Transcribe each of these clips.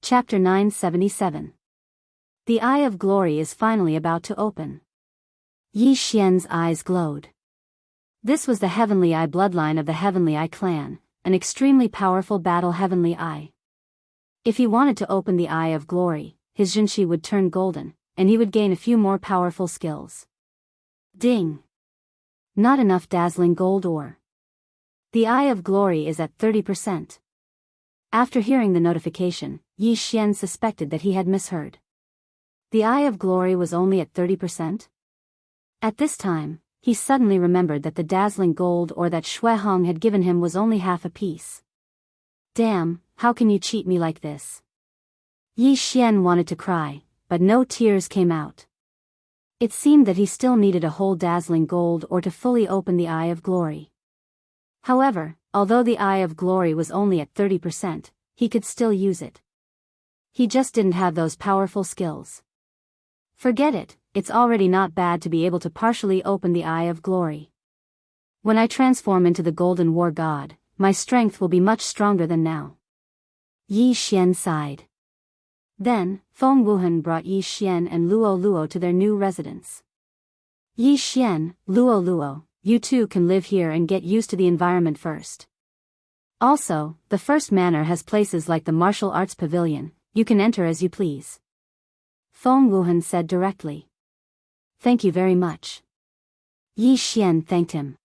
Chapter 977. The Eye of Glory is finally about to open. Yi Xian's eyes glowed. This was the Heavenly Eye bloodline of the Heavenly Eye clan, an extremely powerful battle Heavenly Eye. If he wanted to open the Eye of Glory, his Jinshi would turn golden, and he would gain a few more powerful skills. Ding! Not enough dazzling gold ore. The Eye of Glory is at 30%. After hearing the notification, Yi Xian suspected that he had misheard. The Eye of Glory was only at 30%? At this time, he suddenly remembered that the dazzling gold ore that Shui Hong had given him was only half a piece. Damn, how can you cheat me like this? Yi Xian wanted to cry, but no tears came out. It seemed that he still needed a whole dazzling gold ore to fully open the Eye of Glory. However, although the Eye of Glory was only at 30%, he could still use it. He just didn't have those powerful skills. Forget it, it's already not bad to be able to partially open the Eye of Glory. When I transform into the Golden War God, my strength will be much stronger than now. Yi Xian sighed. Then, Feng Wuhan brought Yi Xian and Luo Luo to their new residence. Yi Xian, Luo Luo, you two can live here and get used to the environment first. Also, the first manor has places like the martial arts pavilion, you can enter as you please. Feng Wuhan said directly. Thank you very much. Yi Xian thanked him.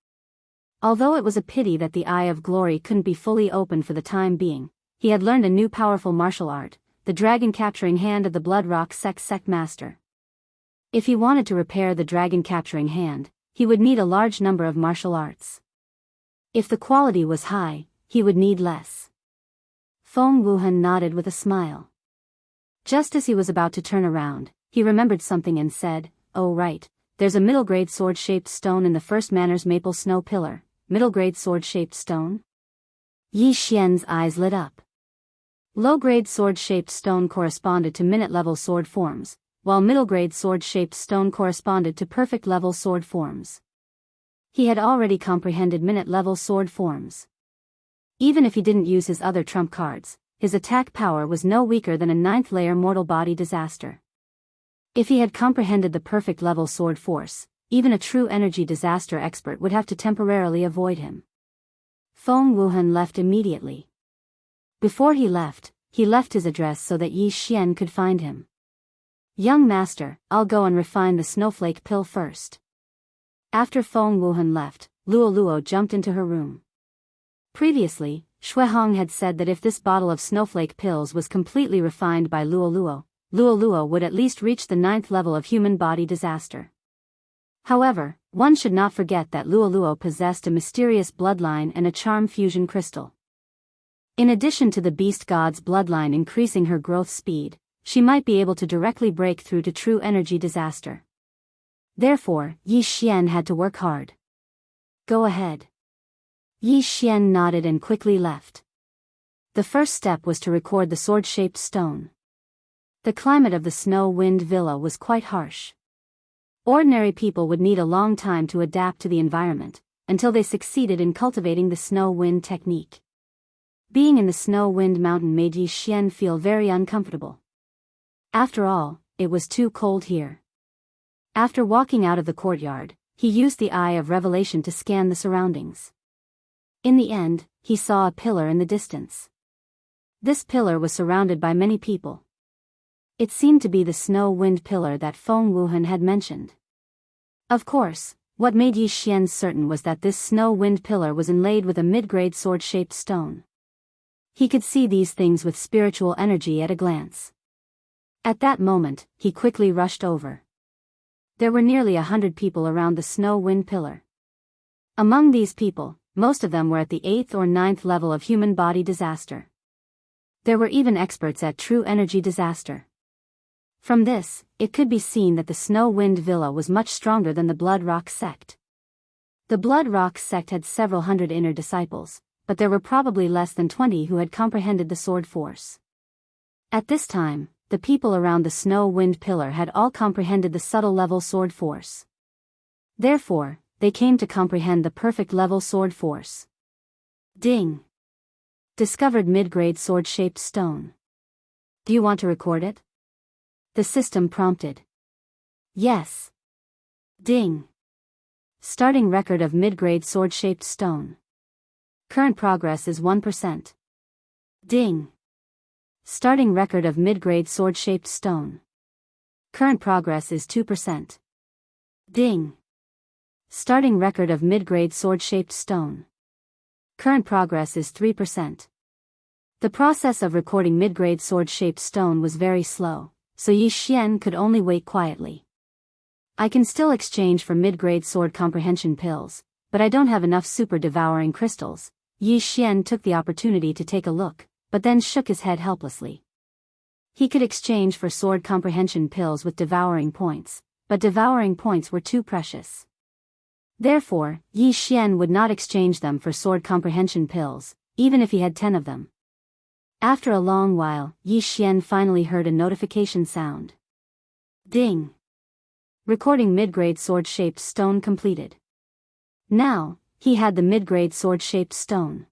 Although it was a pity that the Eye of Glory couldn't be fully opened for the time being, he had learned a new powerful martial art, the dragon capturing hand of the Blood Rock sect master. If he wanted to repair the dragon capturing hand, he would need a large number of martial arts. If the quality was high, he would need less. Feng Wuhan nodded with a smile. Just as he was about to turn around, he remembered something and said, "Oh right, there's a middle-grade sword-shaped stone in the first manor's maple snow pillar." Middle-grade sword-shaped stone? Yi Xian's eyes lit up. Low-grade sword-shaped stone corresponded to minute-level sword forms, while middle-grade sword-shaped stone corresponded to perfect-level sword forms. He had already comprehended minute-level sword forms. Even if he didn't use his other trump cards, his attack power was no weaker than a 9th-layer mortal body disaster. If he had comprehended the perfect-level sword force, even a true energy disaster expert would have to temporarily avoid him. Feng Wuhan left immediately. Before he left his address so that Yi Xian could find him. Young master, I'll go and refine the snowflake pill first. After Feng Wuhan left, Luo Luo jumped into her room. Previously, Shui Hong had said that if this bottle of snowflake pills was completely refined by Luo Luo would at least reach the 9th level of human body disaster. However, one should not forget that Luo Luo possessed a mysterious bloodline and a charm fusion crystal. In addition to the beast god's bloodline increasing her growth speed, she might be able to directly break through to true energy disaster. Therefore, Yi Xian had to work hard. Go ahead. Yi Xian nodded and quickly left. The first step was to record the sword-shaped stone. The climate of the snow-wind villa was quite harsh. Ordinary people would need a long time to adapt to the environment, until they succeeded in cultivating the snow-wind technique. Being in the snow-wind mountain made Yi Xian feel very uncomfortable. After all, it was too cold here. After walking out of the courtyard, he used the Eye of Revelation to scan the surroundings. In the end, he saw a pillar in the distance. This pillar was surrounded by many people. It seemed to be the snow-wind pillar that Feng Wuhan had mentioned. Of course, what made Yi Xian certain was that this snow-wind pillar was inlaid with a mid-grade sword-shaped stone. He could see these things with spiritual energy at a glance. At that moment, he quickly rushed over. There were nearly 100 people around the snow-wind pillar. Among these people, most of them were at the 8th or 9th level of human body disaster. There were even experts at true energy disaster. From this, it could be seen that the snow-wind villa was much stronger than the Blood Rock sect. The Blood Rock sect had several hundred inner disciples, but there were probably less than 20 who had comprehended the sword force. At this time, the people around the snow-wind pillar had all comprehended the subtle level sword force. Therefore, they came to comprehend the perfect level sword force. Ding! Discovered mid-grade sword-shaped stone. Do you want to record it? The system prompted. Yes. Ding. Starting record of mid-grade sword-shaped stone. Current progress is 1%. Ding. Starting record of mid-grade sword-shaped stone. Current progress is 2%. Ding. Starting record of mid-grade sword-shaped stone. Current progress is 3%. The process of recording mid-grade sword-shaped stone was very slow, so Yi Xian could only wait quietly. I can still exchange for mid-grade sword comprehension pills, but I don't have enough super devouring crystals. Yi Xian took the opportunity to take a look, but then shook his head helplessly. He could exchange for sword comprehension pills with devouring points, but devouring points were too precious. Therefore, Yi Xian would not exchange them for sword comprehension pills, even if he had 10 of them. After a long while, Yi Xian finally heard a notification sound. Ding. Recording mid-grade sword-shaped stone completed. Now, he had the mid-grade sword-shaped stone.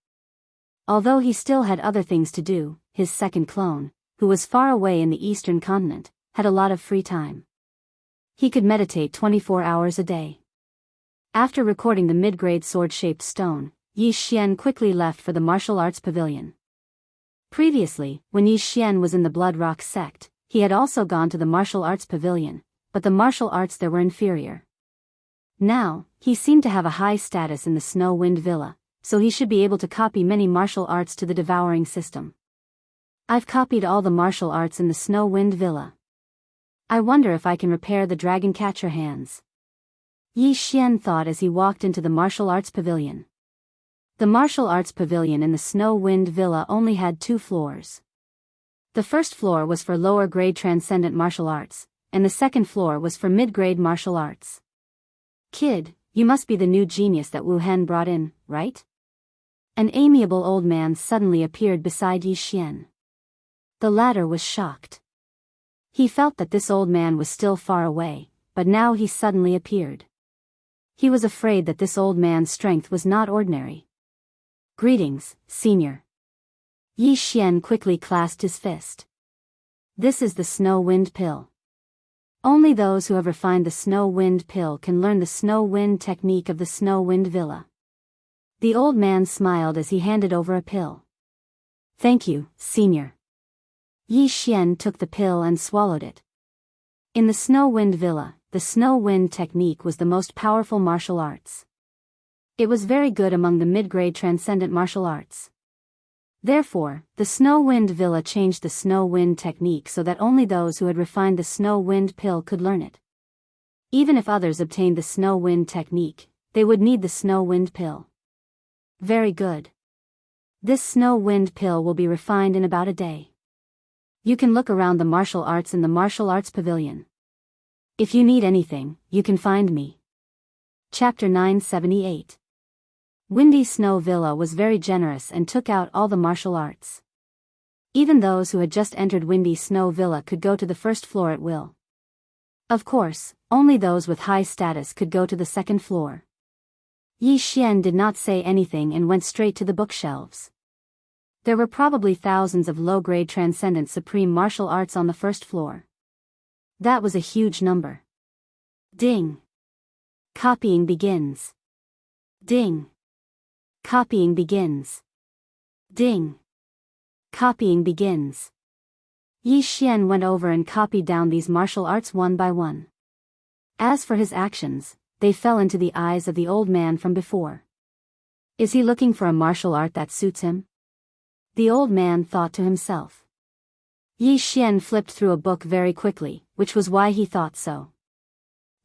Although he still had other things to do, his second clone, who was far away in the eastern continent, had a lot of free time. He could meditate 24 hours a day. After recording the mid-grade sword-shaped stone, Yi Xian quickly left for the martial arts pavilion. Previously, when Yi Xian was in the Blood Rock sect, he had also gone to the martial arts pavilion, but the martial arts there were inferior. Now, he seemed to have a high status in the Snow Wind Villa, so he should be able to copy many martial arts to the devouring system. I've copied all the martial arts in the Snow Wind Villa. I wonder if I can repair the dragon catcher hands. Yi Xian thought as he walked into the martial arts pavilion. The martial arts pavilion in the Snow Wind Villa only had 2 floors. The first floor was for lower-grade transcendent martial arts, and the second floor was for mid-grade martial arts. Kid, you must be the new genius that Wu Hen brought in, right? An amiable old man suddenly appeared beside Yi Xian. The latter was shocked. He felt that this old man was still far away, but now he suddenly appeared. He was afraid that this old man's strength was not ordinary. Greetings, senior. Yi Xian quickly clasped his fist. This is the Snow Wind Pill. Only those who have refined the Snow Wind Pill can learn the Snow Wind technique of the Snow Wind Villa. The old man smiled as he handed over a pill. Thank you, senior. Yi Xian took the pill and swallowed it. In the Snow Wind Villa, the Snow Wind technique was the most powerful martial arts. It was very good among the mid-grade transcendent martial arts. Therefore, the Snow Wind Villa changed the Snow Wind technique so that only those who had refined the Snow Wind Pill could learn it. Even if others obtained the Snow Wind technique, they would need the Snow Wind Pill. Very good. This Snow Wind Pill will be refined in about a day. You can look around the martial arts in the martial arts pavilion. If you need anything, you can find me. Chapter 978. Windy Snow Villa was very generous and took out all the martial arts. Even those who had just entered Windy Snow Villa could go to the first floor at will. Of course, only those with high status could go to the second floor. Yi Xian did not say anything and went straight to the bookshelves. There were probably thousands of low-grade transcendent supreme martial arts on the first floor. That was a huge number. Ding. Copying begins. Ding. Copying begins. Ding. Copying begins. Yi Xian went over and copied down these martial arts one by one. As for his actions, they fell into the eyes of the old man from before. Is he looking for a martial art that suits him? The old man thought to himself. Yi Xian flipped through a book very quickly, which was why he thought so.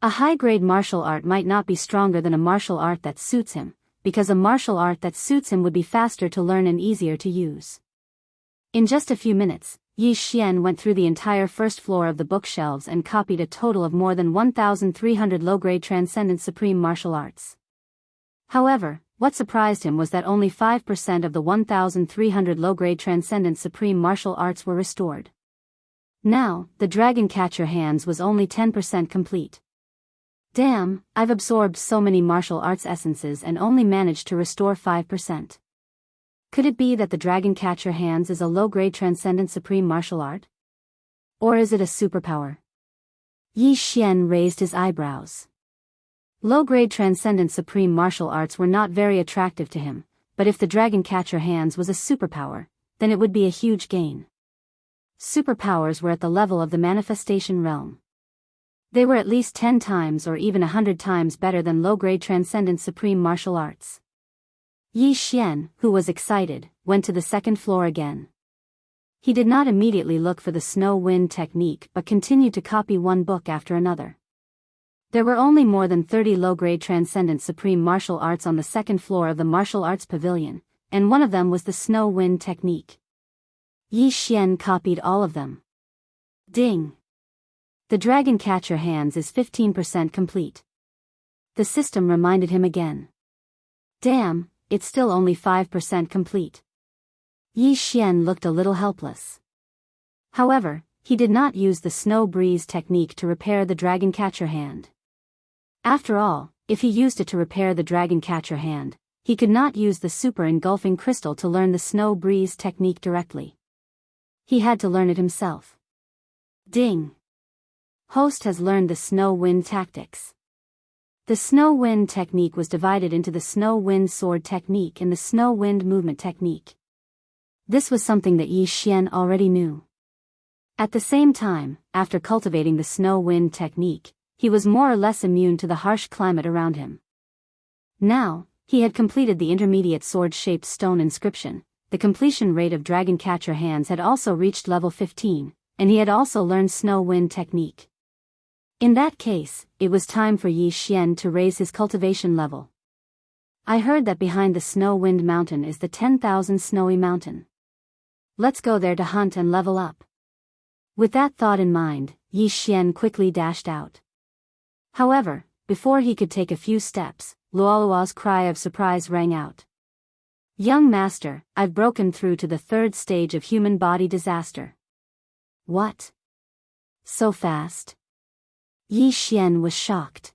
A high-grade martial art might not be stronger than a martial art that suits him, because a martial art that suits him would be faster to learn and easier to use. In just a few minutes, Yi Xian went through the entire first floor of the bookshelves and copied a total of more than 1,300 low-grade transcendent supreme martial arts. However, what surprised him was that only 5% of the 1,300 low-grade transcendent supreme martial arts were restored. Now, the dragon catcher hands was only 10% complete. Damn, I've absorbed so many martial arts essences and only managed to restore 5%. Could it be that the dragon catcher hands is a low-grade transcendent supreme martial art? Or is it a superpower? Yi Xian raised his eyebrows. Low-grade transcendent supreme martial arts were not very attractive to him, but if the dragon catcher hands was a superpower, then it would be a huge gain. Superpowers were at the level of the manifestation realm. They were at least 10 times or even 100 times better than low-grade transcendent supreme martial arts. Yi Xian, who was excited, went to the second floor again. He did not immediately look for the snow wind technique but continued to copy one book after another. There were only more than 30 low-grade transcendent supreme martial arts on the second floor of the martial arts pavilion, and one of them was the snow wind technique. Yi Xian copied all of them. Ding! The dragon catcher hands is 15% complete. The system reminded him again. Damn, it's still only 5% complete. Yi Xian looked a little helpless. However, he did not use the snow breeze technique to repair the dragon catcher hand. After all, if he used it to repair the dragon catcher hand, he could not use the super engulfing crystal to learn the snow breeze technique directly. He had to learn it himself. Ding! Host has learned the snow wind tactics. The snow wind technique was divided into the snow wind sword technique and the snow wind movement technique. This was something that Yi Xian already knew. At the same time, after cultivating the snow wind technique, he was more or less immune to the harsh climate around him. Now, he had completed the intermediate sword-shaped stone inscription, the completion rate of dragon catcher hands had also reached level 15, and he had also learned snow wind technique. In that case, it was time for Yi Xian to raise his cultivation level. I heard that behind the snow wind mountain is the 10,000 snowy mountain. Let's go there to hunt and level up. With that thought in mind, Yi Xian quickly dashed out. However, before he could take a few steps, Luolua's cry of surprise rang out. Young master, I've broken through to the 3rd stage of human body disaster. What? So fast? Yi Xian was shocked.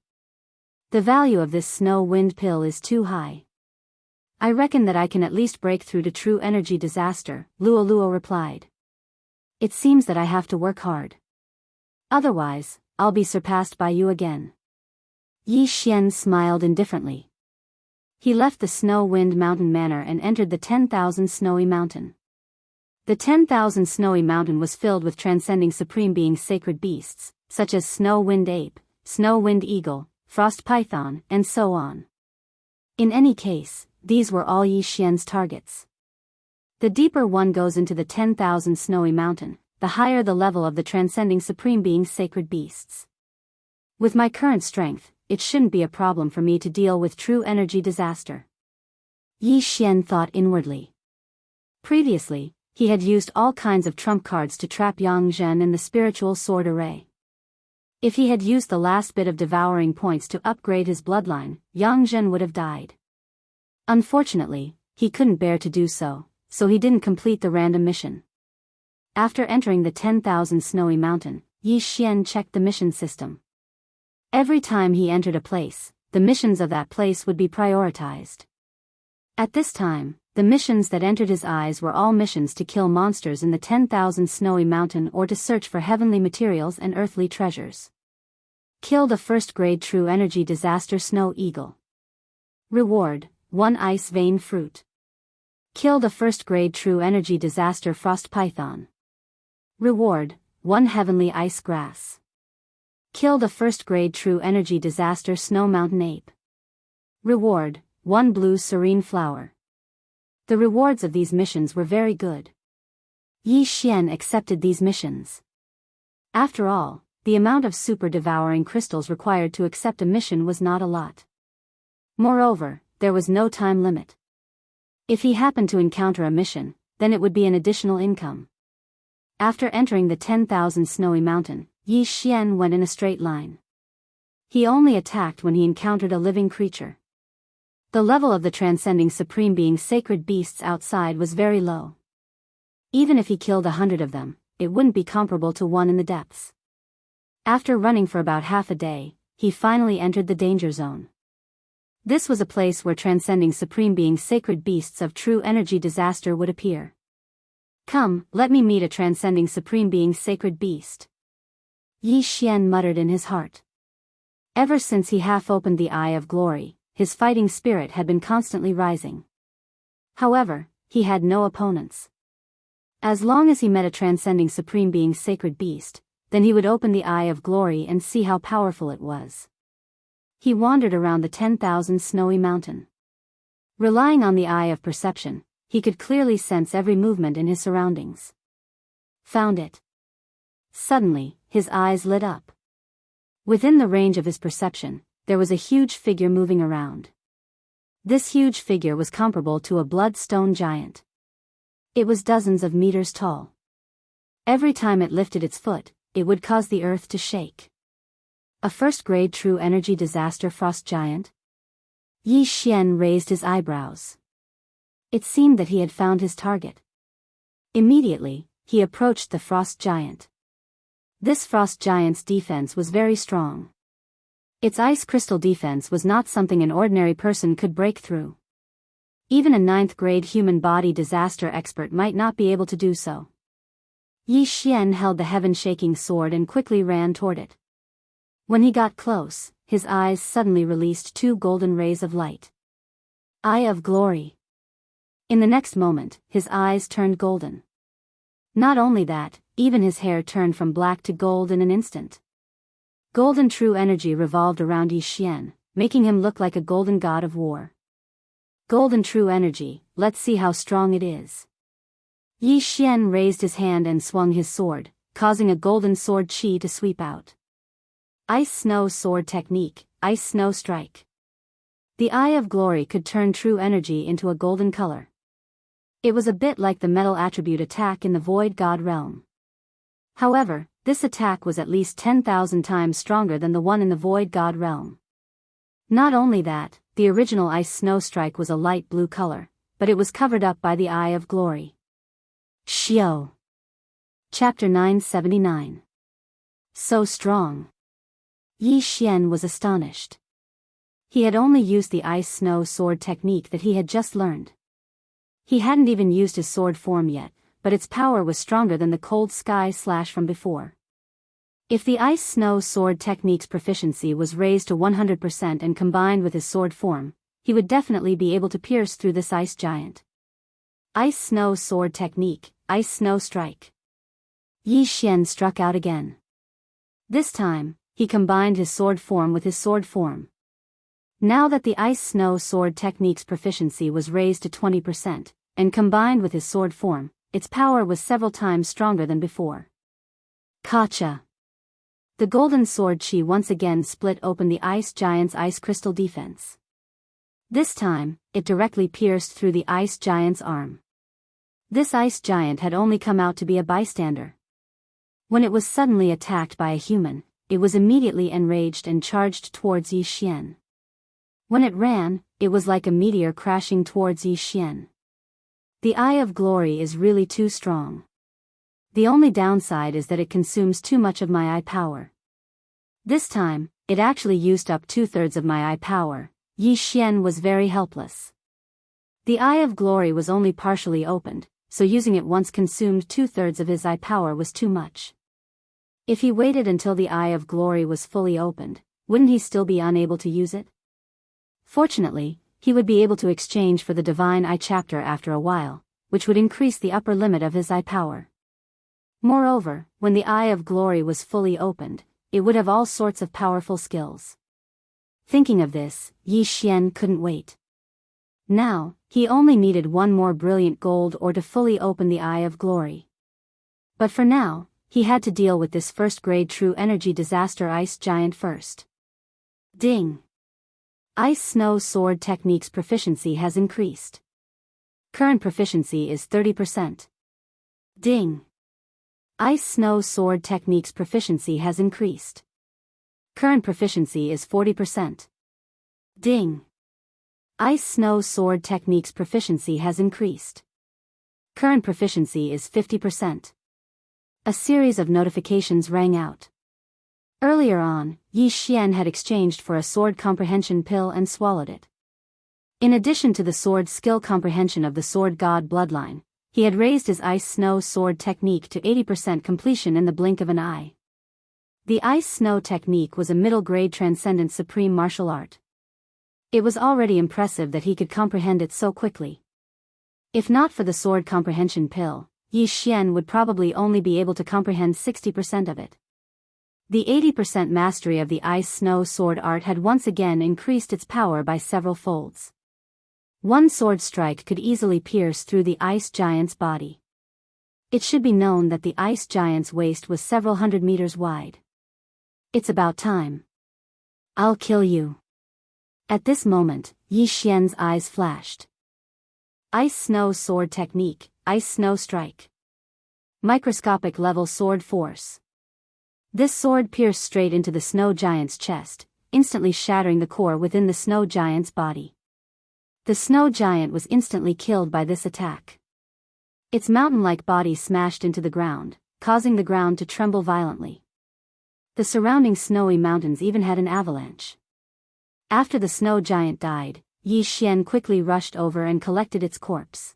The value of this snow wind pill is too high. I reckon that I can at least break through to true energy disaster, Luoluo replied. It seems that I have to work hard. Otherwise, I'll be surpassed by you again. Yi Xian smiled indifferently. He left the Snow Wind Mountain Manor and entered the 10,000 Snowy Mountain. The 10,000 Snowy Mountain was filled with transcending supreme beings sacred beasts, such as Snow Wind Ape, Snow Wind Eagle, Frost Python, and so on. In any case, these were all Yi Xian's targets. The deeper one goes into the 10,000 Snowy Mountain, the higher the level of the transcending supreme being's sacred beasts. With my current strength, it shouldn't be a problem for me to deal with true energy disaster. Yi Xian thought inwardly. Previously, he had used all kinds of trump cards to trap Yang Zhen in the spiritual sword array. If he had used the last bit of devouring points to upgrade his bloodline, Yang Zhen would have died. Unfortunately, he couldn't bear to do so, so he didn't complete the random mission. After entering the 10,000 Snowy Mountain, Yi Xian checked the mission system. Every time he entered a place, the missions of that place would be prioritized. At this time, the missions that entered his eyes were all missions to kill monsters in the 10,000 Snowy Mountain or to search for heavenly materials and earthly treasures. Kill the first-grade true energy disaster Snow Eagle. Reward: 1 ice vein fruit. Kill the first-grade true energy disaster Frost Python. Reward: 1 heavenly ice grass. Kill the first-grade true energy disaster Snow Mountain Ape. Reward: 1 blue serene flower. The rewards of these missions were very good. Yi Xian accepted these missions. After all, the amount of super-devouring crystals required to accept a mission was not a lot. Moreover, there was no time limit. If he happened to encounter a mission, then it would be an additional income. After entering the 10,000 Snowy Mountain, Yi Xian went in a straight line. He only attacked when he encountered a living creature. The level of the transcending supreme being's sacred beasts outside was very low. Even if he killed 100 of them, it wouldn't be comparable to one in the depths. After running for about half a day, he finally entered the danger zone. This was a place where transcending supreme being's sacred beasts of true energy disaster would appear. Come, let me meet a transcending supreme being, sacred beast. Yi Xian muttered in his heart. Ever since he half-opened the Eye of Glory, his fighting spirit had been constantly rising. However, he had no opponents. As long as he met a transcending supreme being, sacred beast, then he would open the Eye of Glory and see how powerful it was. He wandered around the 10,000 snowy mountain. Relying on the eye of perception, he could clearly sense every movement in his surroundings. Found it. Suddenly, his eyes lit up. Within the range of his perception, there was a huge figure moving around. This huge figure was comparable to a bloodstone giant. It was dozens of meters tall. Every time it lifted its foot, it would cause the earth to shake. A first-grade true energy disaster frost giant? Yi Xian raised his eyebrows. It seemed that he had found his target. Immediately, he approached the frost giant. This frost giant's defense was very strong. Its ice crystal defense was not something an ordinary person could break through. Even a 9th-grade human body disaster expert might not be able to do so. Yi Xian held the heaven-shaking sword and quickly ran toward it. When he got close, his eyes suddenly released 2 golden rays of light. Eye of Glory. In the next moment, his eyes turned golden. Not only that, even his hair turned from black to gold in an instant. Golden true energy revolved around Yi Xian, making him look like a golden god of war. Golden true energy, let's see how strong it is. Yi Xian raised his hand and swung his sword, causing a golden sword chi to sweep out. Ice Snow Sword Technique, Ice Snow Strike. The Eye of Glory could turn true energy into a golden color. It was a bit like the metal attribute attack in the Void God realm. However, this attack was at least 10,000 times stronger than the one in the Void God realm. Not only that, the original Ice Snow Strike was a light blue color, but it was covered up by the Eye of Glory. Xiao. Chapter 979. So strong. Yi Xian was astonished. He had only used the Ice Snow Sword technique that he had just learned. He hadn't even used his sword form yet, but its power was stronger than the Cold Sky Slash from before. If the Ice Snow Sword technique's proficiency was raised to 100% and combined with his sword form, he would definitely be able to pierce through this ice giant. Ice Snow Sword technique, Ice Snow Strike. Yi Xian struck out again. This time, he combined his sword form with his sword form. Now that the Ice Snow Sword technique's proficiency was raised to 20%, and combined with his sword form, its power was several times stronger than before. Kacha. The golden sword chi once again split open the ice giant's ice crystal defense. This time, it directly pierced through the ice giant's arm. This ice giant had only come out to be a bystander. When it was suddenly attacked by a human, it was immediately enraged and charged towards Yi Xian. When it ran, it was like a meteor crashing towards Yi Xian. The Eye of Glory is really too strong. The only downside is that it consumes too much of my eye power. This time, it actually used up 2/3 of my eye power. Yi Xian was very helpless. The Eye of Glory was only partially opened, so using it once consumed 2/3 of his eye power was too much. If he waited until the Eye of Glory was fully opened, wouldn't he still be unable to use it? Fortunately, he would be able to exchange for the Divine Eye chapter after a while, which would increase the upper limit of his eye power. Moreover, when the Eye of Glory was fully opened, it would have all sorts of powerful skills. Thinking of this, Yi Xian couldn't wait. Now, he only needed one more brilliant gold ore to fully open the Eye of Glory. But for now, he had to deal with this first-grade true energy disaster ice giant first. Ding! Ice Snow Sword technique's proficiency has increased. Current proficiency is 30%. Ding! Ice Snow Sword technique's proficiency has increased. Current proficiency is 40%. Ding! Ice Snow Sword technique's proficiency has increased. Current proficiency is 50%. A series of notifications rang out. Earlier on, Yi Xian had exchanged for a sword comprehension pill and swallowed it. In addition to the sword skill comprehension of the sword god bloodline, he had raised his ice snow sword technique to 80% completion in the blink of an eye. The ice snow technique was a middle-grade transcendent supreme martial art. It was already impressive that he could comprehend it so quickly. If not for the sword comprehension pill, Yi Xian would probably only be able to comprehend 60% of it. The 80% mastery of the ice snow sword art had once again increased its power by several folds. One sword strike could easily pierce through the ice giant's body. It should be known that the ice giant's waist was several hundred meters wide. It's about time. I'll kill you. At this moment, Yi Xian's eyes flashed. Ice snow sword technique, ice snow strike. Microscopic level sword force. This sword pierced straight into the snow giant's chest, instantly shattering the core within the snow giant's body. The snow giant was instantly killed by this attack. Its mountain-like body smashed into the ground, causing the ground to tremble violently. The surrounding snowy mountains even had an avalanche. After the snow giant died, Yi Xian quickly rushed over and collected its corpse.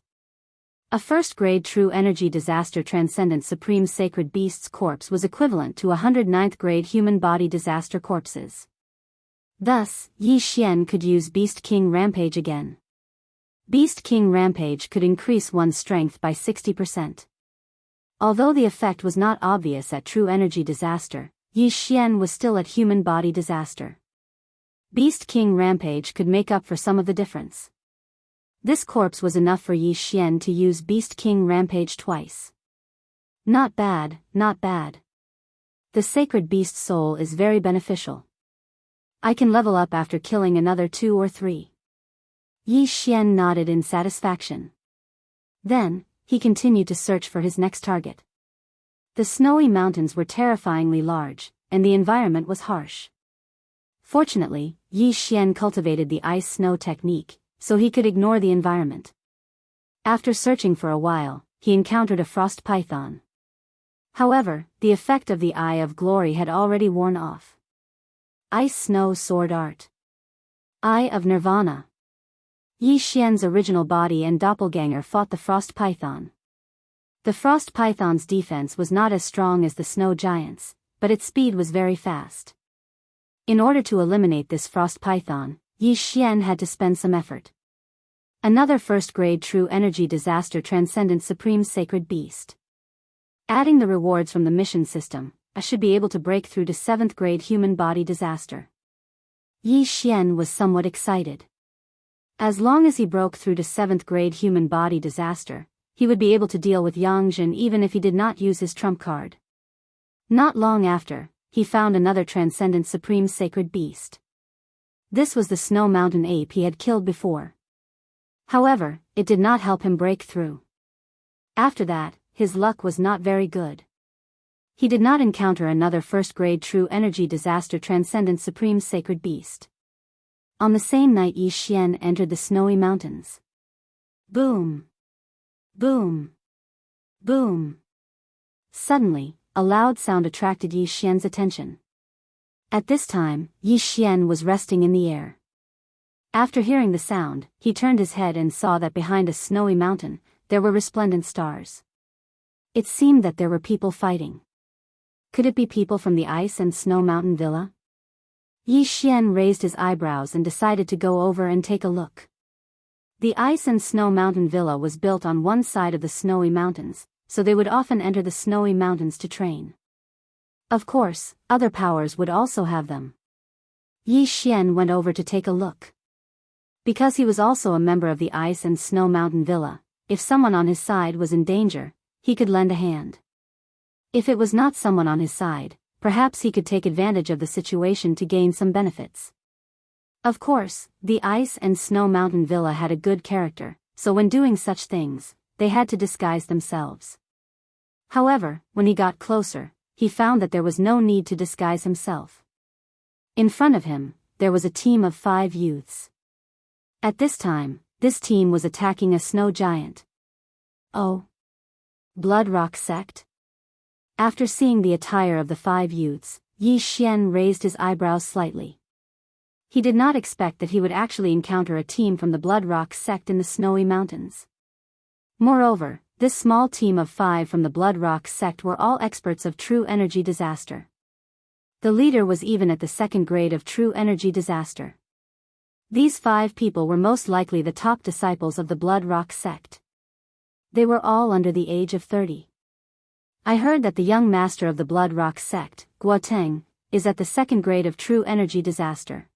A first-grade true energy disaster transcendent supreme sacred beast's corpse was equivalent to 109th grade human body disaster corpses. Thus, Yi Xian could use Beast King Rampage again. Beast King Rampage could increase one's strength by 60%. Although the effect was not obvious at true energy disaster, Yi Xian was still at human body disaster. Beast King Rampage could make up for some of the difference. This corpse was enough for Yi Xian to use Beast King Rampage twice. Not bad, not bad. The sacred beast soul is very beneficial. I can level up after killing another 2 or 3. Yi Xian nodded in satisfaction. Then, he continued to search for his next target. The snowy mountains were terrifyingly large, and the environment was harsh. Fortunately, Yi Xian cultivated the ice snow technique, so he could ignore the environment. After searching for a while, he encountered a frost python. However, the effect of the Eye of Glory had already worn off. Ice Snow Sword Art. Eye of Nirvana. Yi Xian's original body and doppelganger fought the frost python. The frost python's defense was not as strong as the snow giant's, but its speed was very fast. In order to eliminate this frost python, Yi Xian had to spend some effort. Another first-grade true energy disaster transcendent supreme sacred beast. Adding the rewards from the mission system, I should be able to break through to 7th grade human body disaster. Yi Xian was somewhat excited. As long as he broke through to 7th grade human body disaster, he would be able to deal with Yangjin even if he did not use his trump card. Not long after, he found another transcendent supreme sacred beast. This was the snow mountain ape he had killed before. However, it did not help him break through. After that, his luck was not very good. He did not encounter another first-grade true energy disaster transcendent supreme sacred beast. On the same night Yi Xian entered the snowy mountains. Boom! Boom! Boom! Suddenly, a loud sound attracted Yi Xian's attention. At this time, Yi Xian was resting in the air. After hearing the sound, he turned his head and saw that behind a snowy mountain, there were resplendent stars. It seemed that there were people fighting. Could it be people from the Ice and Snow Mountain Villa? Yi Xian raised his eyebrows and decided to go over and take a look. The Ice and Snow Mountain Villa was built on one side of the snowy mountains, so they would often enter the snowy mountains to train. Of course, other powers would also have them. Yi Xian went over to take a look. Because he was also a member of the Ice and Snow Mountain Villa, if someone on his side was in danger, he could lend a hand. If it was not someone on his side, perhaps he could take advantage of the situation to gain some benefits. Of course, the Ice and Snow Mountain Villa had a good character, so when doing such things, they had to disguise themselves. However, when he got closer, he found that there was no need to disguise himself. In front of him, there was a team of 5 youths. At this time, this team was attacking a snow giant. Oh! Blood Rock Sect? After seeing the attire of the 5 youths, Yi Xian raised his eyebrows slightly. He did not expect that he would actually encounter a team from the Blood Rock Sect in the snowy mountains. Moreover, This small team of 5 from the Blood Rock sect were all experts of true energy disaster. The leader was even at the 2nd grade of true energy disaster. These 5 people were most likely the top disciples of the Blood Rock sect. They were all under the age of 30. I heard that the young master of the Blood Rock sect, Guoteng, is at the 2nd grade of true energy disaster.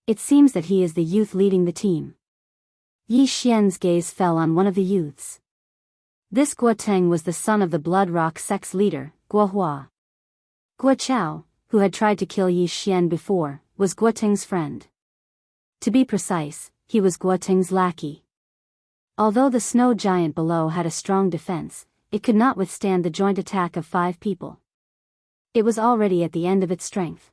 It seems that he is the youth leading the team. Yi Xian's gaze fell on one of the youths. This Guoteng was the son of the Blood Rock sect's leader, Guohua. Guochao, who had tried to kill Yi Xian before, was Guoteng's friend. To be precise, he was Guoteng's lackey. Although the snow giant below had a strong defense, it could not withstand the joint attack of 5 people. It was already at the end of its strength.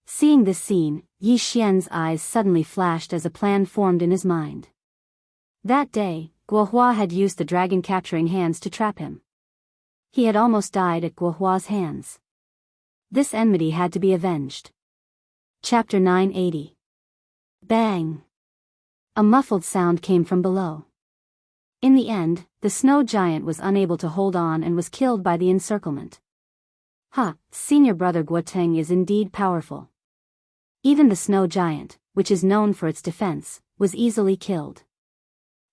Seeing this scene, Yi Xian's eyes suddenly flashed as a plan formed in his mind. That day, Guohua had used the dragon capturing hands to trap him. He had almost died at Guohua's hands. This enmity had to be avenged. Chapter 980. Bang! A muffled sound came from below. In the end, the snow giant was unable to hold on and was killed by the encirclement. Senior brother Guoteng is indeed powerful. Even the snow giant, which is known for its defense, was easily killed.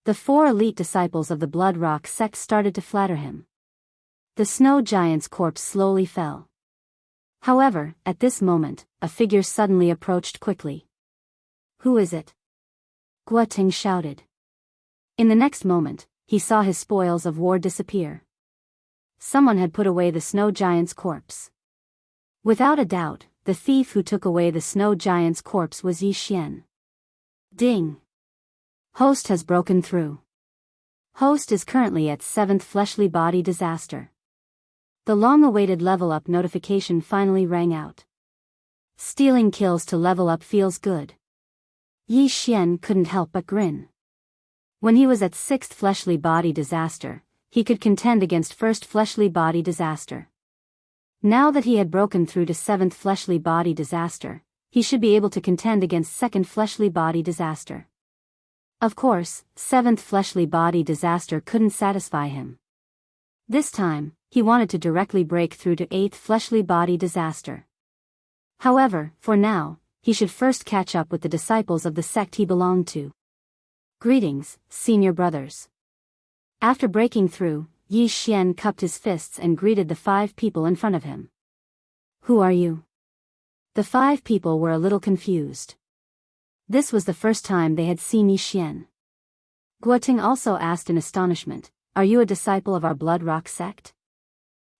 The 4 elite disciples of the Blood Rock sect started to flatter him. The snow giant's corpse slowly fell. However, at this moment, a figure suddenly approached quickly. "Who is it?" Guoteng shouted. In the next moment, he saw his spoils of war disappear. Someone had put away the snow giant's corpse. Without a doubt, the thief who took away the snow giant's corpse was Yi Xian. Ding! Host has broken through. Host is currently at 7th fleshly body disaster. The long-awaited level-up notification finally rang out. Stealing kills to level up feels good. Yi Xian couldn't help but grin. When he was at 6th fleshly body disaster, he could contend against 1st fleshly body disaster. Now that he had broken through to 7th fleshly body disaster, he should be able to contend against 2nd fleshly body disaster. Of course, 7th fleshly body disaster couldn't satisfy him. This time, he wanted to directly break through to 8th fleshly body disaster. However, for now, he should first catch up with the disciples of the sect he belonged to. Greetings, senior brothers. After breaking through, Yi Xian cupped his fists and greeted the 5 people in front of him. Who are you? The 5 people were a little confused. This was the first time they had seen Yi Xian. Guoteng also asked in astonishment, "Are you a disciple of our Blood Rock sect?"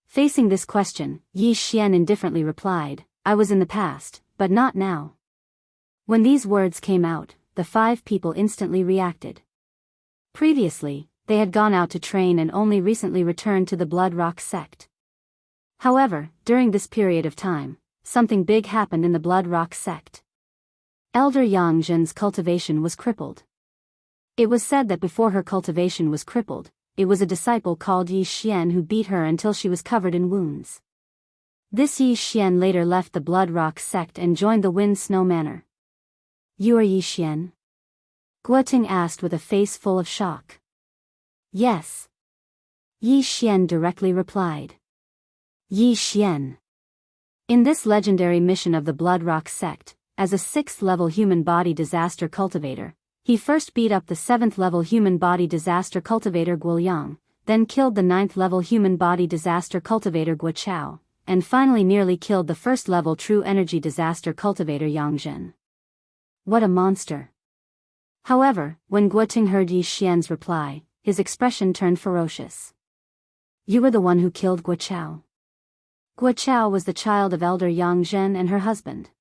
Facing this question, Yi Xian indifferently replied, "I was in the past, but not now." When these words came out, the 5 people instantly reacted. Previously, they had gone out to train and only recently returned to the Blood Rock sect. However, during this period of time, something big happened in the Blood Rock sect. Elder Yang Zhen's cultivation was crippled. It was said that before her cultivation was crippled, it was a disciple called Yi Xian who beat her until she was covered in wounds. This Yi Xian later left the Blood Rock sect and joined the Wind Snow Manor. "You are Yi Xian?" Guoteng asked with a face full of shock. "Yes." Yi Xian directly replied. Yi Xian. In this legendary mission of the Blood Rock sect, as a 6th level human body disaster cultivator, he first beat up the 7th level human body disaster cultivator Guoyang, then killed the 9th level human body disaster cultivator Guochao, and finally nearly killed the 1st level true energy disaster cultivator Yang Zhen. What a monster! However, when Guoteng heard Yi Xian's reply, his expression turned ferocious. "You were the one who killed Guochao." Guochao was the child of Elder Yang Zhen and her husband.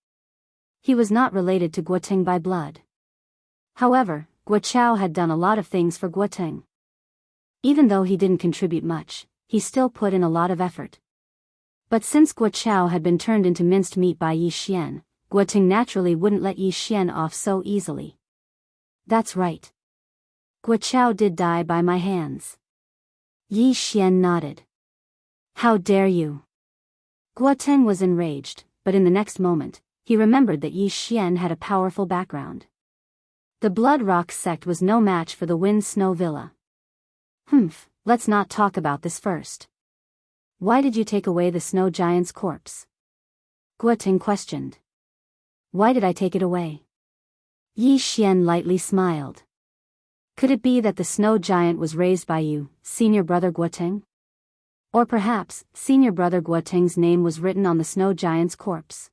He was not related to Guoteng by blood. However, Guochao had done a lot of things for Guoteng. Even though he didn't contribute much, he still put in a lot of effort. But since Guochao had been turned into minced meat by Yi Xian, Guoteng naturally wouldn't let Yi Xian off so easily. "That's right. Guochao did die by my hands." Yi Xian nodded. "How dare you?" Guoteng was enraged, but in the next moment, he remembered that Yi Xian had a powerful background. The Blood Rock sect was no match for the Wind Snow Villa. let's not talk about this first. Why did you take away the snow giant's corpse? Guoting questioned. Why did I take it away? Yi Xian lightly smiled. Could it be that the snow giant was raised by you, senior brother Guoting? Or perhaps, senior brother Guoting's name was written on the snow giant's corpse?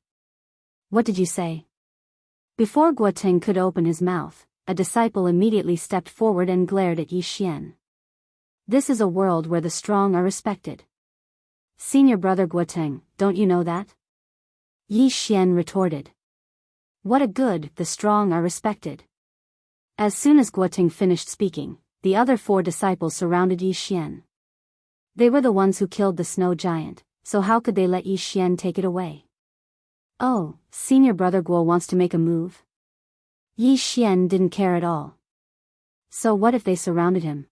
What did you say? Before Guoting could open his mouth, a disciple immediately stepped forward and glared at Yi Xian. This is a world where the strong are respected. Senior brother Guoting, don't you know that? Yi Xian retorted. What a good, the strong are respected. As soon as Guoting finished speaking, the other 4 disciples surrounded Yi Xian. They were the ones who killed the snow giant, so how could they let Yi Xian take it away? Oh, senior brother Guo wants to make a move? Yi Xian didn't care at all. So what if they surrounded him?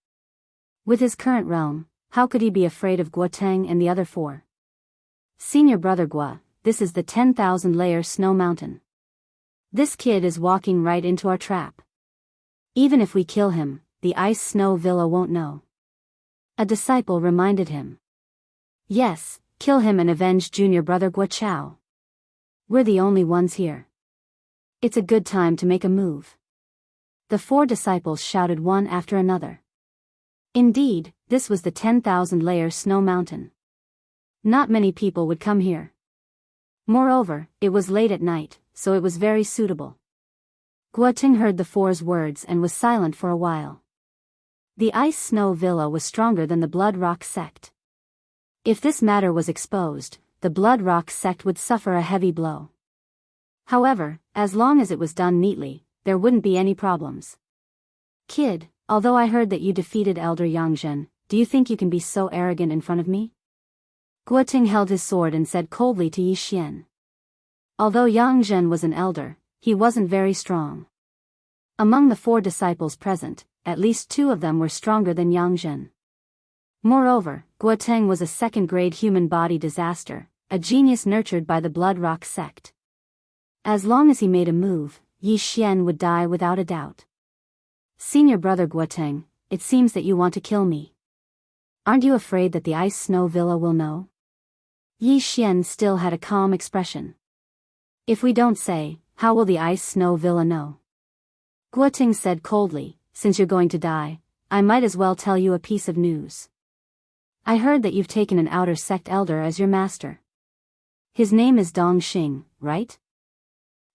With his current realm, how could he be afraid of Guoteng and the other 4? Senior brother Guo, this is the 10,000-layer snow mountain. This kid is walking right into our trap. Even if we kill him, the ice snow villa won't know. A disciple reminded him. Yes, kill him and avenge junior brother Guo Chao. We're the only ones here. It's a good time to make a move. The 4 disciples shouted one after another. Indeed, this was the 10,000-layer snow mountain. Not many people would come here. Moreover, it was late at night, so it was very suitable. Guoting heard the 4's words and was silent for a while. The ice snow villa was stronger than the Blood Rock sect. If this matter was exposed, the Blood Rock sect would suffer a heavy blow. However, as long as it was done neatly, there wouldn't be any problems. Kid, although I heard that you defeated Elder Yangzhen, do you think you can be so arrogant in front of me? Guoting held his sword and said coldly to Yi Xian. Although Yangzhen was an elder, he wasn't very strong. Among the 4 disciples present, at least 2 of them were stronger than Yangzhen. Moreover, Guoteng was a second-grade human body disaster, a genius nurtured by the Blood Rock sect. As long as he made a move, Yi Xian would die without a doubt. Senior brother Guoteng, it seems that you want to kill me. Aren't you afraid that the ice snow villa will know? Yi Xian still had a calm expression. If we don't say, how will the ice snow villa know? Guoting said coldly, since you're going to die, I might as well tell you a piece of news. I heard that you've taken an outer sect elder as your master. His name is Dong Xing, right?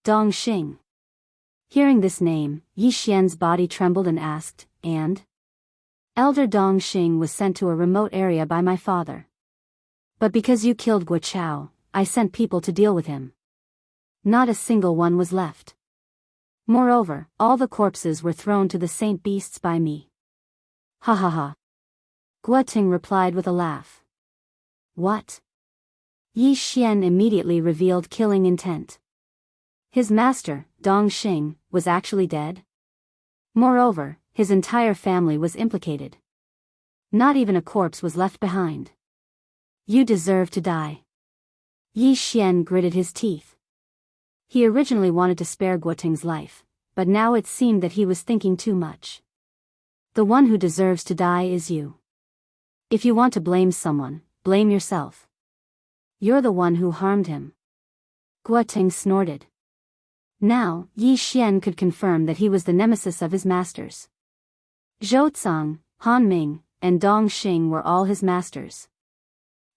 Dong Xing. Hearing this name, Yi Xian's body trembled and asked, and? Elder Dong Xing was sent to a remote area by my father. But because you killed Guo Chao, I sent people to deal with him. Not a single one was left. Moreover, all the corpses were thrown to the saint beasts by me. Ha ha ha. Guoting replied with a laugh. What? Yi Xian immediately revealed killing intent. His master, Dong Xing, was actually dead? Moreover, his entire family was implicated. Not even a corpse was left behind. You deserve to die. Yi Xian gritted his teeth. He originally wanted to spare Guoting's life, but now it seemed that he was thinking too much. The one who deserves to die is you. If you want to blame someone, blame yourself. You're the one who harmed him. Guoting snorted. Now, Yi Xian could confirm that he was the nemesis of his masters. Zhou Tsang, Han Ming, and Dong Xing were all his masters.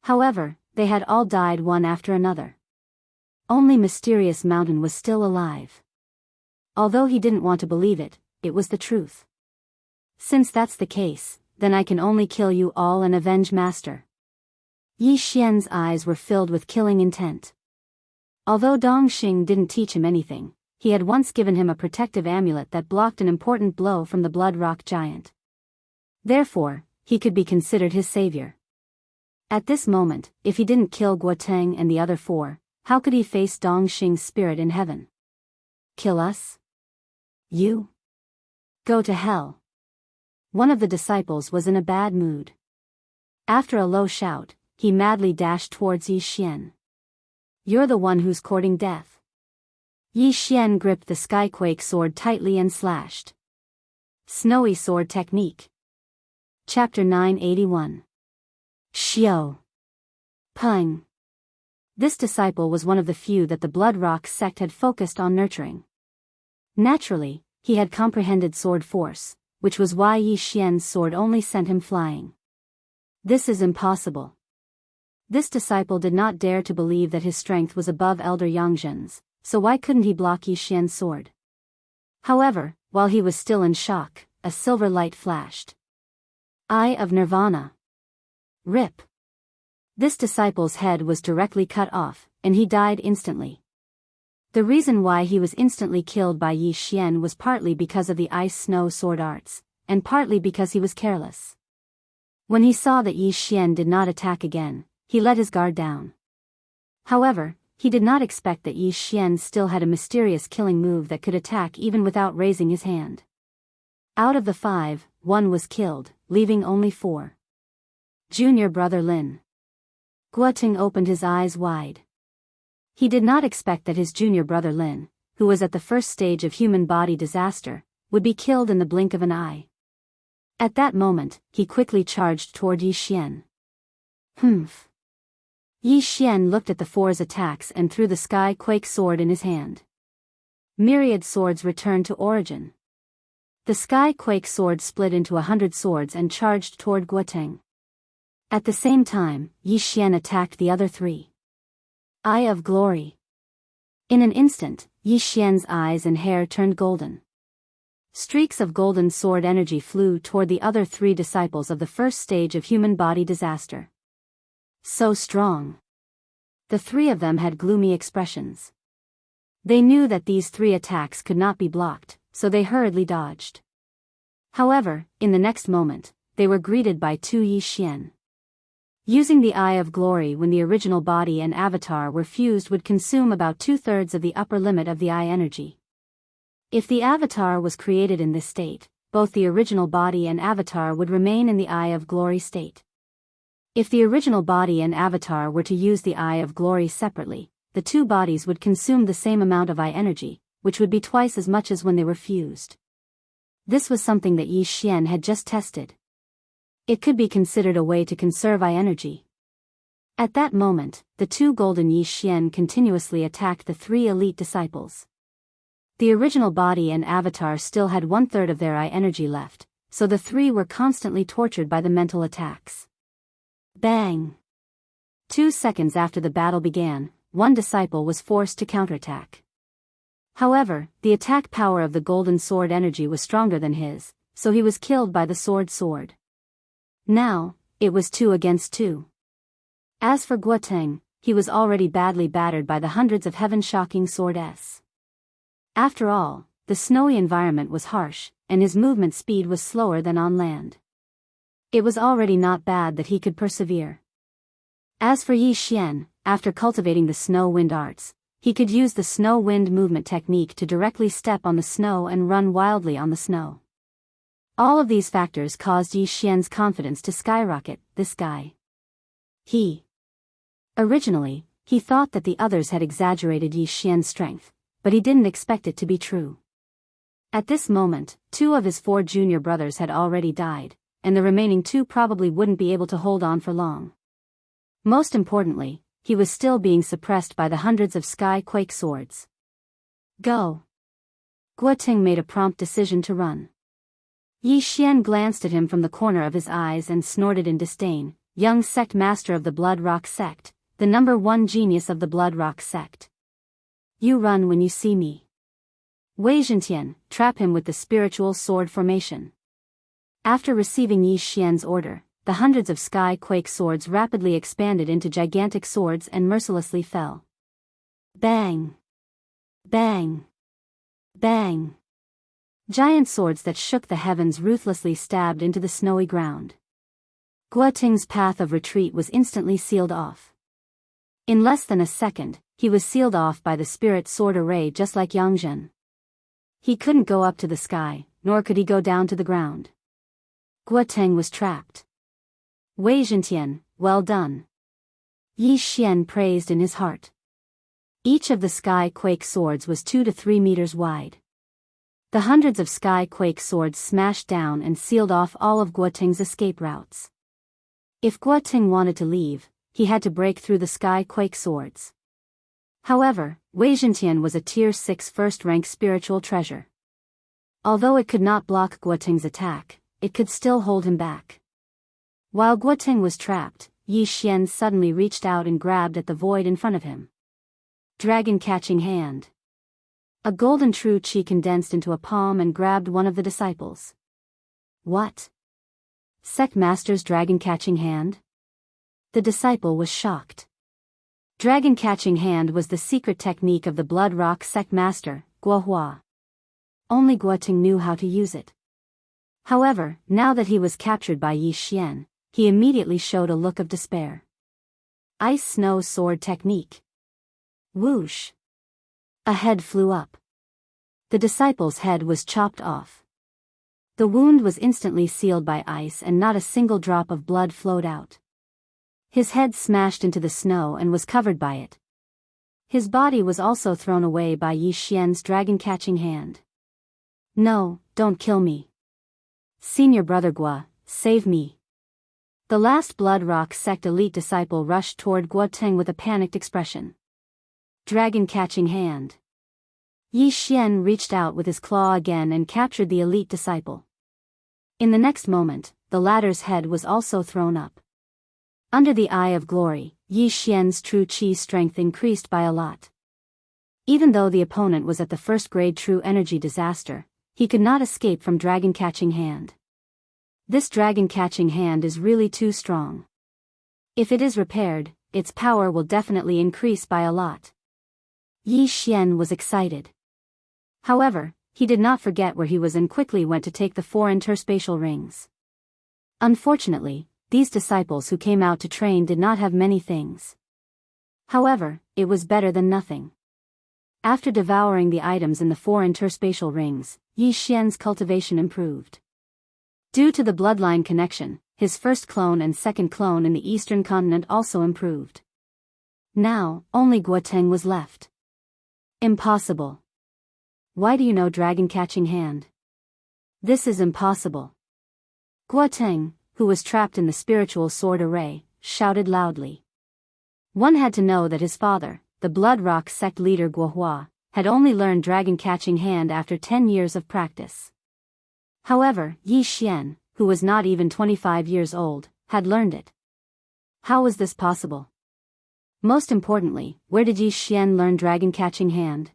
However, they had all died one after another. Only Mysterious Mountain was still alive. Although he didn't want to believe it, it was the truth. Since that's the case, then I can only kill you all and avenge Master. Yi Xian's eyes were filled with killing intent. Although Dong Xing didn't teach him anything, he had once given him a protective amulet that blocked an important blow from the Blood Rock giant. Therefore, he could be considered his savior. At this moment, if he didn't kill Guoteng and the other 4, how could he face Dong Xing's spirit in heaven? Kill us? You? Go to hell. One of the disciples was in a bad mood. After a low shout, he madly dashed towards Yi Xian. You're the one who's courting death. Yi Xian gripped the Skyquake sword tightly and slashed. Snowy sword technique. Chapter 981. Xiao. Peng. This disciple was one of the few that the Blood Rock sect had focused on nurturing. Naturally, he had comprehended sword force, which was why Yi Xian's sword only sent him flying. This is impossible. This disciple did not dare to believe that his strength was above Elder Yangzhen's, so why couldn't he block Yi Xian's sword? However, while he was still in shock, a silver light flashed. Eye of Nirvana. Rip. This disciple's head was directly cut off, and he died instantly. The reason why he was instantly killed by Yi Xian was partly because of the ice-snow sword arts, and partly because he was careless. When he saw that Yi Xian did not attack again, he let his guard down. However, he did not expect that Yi Xian still had a mysterious killing move that could attack even without raising his hand. Out of the 5, 1 was killed, leaving only 4. Junior brother Lin. Guoting opened his eyes wide. He did not expect that his junior brother Lin, who was at the first stage of human body disaster, would be killed in the blink of an eye. At that moment, he quickly charged toward Yi Xian. Humph. Yi Xian looked at the 4's attacks and threw the Sky Quake sword in his hand. Myriad swords returned to origin. The Sky Quake sword split into 100 swords and charged toward Guoteng. At the same time, Yi Xian attacked the other 3. Eye of Glory. In an instant, Yi Xian's eyes and hair turned golden. Streaks of golden sword energy flew toward the other 3 disciples of the first stage of human body disaster. So strong. The 3 of them had gloomy expressions. They knew that these 3 attacks could not be blocked, so they hurriedly dodged. However, in the next moment, they were greeted by 2 Yi Xian. Using the Eye of Glory when the original body and avatar were fused would consume about 2/3 of the upper limit of the eye energy. If the avatar was created in this state, both the original body and avatar would remain in the Eye of Glory state. If the original body and avatar were to use the Eye of Glory separately, the 2 bodies would consume the same amount of eye energy, which would be twice as much as when they were fused. This was something that Yi Xian had just tested. It could be considered a way to conserve eye energy. At that moment, the 2 golden Yi Xian continuously attacked the 3 elite disciples. The original body and avatar still had 1/3 of their eye energy left, so the 3 were constantly tortured by the mental attacks. Bang! 2 seconds after the battle began, 1 disciple was forced to counterattack. However, the attack power of the golden sword energy was stronger than his, so he was killed by the sword. Now, it was 2 against 2. As for Guoteng, he was already badly battered by the hundreds of heaven-shocking swords. After all, the snowy environment was harsh, and his movement speed was slower than on land. It was already not bad that he could persevere. As for Yi Xian, after cultivating the snow-wind arts, he could use the snow-wind movement technique to directly step on the snow and run wildly on the snow. All of these factors caused Yi Xian's confidence to skyrocket. This guy. Originally, he thought that the others had exaggerated Yi Xian's strength, but he didn't expect it to be true. At this moment, 2 of his 4 junior brothers had already died, and the remaining 2 probably wouldn't be able to hold on for long. Most importantly, he was still being suppressed by the hundreds of Sky Quake swords. Go! Guoting made a prompt decision to run. Yi Xian glanced at him from the corner of his eyes and snorted in disdain. Young sect master of the Blood Rock sect, the number 1 genius of the Blood Rock sect. You run when you see me. Wei Zhentian, trap him with the spiritual sword formation. After receiving Yi Xian's order, the hundreds of Sky Quake swords rapidly expanded into gigantic swords and mercilessly fell. Bang! Bang! Bang! Giant swords that shook the heavens ruthlessly stabbed into the snowy ground. Guoting's path of retreat was instantly sealed off. In less than a second, he was sealed off by the spirit sword array just like Yangzhen. He couldn't go up to the sky, nor could he go down to the ground. Guoteng was trapped. Wei Zhentian, well done. Yi Xian praised in his heart. Each of the Sky Quake swords was 2 to 3 meters wide. The hundreds of sky quake swords smashed down and sealed off all of Guoting's escape routes. If Guoting wanted to leave, he had to break through the sky quake swords. However, Wei Zhentian was a tier 6 first-rank spiritual treasure. Although it could not block Guoting's attack, it could still hold him back. While Guoting was trapped, Yi Xian suddenly reached out and grabbed at the void in front of him. Dragon-catching hand. A golden true qi condensed into a palm and grabbed one of the disciples. What? Sect Master's dragon-catching hand? The disciple was shocked. Dragon-catching hand was the secret technique of the Blood Rock Sect Master, Guohua. Only Guoting knew how to use it. However, now that he was captured by Yi Xian, he immediately showed a look of despair. Ice Snow Sword Technique. Whoosh! A head flew up. The disciple's head was chopped off. The wound was instantly sealed by ice and not a single drop of blood flowed out. His head smashed into the snow and was covered by it. His body was also thrown away by Yi Xian's dragon-catching hand. No, don't kill me. Senior Brother Gua, save me. The last Blood Rock Sect elite disciple rushed toward Guoting with a panicked expression. Dragon-catching hand. Yi Xian reached out with his claw again and captured the elite disciple. In the next moment, the latter's head was also thrown up. Under the Eye of Glory, Yi Xian's true qi strength increased by a lot. Even though the opponent was at the first-grade true energy disaster, he could not escape from dragon-catching hand. This dragon-catching hand is really too strong. If it is repaired, its power will definitely increase by a lot. Yi Xian was excited. However, he did not forget where he was and quickly went to take the 4 interspatial rings. Unfortunately, these disciples who came out to train did not have many things. However, it was better than nothing. After devouring the items in the 4 interspatial rings, Yi Xian's cultivation improved. Due to the bloodline connection, his first clone and second clone in the eastern continent also improved. Now, only Guoting was left. Impossible. Why do you know dragon-catching hand? This is impossible. Guoting, who was trapped in the spiritual sword array, shouted loudly. One had to know that his father, the Blood Rock Sect leader Guohua, had only learned dragon-catching hand after 10 years of practice. However, Yi Xian, who was not even 25 years old, had learned it. How was this possible? Most importantly, where did Yi Xian learn dragon-catching hand?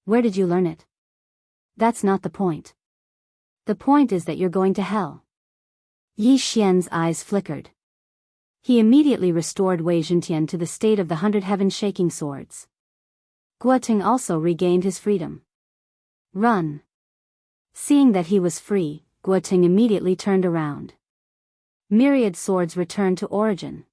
Where did you learn it? That's not the point. The point is that you're going to hell. Yi Xian's eyes flickered. He immediately restored Wei Zhentian to the state of the 100 heaven-shaking swords. Guoting also regained his freedom. Run! Seeing that he was free, Guoting immediately turned around. Myriad swords returned to origin.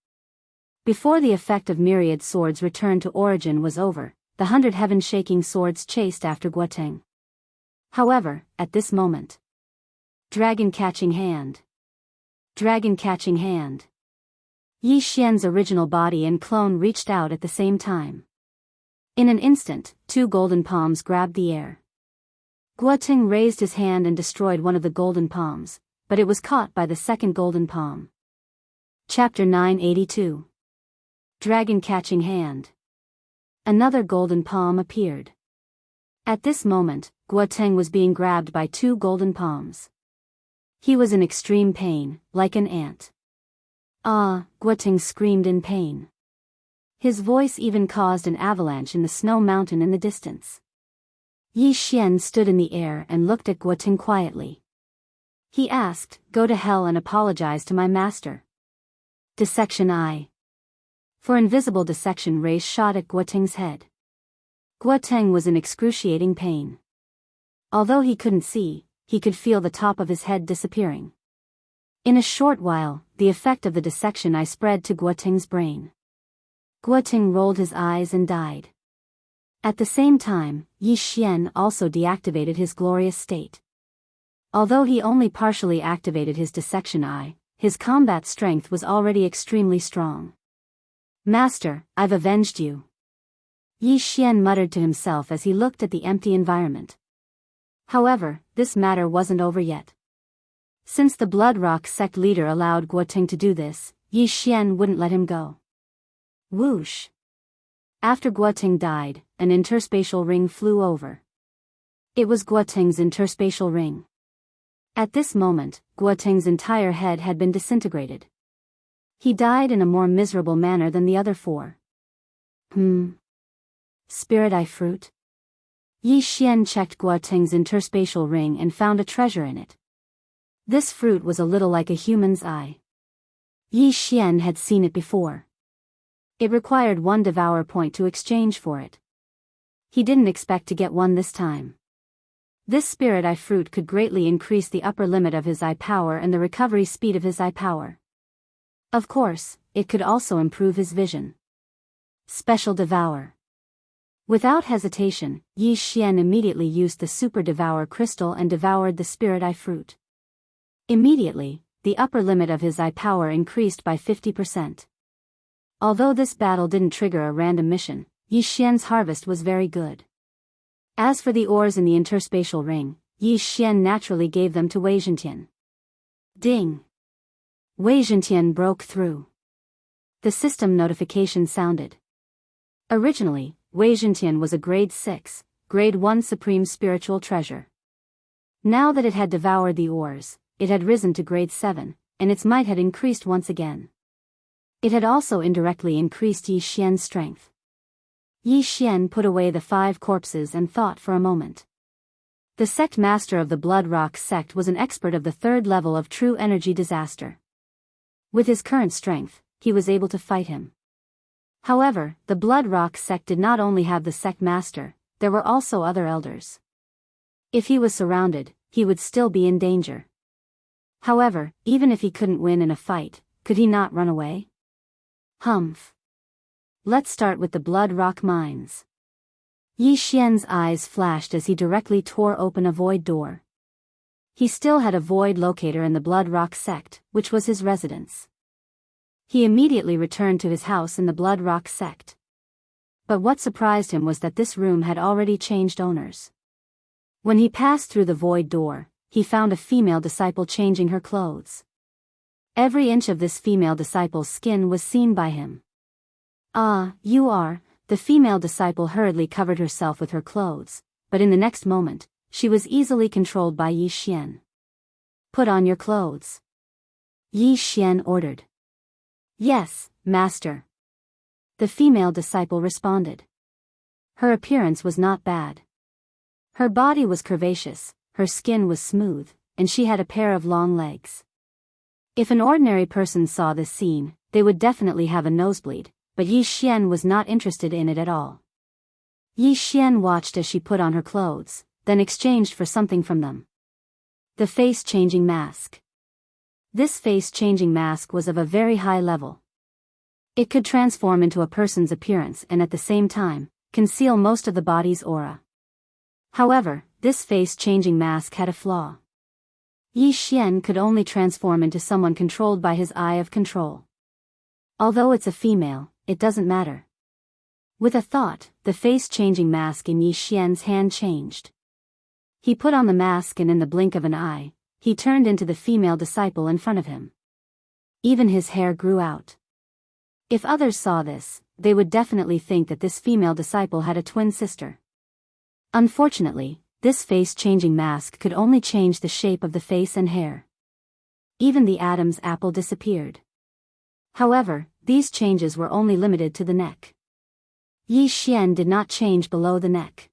Before the effect of myriad swords return to origin was over, the 100 heaven-shaking swords chased after Guoting. However, at this moment, dragon-catching hand. Dragon-catching hand. Yi Xian's original body and clone reached out at the same time. In an instant, 2 golden palms grabbed the air. Guoting raised his hand and destroyed one of the golden palms, but it was caught by the second golden palm. Chapter 982. Dragon-catching hand. Another golden palm appeared. At this moment, Guoting was being grabbed by 2 golden palms. He was in extreme pain, like an ant. Ah, Guoting screamed in pain. His voice even caused an avalanche in the snow mountain in the distance. Yi Xian stood in the air and looked at Guoting quietly. He asked, "Go to hell and apologize to my master." Dissection eye. For invisible dissection rays shot at Guoting's head. Guoting was in excruciating pain. Although he couldn't see, he could feel the top of his head disappearing. In a short while, the effect of the dissection eye spread to Guoting's brain. Guoting rolled his eyes and died. At the same time, Yi Xian also deactivated his glorious state. Although he only partially activated his dissection eye, his combat strength was already extremely strong. "Master, I've avenged you." Yi Xian muttered to himself as he looked at the empty environment. However, this matter wasn't over yet. Since the Blood Rock sect leader allowed Guoting to do this, Yi Xian wouldn't let him go. Whoosh! After Guoting died, an interspatial ring flew over. It was Guoting's interspatial ring. At this moment, Guoting's entire head had been disintegrated. He died in a more miserable manner than the other four. Spirit Eye Fruit? Yi Xian checked Guoting's interspatial ring and found a treasure in it. This fruit was a little like a human's eye. Yi Xian had seen it before. It required 1 devour point to exchange for it. He didn't expect to get one this time. This Spirit Eye Fruit could greatly increase the upper limit of his eye power and the recovery speed of his eye power. Of course, it could also improve his vision. Special Devour. Without hesitation, Yi Xian immediately used the Super Devour Crystal and devoured the Spirit Eye Fruit. Immediately, the upper limit of his eye power increased by 50%. Although this battle didn't trigger a random mission, Yi Xian's harvest was very good. As for the ores in the interspatial ring, Yi Xian naturally gave them to Wei Zhentian. Ding! Wei Zhentian broke through. The system notification sounded. Originally, Wei Zhentian was a grade 6, grade 1 supreme spiritual treasure. Now that it had devoured the ores, it had risen to grade 7, and its might had increased once again. It had also indirectly increased Yi Xian's strength. Yi Xian put away the 5 corpses and thought for a moment. The sect master of the Blood Rock sect was an expert of the 3rd level of true energy disaster. With his current strength, he was able to fight him. However, the Blood Rock sect did not only have the sect master, there were also other elders. If he was surrounded, he would still be in danger. However, even if he couldn't win in a fight, could he not run away? Humph. Let's start with the Blood Rock mines. Yi Xian's eyes flashed as he directly tore open a void door. He still had a void locator in the Blood Rock sect, which was his residence. He immediately returned to his house in the Blood Rock sect. But what surprised him was that this room had already changed owners. When he passed through the void door, he found a female disciple changing her clothes. Every inch of this female disciple's skin was seen by him. Ah, you are, the female disciple hurriedly covered herself with her clothes, but in the next moment, she was easily controlled by Yi Xian. Put on your clothes. Yi Xian ordered. Yes, master. The female disciple responded. Her appearance was not bad. Her body was curvaceous, her skin was smooth, and she had a pair of long legs. If an ordinary person saw this scene, they would definitely have a nosebleed, but Yi Xian was not interested in it at all. Yi Xian watched as she put on her clothes, then exchanged for something from them. The face-changing mask. This face-changing mask was of a very high level. It could transform into a person's appearance and at the same time, conceal most of the body's aura. However, this face-changing mask had a flaw. Yi Xian could only transform into someone controlled by his eye of control. Although it's a female, it doesn't matter. With a thought, the face-changing mask in Yi Xian's hand changed. He put on the mask and in the blink of an eye, he turned into the female disciple in front of him. Even his hair grew out. If others saw this, they would definitely think that this female disciple had a twin sister. Unfortunately, this face-changing mask could only change the shape of the face and hair. Even the Adam's apple disappeared. However, these changes were only limited to the neck. Yi Xian did not change below the neck.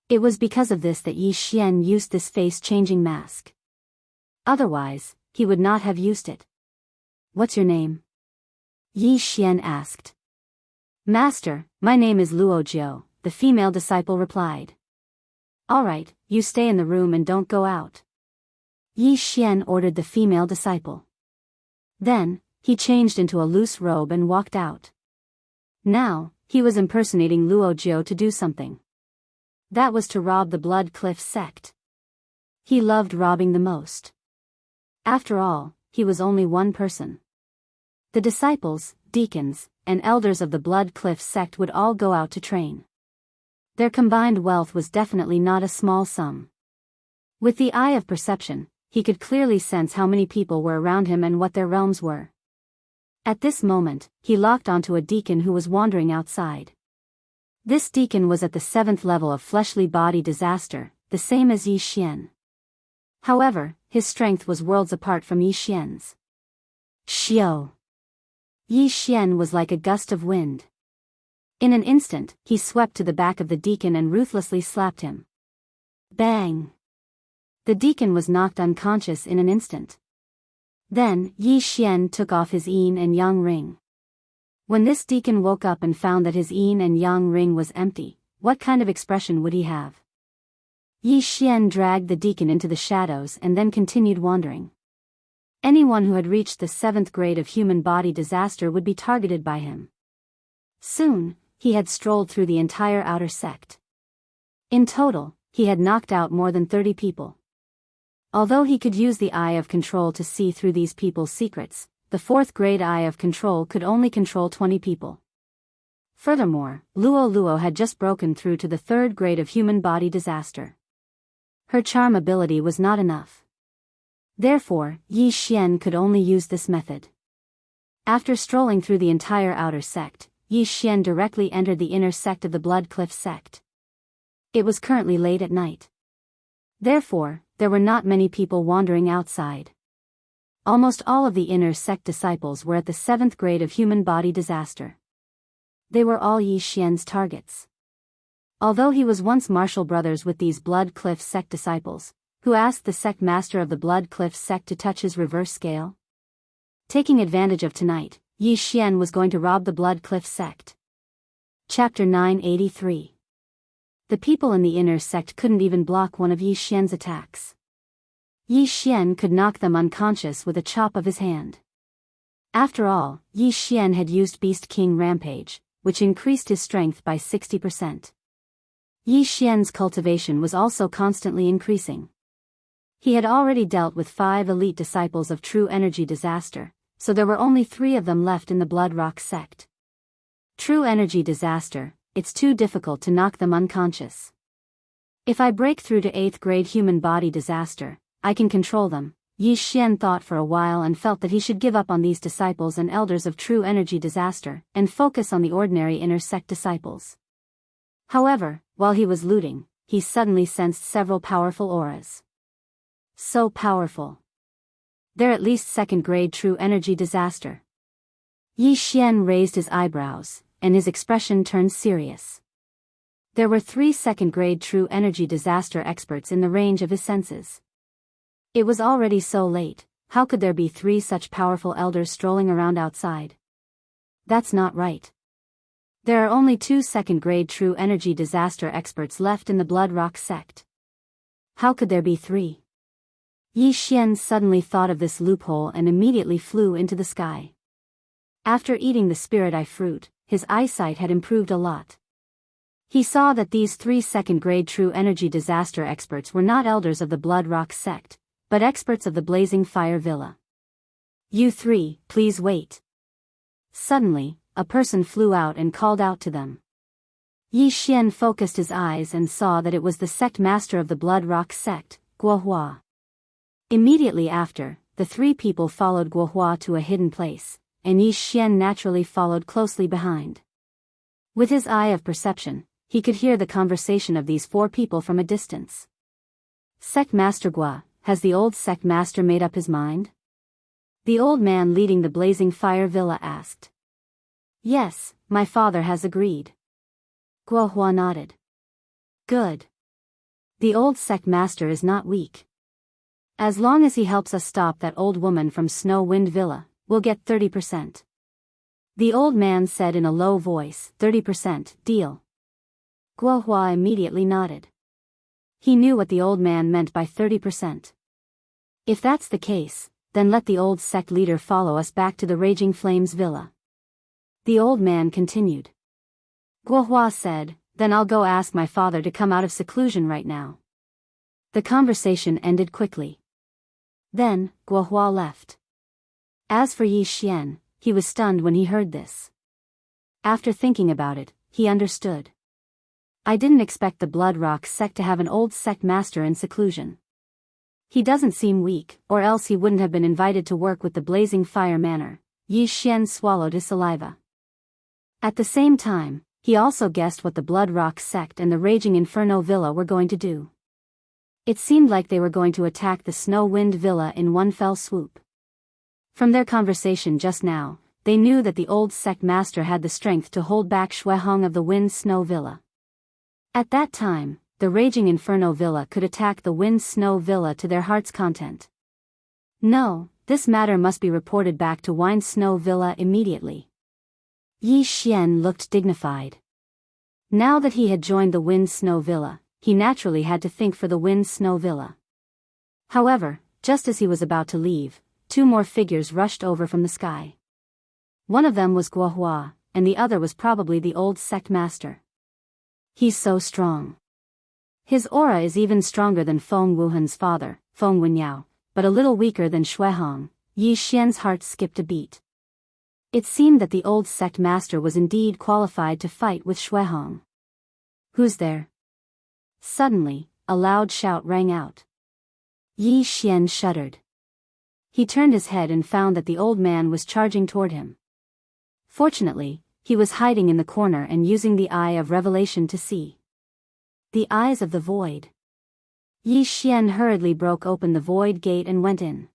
It was because of this that Yi Xian used this face-changing mask. Otherwise, he would not have used it. What's your name? Yi Xian asked. Master, my name is Luo Jiu, the female disciple replied. Alright, you stay in the room and don't go out. Yi Xian ordered the female disciple. Then, he changed into a loose robe and walked out. Now, he was impersonating Luo Jiu to do something. That was to rob the Blood Cliff sect. He loved robbing the most. After all, he was only one person. The disciples, deacons, and elders of the Blood Cliff sect would all go out to train. Their combined wealth was definitely not a small sum. With the eye of perception, he could clearly sense how many people were around him and what their realms were. At this moment, he locked onto a deacon who was wandering outside. This deacon was at the 7th level of fleshly body disaster, the same as Yi Xian. However, his strength was worlds apart from Yi Xian's. Xiao. Yi Xian was like a gust of wind. In an instant, he swept to the back of the deacon and ruthlessly slapped him. Bang! The deacon was knocked unconscious in an instant. Then, Yi Xian took off his yin and yang ring. When this deacon woke up and found that his yin and yang ring was empty, what kind of expression would he have? Yi Xian dragged the deacon into the shadows and then continued wandering. Anyone who had reached the 7th grade of human body disaster would be targeted by him. Soon, he had strolled through the entire outer sect. In total, he had knocked out more than 30 people. Although he could use the eye of control to see through these people's secrets, the 4th grade eye of control could only control 20 people. Furthermore, Luo Luo had just broken through to the 3rd grade of human body disaster. Her charm ability was not enough. Therefore, Yi Xian could only use this method. After strolling through the entire outer sect, Yi Xian directly entered the inner sect of the Blood Cliff sect. It was currently late at night. Therefore, there were not many people wandering outside. Almost all of the inner sect disciples were at the 7th grade of human body disaster. They were all Yi Xian's targets. Although he was once martial brothers with these Blood Cliff sect disciples, who asked the sect master of the Blood Cliff sect to touch his reverse scale. Taking advantage of tonight, Yi Xian was going to rob the Blood Cliff sect. Chapter 983. The people in the inner sect couldn't even block one of Yi Xian's attacks. Yi Xian could knock them unconscious with a chop of his hand. After all, Yi Xian had used Beast King Rampage, which increased his strength by 60%. Yi Xian's cultivation was also constantly increasing. He had already dealt with 5 elite disciples of True Energy Disaster, so there were only 3 of them left in the Blood Rock sect. True Energy Disaster, it's too difficult to knock them unconscious. If I break through to 8th grade human body disaster, I can control them. Yi Xian thought for a while and felt that he should give up on these disciples and elders of True Energy Disaster, and focus on the ordinary inner sect disciples. However, while he was looting, he suddenly sensed several powerful auras. So powerful. They're at least 2nd grade True Energy Disaster. Yi Xian raised his eyebrows, and his expression turned serious. There were 3 2nd grade True Energy Disaster experts in the range of his senses. It was already so late, how could there be 3 such powerful elders strolling around outside? That's not right. There are only 2 2nd grade True Energy Disaster experts left in the Blood Rock sect. How could there be 3? Yi Xian suddenly thought of this loophole and immediately flew into the sky. After eating the Spirit Eye fruit, his eyesight had improved a lot. He saw that these 3 2nd grade True Energy Disaster experts were not elders of the Blood Rock sect, but experts of the Blazing Fire Villa. You 3, please wait. Suddenly, a person flew out and called out to them. Yi Xian focused his eyes and saw that it was the sect master of the Blood Rock sect, Guohua. Immediately after, the 3 people followed Guohua to a hidden place, and Yi Xian naturally followed closely behind. With his eye of perception, he could hear the conversation of these 4 people from a distance. Sect Master Gua, has the old sect master made up his mind? The old man leading the Blazing Fire Villa asked. Yes, my father has agreed. Guohua nodded. Good. The old sect master is not weak. As long as he helps us stop that old woman from Snow Wind Villa, we'll get 30%. The old man said in a low voice, 30%, deal. Guohua immediately nodded. He knew what the old man meant by 30%. If that's the case, then let the old sect leader follow us back to the Raging Flames Villa. The old man continued. Guohua said, then I'll go ask my father to come out of seclusion right now. The conversation ended quickly. Then, Guohua left. As for Yi Xian, he was stunned when he heard this. After thinking about it, he understood. I didn't expect the Blood Rock sect to have an old sect master in seclusion. He doesn't seem weak, or else he wouldn't have been invited to work with the Blazing Fire Manor. Yi Xian swallowed his saliva. At the same time, he also guessed what the Blood Rock sect and the Raging Inferno Villa were going to do. It seemed like they were going to attack the Snow Wind Villa in one fell swoop. From their conversation just now, they knew that the old sect master had the strength to hold back Shuehong of the Wind Snow Villa. At that time, the Raging Inferno Villa could attack the Wind Snow Villa to their heart's content. No, this matter must be reported back to Wind Snow Villa immediately. Yi Xian looked dignified. Now that he had joined the Wind Snow Villa, he naturally had to think for the Wind Snow Villa. However, just as he was about to leave, two more figures rushed over from the sky. One of them was Guohua, and the other was probably the old sect master. He's so strong. His aura is even stronger than Feng Wuhan's father, Feng Wenyao, but a little weaker than Shuehong. Yi Xian's heart skipped a beat. It seemed that the old sect master was indeed qualified to fight with Shuehong. Who's there? Suddenly, a loud shout rang out. Yi Xian shuddered. He turned his head and found that the old man was charging toward him. Fortunately, he was hiding in the corner and using the eye of revelation to see. The eyes of the void. Yi Xian hurriedly broke open the void gate and went in.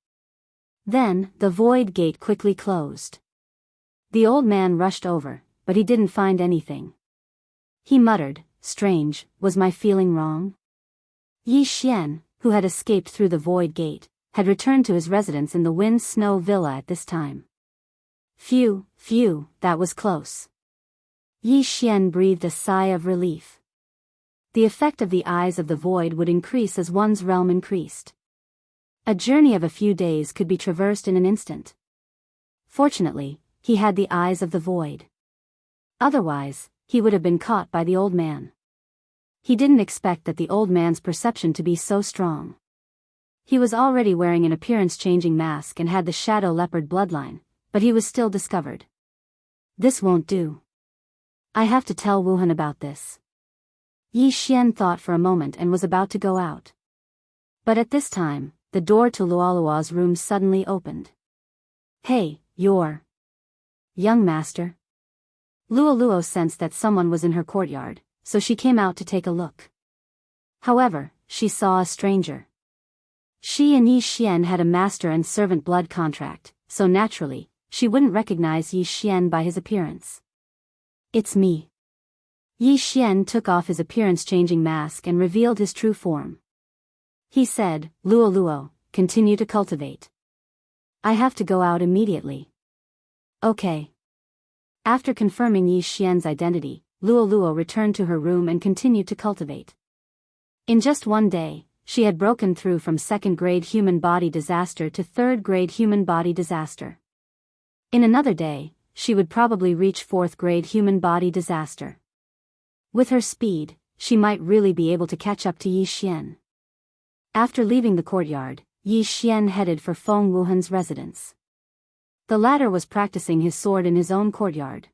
Then, the void gate quickly closed. The old man rushed over, but he didn't find anything. He muttered, "Strange, was my feeling wrong?" Yi Xian, who had escaped through the void gate, had returned to his residence in the Wind Snow Villa at this time. Phew, that was close. Yi Xian breathed a sigh of relief. The effect of the eyes of the void would increase as one's realm increased. A journey of a few days could be traversed in an instant. Fortunately, he had the eyes of the void. Otherwise, he would have been caught by the old man. He didn't expect that the old man's perception to be so strong. He was already wearing an appearance-changing mask and had the shadow leopard bloodline, but he was still discovered. This won't do. I have to tell Wuhan about this. Yi Xian thought for a moment and was about to go out. But at this time, the door to Luoluo's room suddenly opened. Hey, you're... young master? Luoluo sensed that someone was in her courtyard, so she came out to take a look. However, she saw a stranger. She and Yi Xian had a master and servant blood contract, so naturally, she wouldn't recognize Yi Xian by his appearance. It's me. Yi Xian took off his appearance-changing mask and revealed his true form. He said, "Luoluo, continue to cultivate. I have to go out immediately." Okay. After confirming Yi Xian's identity, Luoluo returned to her room and continued to cultivate. In just one day, she had broken through from second-grade human body disaster to third-grade human body disaster. In another day, she would probably reach fourth-grade human body disaster. With her speed, she might really be able to catch up to Yi Xian. After leaving the courtyard, Yi Xian headed for Feng Wuhan's residence. The latter was practicing his sword in his own courtyard.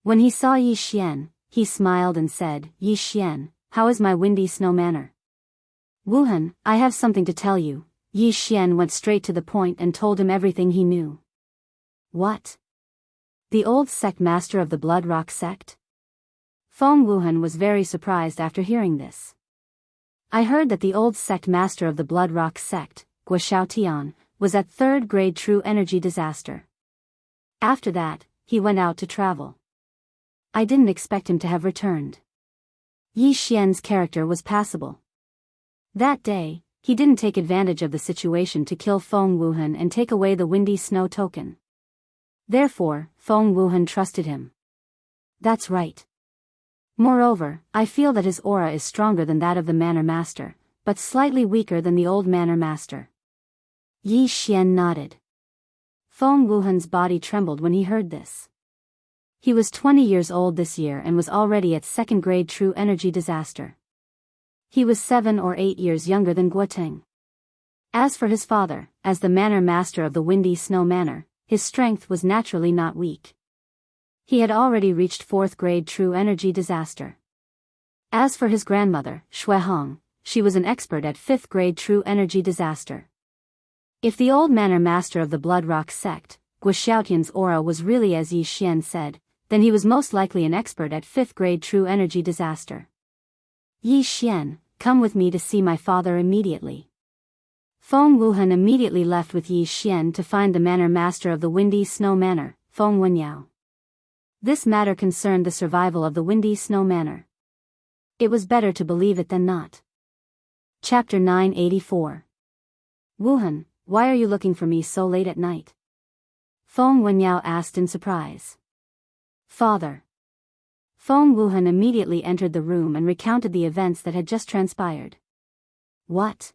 When he saw Yi Xian, he smiled and said, "Yi Xian, how is my windy snow manor?" "Wuhan, I have something to tell you." Yi Xian went straight to the point and told him everything he knew. What? The old sect master of the Blood Rock sect? Feng Wuhan was very surprised after hearing this. I heard that the old sect master of the Blood Rock sect, Guo Xiaotian, was at third-grade true energy disaster. After that, he went out to travel. I didn't expect him to have returned. Yi Xian's character was passable. That day, he didn't take advantage of the situation to kill Feng Wuhan and take away the windy snow token. Therefore, Feng Wuhan trusted him. That's right. Moreover, I feel that his aura is stronger than that of the Manor Master, but slightly weaker than the old Manor Master. Yi Xian nodded. Feng Wuhan's body trembled when he heard this. He was 20 years old this year and was already at second-grade true energy disaster. He was 7 or 8 years younger than Guoteng. As for his father, as the Manor Master of the Windy Snow Manor, his strength was naturally not weak. He had already reached 4th grade true energy disaster. As for his grandmother, Shuehong, she was an expert at 5th grade true energy disaster. If the old manor master of the Blood Rock sect, Guo Xiaotian's aura was really as Yi Xian said, then he was most likely an expert at 5th grade true energy disaster. Yi Xian, come with me to see my father immediately. Feng Wuhan immediately left with Yi Xian to find the manor master of the Windy Snow Manor, Feng Wenyao. This matter concerned the survival of the Windy Snow Manor. It was better to believe it than not. Chapter 984. Wuhan, why are you looking for me so late at night? Feng Wenyao asked in surprise. Father. Feng Wuhan immediately entered the room and recounted the events that had just transpired. What?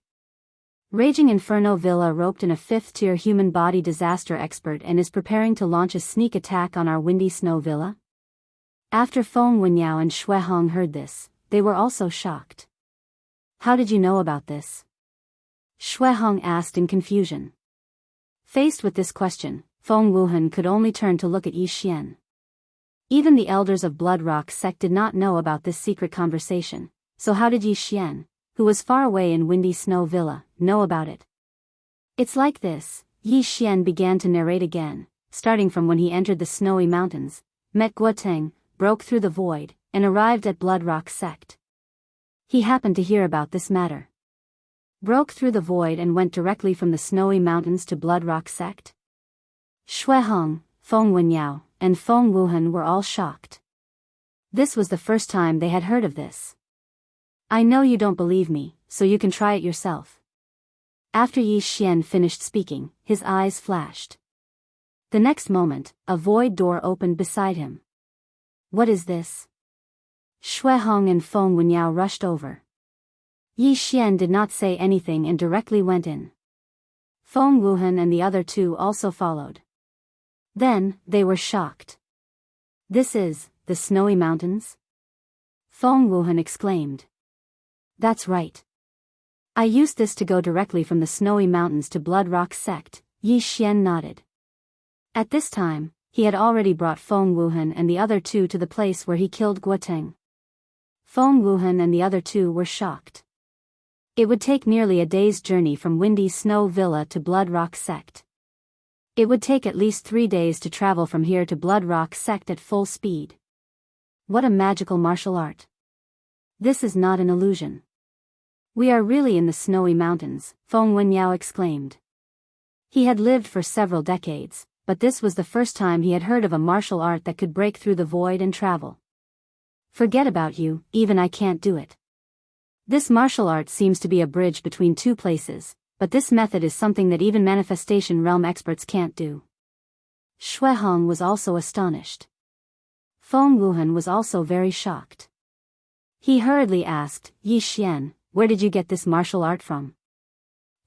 Raging Inferno Villa roped in a 5th-tier human body disaster expert and is preparing to launch a sneak attack on our Windy Snow Villa? After Feng Wenyao and Shui Hong heard this, they were also shocked. How did you know about this? Shui Hong asked in confusion. Faced with this question, Feng Wuhan could only turn to look at Yi Xian. Even the elders of Blood Rock sect did not know about this secret conversation, so how did Yi Xian, who was far away in Windy Snow Villa, know about it? It's like this, Yi Xian began to narrate again, starting from when he entered the snowy mountains, met Guoteng, broke through the void, and arrived at Blood Rock sect. He happened to hear about this matter. Broke through the void and went directly from the snowy mountains to Blood Rock sect? Shui Hong, Feng Wenyao, and Feng Wuhan were all shocked. This was the first time they had heard of this. I know you don't believe me, so you can try it yourself. After Yi Xian finished speaking, his eyes flashed. The next moment, a void door opened beside him. What is this? Shui Hong and Feng Wenyao rushed over. Yi Xian did not say anything and directly went in. Feng Wuhan and the other two also followed. Then, they were shocked. This is, the snowy mountains? Feng Wuhan exclaimed. That's right. I used this to go directly from the snowy mountains to Blood Rock sect, Yi Xian nodded. At this time, he had already brought Feng Wuhan and the other two to the place where he killed Guoteng. Feng Wuhan and the other two were shocked. It would take nearly a day's journey from Windy Snow Villa to Blood Rock sect. It would take at least 3 days to travel from here to Blood Rock sect at full speed. What a magical martial art. This is not an illusion. We are really in the snowy mountains, Feng Wenyao exclaimed. He had lived for several decades, but this was the first time he had heard of a martial art that could break through the void and travel. Forget about you, even I can't do it. This martial art seems to be a bridge between two places, but this method is something that even manifestation realm experts can't do. Shui Hong was also astonished. Feng Wuhan was also very shocked. He hurriedly asked, Yi Xian, where did you get this martial art from?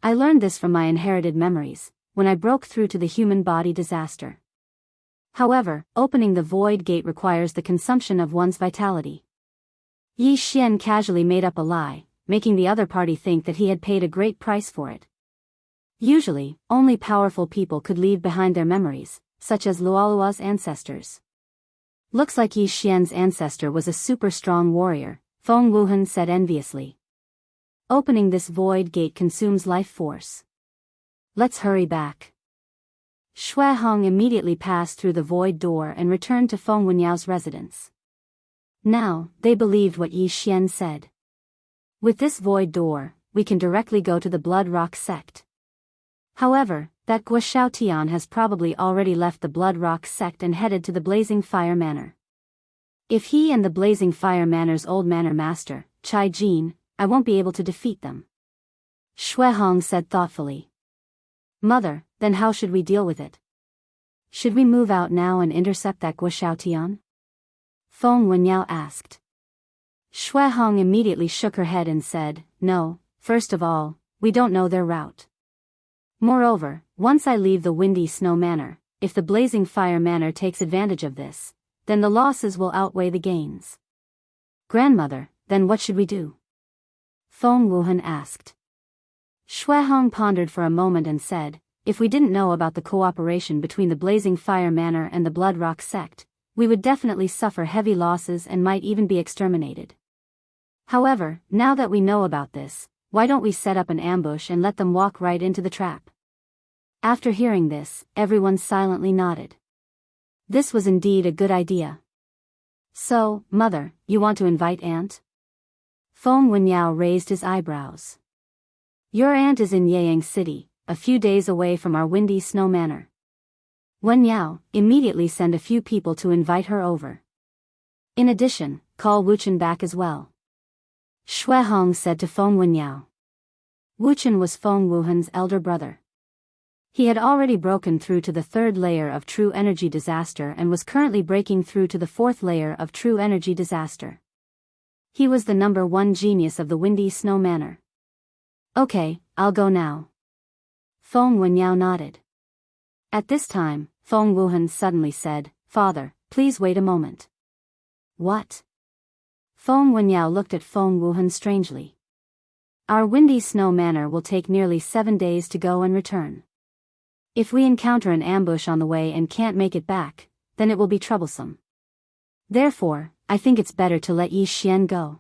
I learned this from my inherited memories, when I broke through to the human body disaster. However, opening the void gate requires the consumption of one's vitality. Yi Xian casually made up a lie, making the other party think that he had paid a great price for it. Usually, only powerful people could leave behind their memories, such as Luolua's ancestors. Looks like Yi Xian's ancestor was a super strong warrior, Feng Wuhan said enviously. Opening this void gate consumes life force. Let's hurry back. Shui Hong immediately passed through the void door and returned to Feng Wenyao's residence. Now, they believed what Yi Xian said. With this void door, we can directly go to the Blood Rock sect. However, that Guo Xiaotian has probably already left the Blood Rock sect and headed to the Blazing Fire Manor. If he and the Blazing Fire Manor's old manor master, Chai Jin, I won't be able to defeat them. Shui Hong said thoughtfully. Mother, then how should we deal with it? Should we move out now and intercept that Guo Xiaotian? Feng Wenyao asked. Shui Hong immediately shook her head and said, no, first of all, we don't know their route. Moreover, once I leave the Windy Snow Manor, if the Blazing Fire Manor takes advantage of this, then the losses will outweigh the gains. Grandmother, then what should we do? Feng Wuhan asked. Shui Hong pondered for a moment and said, if we didn't know about the cooperation between the Blazing Fire Manor and the Blood Rock sect, we would definitely suffer heavy losses and might even be exterminated. However, now that we know about this, why don't we set up an ambush and let them walk right into the trap? After hearing this, everyone silently nodded. This was indeed a good idea. So, Mother, you want to invite Aunt? Feng Wenyao raised his eyebrows. Your aunt is in Yayang City, a few days away from our windy snow manor. Wenyao, immediately send a few people to invite her over. In addition, call Wuchen back as well. Shui Hong said to Feng Wenyao. Wuchen was Feng Wuhan's elder brother. He had already broken through to the third layer of true energy disaster and was currently breaking through to the fourth layer of true energy disaster. He was the number one genius of the windy snow manor. Okay, I'll go now. Feng Wenyao nodded. At this time, Feng Wuhan suddenly said, Father, please wait a moment. What? Feng Wenyao looked at Feng Wuhan strangely. Our windy snow manor will take nearly 7 days to go and return. If we encounter an ambush on the way and can't make it back, then it will be troublesome. Therefore, I think it's better to let Yi Xian go.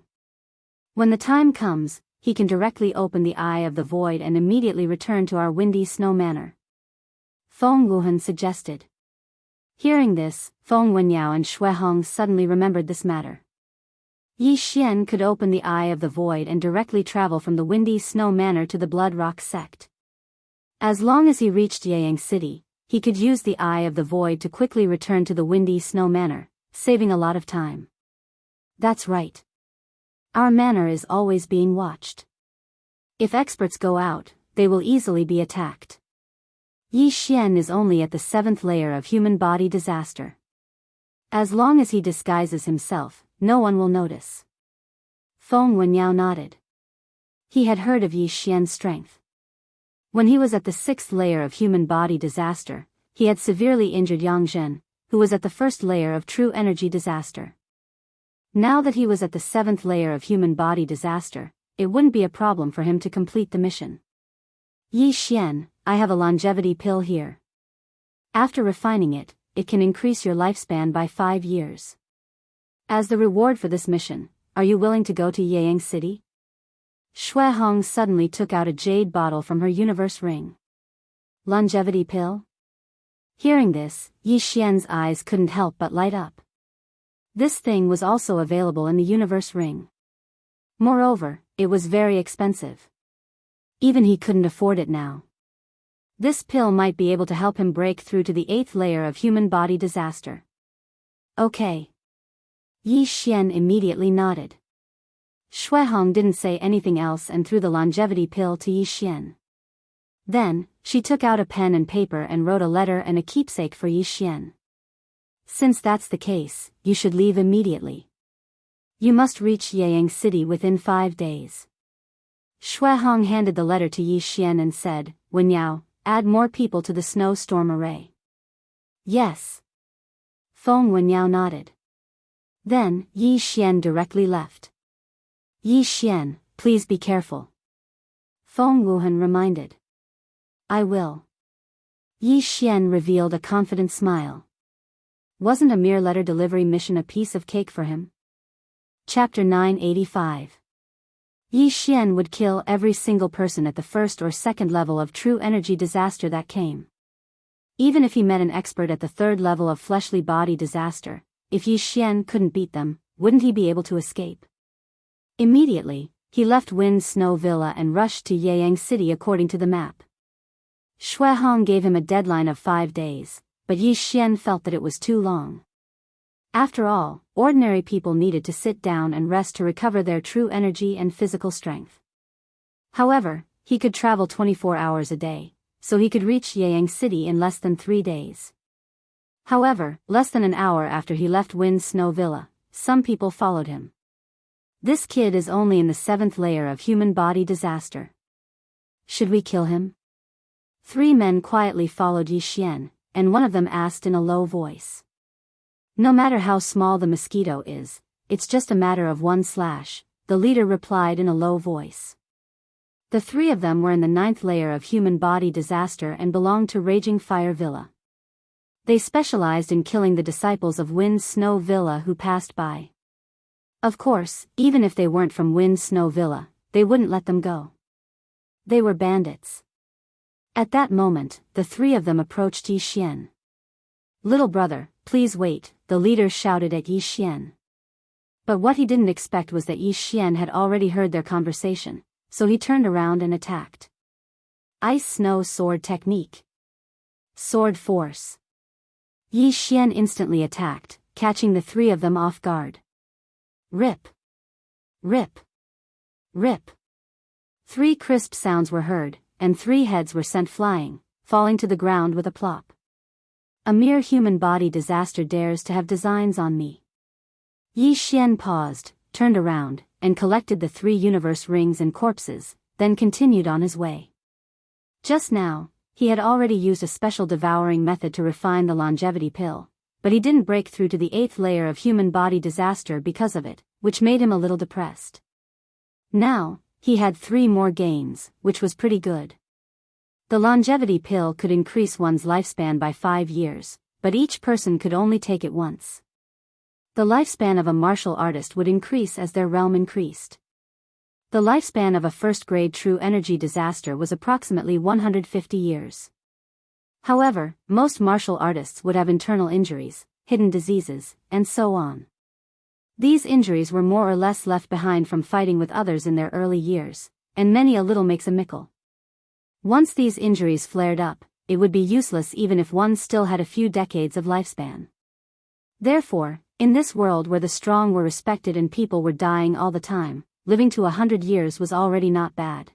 When the time comes, he can directly open the Eye of the Void and immediately return to our windy snow manor. Feng Wuhan suggested. Hearing this, Feng Wenyao and Shui Hong suddenly remembered this matter. Yi Xian could open the Eye of the Void and directly travel from the windy snow manor to the Blood Rock sect. As long as he reached Yayang City, he could use the Eye of the Void to quickly return to the windy snow manor, saving a lot of time. That's right. Our manor is always being watched. If experts go out, they will easily be attacked. Yi Xian is only at the 7th layer of human body disaster. As long as he disguises himself, no one will notice. Feng Wenyao nodded. He had heard of Yi Xian's strength. When he was at the 6th layer of human body disaster, he had severely injured Yang Zhen, who was at the 1st layer of true energy disaster. Now that he was at the 7th layer of human body disaster, it wouldn't be a problem for him to complete the mission. Yi Xian, I have a longevity pill here. After refining it, it can increase your lifespan by 5 years. As the reward for this mission, are you willing to go to Yayang City? Shui Hong suddenly took out a jade bottle from her universe ring. Longevity pill? Hearing this, Yi Xian's eyes couldn't help but light up. This thing was also available in the universe ring. Moreover, it was very expensive. Even he couldn't afford it now. This pill might be able to help him break through to the 8th layer of human body disaster. Okay. Yi Xian immediately nodded. Shui Hong didn't say anything else and threw the longevity pill to Yi Xian. Then, she took out a pen and paper and wrote a letter and a keepsake for Yi Xian. Since that's the case, you should leave immediately. You must reach Yayang City within 5 days. Shui Hong handed the letter to Yi Xian and said, Wenyao, add more people to the snowstorm array. Yes. Feng Wenyao nodded. Then, Yi Xian directly left. Yi Xian, please be careful. Feng Wuhan reminded. I will. Yi Xian revealed a confident smile. Wasn't a mere letter delivery mission a piece of cake for him? Chapter 985. Yi Xian would kill every single person at the 1st or 2nd level of true energy disaster that came. Even if he met an expert at the 3rd level of fleshly body disaster, if Yi Xian couldn't beat them, wouldn't he be able to escape? Immediately, he left Wind Snow Villa and rushed to Yayang City according to the map. Shui Hong gave him a deadline of 5 days, but Yi Xian felt that it was too long. After all, ordinary people needed to sit down and rest to recover their true energy and physical strength. However, he could travel 24 hours a day, so he could reach Yayang City in less than 3 days. However, less than an hour after he left Wind Snow Villa, some people followed him. This kid is only in the 7th layer of human body disaster. Should we kill him? 3 men quietly followed Yi Xian, and one of them asked in a low voice. No matter how small the mosquito is, it's just a matter of 1 slash, the leader replied in a low voice. The 3 of them were in the 9th layer of human body disaster and belonged to Raging Fire Villa. They specialized in killing the disciples of Wind Snow Villa who passed by. Of course, even if they weren't from Wind Snow Villa, they wouldn't let them go. They were bandits. At that moment, the three of them approached Yi Xian. "Little brother, please wait," the leader shouted at Yi Xian. But what he didn't expect was that Yi Xian had already heard their conversation, so he turned around and attacked. Ice Snow Sword Technique. Sword Force. Yi Xian instantly attacked, catching the three of them off guard. Rip. Rip. Rip. Three crisp sounds were heard, and three heads were sent flying, falling to the ground with a plop. A mere human body disaster dares to have designs on me. Yi Xian paused, turned around, and collected the three universe rings and corpses, then continued on his way. Just now, he had already used a special devouring method to refine the longevity pill, but he didn't break through to the 8th layer of human body disaster because of it, which made him a little depressed. Now, he had 3 more gains, which was pretty good. The longevity pill could increase one's lifespan by 5 years, but each person could only take it once. The lifespan of a martial artist would increase as their realm increased. The lifespan of a first-grade true energy disaster was approximately 150 years. However, most martial artists would have internal injuries, hidden diseases, and so on. These injuries were more or less left behind from fighting with others in their early years, and many a little makes a mickle. Once these injuries flared up, it would be useless even if one still had a few decades of lifespan. Therefore, in this world where the strong were respected and people were dying all the time, living to 100 years was already not bad.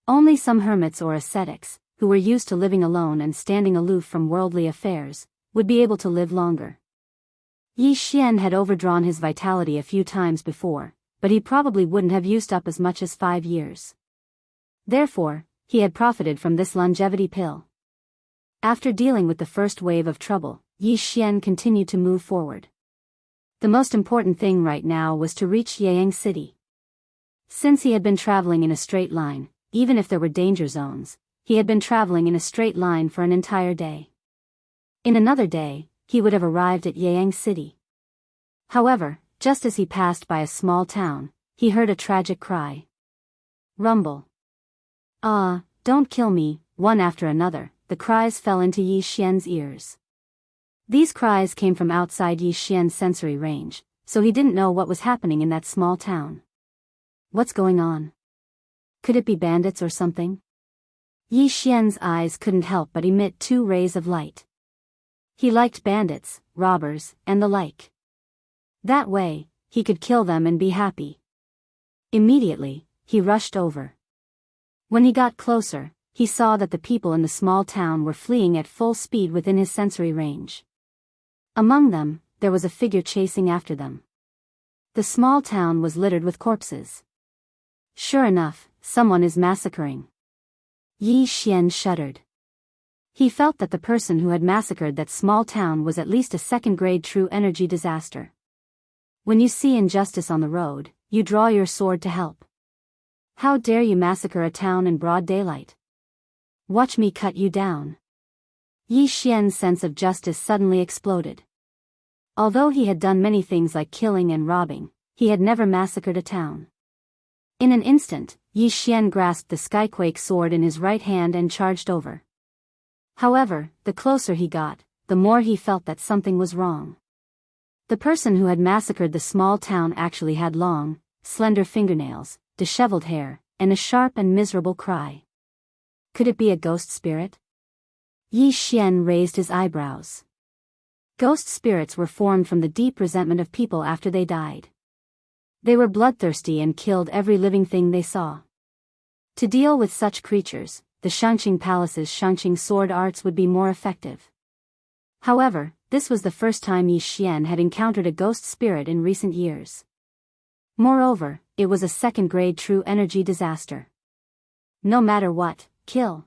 Only some hermits or ascetics, who were used to living alone and standing aloof from worldly affairs, would be able to live longer. Yi Xian had overdrawn his vitality a few times before, but he probably wouldn't have used up as much as 5 years. Therefore, he had profited from this longevity pill. After dealing with the first wave of trouble, Yi Xian continued to move forward. The most important thing right now was to reach Yang City. Since he had been traveling in a straight line, even if there were danger zones, he had been traveling in a straight line for an entire day. In another day, he would have arrived at Yang City. However, just as he passed by a small town, he heard a tragic cry. Rumble. Ah, don't kill me, one after another, the cries fell into Yi Xian's ears. These cries came from outside Yi Xian's sensory range, so he didn't know what was happening in that small town. What's going on? Could it be bandits or something? Yi Xian's eyes couldn't help but emit 2 rays of light. He liked bandits, robbers, and the like. That way, he could kill them and be happy. Immediately, he rushed over. When he got closer, he saw that the people in the small town were fleeing at full speed within his sensory range. Among them, there was a figure chasing after them. The small town was littered with corpses. Sure enough, someone is massacring. Yi Xian shuddered. He felt that the person who had massacred that small town was at least a second-grade true energy disaster. When you see injustice on the road, you draw your sword to help. How dare you massacre a town in broad daylight? Watch me cut you down. Yi Xian's sense of justice suddenly exploded. Although he had done many things like killing and robbing, he had never massacred a town. In an instant, Yi Xian grasped the Skyquake sword in his right hand and charged over. However, the closer he got, the more he felt that something was wrong. The person who had massacred the small town actually had long, slender fingernails, disheveled hair, and a sharp and miserable cry. Could it be a ghost spirit? Yi Xian raised his eyebrows. Ghost spirits were formed from the deep resentment of people after they died. They were bloodthirsty and killed every living thing they saw. To deal with such creatures, the Shangqing Palace's Shangqing sword arts would be more effective. However, this was the first time Yi Xian had encountered a ghost spirit in recent years. Moreover, it was a second-grade true energy disaster. No matter what, kill.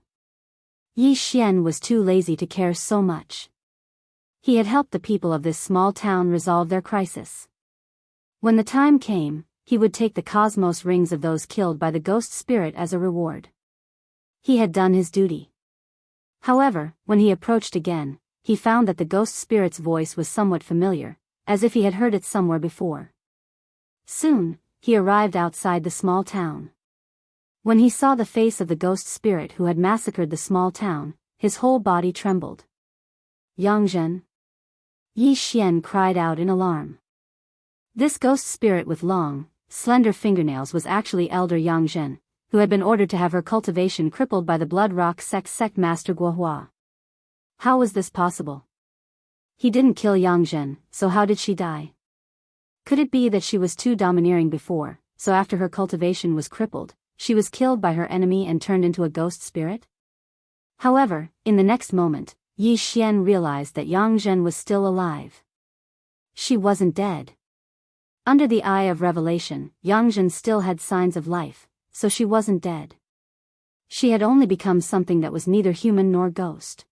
Yi Xian was too lazy to care so much. He had helped the people of this small town resolve their crisis. When the time came, he would take the cosmos rings of those killed by the ghost spirit as a reward. He had done his duty. However, when he approached again, he found that the ghost spirit's voice was somewhat familiar, as if he had heard it somewhere before. Soon, he arrived outside the small town. When he saw the face of the ghost spirit who had massacred the small town, his whole body trembled. Yang Zhen? Yi Xian cried out in alarm. This ghost spirit with long, slender fingernails was actually Elder Yang Zhen, who had been ordered to have her cultivation crippled by the Blood Rock sect Master Guohua. How was this possible? He didn't kill Yang Zhen, so how did she die? Could it be that she was too domineering before, so after her cultivation was crippled, she was killed by her enemy and turned into a ghost spirit? However, in the next moment, Yi Xian realized that Yang Zhen was still alive. She wasn't dead. Under the eye of revelation, Yang Zhen still had signs of life, so she wasn't dead. She had only become something that was neither human nor ghost.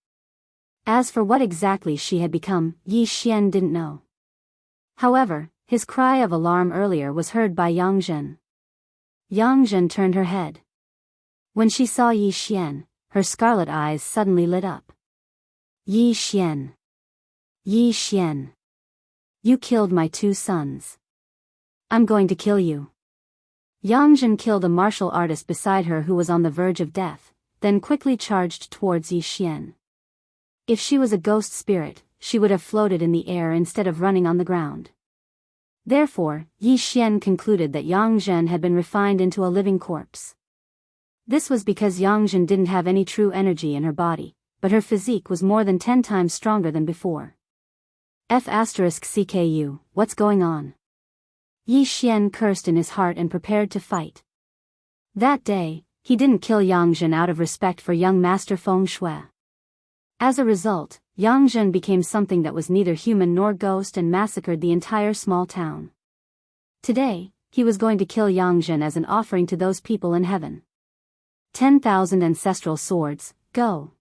As for what exactly she had become, Yi Xian didn't know. However, his cry of alarm earlier was heard by Yang Zhen. Yang Zhen turned her head. When she saw Yi Xian, her scarlet eyes suddenly lit up. Yi Xian. Yi Xian. You killed my 2 sons. I'm going to kill you. Yang Zhen killed a martial artist beside her who was on the verge of death, then quickly charged towards Yi Xian. If she was a ghost spirit, she would have floated in the air instead of running on the ground. Therefore, Yi Xian concluded that Yang Zhen had been refined into a living corpse. This was because Yang Zhen didn't have any true energy in her body, but her physique was more than 10 times stronger than before. F***CKU, what's going on? Yi Xian cursed in his heart and prepared to fight. That day, he didn't kill Yang Zhen out of respect for young Master Feng Shui. As a result, Yang Zhen became something that was neither human nor ghost and massacred the entire small town. Today, he was going to kill Yang Zhen as an offering to those people in heaven. 10,000 Ancestral Swords, Go!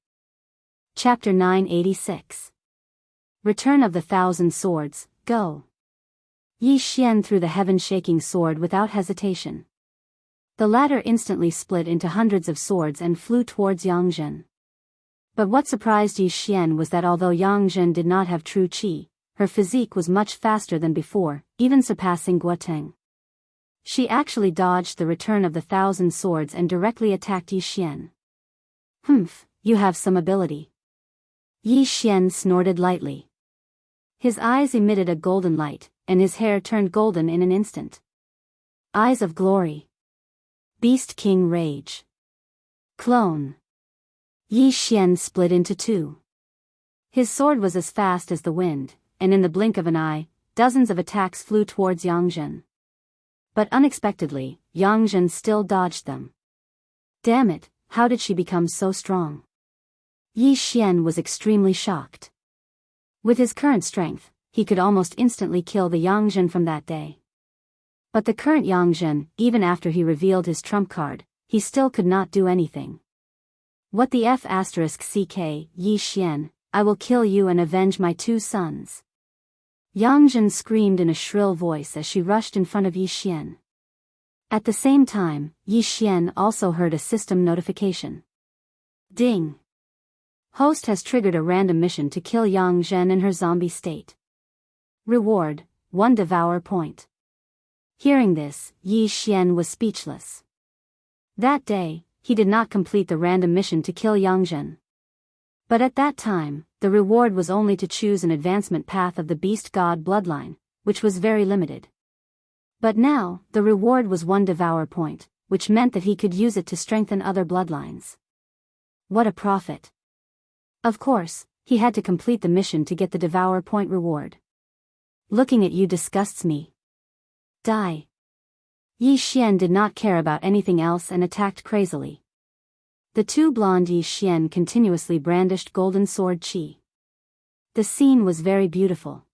Chapter 986. Return of the 1,000 Swords, Go! Yi Xian threw the heaven-shaking sword without hesitation. The latter instantly split into hundreds of swords and flew towards Yang Zhen. But what surprised Yi Xian was that although Yang Zhen did not have true qi, her physique was much faster than before, even surpassing Guoteng. She actually dodged the return of the 1,000 swords and directly attacked Yi Xian. Humph, you have some ability. Yi Xian snorted lightly. His eyes emitted a golden light, and his hair turned golden in an instant. Eyes of Glory. Beast King Rage. Clone. Yi Xian split into 2. His sword was as fast as the wind, and in the blink of an eye, dozens of attacks flew towards Yang Zhen. But unexpectedly, Yang Zhen still dodged them. Damn it, how did she become so strong? Yi Xian was extremely shocked. With his current strength, he could almost instantly kill the Yang Zhen from that day. But the current Yang Zhen, even after he revealed his trump card, he still could not do anything. What the F***CK, Yi Xian, I will kill you and avenge my 2 sons. Yang Zhen screamed in a shrill voice as she rushed in front of Yi Xian. At the same time, Yi Xian also heard a system notification. Ding! Host has triggered a random mission to kill Yang Zhen in her zombie state. Reward, 1 Devour Point. Hearing this, Yi Xian was speechless. That day, he did not complete the random mission to kill Yang Zhen. But at that time, the reward was only to choose an advancement path of the Beast God bloodline, which was very limited. But now, the reward was 1 Devour Point, which meant that he could use it to strengthen other bloodlines. What a profit! Of course, he had to complete the mission to get the Devour Point reward. Looking at you disgusts me. Die. Yi Xian did not care about anything else and attacked crazily. The 2 blonde Yi Xian continuously brandished golden sword qi. The scene was very beautiful.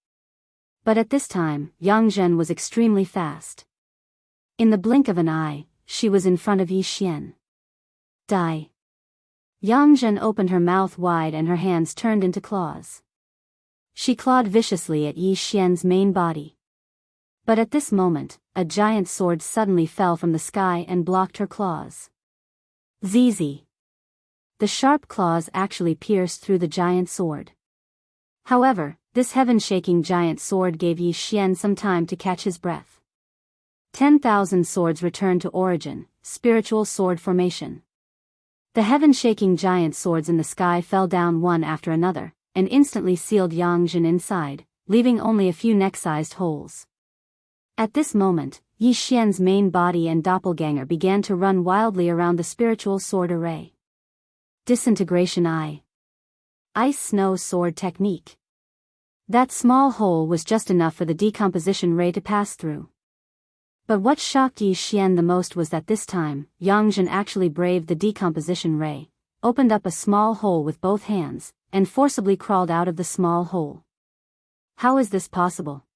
But at this time, Yang Zhen was extremely fast. In the blink of an eye, she was in front of Yi Xian. Die. Yang Zhen opened her mouth wide and her hands turned into claws. She clawed viciously at Yi Xian's main body. But at this moment, a giant sword suddenly fell from the sky and blocked her claws. ZZ. The sharp claws actually pierced through the giant sword. However, this heaven-shaking giant sword gave Yi Xian some time to catch his breath. 10,000 swords returned to origin, spiritual sword formation. The heaven-shaking giant swords in the sky fell down one after another, and instantly sealed Yang Zhen inside, leaving only a few neck-sized holes. At this moment, Yi Xian's main body and doppelganger began to run wildly around the spiritual sword array. Disintegration Eye. Ice Snow Sword Technique. That small hole was just enough for the decomposition ray to pass through. But what shocked Yi Xian the most was that this time, Yang Zhen actually braved the decomposition ray, opened up a small hole with both hands, and forcibly crawled out of the small hole. How is this possible?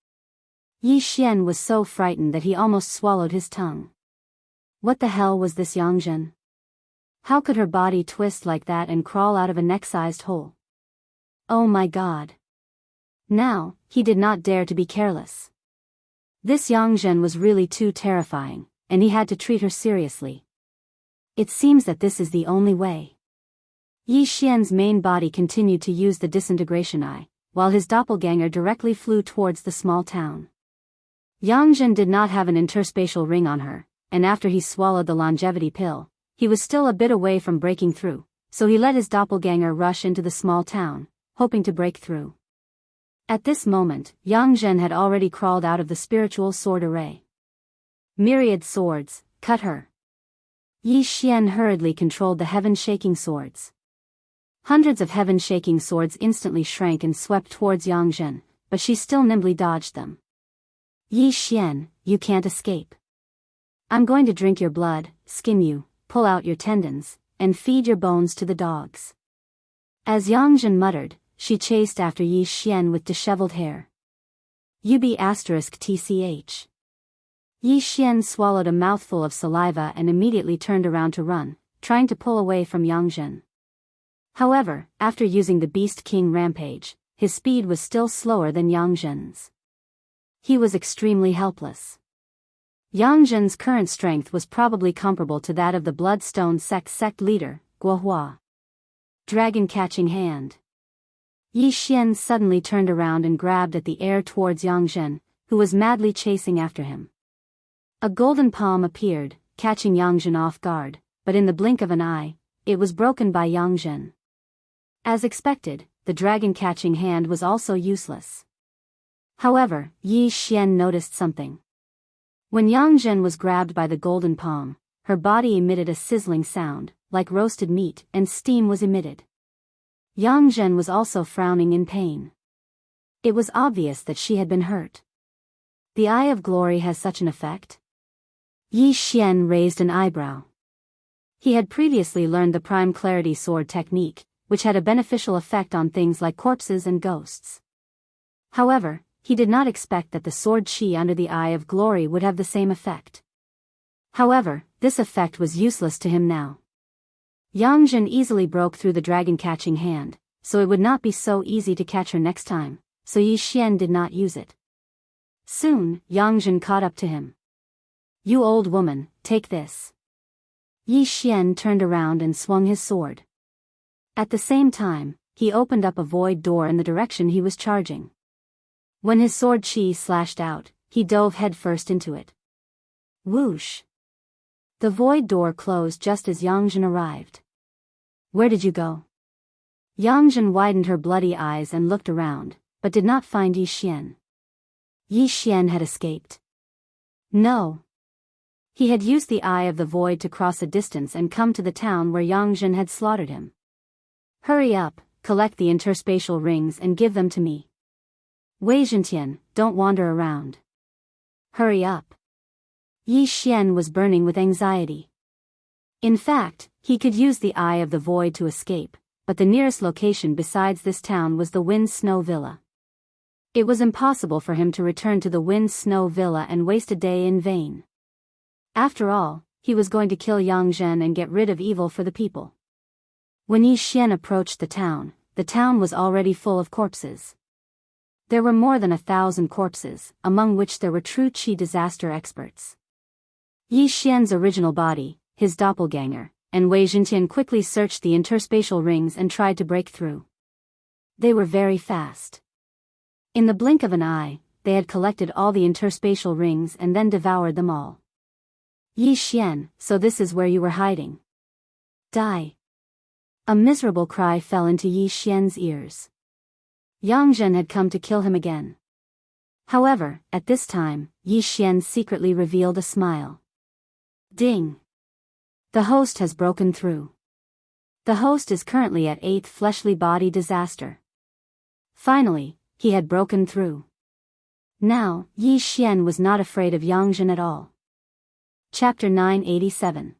Yi Xian was so frightened that he almost swallowed his tongue. What the hell was this Yang Zhen? How could her body twist like that and crawl out of a neck-sized hole? Oh my god. Now, he did not dare to be careless. This Yang Zhen was really too terrifying, and he had to treat her seriously. It seems that this is the only way. Yi Xian's main body continued to use the disintegration eye, while his doppelganger directly flew towards the small town. Yang Zhen did not have an interspatial ring on her, and after he swallowed the longevity pill, he was still a bit away from breaking through, so he let his doppelganger rush into the small town, hoping to break through. At this moment, Yang Zhen had already crawled out of the spiritual sword array. Myriad swords, cut her. Yi Xian hurriedly controlled the heaven-shaking swords. Hundreds of heaven-shaking swords instantly shrank and swept towards Yang Zhen, but she still nimbly dodged them. Yi Xian, you can't escape. I'm going to drink your blood, skin you, pull out your tendons, and feed your bones to the dogs. As Yang Zhen muttered, she chased after Yi Xian with disheveled hair. UB*TCH. Yi Xian swallowed a mouthful of saliva and immediately turned around to run, trying to pull away from Yang Zhen. However, after using the Beast King Rampage, his speed was still slower than Yang Zhen's. He was extremely helpless. Yang Zhen's current strength was probably comparable to that of the Bloodstone sect leader, Guohua. Dragon-catching hand. Yi Xian suddenly turned around and grabbed at the air towards Yang Zhen, who was madly chasing after him. A golden palm appeared, catching Yang Zhen off guard, but in the blink of an eye, it was broken by Yang Zhen. As expected, the dragon-catching hand was also useless. However, Yi Xian noticed something. When Yang Zhen was grabbed by the golden palm, her body emitted a sizzling sound, like roasted meat, and steam was emitted. Yang Zhen was also frowning in pain. It was obvious that she had been hurt. The Eye of Glory has such an effect? Yi Xian raised an eyebrow. He had previously learned the Prime Clarity Sword technique, which had a beneficial effect on things like corpses and ghosts. However, he did not expect that the sword chi under the Eye of Glory would have the same effect. However, this effect was useless to him now. Yang Zhen easily broke through the dragon-catching hand, so it would not be so easy to catch her next time, so Yi Xian did not use it. Soon, Yang Zhen caught up to him. You old woman, take this. Yi Xian turned around and swung his sword. At the same time, he opened up a void door in the direction he was charging. When his sword chi slashed out, he dove headfirst into it. Whoosh! The void door closed just as Yang Zhen arrived. Where did you go? Yang Zhen widened her bloody eyes and looked around, but did not find Yi Xian. Yi Xian had escaped. No. He had used the Eye of the Void to cross a distance and come to the town where Yang Zhen had slaughtered him. Hurry up, collect the interspatial rings and give them to me. Wei Zhentian, don't wander around. Hurry up. Yi Xian was burning with anxiety. In fact, he could use the Eye of the Void to escape, but the nearest location besides this town was the Wind Snow Villa. It was impossible for him to return to the Wind Snow Villa and waste a day in vain. After all, he was going to kill Yang Zhen and get rid of evil for the people. When Yi Xian approached the town was already full of corpses. There were more than 1,000 corpses, among which there were true Qi disaster experts. Yi Xian's original body, his doppelganger, and Wei Zhentian quickly searched the interspatial rings and tried to break through. They were very fast. In the blink of an eye, they had collected all the interspatial rings and then devoured them all. Yi Xian, so this is where you were hiding. Die. A miserable cry fell into Yi Xian's ears. Yang Zhen had come to kill him again. However, at this time, Yi Xian secretly revealed a smile. Ding! The host has broken through. The host is currently at 8th fleshly body disaster. Finally, he had broken through. Now, Yi Xian was not afraid of Yang Zhen at all. Chapter 987.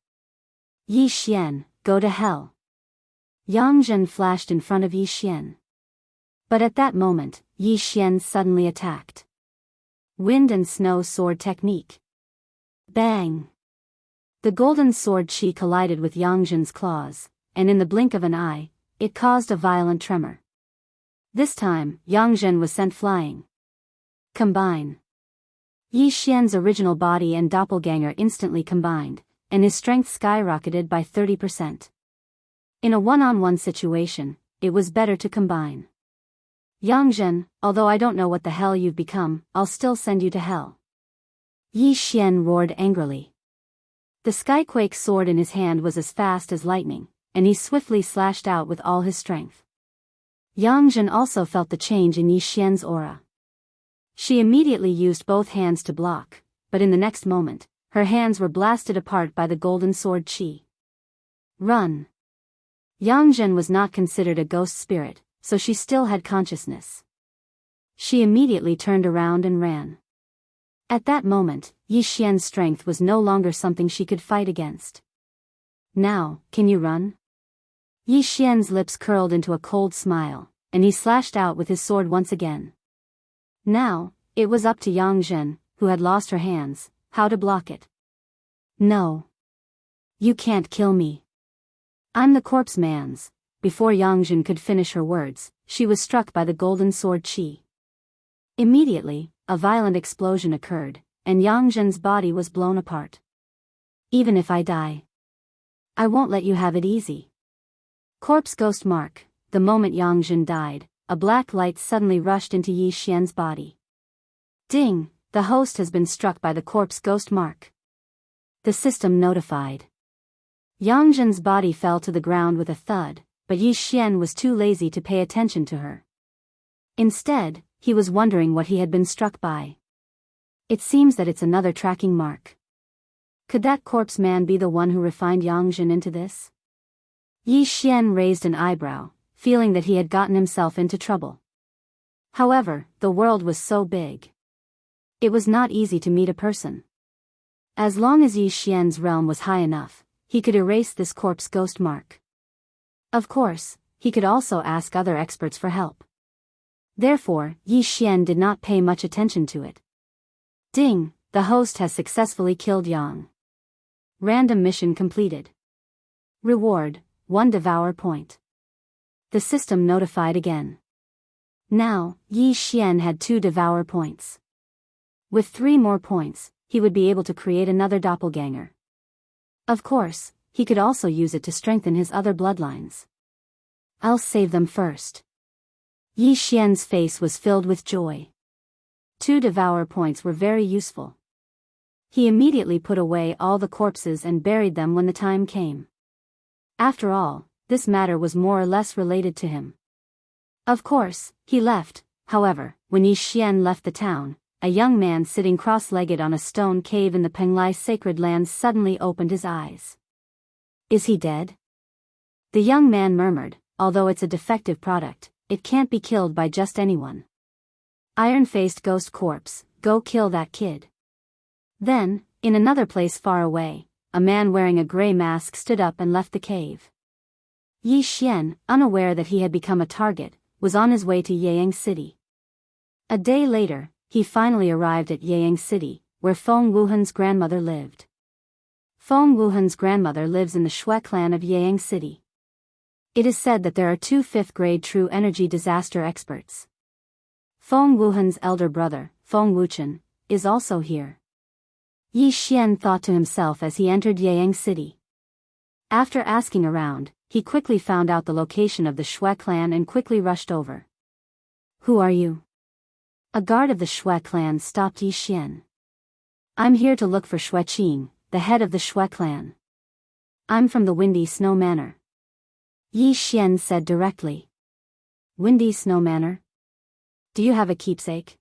Yi Xian, go to hell. Yang Zhen flashed in front of Yi Xian. But at that moment, Yi Xian suddenly attacked. Wind and snow sword technique. Bang! The golden sword chi collided with Yang Zhen's claws, and in the blink of an eye, it caused a violent tremor. This time, Yang Zhen was sent flying. Combine. Yi Xian's original body and doppelganger instantly combined, and his strength skyrocketed by 30%. In a one-on-one situation, it was better to combine. Yang Zhen, although I don't know what the hell you've become, I'll still send you to hell. Yi Xian roared angrily. The skyquake sword in his hand was as fast as lightning, and he swiftly slashed out with all his strength. Yang Zhen also felt the change in Yi Xian's aura. She immediately used both hands to block, but in the next moment, her hands were blasted apart by the golden sword chi. Run! Yang Zhen was not considered a ghost spirit, so she still had consciousness. She immediately turned around and ran. At that moment, Yi Xian's strength was no longer something she could fight against. Now, can you run? Yi Xian's lips curled into a cold smile, and he slashed out with his sword once again. Now, it was up to Yang Zhen, who had lost her hands, how to block it. No. You can't kill me. I'm the corpse man's. Before Yang Zhen could finish her words, she was struck by the golden sword chi. Immediately, a violent explosion occurred, and Yang Zhen's body was blown apart. Even if I die, I won't let you have it easy. Corpse ghost mark. The moment Yang Zhen died, a black light suddenly rushed into Yi Xian's body. Ding! The host has been struck by the corpse ghost mark. The system notified. Yang Zhen's body fell to the ground with a thud, but Yi Xian was too lazy to pay attention to her. Instead, he was wondering what he had been struck by. It seems that it's another tracking mark. Could that corpse man be the one who refined Yang Zhen into this? Yi Xian raised an eyebrow, feeling that he had gotten himself into trouble. However, the world was so big. It was not easy to meet a person. As long as Yi Xian's realm was high enough, he could erase this corpse ghost mark. Of course, he could also ask other experts for help. Therefore, Yi Xian did not pay much attention to it. Ding! The host has successfully killed Yang. Random mission completed. Reward, 1 devour point. The system notified again. Now, Yi Xian had 2 devour points. With 3 more points, he would be able to create another doppelganger. Of course, he could also use it to strengthen his other bloodlines. I'll save them first. Yi Xian's face was filled with joy. 2 devour points were very useful. He immediately put away all the corpses and buried them when the time came. After all, this matter was more or less related to him. Of course, he left. However, when Yi Xian left the town, a young man sitting cross-legged on a stone cave in the Penglai sacred lands suddenly opened his eyes. Is he dead? The young man murmured, although it's a defective product, it can't be killed by just anyone. Iron-faced ghost corpse, go kill that kid. Then, in another place far away, a man wearing a gray mask stood up and left the cave. Yi Xian, unaware that he had become a target, was on his way to Yang City. A day later, he finally arrived at Yang City, where Feng Wuhan's grandmother lived. Feng Wuhan's grandmother lives in the Shui clan of Yang City. It is said that there are 2 5th-grade true energy disaster experts. Feng Wuhan's elder brother, Feng Wuchen, is also here. Yi Xian thought to himself as he entered Yang City. After asking around, he quickly found out the location of the Shui clan and quickly rushed over. Who are you? A guard of the Shui clan stopped Yi Xian. I'm here to look for Shui Qing, the head of the Shui clan. I'm from the Windy Snow Manor. Yi Xian said directly. Windy Snow Manor? Do you have a keepsake?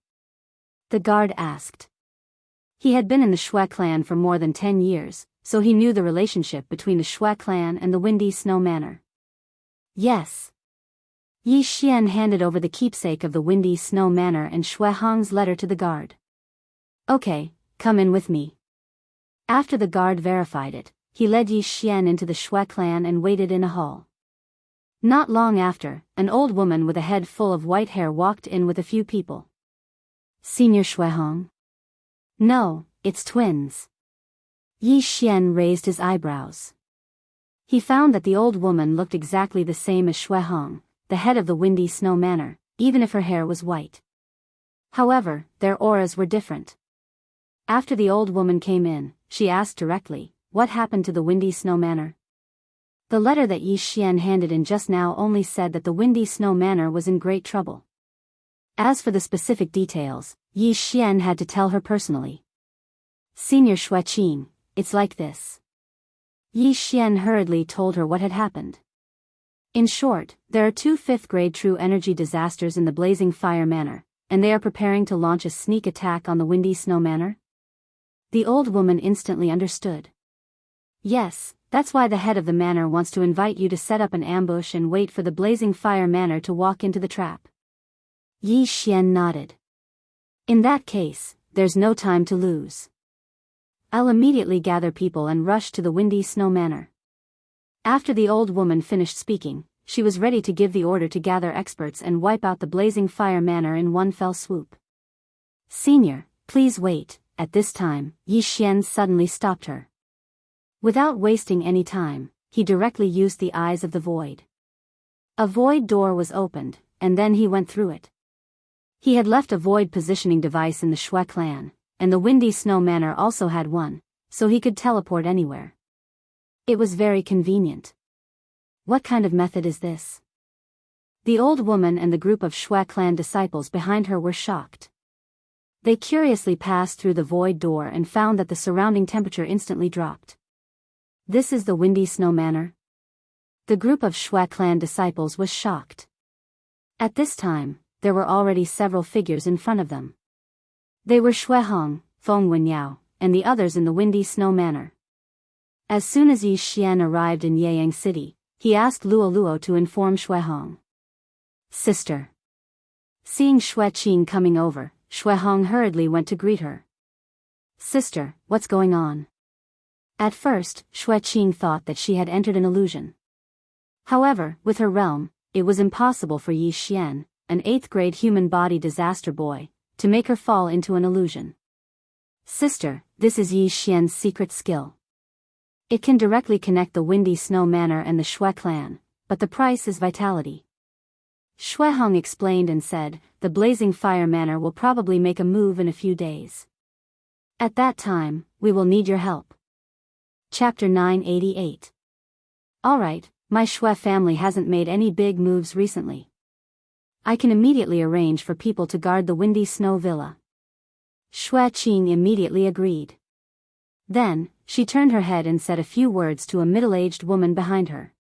The guard asked. He had been in the Shui clan for more than 10 years, so he knew the relationship between the Shui clan and the Windy Snow Manor. Yes. Yi Xian handed over the keepsake of the Windy Snow Manor and Shui Hong's letter to the guard. Okay, come in with me. After the guard verified it, he led Yi Xian into the Shui clan and waited in a hall. Not long after, an old woman with a head full of white hair walked in with a few people. Senior Shui Hong? No, it's twins. Yi Xian raised his eyebrows. He found that the old woman looked exactly the same as Shui Hong, the head of the Windy Snow Manor, even if her hair was white. However, their auras were different. After the old woman came in, she asked directly, what happened to the Windy Snow Manor? The letter that Yi Xian handed in just now only said that the Windy Snow Manor was in great trouble. As for the specific details, Yi Xian had to tell her personally. Senior Shui Qing, it's like this. Yi Xian hurriedly told her what had happened. In short, there are 2 5th-grade true energy disasters in the Blazing Fire Manor, and they are preparing to launch a sneak attack on the Windy Snow Manor? The old woman instantly understood. Yes, that's why the head of the manor wants to invite you to set up an ambush and wait for the Blazing Fire Manor to walk into the trap. Yi Xian nodded. In that case, there's no time to lose. I'll immediately gather people and rush to the Windy Snow Manor. After the old woman finished speaking, she was ready to give the order to gather experts and wipe out the Blazing Fire Manor in one fell swoop. Senior, please wait. At this time, Yi Xian suddenly stopped her. Without wasting any time, he directly used the eyes of the void. A void door was opened, and then he went through it. He had left a void positioning device in the Shui clan, and the Windy Snow Manor also had one, so he could teleport anywhere. It was very convenient. What kind of method is this? The old woman and the group of Shui clan disciples behind her were shocked. They curiously passed through the void door and found that the surrounding temperature instantly dropped. This is the Windy Snow Manor? The group of Shui clan disciples was shocked. At this time, there were already several figures in front of them. They were Shui Hong, Feng Wenyao, and the others in the Windy Snow Manor. As soon as Yi Xian arrived in Yeyang City, he asked Luo Luo to inform Shui Hong. Sister. Seeing Shui Qing coming over, Shui Hong hurriedly went to greet her. Sister, what's going on? At first, Shui Qing thought that she had entered an illusion. However, with her realm, it was impossible for Yi Xian, an 8th-grade human body disaster boy, to make her fall into an illusion. Sister, this is Yi Xian's secret skill. It can directly connect the Windy Snow Manor and the Shui clan, but the price is vitality. Shui Hong explained and said, the Blazing Fire Manor will probably make a move in a few days. At that time, we will need your help. Chapter 988. Alright, my Shui family hasn't made any big moves recently. I can immediately arrange for people to guard the Windy Snow Villa. Shui Qing immediately agreed. Then, she turned her head and said a few words to a middle-aged woman behind her.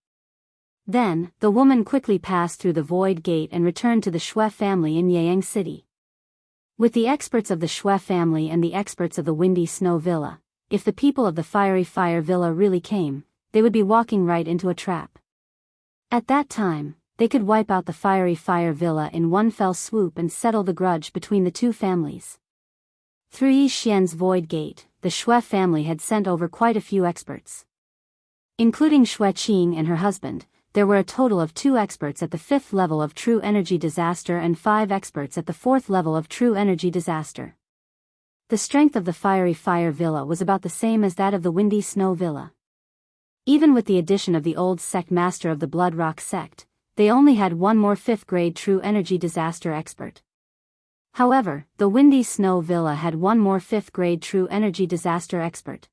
Then, the woman quickly passed through the void gate and returned to the Shui family in Yeyang City. With the experts of the Shui family and the experts of the Windy Snow Villa, if the people of the Fiery Fire Villa really came, they would be walking right into a trap. At that time, they could wipe out the Fiery Fire Villa in one fell swoop and settle the grudge between the two families. Through Yi Xian's void gate, the Shui family had sent over quite a few experts. Including Shui Qing and her husband, there were a total of 2 experts at the 5th level of True Energy Disaster and 5 experts at the 4th level of True Energy Disaster. The strength of the Fiery Fire Villa was about the same as that of the Windy Snow Villa. Even with the addition of the old sect master of the Blood Rock sect, they only had one more 5th-grade True Energy Disaster expert. However, the Windy Snow Villa had one more 5th-grade True Energy Disaster expert.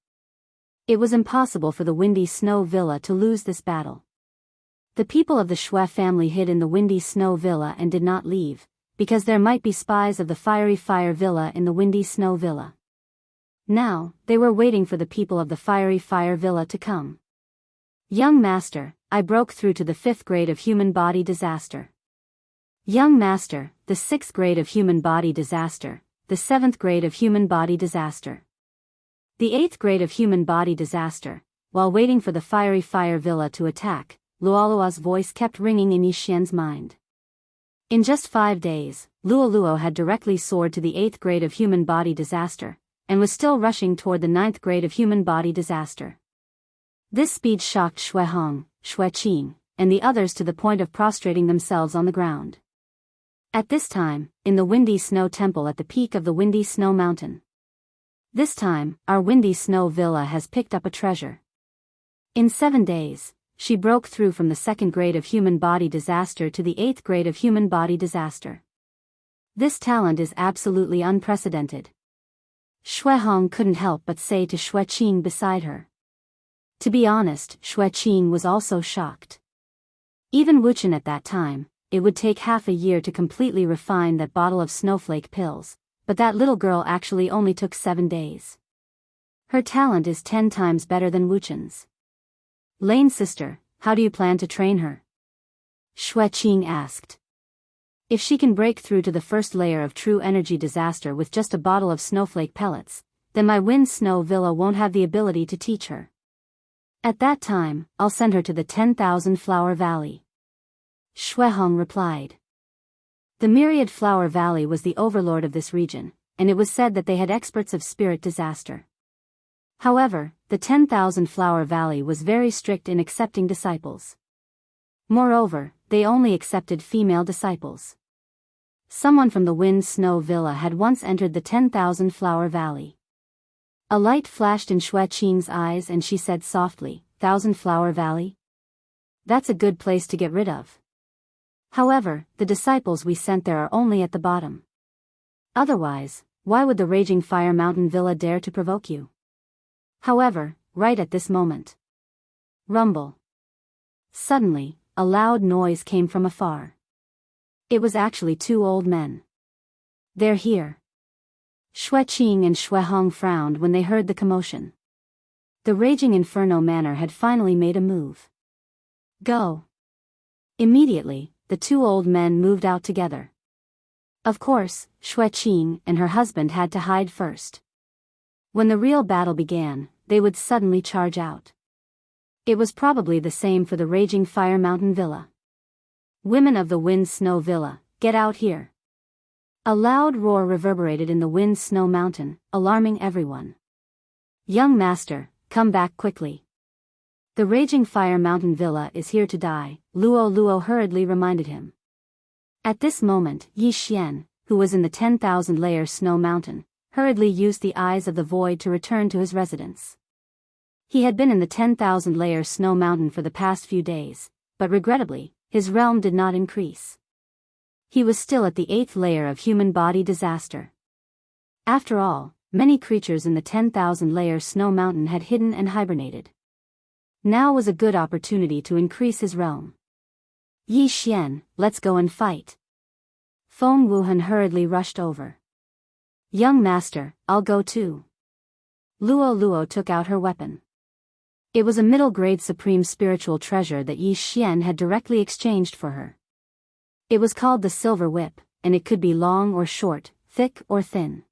It was impossible for the Windy Snow Villa to lose this battle. The people of the Shui family hid in the Windy Snow Villa and did not leave, because there might be spies of the fiery fire villa in the windy snow villa. Now, they were waiting for the people of the fiery fire villa to come. Young master, I broke through to the 5th grade of human body disaster. Young master, the 6th grade of human body disaster, the 7th grade of human body disaster. The 8th grade of human body disaster. While waiting for the fiery fire villa to attack, Luoluo's voice kept ringing in Yi Xian's mind. In just 5 days, Luoluo had directly soared to the 8th grade of human body disaster, and was still rushing toward the 9th grade of human body disaster. This speed shocked Xue Hong, Xue Qing, and the others to the point of prostrating themselves on the ground. At this time, in the Windy Snow Temple at the peak of the Windy Snow Mountain. This time, our Windy Snow Villa has picked up a treasure. In 7 days, she broke through from the 2nd grade of human body disaster to the 8th grade of human body disaster. This talent is absolutely unprecedented. Xue Hong couldn't help but say to Xue Qing beside her. To be honest, Xue Qing was also shocked. Even Wuchen at that time, it would take half a year to completely refine that bottle of snowflake pills, but that little girl actually only took 7 days. Her talent is 10 times better than Wuchen's. Lane's sister, how do you plan to train her? Xue Qing asked. If she can break through to the first layer of true energy disaster with just a bottle of snowflake pellets, then my Wind Snow Villa won't have the ability to teach her. At that time, I'll send her to the 10,000 Flower Valley. Xue Hong replied. The Myriad Flower Valley was the overlord of this region, and it was said that they had experts of spirit disaster. However, the 10,000 Flower Valley was very strict in accepting disciples. Moreover, they only accepted female disciples. Someone from the Wind Snow Villa had once entered the 10,000 Flower Valley. A light flashed in Xue Qing's eyes and she said softly, 1,000 Flower Valley? That's a good place to get rid of. However, the disciples we sent there are only at the bottom. Otherwise, why would the Raging Fire Mountain Villa dare to provoke you? However, right at this moment. Rumble. Suddenly, a loud noise came from afar. It was actually 2 old men. They're here. Xue Qing and Xue Hong frowned when they heard the commotion. The Raging Inferno Manor had finally made a move. Go. Immediately, the 2 old men moved out together. Of course, Xue Qing and her husband had to hide first. When the real battle began, they would suddenly charge out. It was probably the same for the Raging Fire Mountain Villa. Women of the Wind Snow Villa, get out here. A loud roar reverberated in the Wind Snow Mountain, alarming everyone. Young master, come back quickly. The Raging Fire Mountain Villa is here to die, Luoluo hurriedly reminded him. At this moment, Yi Xian, who was in the 10,000-layer snow mountain, hurriedly used the eyes of the void to return to his residence. He had been in the 10,000-layer snow mountain for the past few days, but regrettably, his realm did not increase. He was still at the 8th layer of human body disaster. After all, many creatures in the 10,000-layer snow mountain had hidden and hibernated. Now was a good opportunity to increase his realm. Yi Xian, let's go and fight. Feng Wuhan hurriedly rushed over. Young master, I'll go too. Luoluo took out her weapon. It was a middle-grade supreme spiritual treasure that Yi Xian had directly exchanged for her. It was called the Silver Whip, and it could be long or short, thick or thin.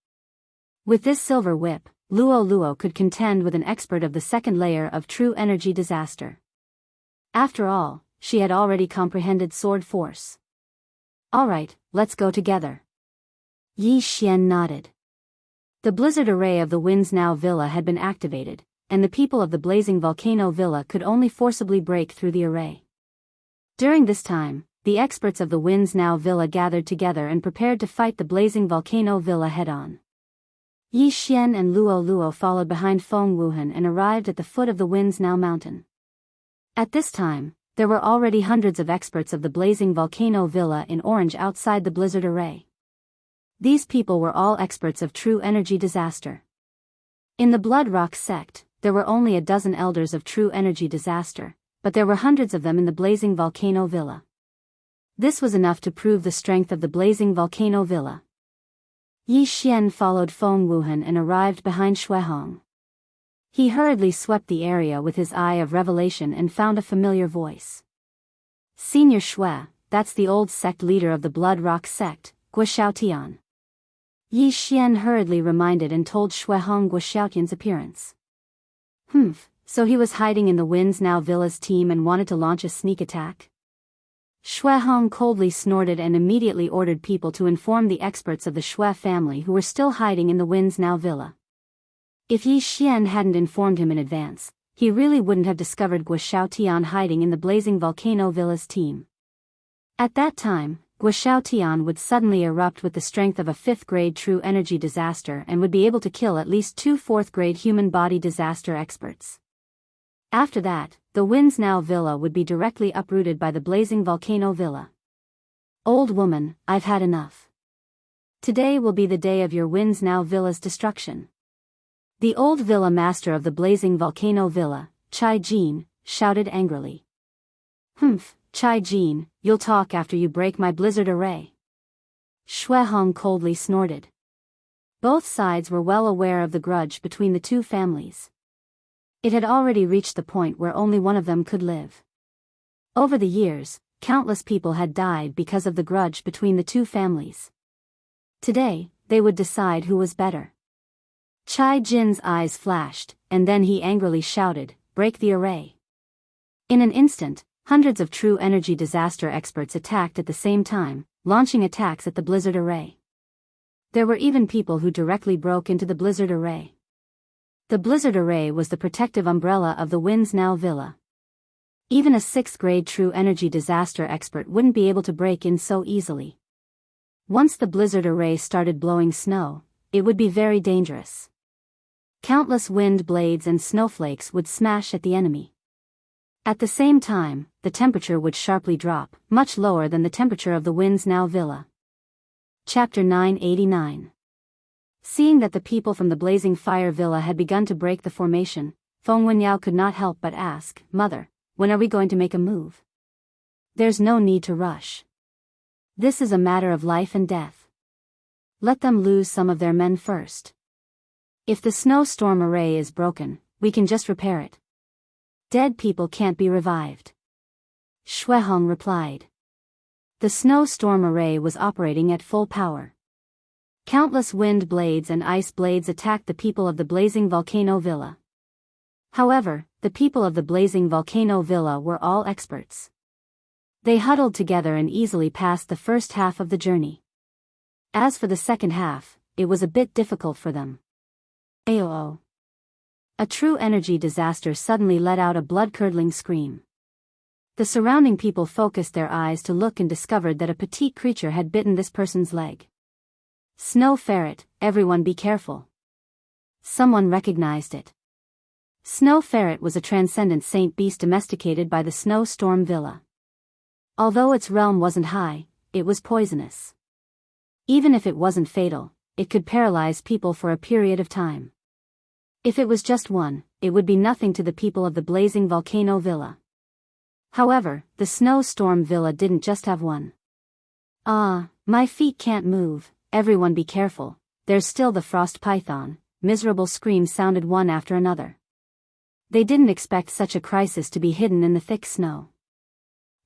With this silver whip, Luoluo could contend with an expert of the 2nd layer of true energy disaster. After all, she had already comprehended sword force. All right, let's go together. Yi Xian nodded. The blizzard array of the Winds Now Villa had been activated, and the people of the Blazing Volcano Villa could only forcibly break through the array. During this time, the experts of the Winds Now Villa gathered together and prepared to fight the Blazing Volcano Villa head-on. Yi Xian and Luoluo followed behind Feng Wuhan and arrived at the foot of the Winds Now mountain. At this time, there were already hundreds of experts of the Blazing Volcano Villa in orange outside the blizzard array. These people were all experts of true energy disaster. In the Blood Rock sect, there were only a dozen elders of true energy disaster, but there were hundreds of them in the Blazing Volcano Villa. This was enough to prove the strength of the blazing volcano villa. Yi Xian followed Feng Wuhan and arrived behind Xuehong. He hurriedly swept the area with his eye of revelation and found a familiar voice. Senior Xue, that's the old sect leader of the Blood Rock sect, Guoxiaotian. Yi Xian hurriedly reminded and told Xuehong Guoxiaotian's appearance. So he was hiding in the Winds Now Villa's team and wanted to launch a sneak attack? Xuehong coldly snorted and immediately ordered people to inform the experts of the Xue family who were still hiding in the Winds Now Villa. If Yi Xian hadn't informed him in advance, he really wouldn't have discovered Guoxiaotian hiding in the blazing volcano villa's team. At that time, Guoxiaotian would suddenly erupt with the strength of a 5th-grade true energy disaster and would be able to kill at least 2 4th-grade human body disaster experts. After that, the Winds Now Villa would be directly uprooted by the blazing volcano villa. Old woman, I've had enough. Today will be the day of your Winds Now Villa's destruction. The old villa master of the blazing volcano villa, Chai Jin, shouted angrily. Chai Jin, you'll talk after you break my blizzard array. Xuehong coldly snorted. Both sides were well aware of the grudge between the two families. It had already reached the point where only one of them could live. Over the years, countless people had died because of the grudge between the two families. Today, they would decide who was better. Chai Jin's eyes flashed, and then he angrily shouted, "Break the array." In an instant, hundreds of true energy disaster experts attacked at the same time, launching attacks at the blizzard array. There were even people who directly broke into the blizzard array. The blizzard array was the protective umbrella of the Winds Now Villa. Even a 6th-grade true energy disaster expert wouldn't be able to break in so easily. Once the blizzard array started blowing snow, it would be very dangerous. Countless wind blades and snowflakes would smash at the enemy. At the same time, the temperature would sharply drop, much lower than the temperature of the Winds Now Villa. Chapter 989. Seeing that the people from the Blazing Fire Villa had begun to break the formation, Feng Wenyao could not help but ask, "Mother, when are we going to make a move?" "There's no need to rush. This is a matter of life and death. Let them lose some of their men first. If the snowstorm array is broken, we can just repair it. Dead people can't be revived." Xuehong replied. The snowstorm array was operating at full power. Countless wind blades and ice blades attacked the people of the blazing volcano villa. However, the people of the blazing volcano villa were all experts. They huddled together and easily passed the first half of the journey. As for the second half, it was a bit difficult for them. Aoo! A true energy disaster suddenly let out a blood-curdling scream. The surrounding people focused their eyes to look and discovered that a petite creature had bitten this person's leg. "Snow ferret, everyone be careful." Someone recognized it. Snow ferret was a transcendent saint beast domesticated by the Snowstorm Villa. Although its realm wasn't high, it was poisonous. Even if it wasn't fatal, it could paralyze people for a period of time. If it was just one, it would be nothing to the people of the blazing volcano villa. However, the Snowstorm Villa didn't just have one. "Ah, my feet can't move, everyone be careful, there's still the frost python," miserable screams sounded one after another. They didn't expect such a crisis to be hidden in the thick snow.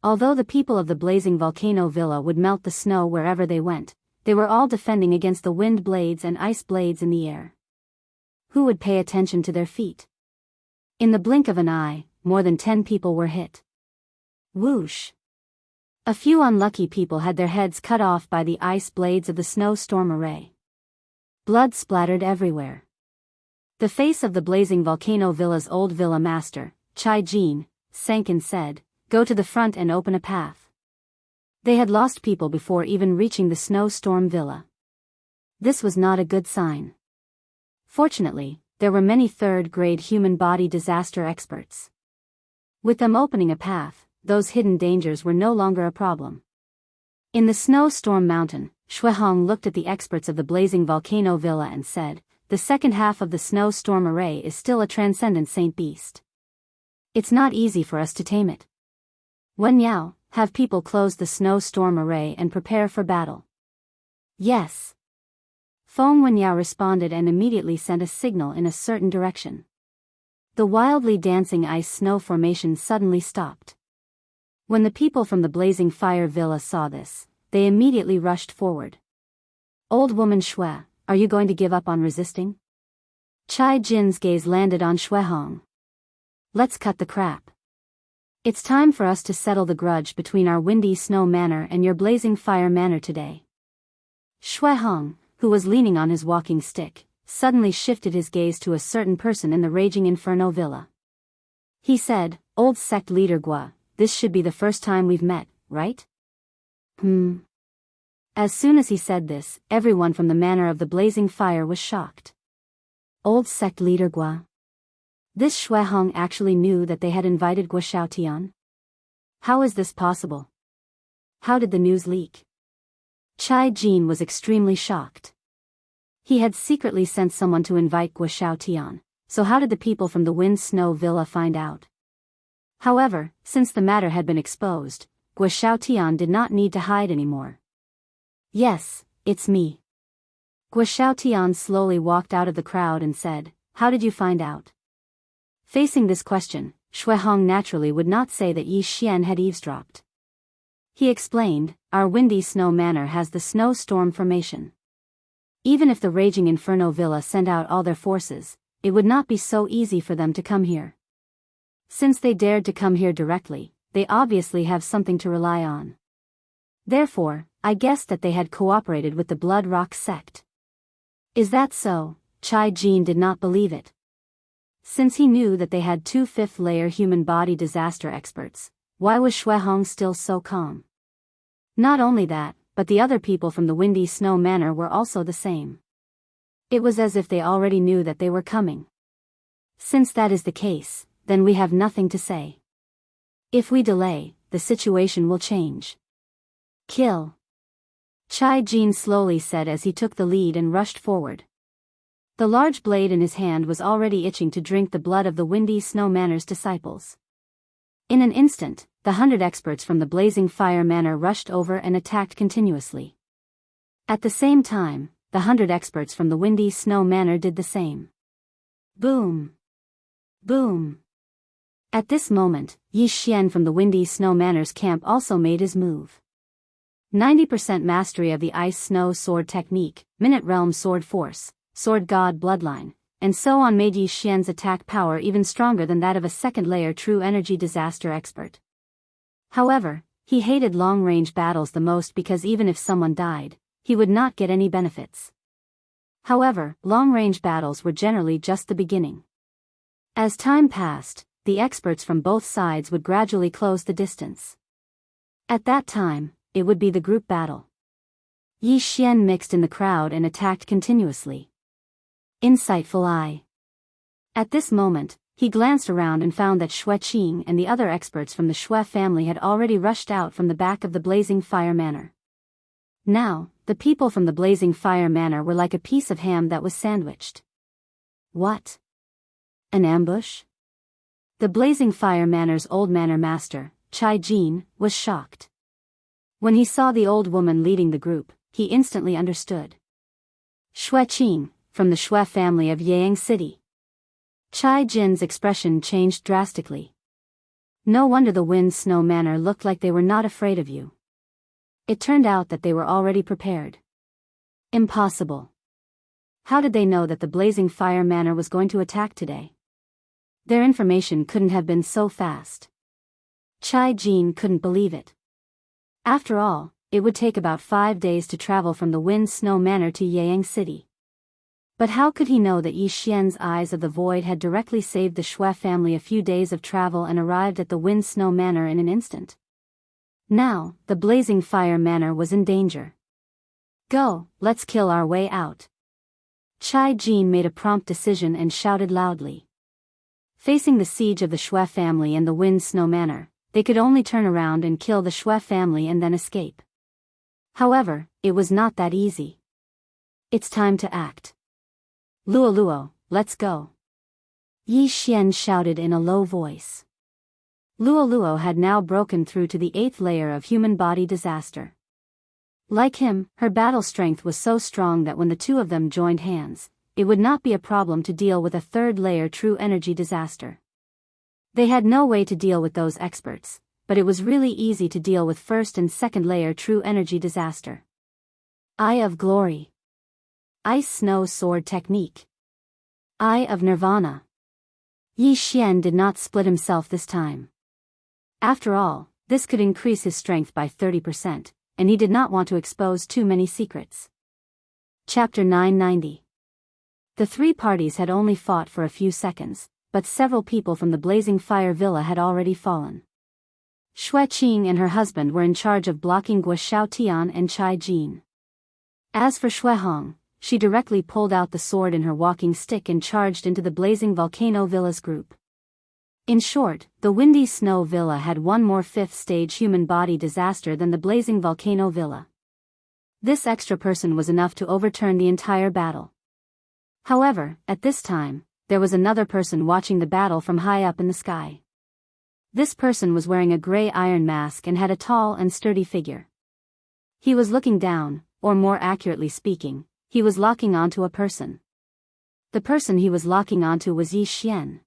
Although the people of the blazing volcano villa would melt the snow wherever they went, they were all defending against the wind blades and ice blades in the air. Who would pay attention to their feet? In the blink of an eye, more than 10 people were hit. Whoosh! A few unlucky people had their heads cut off by the ice blades of the snowstorm array. Blood splattered everywhere. The face of the blazing volcano villa's old villa master, Chai Jin, sank and said, "Go to the front and open a path." They had lost people before even reaching the snowstorm villa. This was not a good sign. Fortunately, there were many third-grade human body disaster experts. With them opening a path, those hidden dangers were no longer a problem. In the snowstorm mountain, Xuehong looked at the experts of the blazing volcano villa and said, "The second half of the snowstorm array is still a transcendent saint beast. It's not easy for us to tame it. Wenyao, have people close the snowstorm array and prepare for battle. Yes. Feng Wenyao responded and immediately sent a signal in a certain direction. The wildly dancing ice-snow formation suddenly stopped. When the people from the blazing fire villa saw this, they immediately rushed forward. Old woman Shui, are you going to give up on resisting? Chai Jin's gaze landed on Shui Hong. Let's cut the crap. It's time for us to settle the grudge between our windy snow manor and your blazing fire manor today. Shui Hong, who was leaning on his walking stick, suddenly shifted his gaze to a certain person in the raging inferno villa. He said, Old sect leader Gua, this should be the first time we've met, right? As soon as he said this, everyone from the manor of the blazing fire was shocked. Old sect leader Gua. This Shui Hong actually knew that they had invited Gua Xiaotian? How is this possible? How did the news leak? Chai Jin was extremely shocked. He had secretly sent someone to invite Gua Xiaotian, so how did the people from the Wind Snow Villa find out? However, since the matter had been exposed, Gua Xiaotian did not need to hide anymore. Yes, it's me. Gua Xiaotian slowly walked out of the crowd and said, How did you find out? Facing this question, Shui Hong naturally would not say that Yi Xian had eavesdropped. He explained, Our windy snow manor has the snowstorm formation. Even if the raging inferno villa sent out all their forces, it would not be so easy for them to come here. Since they dared to come here directly, they obviously have something to rely on. Therefore, I guessed that they had cooperated with the Blood Rock sect. Is that so? Chai Jin did not believe it. Since he knew that they had 2 fifth-layer human body disaster experts, why was Shui Hong still so calm? Not only that, but the other people from the Windy Snow Manor were also the same. It was as if they already knew that they were coming. Since that is the case, then we have nothing to say. If we delay, the situation will change. Kill. Chai Jin slowly said as he took the lead and rushed forward. The large blade in his hand was already itching to drink the blood of the Windy Snow Manor's disciples. In an instant, the 100 experts from the Blazing Fire Manor rushed over and attacked continuously. At the same time, the 100 experts from the Windy Snow Manor did the same. Boom! Boom! At this moment, Yi Xian from the Windy Snow Manor's camp also made his move. 90% mastery of the Ice Snow Sword Technique, Minute Realm Sword Force, Sword God Bloodline, and so on made Yi Xian's attack power even stronger than that of a second-layer True Energy Disaster Expert. However, he hated long-range battles the most because even if someone died, he would not get any benefits. However, long-range battles were generally just the beginning. As time passed, the experts from both sides would gradually close the distance. At that time, it would be the group battle. Yi Xian mixed in the crowd and attacked continuously. Insightful eye. At this moment, he glanced around and found that Shui Qing and the other experts from the Shui family had already rushed out from the back of the Blazing Fire Manor. Now, the people from the Blazing Fire Manor were like a piece of ham that was sandwiched. What? An ambush? The Blazing Fire Manor's old manor master, Chai Jin, was shocked. When he saw the old woman leading the group, he instantly understood. Shui Qing, from the Shui family of Yang City. Chai Jin's expression changed drastically. No wonder the Wind Snow Manor looked like they were not afraid of you. It turned out that they were already prepared. Impossible. How did they know that the Blazing Fire Manor was going to attack today? Their information couldn't have been so fast. Chai Jin couldn't believe it. After all, it would take about 5 days to travel from the Wind Snow Manor to Yang City. But how could he know that Yi Xian's Eyes of the Void had directly saved the Shui family a few days of travel and arrived at the Wind Snow Manor in an instant? Now, the Blazing Fire Manor was in danger. Go, let's kill our way out. Chai Jin made a prompt decision and shouted loudly. Facing the siege of the Shui family and the Wind Snow Manor, they could only turn around and kill the Shui family and then escape. However, it was not that easy. It's time to act. Luo Luo, let's go. Yi Xian shouted in a low voice. Luoluo had now broken through to the 8th layer of human body disaster. Like him, her battle strength was so strong that when the two of them joined hands, it would not be a problem to deal with a 3rd layer true energy disaster. They had no way to deal with those experts, but it was really easy to deal with 1st and 2nd layer true energy disaster. Eye of Glory. Ice Snow Sword Technique. Eye of Nirvana. Yi Xian did not split himself this time. After all, this could increase his strength by 30%, and he did not want to expose too many secrets. Chapter 990. The 3 parties had only fought for a few seconds, but several people from the Blazing Fire Villa had already fallen. Xue Qing and her husband were in charge of blocking Guo Xiaotian and Chai Jin. As for Xue Hong, she directly pulled out the sword in her walking stick and charged into the Blazing Volcano Villa's group. In short, the Windy Snow Villa had one more 5th stage human body disaster than the Blazing Volcano Villa. This extra person was enough to overturn the entire battle. However, at this time, there was another person watching the battle from high up in the sky. This person was wearing a gray iron mask and had a tall and sturdy figure. He was looking down, or more accurately speaking, he was locking onto a person. The person he was locking onto was Yi Xian.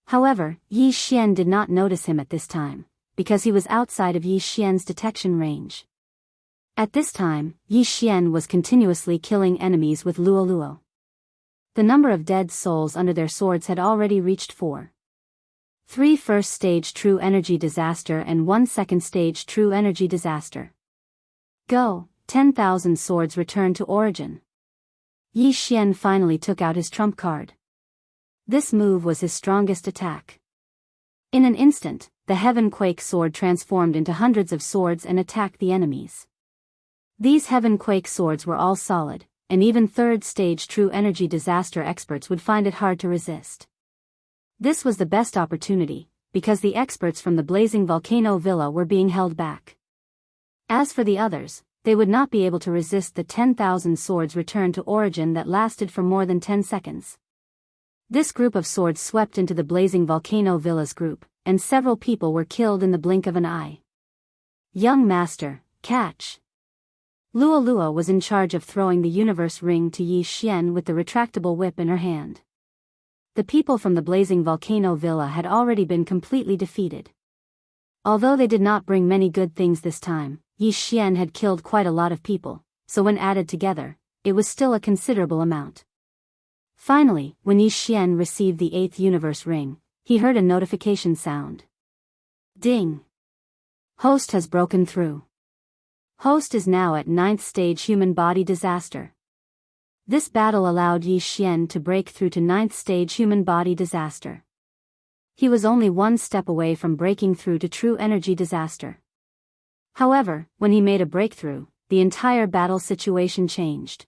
However, Yi Xian did not notice him at this time, because he was outside of Yi Xian's detection range. At this time, Yi Xian was continuously killing enemies with Luoluo. The number of dead souls under their swords had already reached 4. 3 first stage true energy disaster and 1 second stage true energy disaster. Go, 10,000 swords return to origin. Yi Xian finally took out his trump card. This move was his strongest attack. In an instant, the Heaven Quake sword transformed into hundreds of swords and attacked the enemies. These Heaven Quake swords were all solid, and even 3rd stage true energy disaster experts would find it hard to resist. This was the best opportunity, because the experts from the Blazing Volcano Villa were being held back. As for the others, they would not be able to resist the 10,000 swords return to origin that lasted for more than 10 seconds. This group of swords swept into the Blazing Volcano Villa's group, and several people were killed in the blink of an eye. Young Master, catch! Luoluo was in charge of throwing the universe ring to Yi Xian with the retractable whip in her hand. The people from the Blazing Volcano Villa had already been completely defeated. Although they did not bring many good things this time, Yi Xian had killed quite a lot of people, so when added together, it was still a considerable amount. Finally, when Yi Xian received the 8th universe ring, he heard a notification sound. Ding! Host has broken through. Host is now at 9th stage human body disaster. This battle allowed Yi Xian to break through to 9th stage human body disaster. He was only 1 step away from breaking through to true energy disaster. However, when he made a breakthrough, the entire battle situation changed.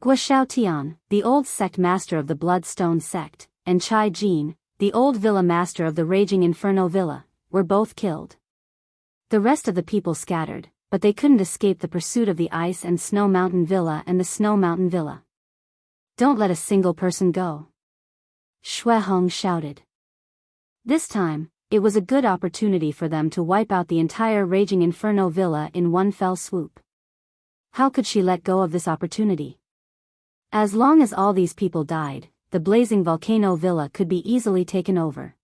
Guo Xiaotian, the old sect master of the Bloodstone sect, and Chai Jin, the old villa master of the Raging Inferno Villa, were both killed. The rest of the people scattered, but they couldn't escape the pursuit of the Ice and Snow Mountain Villa and the Snow Mountain Villa. Don't let a single person go. Xue Hong shouted. This time, it was a good opportunity for them to wipe out the entire Raging Inferno Villa in one fell swoop. How could she let go of this opportunity? As long as all these people died, the Blazing Volcano Villa could be easily taken over.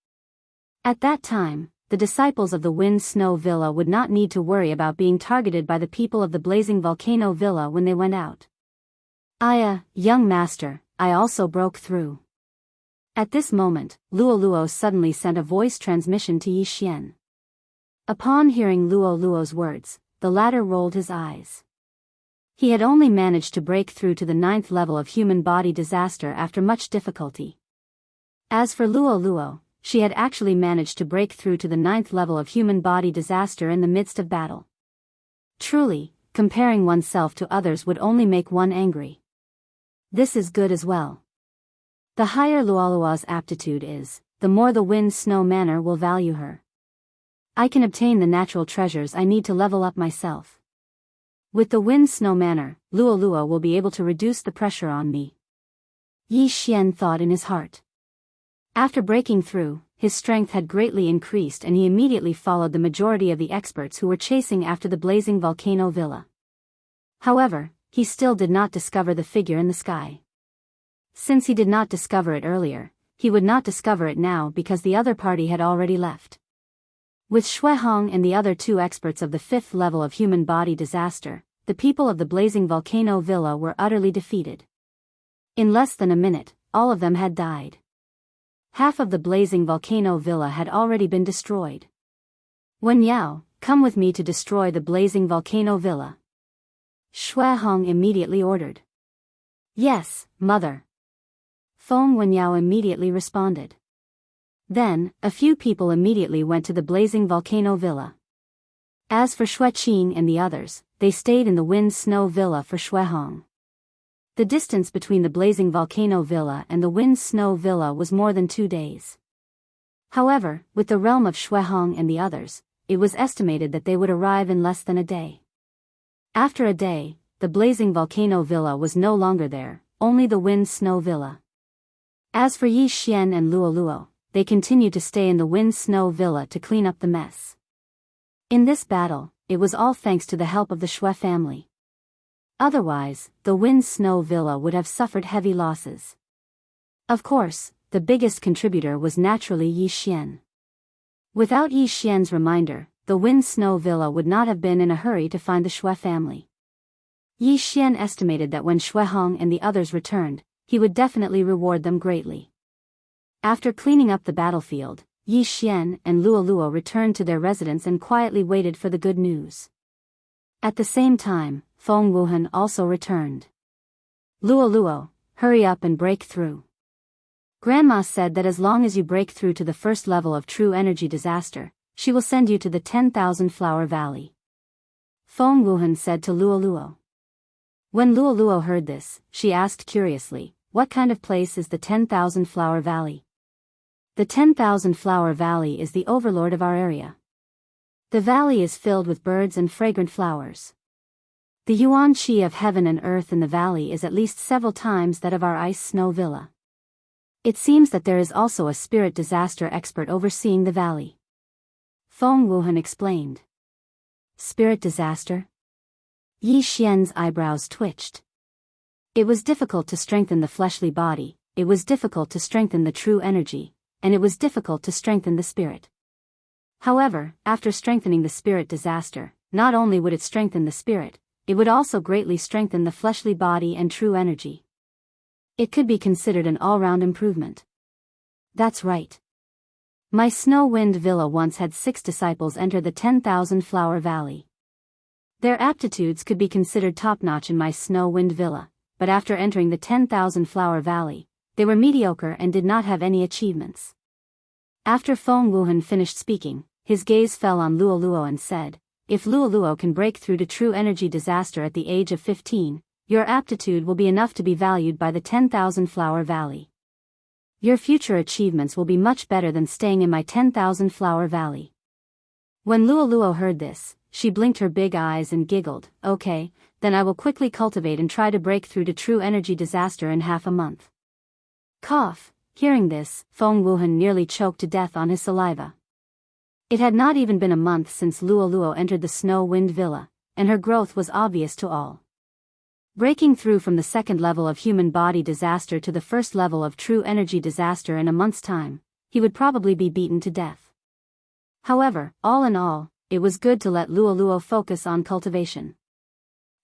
At that time, the disciples of the Wind Snow Villa would not need to worry about being targeted by the people of the Blazing Volcano Villa when they went out. Young master, I also broke through. At this moment, Luoluo suddenly sent a voice transmission to Yi Xian. Upon hearing Luoluo's words, the latter rolled his eyes. He had only managed to break through to the 9th level of human body disaster after much difficulty. As for Luoluo, she had actually managed to break through to the 9th level of human body disaster in the midst of battle. Truly, comparing oneself to others would only make one angry. This is good as well. The higher Luoluo's aptitude is, the more the Wind Snow Manor will value her. I can obtain the natural treasures I need to level up myself. With the Wind Snow Manor, Luoluo will be able to reduce the pressure on me. Yi Xian thought in his heart. After breaking through, his strength had greatly increased and he immediately followed the majority of the experts who were chasing after the blazing volcano villa. However, he still did not discover the figure in the sky. Since he did not discover it earlier, he would not discover it now because the other party had already left. With Shui Hong and the other two experts of the 5th level of human body disaster, the people of the blazing volcano villa were utterly defeated. In less than a minute, all of them had died. Half of the blazing volcano villa had already been destroyed. Wen Yao, come with me to destroy the blazing volcano villa. Shui Hong immediately ordered. Yes, mother. Feng Wenyao immediately responded. Then, a few people immediately went to the blazing volcano villa. As for Shui Qing and the others, they stayed in the wind snow villa for Shui Hong. The distance between the blazing volcano villa and the wind snow villa was more than 2 days. However, with the realm of Shui Hong and the others, it was estimated that they would arrive in less than a day. After a day, the blazing volcano villa was no longer there, only the wind snow villa. As for Yi Xian and Luo Luo, they continued to stay in the wind snow villa to clean up the mess. In this battle, it was all thanks to the help of the Shui family. Otherwise, the wind snow villa would have suffered heavy losses. Of course, the biggest contributor was naturally Yi Xian. Without Yi Xian's reminder, the wind snow villa would not have been in a hurry to find the Shui family. Yi Xian estimated that when Shui Hong and the others returned, he would definitely reward them greatly. After cleaning up the battlefield, Yi Xian and Luo Luo returned to their residence and quietly waited for the good news. At the same time, Feng Wuhan also returned. Luo Luo, hurry up and break through. Grandma said that as long as you break through to the 1st level of true energy disaster, she will send you to the 10,000 Flower Valley. Feng Wuhan said to Luo Luo. When Luo Luo heard this, she asked curiously, what kind of place is the 10,000 Flower Valley? The 10,000 Flower Valley is the overlord of our area. The valley is filled with birds and fragrant flowers. The yuan qi of heaven and earth in the valley is at least several times that of our ice snow villa. It seems that there is also a spirit disaster expert overseeing the valley. Feng Wuhan explained. Spirit disaster? Yi Xian's eyebrows twitched. It was difficult to strengthen the fleshly body, it was difficult to strengthen the true energy, and it was difficult to strengthen the spirit. However, after strengthening the spirit disaster, not only would it strengthen the spirit, it would also greatly strengthen the fleshly body and true energy. It could be considered an all-round improvement. That's right. My Snow Wind Villa once had 6 disciples enter the 10,000 Flower Valley. Their aptitudes could be considered top-notch in my Snow Wind Villa, but after entering the 10,000 Flower Valley, they were mediocre and did not have any achievements. After Feng Wuhan finished speaking, his gaze fell on Luo Luo and said, if Luo Luo can break through to true energy disaster at the age of 15, your aptitude will be enough to be valued by the 10,000 Flower Valley. Your future achievements will be much better than staying in my 10,000 Flower Valley. When Luo Luo heard this, she blinked her big eyes and giggled, okay, then I will quickly cultivate and try to break through to true energy disaster in half a month. Cough. Hearing this, Feng Wuhan nearly choked to death on his saliva. It had not even been a month since Luo Luo entered the Snow Wind Villa, and her growth was obvious to all. Breaking through from the 2nd level of human body disaster to the 1st level of true energy disaster in a month's time, he would probably be beaten to death. However, all in all, it was good to let Luo Luo focus on cultivation.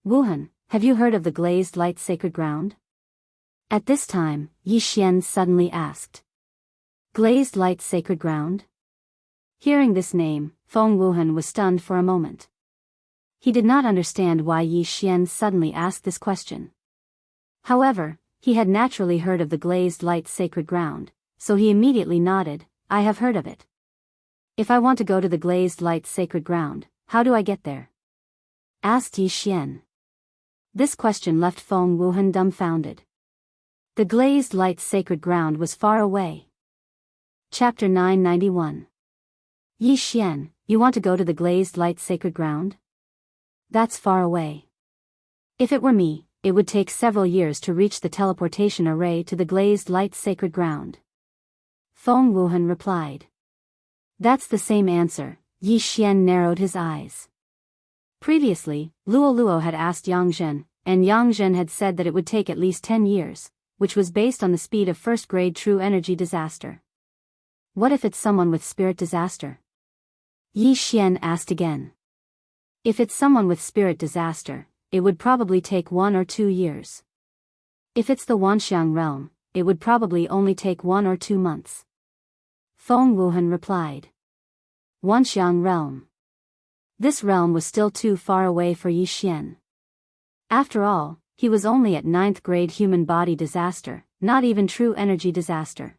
Wuhan, have you heard of the glazed light sacred ground? At this time, Yi Xian suddenly asked. Glazed light sacred ground? Hearing this name, Feng Wuhan was stunned for a moment. He did not understand why Yi Xian suddenly asked this question. However, he had naturally heard of the glazed light sacred ground, so he immediately nodded, I have heard of it. If I want to go to the glazed light sacred ground, how do I get there? Asked Yi Xian. This question left Feng Wuhan dumbfounded. The glazed light sacred ground was far away. Chapter 991. Yi Xian, you want to go to the glazed light sacred ground? That's far away. If it were me, it would take several years to reach the teleportation array to the glazed light sacred ground. Feng Wuhan replied. That's the same answer. Yi Xian narrowed his eyes. Previously, Luo Luo had asked Yang Zhen, and Yang Zhen had said that it would take at least 10 years, which was based on the speed of first-grade true energy disaster. What if it's someone with spirit disaster? Yi Xian asked again. If it's someone with spirit disaster, it would probably take 1 or 2 years. If it's the Wanxiang realm, it would probably only take 1 or 2 months. Feng Wuhan replied. Wanxiang realm. This realm was still too far away for Yi Xian. After all, he was only at 9th grade human body disaster, not even true energy disaster.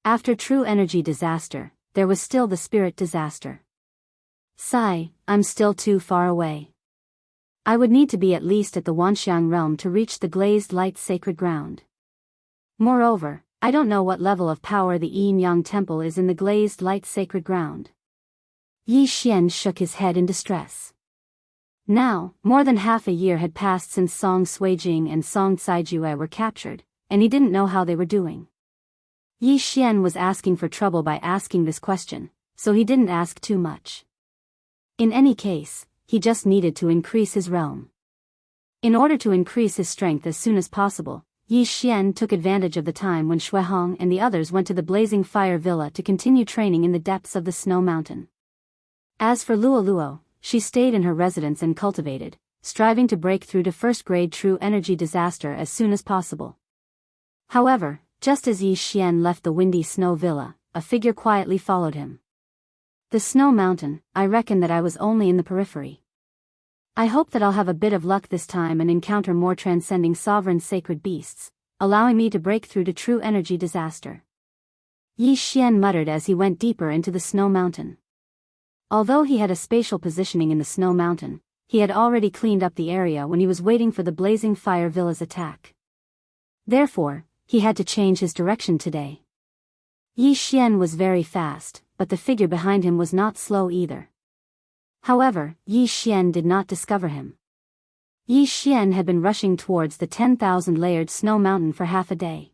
After true energy disaster, there was still the spirit disaster. Sigh, I'm still too far away. I would need to be at least at the Wanxiang realm to reach the glazed light sacred ground. Moreover, I don't know what level of power the Yin Yang temple is in the glazed light sacred ground. Yi Xian shook his head in distress. Now, more than half a year had passed since Song Suijing and Song Caijue were captured, and he didn't know how they were doing. Yi Xian was asking for trouble by asking this question, so he didn't ask too much. In any case, he just needed to increase his realm. In order to increase his strength as soon as possible, Yi Xian took advantage of the time when Shuihong and the others went to the Blazing Fire Villa to continue training in the depths of the snow mountain. As for Luo Luo, she stayed in her residence and cultivated, striving to break through to first-grade true energy disaster as soon as possible. However, just as Yi Xian left the windy snow villa, a figure quietly followed him. The snow mountain, I reckon that I was only in the periphery. I hope that I'll have a bit of luck this time and encounter more transcending sovereign sacred beasts, allowing me to break through to true energy disaster. Yi Xian muttered as he went deeper into the snow mountain. Although he had a spatial positioning in the snow mountain, he had already cleaned up the area when he was waiting for the Blazing Fire Villa's attack. Therefore, he had to change his direction today. Yi Xian was very fast, but the figure behind him was not slow either. However, Yi Xian did not discover him. Yi Xian had been rushing towards the 10,000-layered snow mountain for half a day.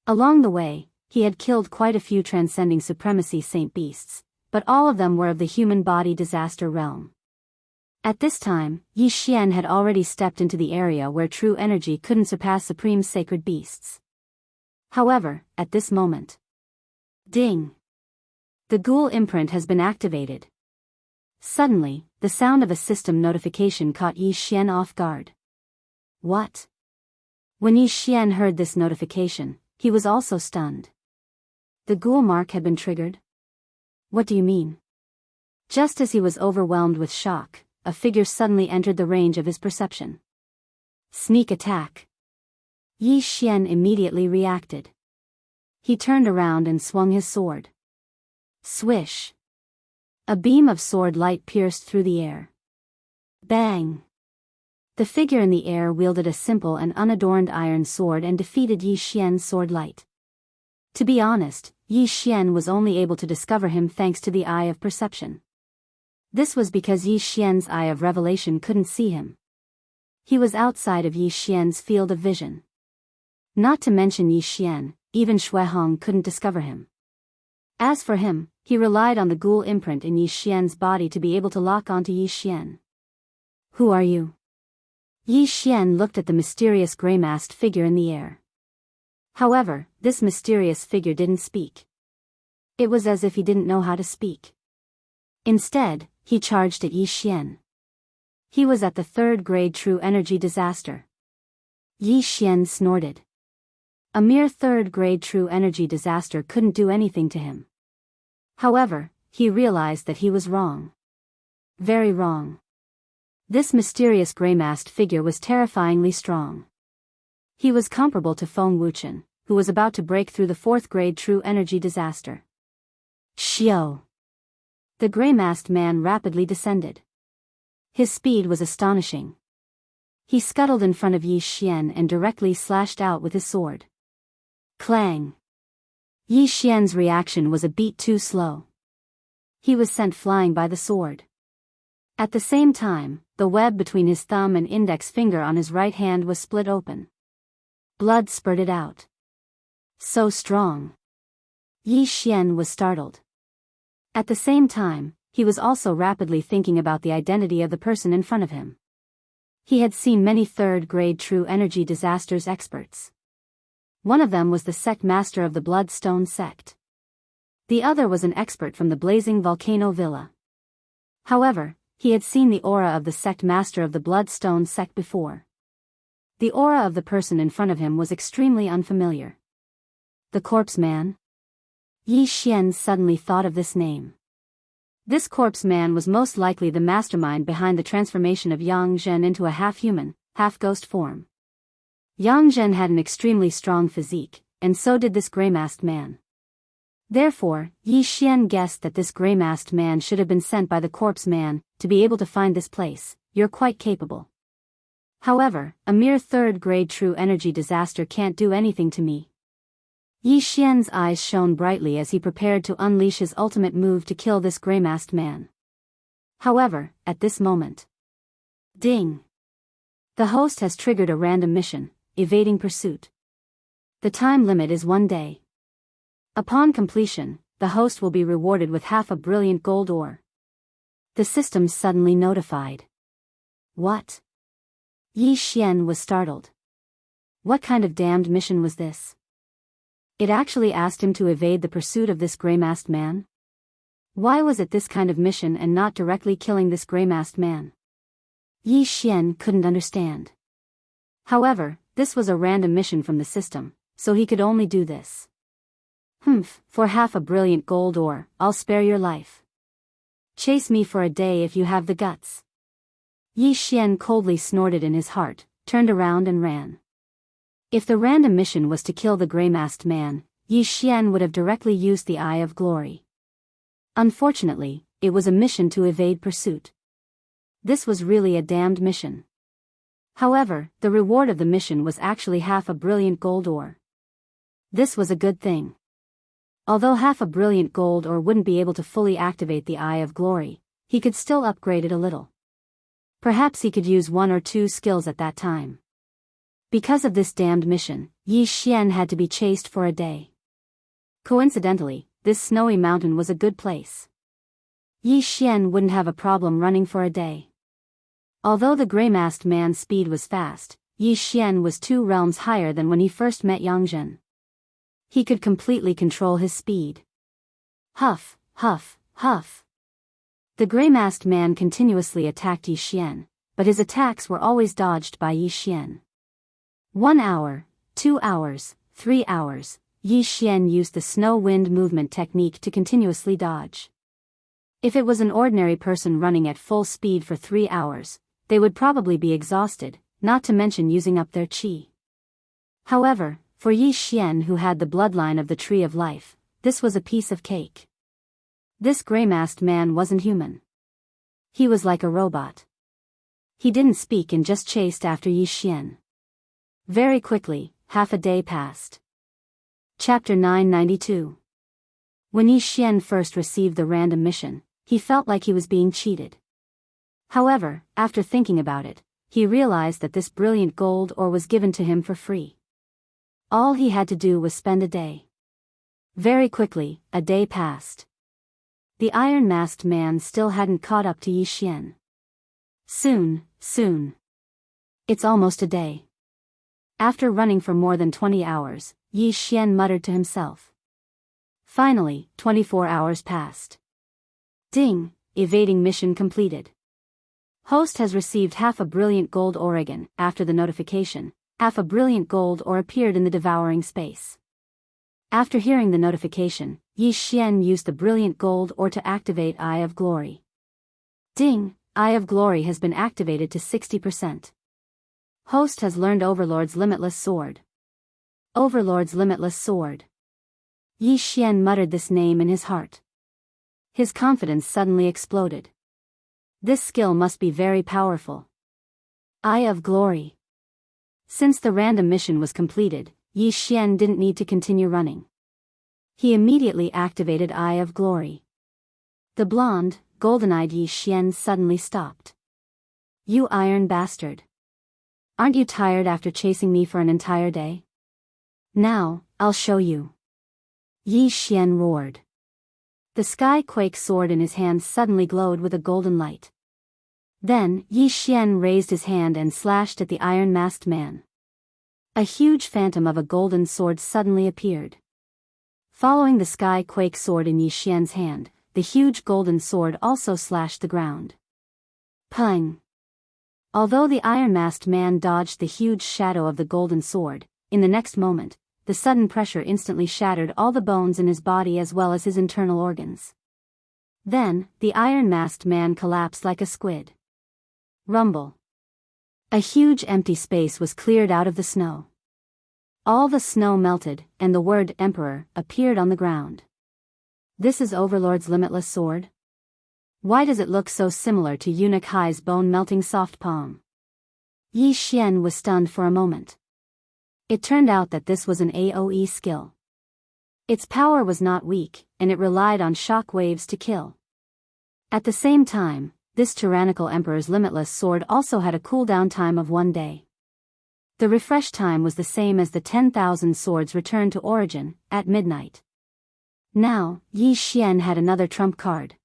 Along the way, he had killed quite a few transcending supremacy saint beasts, but all of them were of the human body disaster realm. At this time, Yi Xian had already stepped into the area where true energy couldn't surpass supreme sacred beasts. However, at this moment, ding! The ghoul imprint has been activated. Suddenly, the sound of a system notification caught Yi Xian off guard. What? When Yi Xian heard this notification, he was also stunned. The ghoul mark had been triggered? What do you mean? Just as he was overwhelmed with shock, a figure suddenly entered the range of his perception. Sneak attack. Yi Xian immediately reacted. He turned around and swung his sword. Swish! A beam of sword light pierced through the air. Bang! The figure in the air wielded a simple and unadorned iron sword and defeated Yi Xian's sword light. To be honest, Yi Xian was only able to discover him thanks to the eye of perception. This was because Yi Xian's eye of revelation couldn't see him. He was outside of Yi Xian's field of vision. Not to mention Yi Xian, even Shuihong couldn't discover him. As for him, he relied on the ghoul imprint in Yi Xian's body to be able to lock onto Yi Xian. Who are you? Yi Xian looked at the mysterious gray-masked figure in the air. However, this mysterious figure didn't speak. It was as if he didn't know how to speak. Instead, he charged at Yi Xian. He was at the 3rd grade true energy disaster. Yi Xian snorted. A mere 3rd grade true energy disaster couldn't do anything to him. However, he realized that he was wrong. Very wrong. This mysterious gray-masked figure was terrifyingly strong. He was comparable to Feng Wuchen, who was about to break through the 4th grade true energy disaster. Xiao! The gray-masked man rapidly descended. His speed was astonishing. He scuttled in front of Yi Xian and directly slashed out with his sword. Clang! Yi Xian's reaction was a beat too slow. He was sent flying by the sword. At the same time, the web between his thumb and index finger on his right hand was split open. Blood spurted out. So strong. Yi Xian was startled. At the same time, he was also rapidly thinking about the identity of the person in front of him. He had seen many third-grade true energy disasters experts. One of them was the sect master of the Bloodstone sect. The other was an expert from the Blazing Volcano Villa. However, he had seen the aura of the sect master of the Bloodstone sect before. The aura of the person in front of him was extremely unfamiliar. The Corpse Man? Yi Xian suddenly thought of this name. This Corpse Man was most likely the mastermind behind the transformation of Yang Zhen into a half-human, half-ghost form. Yang Zhen had an extremely strong physique, and so did this grey-masked man. Therefore, Yi Xian guessed that this grey-masked man should have been sent by the Corpse Man to be able to find this place. You're quite capable. However, a mere third-grade true energy disaster can't do anything to me. Yi Xian's eyes shone brightly as he prepared to unleash his ultimate move to kill this grey-masked man. However, at this moment. Ding! The host has triggered a random mission, evading pursuit. The time limit is 1 day. Upon completion, the host will be rewarded with half a brilliant gold ore. The system suddenly notified. What? Yi Xian was startled. What kind of damned mission was this? It actually asked him to evade the pursuit of this grey-masked man? Why was it this kind of mission and not directly killing this grey-masked man? Yi Xian couldn't understand. However, this was a random mission from the system, so he could only do this. For half a brilliant gold ore, I'll spare your life. Chase me for a day if you have the guts. Yi Xian coldly snorted in his heart, turned around and ran. If the random mission was to kill the grey-masked man, Yi Xian would have directly used the Eye of Glory. Unfortunately, it was a mission to evade pursuit. This was really a damned mission. However, the reward of the mission was actually half a brilliant gold ore. This was a good thing. Although half a brilliant gold ore wouldn't be able to fully activate the Eye of Glory, he could still upgrade it a little. Perhaps he could use 1 or 2 skills at that time. Because of this damned mission, Yi Xian had to be chased for a day. Coincidentally, this snowy mountain was a good place. Yi Xian wouldn't have a problem running for a day. Although the grey-masked man's speed was fast, Yi Xian was 2 realms higher than when he first met Yang Zhen. He could completely control his speed. Huff, huff, huff. The grey-masked man continuously attacked Yi Xian, but his attacks were always dodged by Yi Xian. 1 hour, 2 hours, 3 hours, Yi Xian used the snow wind movement technique to continuously dodge. If it was an ordinary person running at full speed for 3 hours, they would probably be exhausted, not to mention using up their qi. However, for Yi Xian, who had the bloodline of the Tree of Life, this was a piece of cake. This grey-masked man wasn't human. He was like a robot. He didn't speak and just chased after Yi Xian. Very quickly, half a day passed. Chapter 992. When Yi Xian first received the random mission, he felt like he was being cheated. However, after thinking about it, he realized that this brilliant gold ore was given to him for free. All he had to do was spend a day. Very quickly, a day passed. The iron-masked man still hadn't caught up to Yi Xian. Soon. It's almost a day. After running for more than 20 hours, Yi Xian muttered to himself. Finally, 24 hours passed. Ding! Evading mission completed. Host has received half a brilliant gold ore. After the notification, half a brilliant gold ore appeared in the devouring space. After hearing the notification, Yi Xian used the brilliant gold ore to activate Eye of Glory. Ding! Eye of Glory has been activated to 60%. Host has learned Overlord's Limitless Sword. Overlord's Limitless Sword. Yi Xian muttered this name in his heart. His confidence suddenly exploded. This skill must be very powerful. Eye of Glory. Since the random mission was completed, Yi Xian didn't need to continue running. He immediately activated Eye of Glory. The blonde, golden-eyed Yi Xian suddenly stopped. You iron bastard. Aren't you tired after chasing me for an entire day? Now, I'll show you. Yi Xian roared. The sky-quake sword in his hand suddenly glowed with a golden light. Then, Yi Xian raised his hand and slashed at the iron-masked man. A huge phantom of a golden sword suddenly appeared. Following the sky-quake sword in Yi Xian's hand, the huge golden sword also slashed the ground. Pung! Although the iron-masked man dodged the huge shadow of the golden sword, in the next moment, the sudden pressure instantly shattered all the bones in his body as well as his internal organs. Then, the iron-masked man collapsed like a squid. Rumble. A huge empty space was cleared out of the snow. All the snow melted, and the word Emperor appeared on the ground. This is Overlord's limitless sword? Why does it look so similar to Eunuch Hai's bone-melting soft palm? Yi Xian was stunned for a moment. It turned out that this was an AoE skill. Its power was not weak, and it relied on shock waves to kill. At the same time, this tyrannical emperor's limitless sword also had a cooldown time of 1 day. The refresh time was the same as the 10,000 swords returned to origin, at midnight. Now, Yi Xian had another trump card.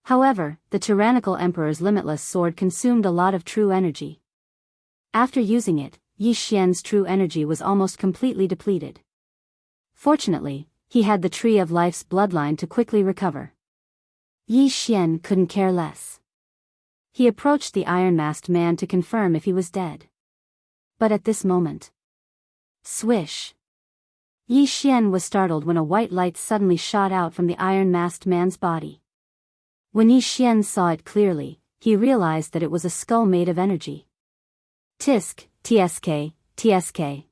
However, the tyrannical emperor's limitless sword consumed a lot of true energy. After using it, Yi Xian's true energy was almost completely depleted. Fortunately, he had the Tree of Life's bloodline to quickly recover. Yi Xian couldn't care less. He approached the iron-masked man to confirm if he was dead. But at this moment... Swish! Yi Xian was startled when a white light suddenly shot out from the iron-masked man's body. When Yi Xian saw it clearly, he realized that it was a skull made of energy. Tisk, TSK, TSK.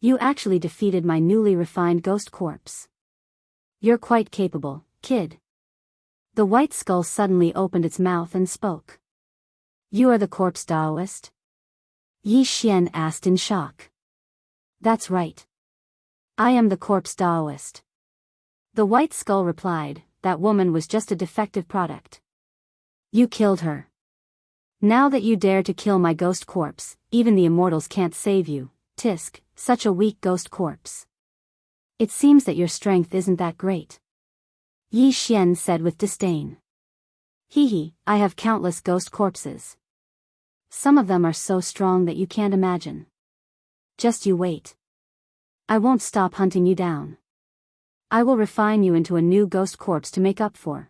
You actually defeated my newly refined ghost corpse. You're quite capable, kid. The white skull suddenly opened its mouth and spoke. You are the corpse Taoist? Yi Xian asked in shock. That's right. I am the corpse Taoist. The white skull replied, that woman was just a defective product. You killed her. Now that you dare to kill my ghost corpse, even the immortals can't save you, Tisk, such a weak ghost corpse. It seems that your strength isn't that great. Yi Xian said with disdain. Hee, I have countless ghost corpses. Some of them are so strong that you can't imagine. Just you wait. I won't stop hunting you down. I will refine you into a new ghost corpse to make up for.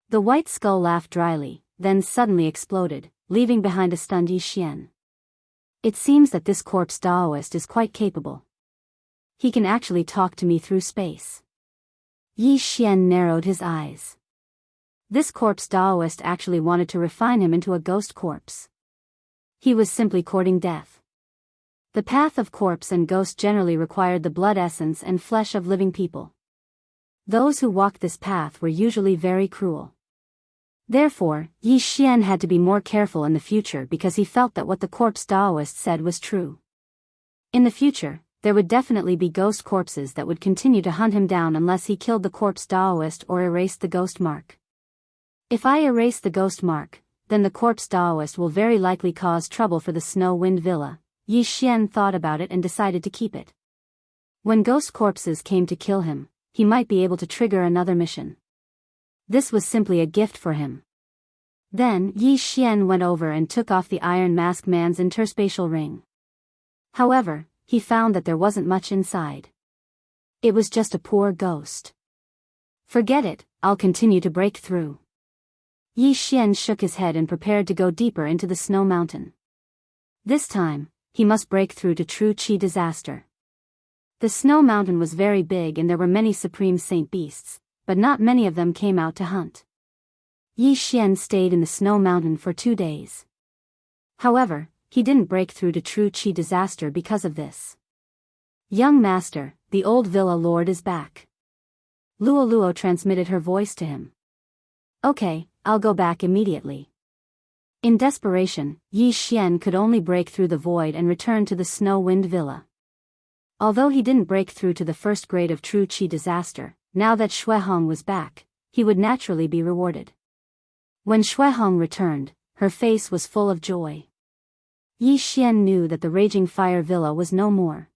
The white skull laughed dryly, then suddenly exploded, leaving behind a stunned Yi Xian. It seems that this corpse Taoist is quite capable. He can actually talk to me through space. Yi Xian narrowed his eyes. This corpse Taoist actually wanted to refine him into a ghost corpse. He was simply courting death. The path of corpse and ghost generally required the blood essence and flesh of living people. Those who walked this path were usually very cruel. Therefore, Yi Xian had to be more careful in the future because he felt that what the corpse Taoist said was true. In the future, there would definitely be ghost corpses that would continue to hunt him down unless he killed the corpse Taoist or erased the ghost mark. If I erase the ghost mark, then the corpse Taoist will very likely cause trouble for the Snow Wind Villa. Yi Xian thought about it and decided to keep it. When ghost corpses came to kill him, he might be able to trigger another mission. This was simply a gift for him. Then Yi Xian went over and took off the Iron Mask Man's interspatial ring. However, he found that there wasn't much inside. It was just a poor ghost. Forget it, I'll continue to break through. Yi Xian shook his head and prepared to go deeper into the snow mountain. This time, he must break through to true Qi disaster. The snow mountain was very big and there were many supreme saint beasts, but not many of them came out to hunt. Yi Xian stayed in the snow mountain for 2 days. However, he didn't break through to true Qi disaster because of this. Young master, the old villa lord is back. Luo Luo transmitted her voice to him. Okay, I'll go back immediately. In desperation, Yi Xian could only break through the void and return to the Snow Wind Villa. Although he didn't break through to the first grade of true Qi disaster, now that Xuehong was back, he would naturally be rewarded. When Xuehong returned, her face was full of joy. Yi Xian knew that the Raging Fire Villa was no more.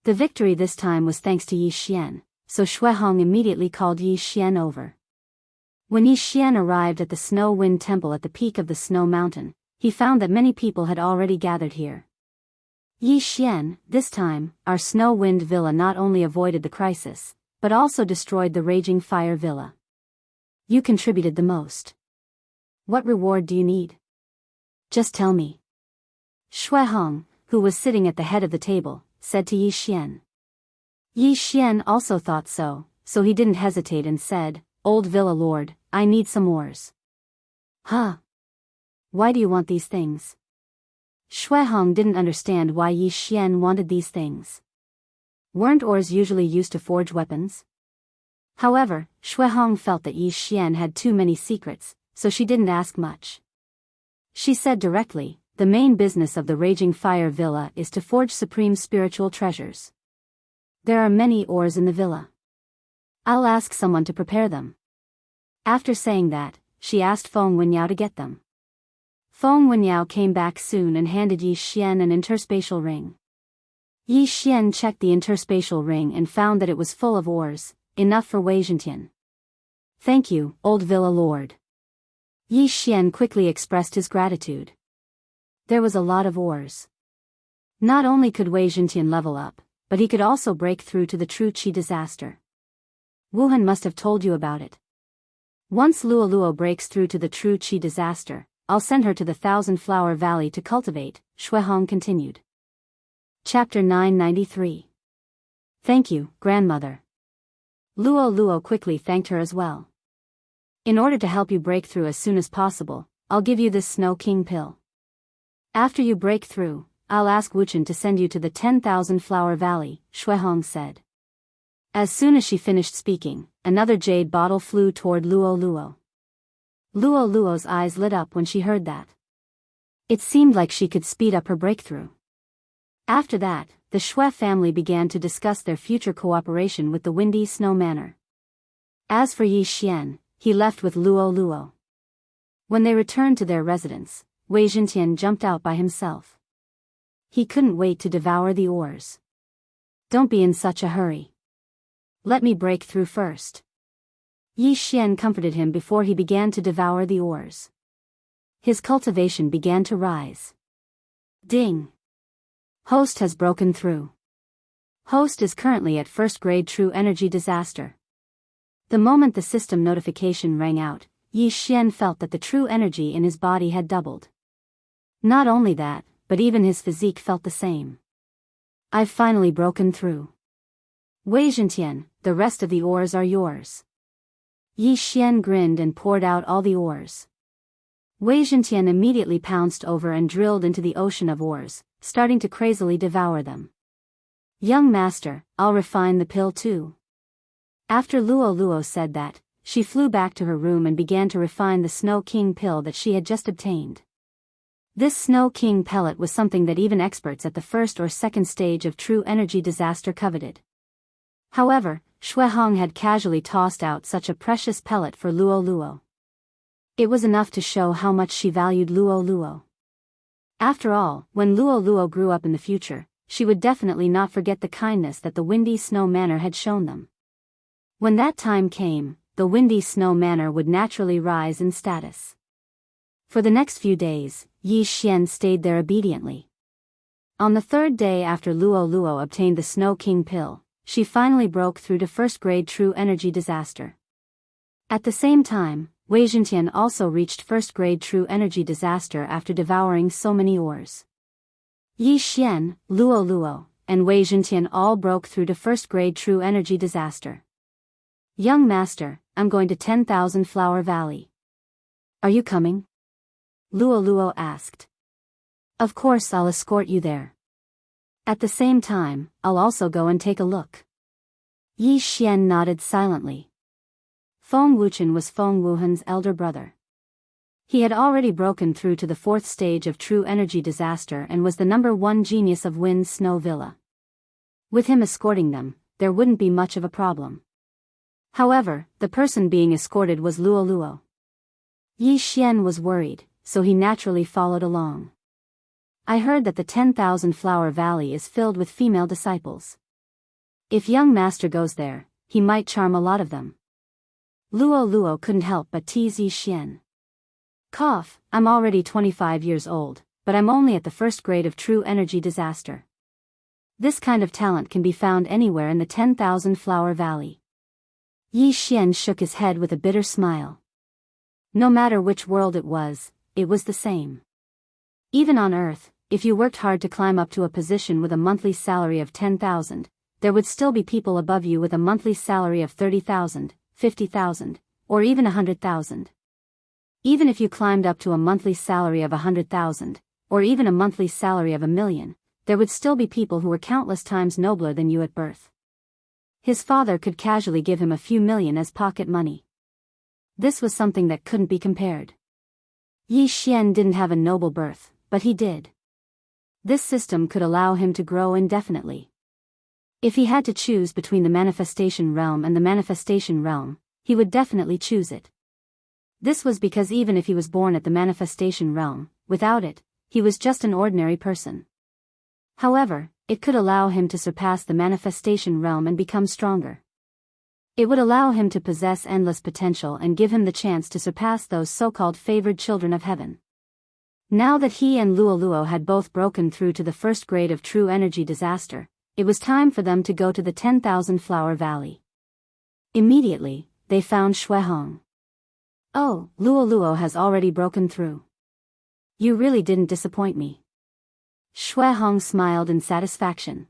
The victory this time was thanks to Yi Xian, so Shuihong immediately called Yi Xian over. When Yi Xian arrived at the Snow Wind Temple at the peak of the Snow Mountain, he found that many people had already gathered here. Yi Xian, this time, our Snow Wind Villa not only avoided the crisis, but also destroyed the Raging Fire Villa. You contributed the most. What reward do you need? Just tell me. Shuihong, who was sitting at the head of the table, said to Yi Xian. Yi Xian also thought so he didn't hesitate and said, Old Villa Lord, I need some ores. Huh? Why do you want these things? Shuihong didn't understand why Yi Xian wanted these things. Weren't ores usually used to forge weapons? However, Shuihong felt that Yi Xian had too many secrets, so she didn't ask much. She said directly, the main business of the Raging Fire Villa is to forge supreme spiritual treasures. There are many ores in the villa. I'll ask someone to prepare them. After saying that, she asked Feng Wenyao to get them. Feng Wenyao came back soon and handed Yi Xian an interspatial ring. Yi Xian checked the interspatial ring and found that it was full of ores, enough for Wei Zhentian. Thank you, Old Villa Lord. Yi Xian quickly expressed his gratitude. There was a lot of ores. Not only could Wei Zhentian level up, but he could also break through to the true Qi disaster. Wuhan must have told you about it. Once Luoluo breaks through to the true Qi disaster, I'll send her to the Thousand Flower Valley to cultivate, Shuihong continued. Chapter 993. Thank you, grandmother. Luoluo quickly thanked her as well. In order to help you break through as soon as possible, I'll give you this Snow King pill. After you break through, I'll ask Wuchen to send you to the 10,000 Flower Valley, Shuihong said. As soon as she finished speaking, another jade bottle flew toward Luoluo. Luoluo's eyes lit up when she heard that. It seemed like she could speed up her breakthrough. After that, the Shui family began to discuss their future cooperation with the Windy Snow Manor. As for Yi Xian, he left with Luoluo. When they returned to their residence, Wei Zhentian jumped out by himself. He couldn't wait to devour the ores. Don't be in such a hurry. Let me break through first. Yi Xian comforted him before he began to devour the ores. His cultivation began to rise. Ding! Host has broken through. Host is currently at first grade true energy disaster. The moment the system notification rang out, Yi Xian felt that the true energy in his body had doubled. Not only that, but even his physique felt the same. I've finally broken through. Wei Zhentian, the rest of the ores are yours. Yi Xian grinned and poured out all the ores. Wei Zhentian immediately pounced over and drilled into the ocean of ores, starting to crazily devour them. Young master, I'll refine the pill too. After Luoluo said that, she flew back to her room and began to refine the Snow King pill that she had just obtained. This Snow King pellet was something that even experts at the first or second stage of true energy disaster coveted. However, Shuihong had casually tossed out such a precious pellet for Luoluo. It was enough to show how much she valued Luoluo. After all, when Luoluo grew up in the future, she would definitely not forget the kindness that the Windy Snow Manor had shown them. When that time came, the Windy Snow Manor would naturally rise in status. For the next few days, Yi Xian stayed there obediently. On the third day after Luoluo obtained the Snow King pill, she finally broke through to first grade true energy disaster. At the same time, Wei Zhentian also reached first grade true energy disaster after devouring so many ores. Yi Xian, Luoluo, and Wei Zhentian all broke through to first grade true energy disaster. Young master, I'm going to 10,000 Flower Valley. Are you coming? Luoluo asked. Of course I'll escort you there. At the same time, I'll also go and take a look. Yi Xian nodded silently. Feng Wuchen was Feng Wuhan's elder brother. He had already broken through to the fourth stage of true energy disaster and was the #1 genius of Wind Snow Villa. With him escorting them, there wouldn't be much of a problem. However, the person being escorted was Luoluo. Yi Xian was worried, so he naturally followed along. I heard that the 10,000 Flower Valley is filled with female disciples. If young master goes there, he might charm a lot of them. Luo Luo couldn't help but tease Yi Xian. Cough, I'm already 25 years old, but I'm only at the first grade of true energy disaster. This kind of talent can be found anywhere in the 10,000 Flower Valley. Yi Xian shook his head with a bitter smile. No matter which world it was the same. Even on Earth, if you worked hard to climb up to a position with a monthly salary of 10,000, there would still be people above you with a monthly salary of 30,000, 50,000, or even 100,000. Even if you climbed up to a monthly salary of 100,000, or even a monthly salary of 1,000,000, there would still be people who were countless times nobler than you at birth. His father could casually give him a few million as pocket money. This was something that couldn't be compared. Yi Xian didn't have a noble birth, but he did. This system could allow him to grow indefinitely. If he had to choose between the manifestation realm and the manifestation realm, he would definitely choose it. This was because even if he was born at the manifestation realm, without it, he was just an ordinary person. However, it could allow him to surpass the manifestation realm and become stronger. It would allow him to possess endless potential and give him the chance to surpass those so-called favored children of heaven. Now that he and Luo Luo had both broken through to the first grade of true energy disaster, it was time for them to go to the 10,000 Flower Valley. Immediately, they found Xuehong. Oh, Luo Luo has already broken through. You really didn't disappoint me. Xuehong smiled in satisfaction.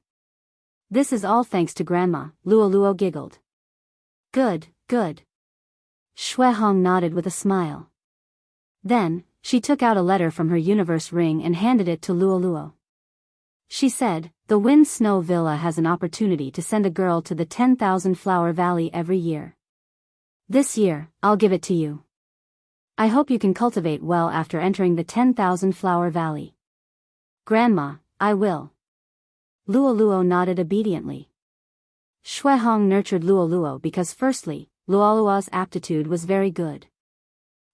This is all thanks to Grandma, Luo Luo giggled. Good, good. Xuehong nodded with a smile. Then, she took out a letter from her universe ring and handed it to Luo Luo. She said, the Wind Snow Villa has an opportunity to send a girl to the 10,000 Flower Valley every year. This year, I'll give it to you. I hope you can cultivate well after entering the 10,000 Flower Valley. Grandma, I will. Luo Luo nodded obediently. Xuehong nurtured Luo Luo because firstly, Luo Luo's aptitude was very good.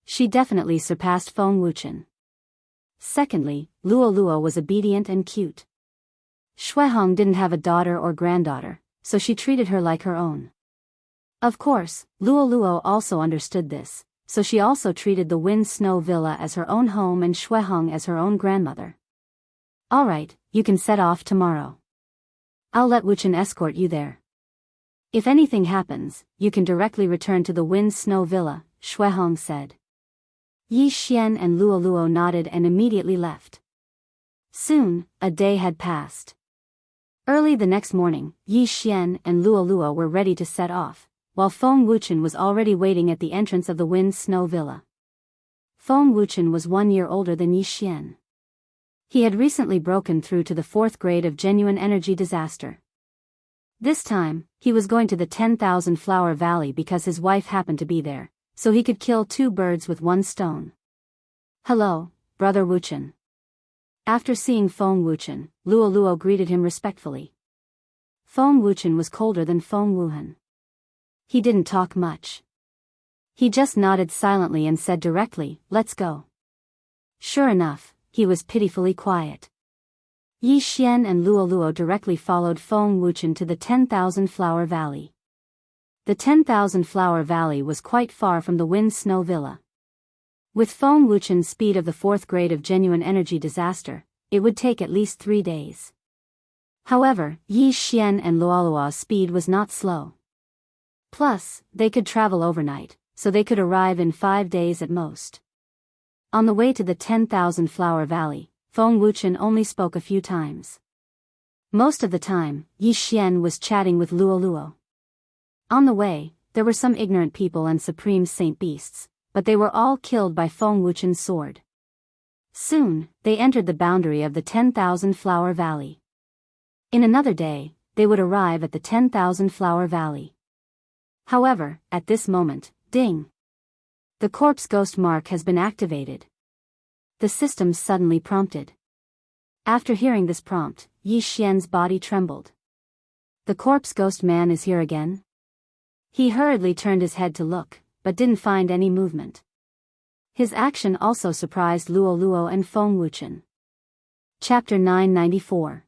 She definitely surpassed Feng Wuchen. Secondly, Luo Luo was obedient and cute. Xuehong didn't have a daughter or granddaughter, so she treated her like her own. Of course, Luo Luo also understood this, so she also treated the Wind Snow Villa as her own home and Xuehong as her own grandmother. Alright, you can set off tomorrow. I'll let Wuchen escort you there. If anything happens, you can directly return to the Wind Snow Villa, Xuehong said. Yi Xian and Luo Luo nodded and immediately left. Soon, a day had passed. Early the next morning, Yi Xian and Luo Luo were ready to set off, while Feng Wuchen was already waiting at the entrance of the Wind Snow Villa. Feng Wuchen was 1 year older than Yi Xian. He had recently broken through to the 4th grade of genuine energy disaster. This time, he was going to the 10,000 Flower Valley because his wife happened to be there, so he could kill 2 birds with 1 stone. Hello, Brother Wuchen. After seeing Feng Wuchen, Luo Luo greeted him respectfully. Feng Wuchen was colder than Feng Wuhan. He didn't talk much. He just nodded silently and said directly, let's go. Sure enough, he was pitifully quiet. Yi Xian and Luo Luo directly followed Feng Wuchen to the 10,000 Flower Valley. The 10,000 Flower Valley was quite far from the Wind Snow Villa. With Feng Wuchen's speed of the 4th grade of genuine energy disaster, it would take at least 3 days. However, Yi Xian and Luo Luo's speed was not slow. Plus, they could travel overnight, so they could arrive in 5 days at most. On the way to the 10,000 Flower Valley, Feng Wuchen only spoke a few times. Most of the time, Yi Xian was chatting with Luo Luo. On the way, there were some ignorant people and supreme saint beasts, but they were all killed by Feng Wuchen's sword. Soon, they entered the boundary of the 10,000 Flower Valley. In another day, they would arrive at the 10,000 Flower Valley. However, at this moment, ding! The corpse ghost mark has been activated. The system suddenly prompted. After hearing this prompt, Yi Xian's body trembled. The corpse ghost man is here again? He hurriedly turned his head to look, but didn't find any movement. His action also surprised Luo Luo and Feng Wuchen. Chapter 994.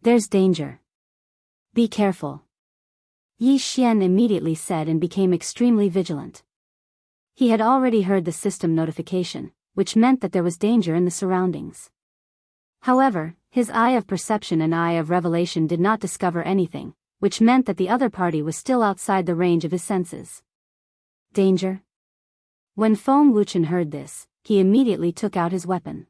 There's danger. Be careful, Yi Xian immediately said and became extremely vigilant. He had already heard the system notification, which meant that there was danger in the surroundings. However, his eye of perception and eye of revelation did not discover anything, which meant that the other party was still outside the range of his senses. Danger? When Feng Wuchen heard this, he immediately took out his weapon.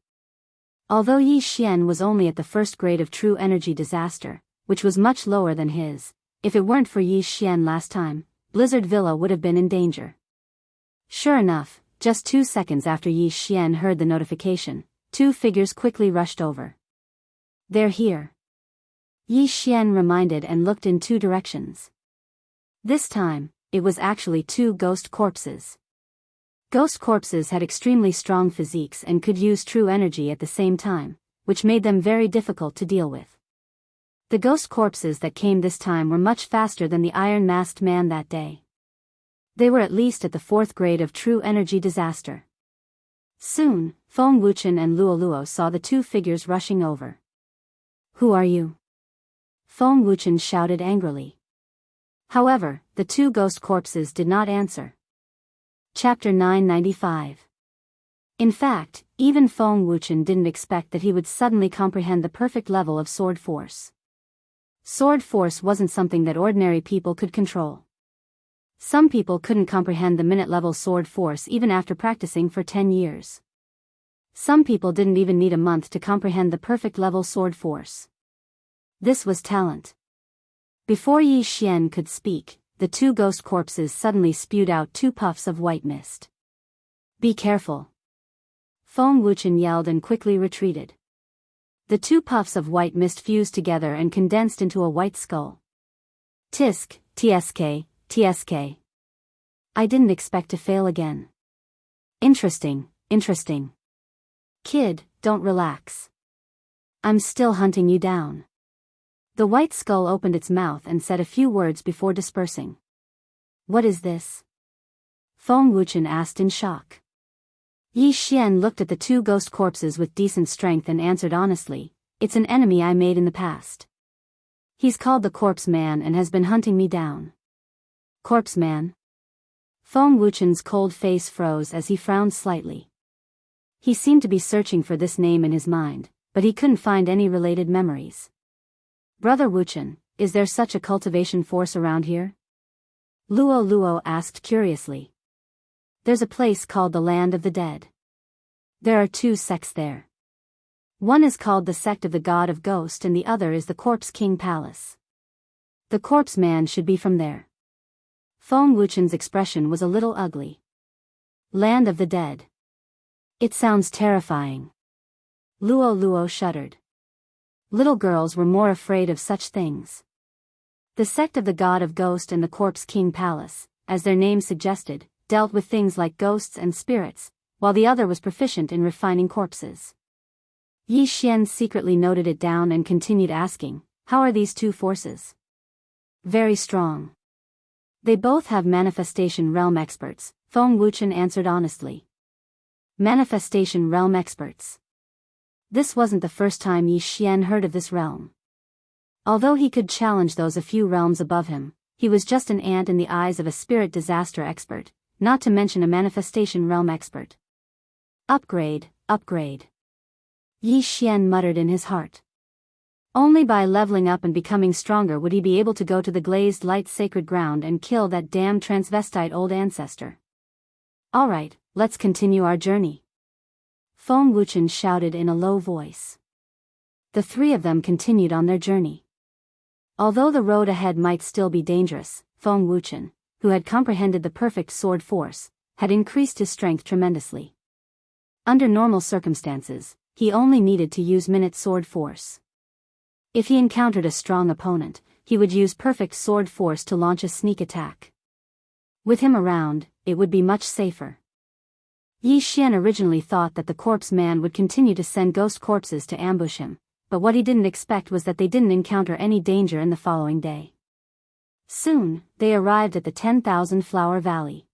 Although Yi Xian was only at the first grade of true energy disaster, which was much lower than his, if it weren't for Yi Xian last time, Blizzard Villa would have been in danger. Sure enough, just 2 seconds after Yi Xian heard the notification, 2 figures quickly rushed over. They're here, Yi Xian reminded and looked in 2 directions. This time, it was actually 2 ghost corpses. Ghost corpses had extremely strong physiques and could use true energy at the same time, which made them very difficult to deal with. The ghost corpses that came this time were much faster than the iron-masked man that day. They were at least at the 4th grade of true energy disaster. Soon, Feng Wuchen and Luo Luo saw the 2 figures rushing over. Who are you? Feng Wuchen shouted angrily. However, the 2 ghost corpses did not answer. Chapter 995. In fact, even Feng Wuchen didn't expect that he would suddenly comprehend the perfect level of sword force. Sword force wasn't something that ordinary people could control. Some people couldn't comprehend the minute-level sword force even after practicing for 10 years. Some people didn't even need a month to comprehend the perfect level sword force. This was talent. Before Yi Xian could speak, the 2 ghost corpses suddenly spewed out 2 puffs of white mist. Be careful, Feng Wuchen yelled and quickly retreated. The 2 puffs of white mist fused together and condensed into a white skull. Tisk, tsk, tsk. I didn't expect to fail again. Interesting, interesting. Kid, don't relax. I'm still hunting you down. The white skull opened its mouth and said a few words before dispersing. What is this? Feng Wuchen asked in shock. Yi Xian looked at the 2 ghost corpses with decent strength and answered honestly, it's an enemy I made in the past. He's called the Corpse Man and has been hunting me down. Corpse Man? Feng Wuchen's cold face froze as he frowned slightly. He seemed to be searching for this name in his mind, but he couldn't find any related memories. Brother Wuchen, is there such a cultivation force around here? Luo Luo asked curiously. There's a place called the Land of the Dead. There are 2 sects there. One is called the Sect of the God of Ghost and the other is the Corpse King Palace. The Corpse Man should be from there. Feng Wuchen's expression was a little ugly. Land of the Dead. It sounds terrifying. Luo Luo shuddered. Little girls were more afraid of such things. The Sect of the God of Ghost and the Corpse King Palace, as their name suggested, dealt with things like ghosts and spirits, while the other was proficient in refining corpses. Yi Xian secretly noted it down and continued asking, how are these 2 forces? Very strong. They both have manifestation realm experts, Feng Wuchen answered honestly. Manifestation realm experts. This wasn't the first time Yi Xian heard of this realm. Although he could challenge those a few realms above him, he was just an ant in the eyes of a spirit disaster expert, not to mention a manifestation realm expert. Upgrade, upgrade. Yi Xian muttered in his heart. Only by leveling up and becoming stronger would he be able to go to the glazed light sacred ground and kill that damn transvestite old ancestor. Alright, let's continue our journey. Feng Wuchen shouted in a low voice. The 3 of them continued on their journey. Although the road ahead might still be dangerous, Feng Wuchen, who had comprehended the perfect sword force, had increased his strength tremendously. Under normal circumstances, he only needed to use minute sword force. If he encountered a strong opponent, he would use perfect sword force to launch a sneak attack. With him around, it would be much safer. Yi Xian originally thought that the Corpse Man would continue to send ghost corpses to ambush him, but what he didn't expect was that they didn't encounter any danger in the following day. Soon, they arrived at the 10,000 Flower Valley.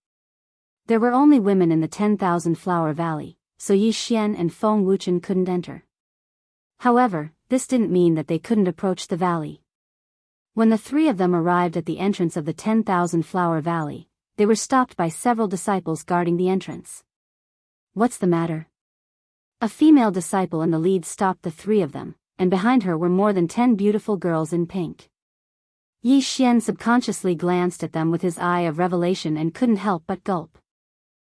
There were only women in the 10,000 Flower Valley, so Yi Xian and Feng Wuchen couldn't enter. However, this didn't mean that they couldn't approach the valley. When the three of them arrived at the entrance of the 10,000 Flower Valley, they were stopped by several disciples guarding the entrance. "What's the matter?" A female disciple in the lead stopped the three of them, and behind her were more than 10 beautiful girls in pink. Yi Xian subconsciously glanced at them with his eye of revelation and couldn't help but gulp.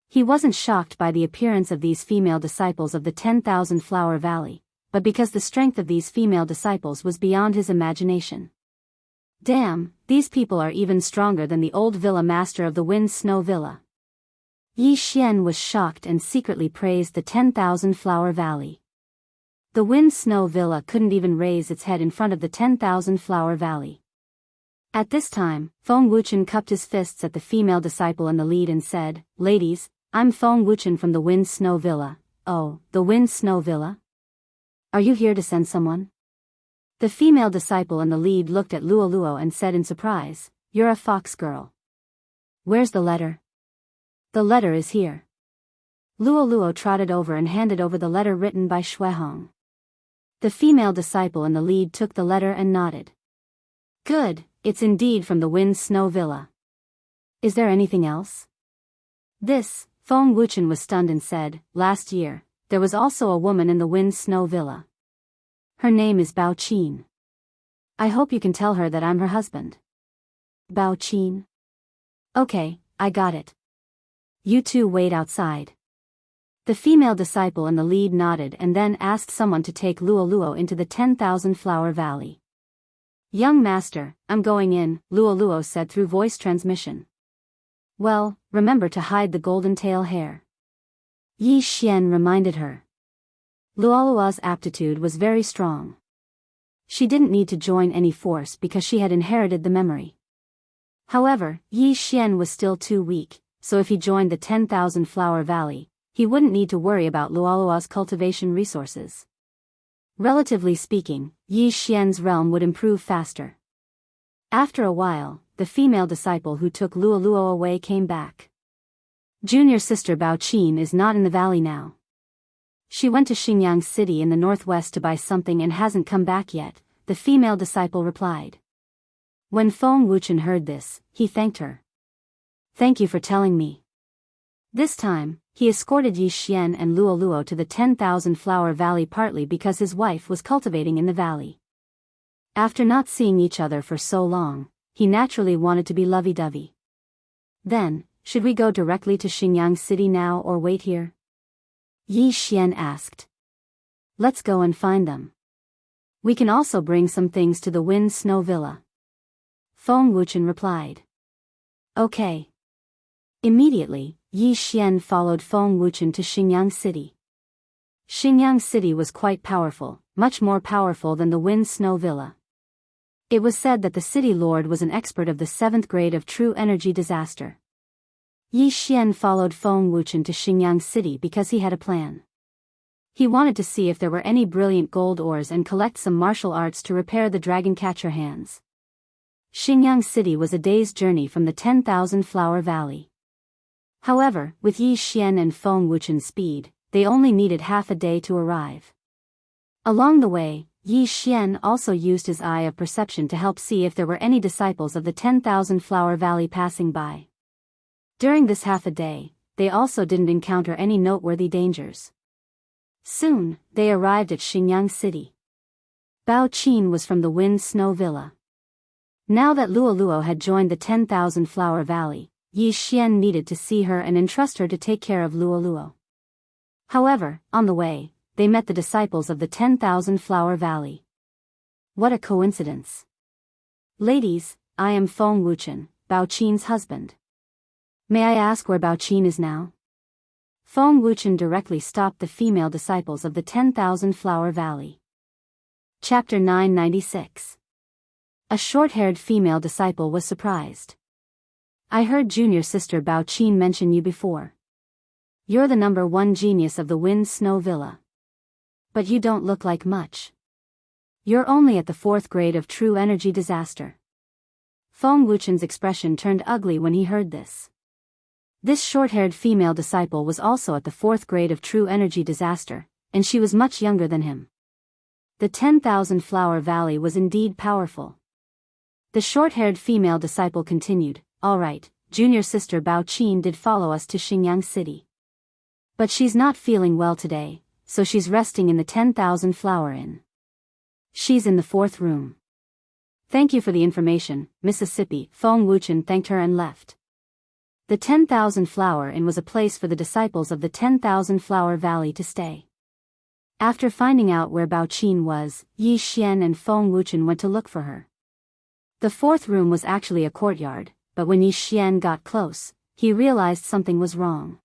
He wasn't shocked by the appearance of these female disciples of the 10,000 Flower Valley, but because the strength of these female disciples was beyond his imagination. Damn, these people are even stronger than the old villa master of the Wind Snow Villa. Yi Xian was shocked and secretly praised the 10,000 Flower Valley. The Wind Snow Villa couldn't even raise its head in front of the 10,000 Flower Valley. At this time, Feng Wuchen cupped his fists at the female disciple in the lead and said, "Ladies, I'm Feng Wuchen from the Wind Snow Villa." "Oh, the Wind Snow Villa? Are you here to send someone?" The female disciple in the lead looked at Luo Luo and said in surprise, "You're a fox girl. Where's the letter?" "The letter is here." Luo Luo trotted over and handed over the letter written by Shuehong. The female disciple in the lead took the letter and nodded. "Good, it's indeed from the Wind Snow Villa. Is there anything else?" Feng Wuchen was stunned and said, "Last year, there was also a woman in the Wind Snow Villa. Her name is Bao Qin. I hope you can tell her that I'm her husband." "Bao Qin? Okay, I got it. You two wait outside." The female disciple in the lead nodded and then asked someone to take Luo Luo into the 10,000 Flower Valley. "Young master, I'm going in," Luo Luo said through voice transmission. "Well, remember to hide the golden tail hair," Yi Xian reminded her. Luolua's aptitude was very strong. She didn't need to join any force because she had inherited the memory. However, Yi Xian was still too weak, so if he joined the 10,000 Flower Valley, he wouldn't need to worry about Luolua's cultivation resources. Relatively speaking, Yi Xian's realm would improve faster. After a while, the female disciple who took Luoluo away came back. "Junior sister Bao Qin is not in the valley now. She went to Xingyang City in the northwest to buy something and hasn't come back yet," the female disciple replied. When Feng Wuchen heard this, he thanked her. "Thank you for telling me." This time, he escorted Yi Xian and Luo Luo to the 10,000 Flower Valley partly because his wife was cultivating in the valley. After not seeing each other for so long, he naturally wanted to be lovey-dovey. "Then, should we go directly to Xingyang City now or wait here?" Yi Xian asked. "Let's go and find them. We can also bring some things to the Wind Snow Villa," Feng Wuchen replied. "Okay." Immediately, Yi Xian followed Feng Wuchen to Xingyang City. Xingyang City was quite powerful, much more powerful than the Wind Snow Villa. It was said that the city lord was an expert of the 7th grade of true energy disaster. Yi Xian followed Feng Wuchen to Xingyang City because he had a plan. He wanted to see if there were any brilliant gold ores and collect some martial arts to repair the dragon catcher hands. Xingyang City was a day's journey from the 10,000 Flower Valley. However, with Yi Xian and Feng Wuchen's speed, they only needed half a day to arrive. Along the way, Yi Xian also used his eye of perception to help see if there were any disciples of the 10,000 Flower Valley passing by. During this half a day, they also didn't encounter any noteworthy dangers. Soon, they arrived at Xingyang City. Bao Qin was from the Wind Snow Villa. Now that Luo Luo had joined the 10,000 Flower Valley, Yi Xian needed to see her and entrust her to take care of Luo Luo. However, on the way, they met the disciples of the 10,000 Flower Valley. What a coincidence. "Ladies, I am Feng Wuchen, Bao Qin's husband. May I ask where Bao Qin is now?" Feng Wuchen directly stopped the female disciples of the 10,000 Flower Valley. Chapter 996. A short-haired female disciple was surprised. "I heard junior sister Bao Qin mention you before. You're the number 1 genius of the Wind Snow Villa. But you don't look like much. You're only at the 4th grade of true energy disaster." Feng Wuchen's expression turned ugly when he heard this. This short-haired female disciple was also at the 4th grade of true energy disaster, and she was much younger than him. The 10,000 Flower Valley was indeed powerful. The short-haired female disciple continued, "All right, junior sister Bao Qin did follow us to Xingyang City. But she's not feeling well today, so she's resting in the 10,000 Flower Inn. She's in the 4th room." "Thank you for the information, Mississippi." Feng Wuchen thanked her and left. The 10,000 Flower Inn was a place for the disciples of the 10,000 Flower Valley to stay. After finding out where Bao Qin was, Yi Xian and Feng Wuchen went to look for her. The 4th room was actually a courtyard, but when Yi Xian got close, he realized something was wrong.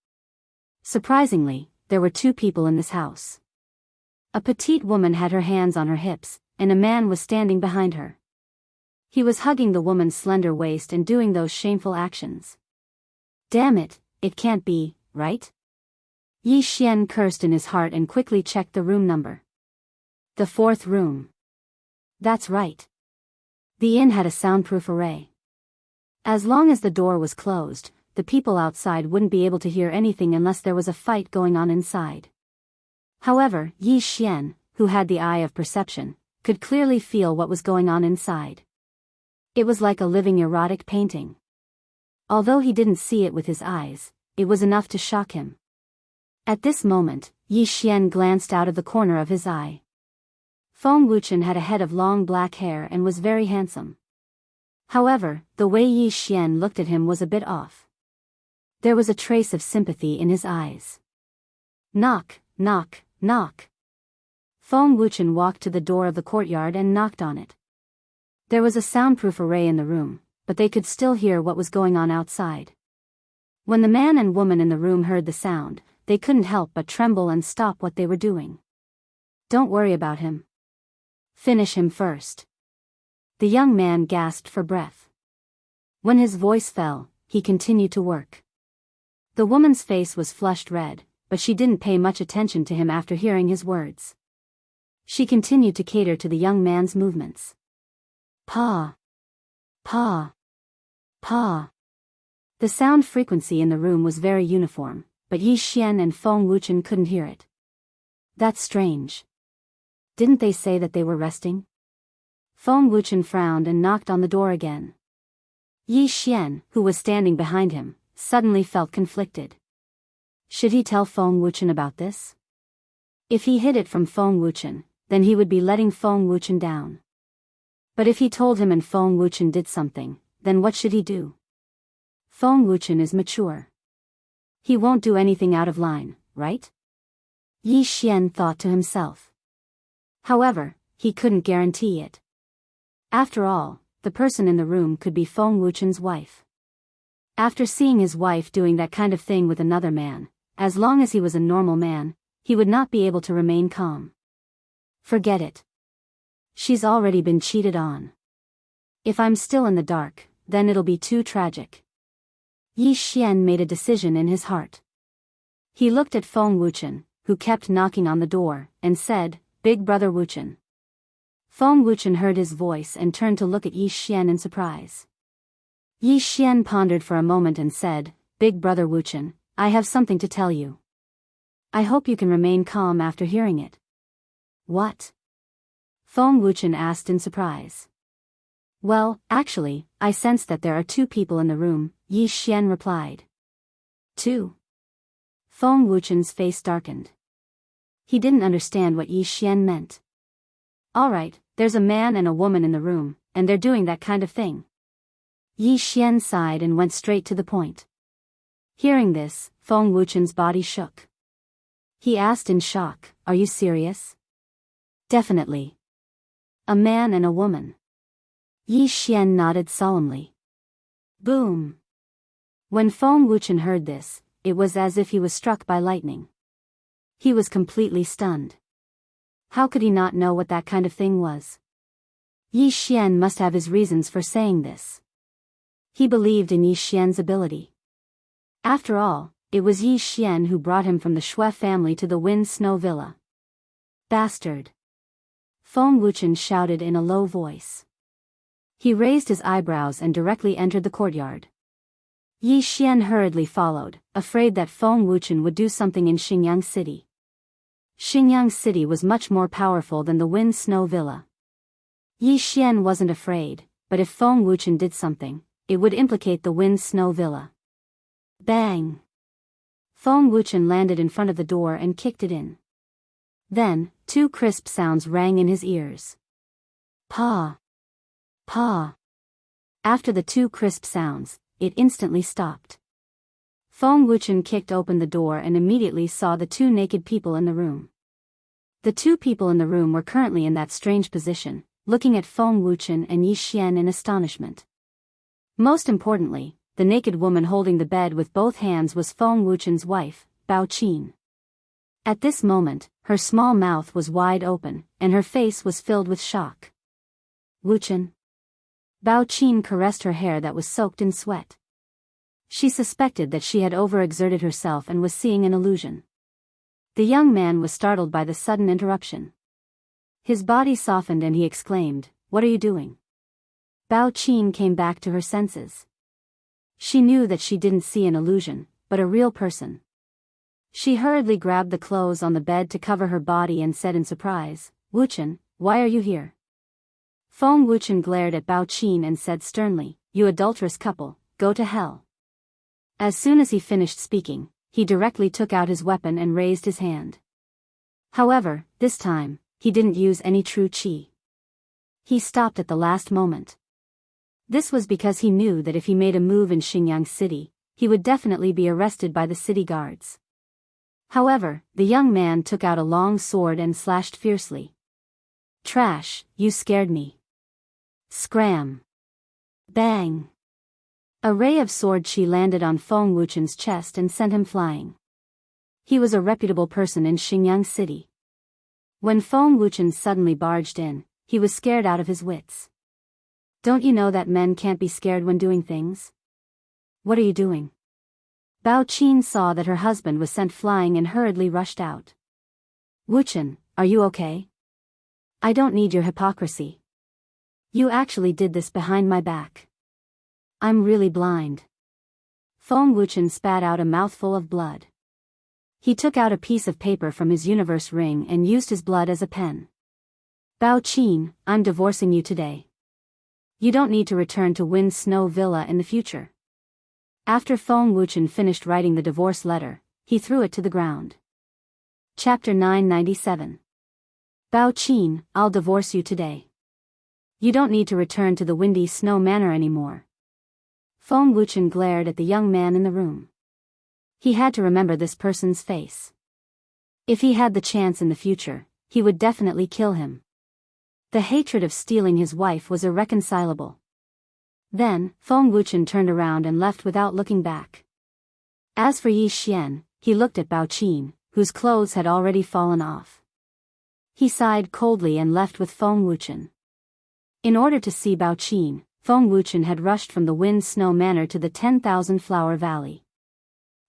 Surprisingly, there were 2 people in this house. A petite woman had her hands on her hips, and a man was standing behind her. He was hugging the woman's slender waist and doing those shameful actions. "Damn it, it can't be, right?" Yi Xian cursed in his heart and quickly checked the room number. The 4th room. That's right. The inn had a soundproof array. As long as the door was closed, the people outside wouldn't be able to hear anything unless there was a fight going on inside. However, Yi Xian, who had the eye of perception, could clearly feel what was going on inside. It was like a living erotic painting. Although he didn't see it with his eyes, it was enough to shock him. At this moment, Yi Xian glanced out of the corner of his eye. Feng Wuchen had a head of long black hair and was very handsome. However, the way Yi Xian looked at him was a bit off. There was a trace of sympathy in his eyes. "Knock, knock, knock." Feng Wuchen walked to the door of the courtyard and knocked on it. There was a soundproof array in the room, but they could still hear what was going on outside. When the man and woman in the room heard the sound, they couldn't help but tremble and stop what they were doing. "Don't worry about him. Finish him first." The young man gasped for breath. When his voice fell, he continued to work. The woman's face was flushed red, but she didn't pay much attention to him after hearing his words. She continued to cater to the young man's movements. "Pa. Pa. Pa." The sound frequency in the room was very uniform, but Yi Xian and Feng Wuchen couldn't hear it. "That's strange. Didn't they say that they were resting?" Feng Wuchen frowned and knocked on the door again. Yi Xian, who was standing behind him, suddenly felt conflicted. Should he tell Feng Wuchen about this? If he hid it from Feng Wuchen, then he would be letting Feng Wuchen down. But if he told him and Feng Wuchen did something, then what should he do? Feng Wuchen is mature. He won't do anything out of line, right? Yi Xian thought to himself. However, he couldn't guarantee it. After all, the person in the room could be Feng Wuchen's wife. After seeing his wife doing that kind of thing with another man, as long as he was a normal man, he would not be able to remain calm. Forget it. She's already been cheated on. If I'm still in the dark, then it'll be too tragic. Yi Xian made a decision in his heart. He looked at Feng Wuchen, who kept knocking on the door, and said, "Big brother Wuchen." Feng Wuchen heard his voice and turned to look at Yi Xian in surprise. Yi Xian pondered for a moment and said, "Big brother Wuchen, I have something to tell you. I hope you can remain calm after hearing it." "What?" Feng Wuchen asked in surprise. "Well, actually, I sense that there are 2 people in the room," Yi Xian replied. "2?" Feng Wuchen's face darkened. He didn't understand what Yi Xian meant. "All right, there's a man and a woman in the room, and they're doing that kind of thing." Yi Xian sighed and went straight to the point. Hearing this, Feng Wuchen's body shook. He asked in shock, "Are you serious?" "Definitely. A man and a woman." Yi Xian nodded solemnly. Boom! When Feng Wuchen heard this, it was as if he was struck by lightning. He was completely stunned. How could he not know what that kind of thing was? Yi Xian must have his reasons for saying this. He believed in Yi Xian's ability. After all, it was Yi Xian who brought him from the Shui family to the Wind Snow Villa. "Bastard!" Feng Wuchen shouted in a low voice. He raised his eyebrows and directly entered the courtyard. Yi Xian hurriedly followed, afraid that Feng Wuchen would do something in Xingyang City. Xingyang City was much more powerful than the Wind Snow Villa. Yi Xian wasn't afraid, but if Feng Wuchen did something, it would implicate the Wind Snow Villa. Bang! Feng Wuchen landed in front of the door and kicked it in. Then, two crisp sounds rang in his ears. Pa! Pa! After the two crisp sounds, it instantly stopped. Feng Wuchen kicked open the door and immediately saw the two naked people in the room. The two people in the room were currently in that strange position, looking at Feng Wuchen and Yi Xian in astonishment. Most importantly, the naked woman holding the bed with both hands was Feng Wuchen's wife, Bao Qin. At this moment, her small mouth was wide open, and her face was filled with shock. Wuchen. Bao Qin caressed her hair that was soaked in sweat. She suspected that she had overexerted herself and was seeing an illusion. The young man was startled by the sudden interruption. His body softened and he exclaimed, "What are you doing?" Bao Qin came back to her senses. She knew that she didn't see an illusion, but a real person. She hurriedly grabbed the clothes on the bed to cover her body and said in surprise, "Wuchen, why are you here?" Feng Wuchen glared at Bao Qin and said sternly, "You adulterous couple, go to hell." As soon as he finished speaking, he directly took out his weapon and raised his hand. However, this time, he didn't use any true qi. He stopped at the last moment. This was because he knew that if he made a move in Xingyang City, he would definitely be arrested by the city guards. However, the young man took out a long sword and slashed fiercely. "Trash, you scared me." Scram! Bang! A ray of sword chi landed on Feng Wuchen's chest and sent him flying. He was a reputable person in Xingyang City. When Feng Wuchen suddenly barged in, he was scared out of his wits. "Don't you know that men can't be scared when doing things? What are you doing?" Bao Qin saw that her husband was sent flying and hurriedly rushed out. "Wuchen, are you okay? I don't need your hypocrisy. You actually did this behind my back. I'm really blind." Feng Wuchen spat out a mouthful of blood. He took out a piece of paper from his universe ring and used his blood as a pen. "Bao Qin, I'm divorcing you today. You don't need to return to Wind Snow Villa in the future." After Feng Wuchen finished writing the divorce letter, he threw it to the ground. Chapter 997. Bao Qin, I'll divorce you today. You don't need to return to the Windy Snow Manor anymore. Feng Wuchen glared at the young man in the room. He had to remember this person's face. If he had the chance in the future, he would definitely kill him. The hatred of stealing his wife was irreconcilable. Then, Feng Wuchen turned around and left without looking back. As for Yi Xian, he looked at Bao Qin, whose clothes had already fallen off. He sighed coldly and left with Feng Wuchen. In order to see Bao Qin, Feng Wuchen had rushed from the Wind Snow Manor to the 10,000 Flower Valley.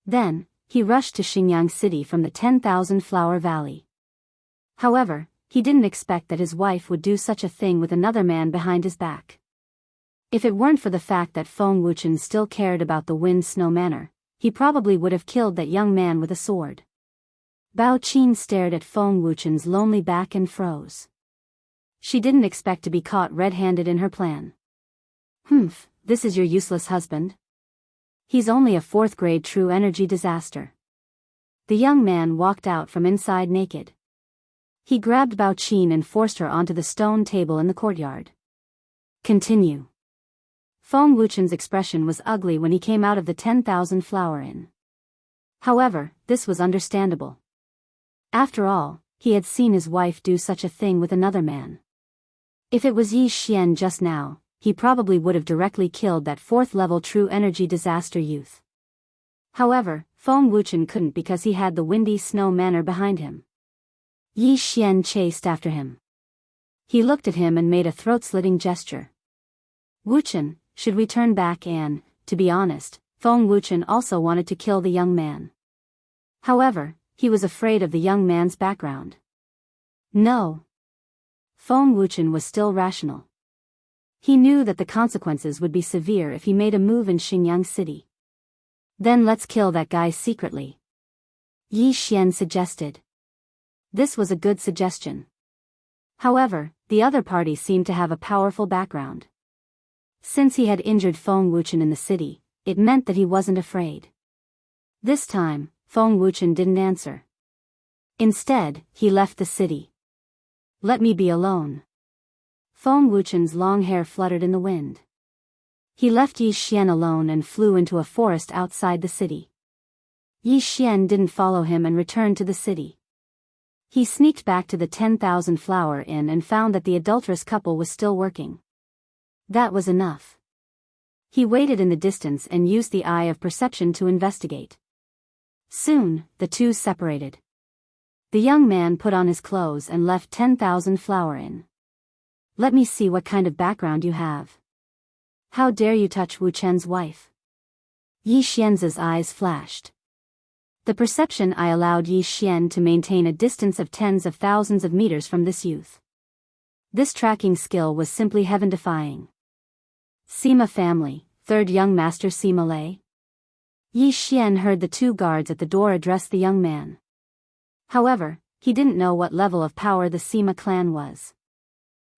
Then, he rushed to Xingyang City from the 10,000 Flower Valley. However, he didn't expect that his wife would do such a thing with another man behind his back. If it weren't for the fact that Feng Wuchen still cared about the Wind Snow Manor, he probably would have killed that young man with a sword. Bao Qin stared at Feng Wuchen's lonely back and froze. She didn't expect to be caught red-handed in her plan. "Humph, this is your useless husband? He's only a 4th grade true energy disaster." The young man walked out from inside naked. He grabbed Bao Qin and forced her onto the stone table in the courtyard. Continue. Feng Wuchen's expression was ugly when he came out of the 10,000 Flower Inn. However, this was understandable. After all, he had seen his wife do such a thing with another man. If it was Yi Xian just now, he probably would have directly killed that 4th-level true energy disaster youth. However, Feng Wuchen couldn't because he had the Windy Snow Manor behind him. Yi Xian chased after him. He looked at him and made a throat-slitting gesture. "Wuchen, should we turn back?" And, to be honest, Feng Wuchen also wanted to kill the young man. However, he was afraid of the young man's background. No. Feng Wuchen was still rational. He knew that the consequences would be severe if he made a move in Xingyang City. "Then let's kill that guy secretly," Yi Xian suggested. This was a good suggestion. However, the other party seemed to have a powerful background. Since he had injured Feng Wuchen in the city, it meant that he wasn't afraid. This time, Feng Wuchen didn't answer. Instead, he left the city. Let me be alone. Feng Wuchen's long hair fluttered in the wind. He left Yi Xian alone and flew into a forest outside the city. Yi Xian didn't follow him and returned to the city. He sneaked back to the 10,000 Flower Inn and found that the adulterous couple was still working. That was enough. He waited in the distance and used the eye of perception to investigate. Soon, the two separated. The young man put on his clothes and left 10,000 Flower Inn. Let me see what kind of background you have. How dare you touch Wu Chen's wife? Yi Xian's eyes flashed. The perception eye allowed Yi Xian to maintain a distance of tens of thousands of meters from this youth. This tracking skill was simply heaven-defying. Sima family, third young master Sima Lei. Yi Xian heard the two guards at the door address the young man. However, he didn't know what level of power the Sima clan was.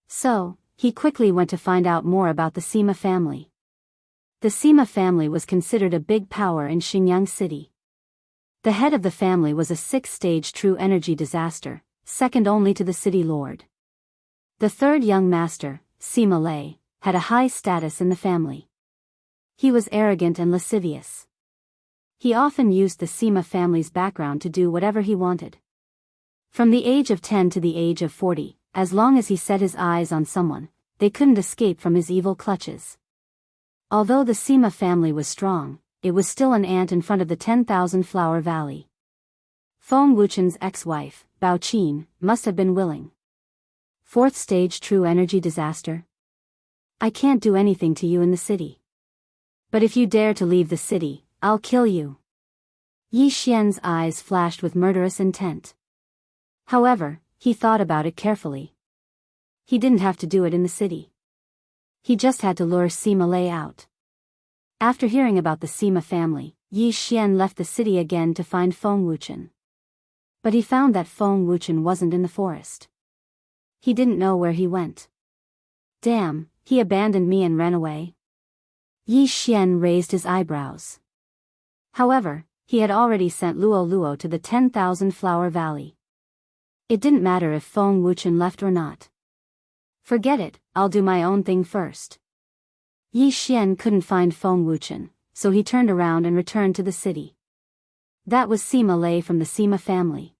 So, he quickly went to find out more about the Sima family. The Sima family was considered a big power in Xinjiang City. The head of the family was a 6-stage true energy disaster, second only to the city lord. The third young master, Sima Lei, had a high status in the family. He was arrogant and lascivious. He often used the Sima family's background to do whatever he wanted. From the age of 10 to the age of 40, as long as he set his eyes on someone, they couldn't escape from his evil clutches. Although the Sima family was strong, it was still an ant in front of the 10,000 Flower Valley. Feng Wuchen's ex-wife, Bao Qin, must have been willing. Fourth stage true energy disaster. I can't do anything to you in the city. But if you dare to leave the city, I'll kill you. Yi Xian's eyes flashed with murderous intent. However, he thought about it carefully. He didn't have to do it in the city. He just had to lure Sima Lei out. After hearing about the Sima family, Yi Xian left the city again to find Feng Wuchen. But he found that Feng Wuchen wasn't in the forest. He didn't know where he went. Damn, he abandoned me and ran away. Yi Xian raised his eyebrows. However, he had already sent Luo Luo to the 10,000 Flower Valley. It didn't matter if Feng Wuchen left or not. Forget it, I'll do my own thing first. Yi Xian couldn't find Feng Wuchen, so he turned around and returned to the city. That was Sima Lei from the Sima family.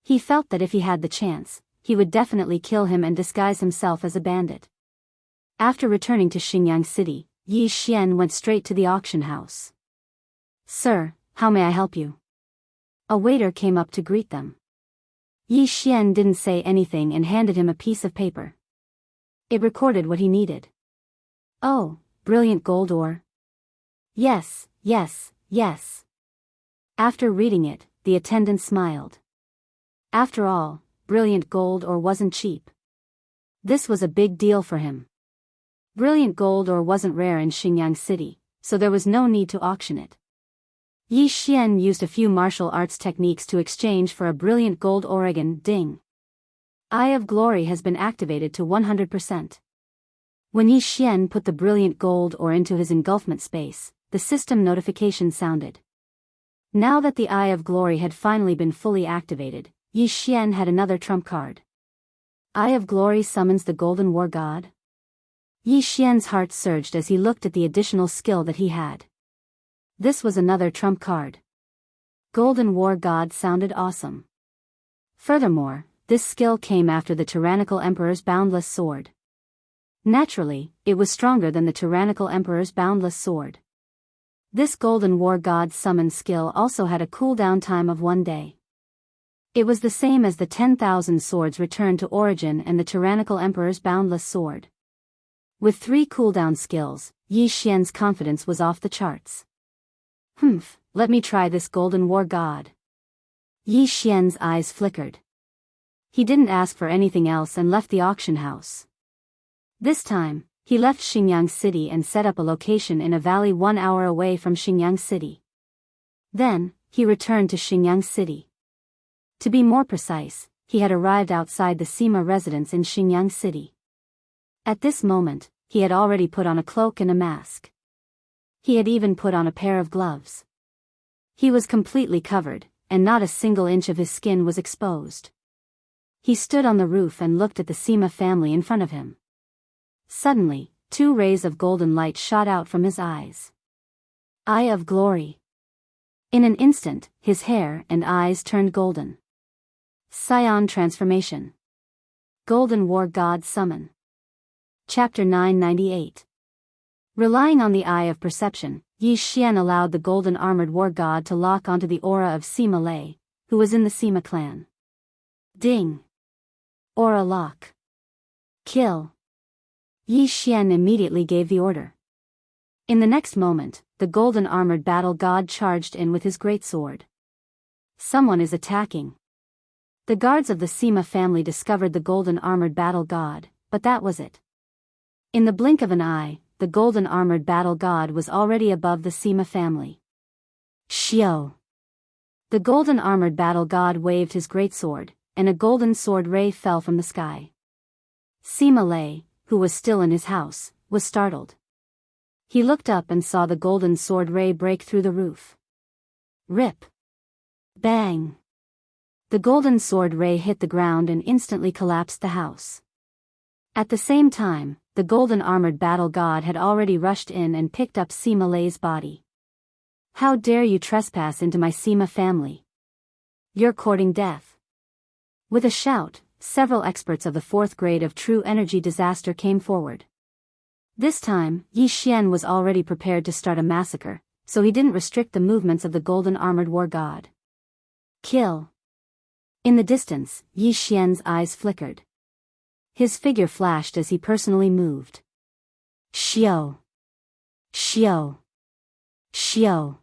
He felt that if he had the chance, he would definitely kill him and disguise himself as a bandit. After returning to Xinjiang City, Yi Xian went straight to the auction house. Sir, how may I help you? A waiter came up to greet them. Yi Xian didn't say anything and handed him a piece of paper. It recorded what he needed. Oh, brilliant gold ore. Yes, yes, yes. After reading it, the attendant smiled. After all, brilliant gold ore wasn't cheap. This was a big deal for him. Brilliant gold ore wasn't rare in Xinjiang City, so there was no need to auction it. Yi Xian used a few martial arts techniques to exchange for a brilliant gold Oregon ding. Eye of Glory has been activated to 100%. When Yi Xian put the brilliant gold ore into his engulfment space, the system notification sounded. Now that the Eye of Glory had finally been fully activated, Yi Xian had another trump card. Eye of Glory summons the Golden War God. Yi Xian's heart surged as he looked at the additional skill that he had. This was another trump card. Golden War God sounded awesome. Furthermore, this skill came after the tyrannical emperor's boundless sword. Naturally, it was stronger than the tyrannical emperor's boundless sword. This Golden War God summon skill also had a cooldown time of 1 day. It was the same as the 10,000 swords returned to origin and the tyrannical emperor's boundless sword. With 3 cooldown skills, Yi Xian's confidence was off the charts. Let me try this Golden War God. Yi Xian's eyes flickered. He didn't ask for anything else and left the auction house. This time, he left Xinjiang City and set up a location in a valley 1 hour away from Xinjiang City. Then, he returned to Xinjiang City. To be more precise, he had arrived outside the Sima residence in Xinjiang City. At this moment, he had already put on a cloak and a mask. He had even put on a pair of gloves. He was completely covered, and not a single inch of his skin was exposed. He stood on the roof and looked at the Sima family in front of him. Suddenly, 2 rays of golden light shot out from his eyes. Eye of Glory. In an instant, his hair and eyes turned golden. Scion Transformation. Golden War God Summon. Chapter 998. Relying on the eye of perception, Yi Xian allowed the golden armored war god to lock onto the aura of Sima Lei, who was in the Sima clan. Ding. Aura lock. Kill. Yi Xian immediately gave the order. In the next moment, the golden armored battle god charged in with his greatsword. Someone is attacking. The guards of the Sima family discovered the golden armored battle god, but that was it. In the blink of an eye, the golden armored battle god was already above the Sima family. Xiao. The golden armored battle god waved his greatsword, and a golden sword ray fell from the sky. Sima Lei, who was still in his house, was startled. He looked up and saw the golden sword ray break through the roof. Rip. Bang. The golden sword ray hit the ground and instantly collapsed the house. At the same time, the golden armored battle god had already rushed in and picked up Sima Lei's body. How dare you trespass into my Sima family? You're courting death. With a shout, several experts of the 4th grade of True Energy Disaster came forward. This time, Yi Xian was already prepared to start a massacre, so he didn't restrict the movements of the golden armored war god. Kill. In the distance, Yi Xian's eyes flickered. His figure flashed as he personally moved. Xiao. Xiao. Xiao.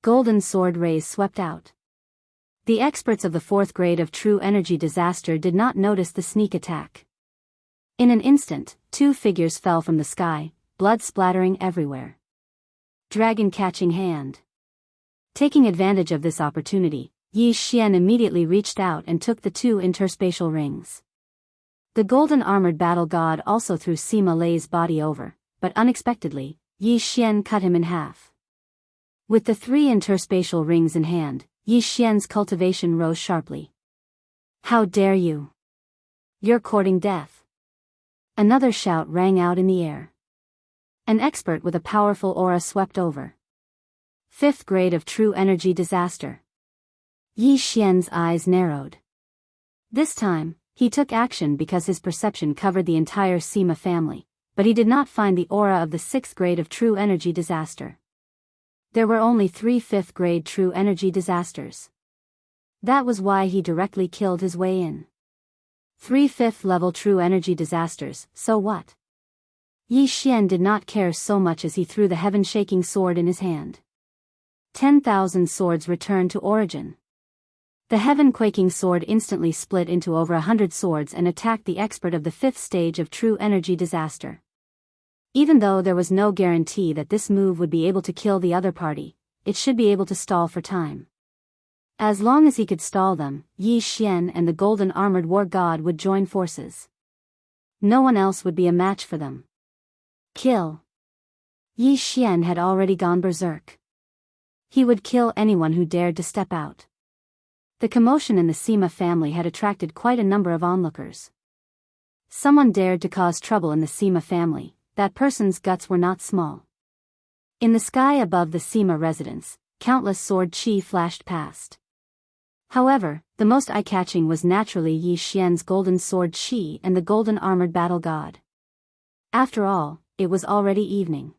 Golden sword rays swept out. The experts of the 4th grade of True Energy Disaster did not notice the sneak attack. In an instant, 2 figures fell from the sky, blood splattering everywhere. Dragon catching hand. Taking advantage of this opportunity, Yi Xian immediately reached out and took the 2 interspatial rings. The golden armored battle god also threw Sima Lei's body over, but unexpectedly, Yi Xian cut him in half. With the 3 interspatial rings in hand, Yi Xian's cultivation rose sharply. How dare you? You're courting death. Another shout rang out in the air. An expert with a powerful aura swept over. 5th grade of True Energy Disaster. Yi Xian's eyes narrowed. This time, he took action because his perception covered the entire Sima family, but he did not find the aura of the 6th grade of True Energy Disaster. There were only 3 5th grade True Energy Disasters. That was why he directly killed his way in. 3 5th level True Energy Disasters, so what? Yi Xian did not care so much as he threw the heaven-shaking sword in his hand. 10,000 swords returned to origin. The heaven-quaking sword instantly split into over 100 swords and attacked the expert of the 5th stage of True Energy Disaster. Even though there was no guarantee that this move would be able to kill the other party, it should be able to stall for time. As long as he could stall them, Yi Xian and the golden armored war god would join forces. No one else would be a match for them. Kill. Yi Xian had already gone berserk. He would kill anyone who dared to step out. The commotion in the Sima family had attracted quite a number of onlookers. Someone dared to cause trouble in the Sima family, that person's guts were not small. In the sky above the Sima residence, countless sword chi flashed past. However, the most eye-catching was naturally Yi Xian's golden sword chi and the golden armored battle god. After all, it was already evening.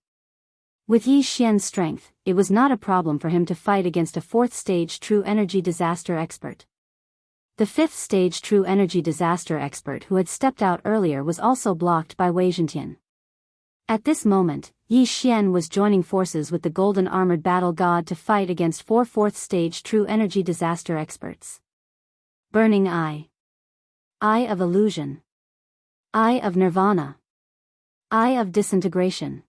With Yi Xian's strength, it was not a problem for him to fight against a 4th stage True Energy Disaster expert. The 5th stage True Energy Disaster expert who had stepped out earlier was also blocked by Wei Zhentian. At this moment, Yi Xian was joining forces with the golden armored battle god to fight against 4 4th stage True Energy Disaster experts. Burning Eye. Eye of Illusion. Eye of Nirvana. Eye of Disintegration.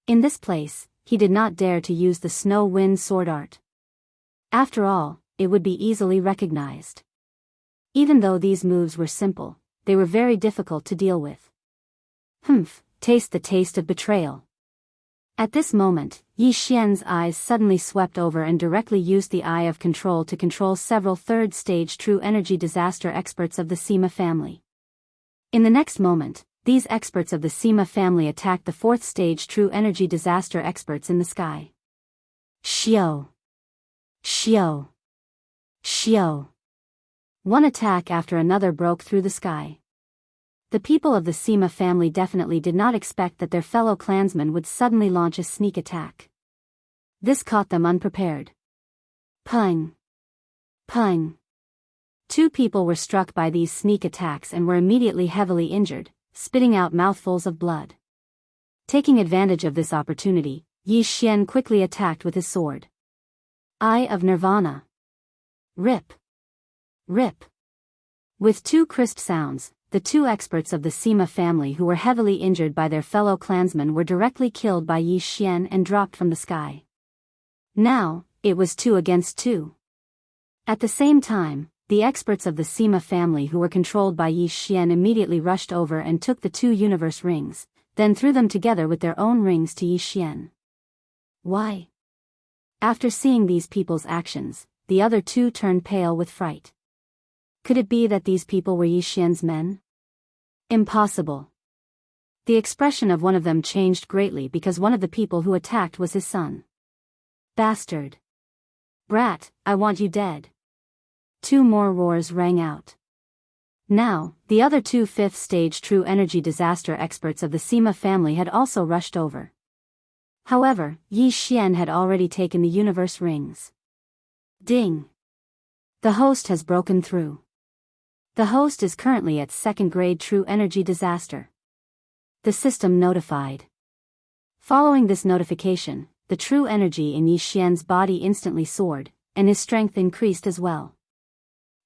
In this place, he did not dare to use the snow wind sword art. After all, it would be easily recognized. Even though these moves were simple, they were very difficult to deal with. taste the taste of betrayal. At this moment, Yi Xian's eyes suddenly swept over and directly used the Eye of Control to control several third-stage true energy disaster experts of the Sima family. In the next moment, these experts of the Sima family attacked the fourth-stage true energy disaster experts in the sky. Xiao! Xiao! Xiao! One attack after another broke through the sky. The people of the Sima family definitely did not expect that their fellow clansmen would suddenly launch a sneak attack. This caught them unprepared. Pung! Pung! Two people were struck by these sneak attacks and were immediately heavily injured, spitting out mouthfuls of blood. Taking advantage of this opportunity, Yi Xian quickly attacked with his sword. Eye of Nirvana. Rip! Rip! With two crisp sounds, the two experts of the Sima family who were heavily injured by their fellow clansmen were directly killed by Yi Xian and dropped from the sky. Now, it was 2 against 2. At the same time, the experts of the Sima family who were controlled by Yi Xian immediately rushed over and took the 2 universe rings, then threw them together with their own rings to Yi Xian. Why? After seeing these people's actions, the other 2 turned pale with fright. Could it be that these people were Yi Xian's men? Impossible. The expression of one of them changed greatly because one of the people who attacked was his son. Bastard! Brat, I want you dead. 2 more roars rang out. Now, the other 2 fifth-stage true energy disaster experts of the Sima family had also rushed over. However, Yi Xian had already taken the universe rings. Ding! The host has broken through. The host is currently at 2nd grade true energy disaster. The system notified. Following this notification, the true energy in Yi Xian's body instantly soared, and his strength increased as well.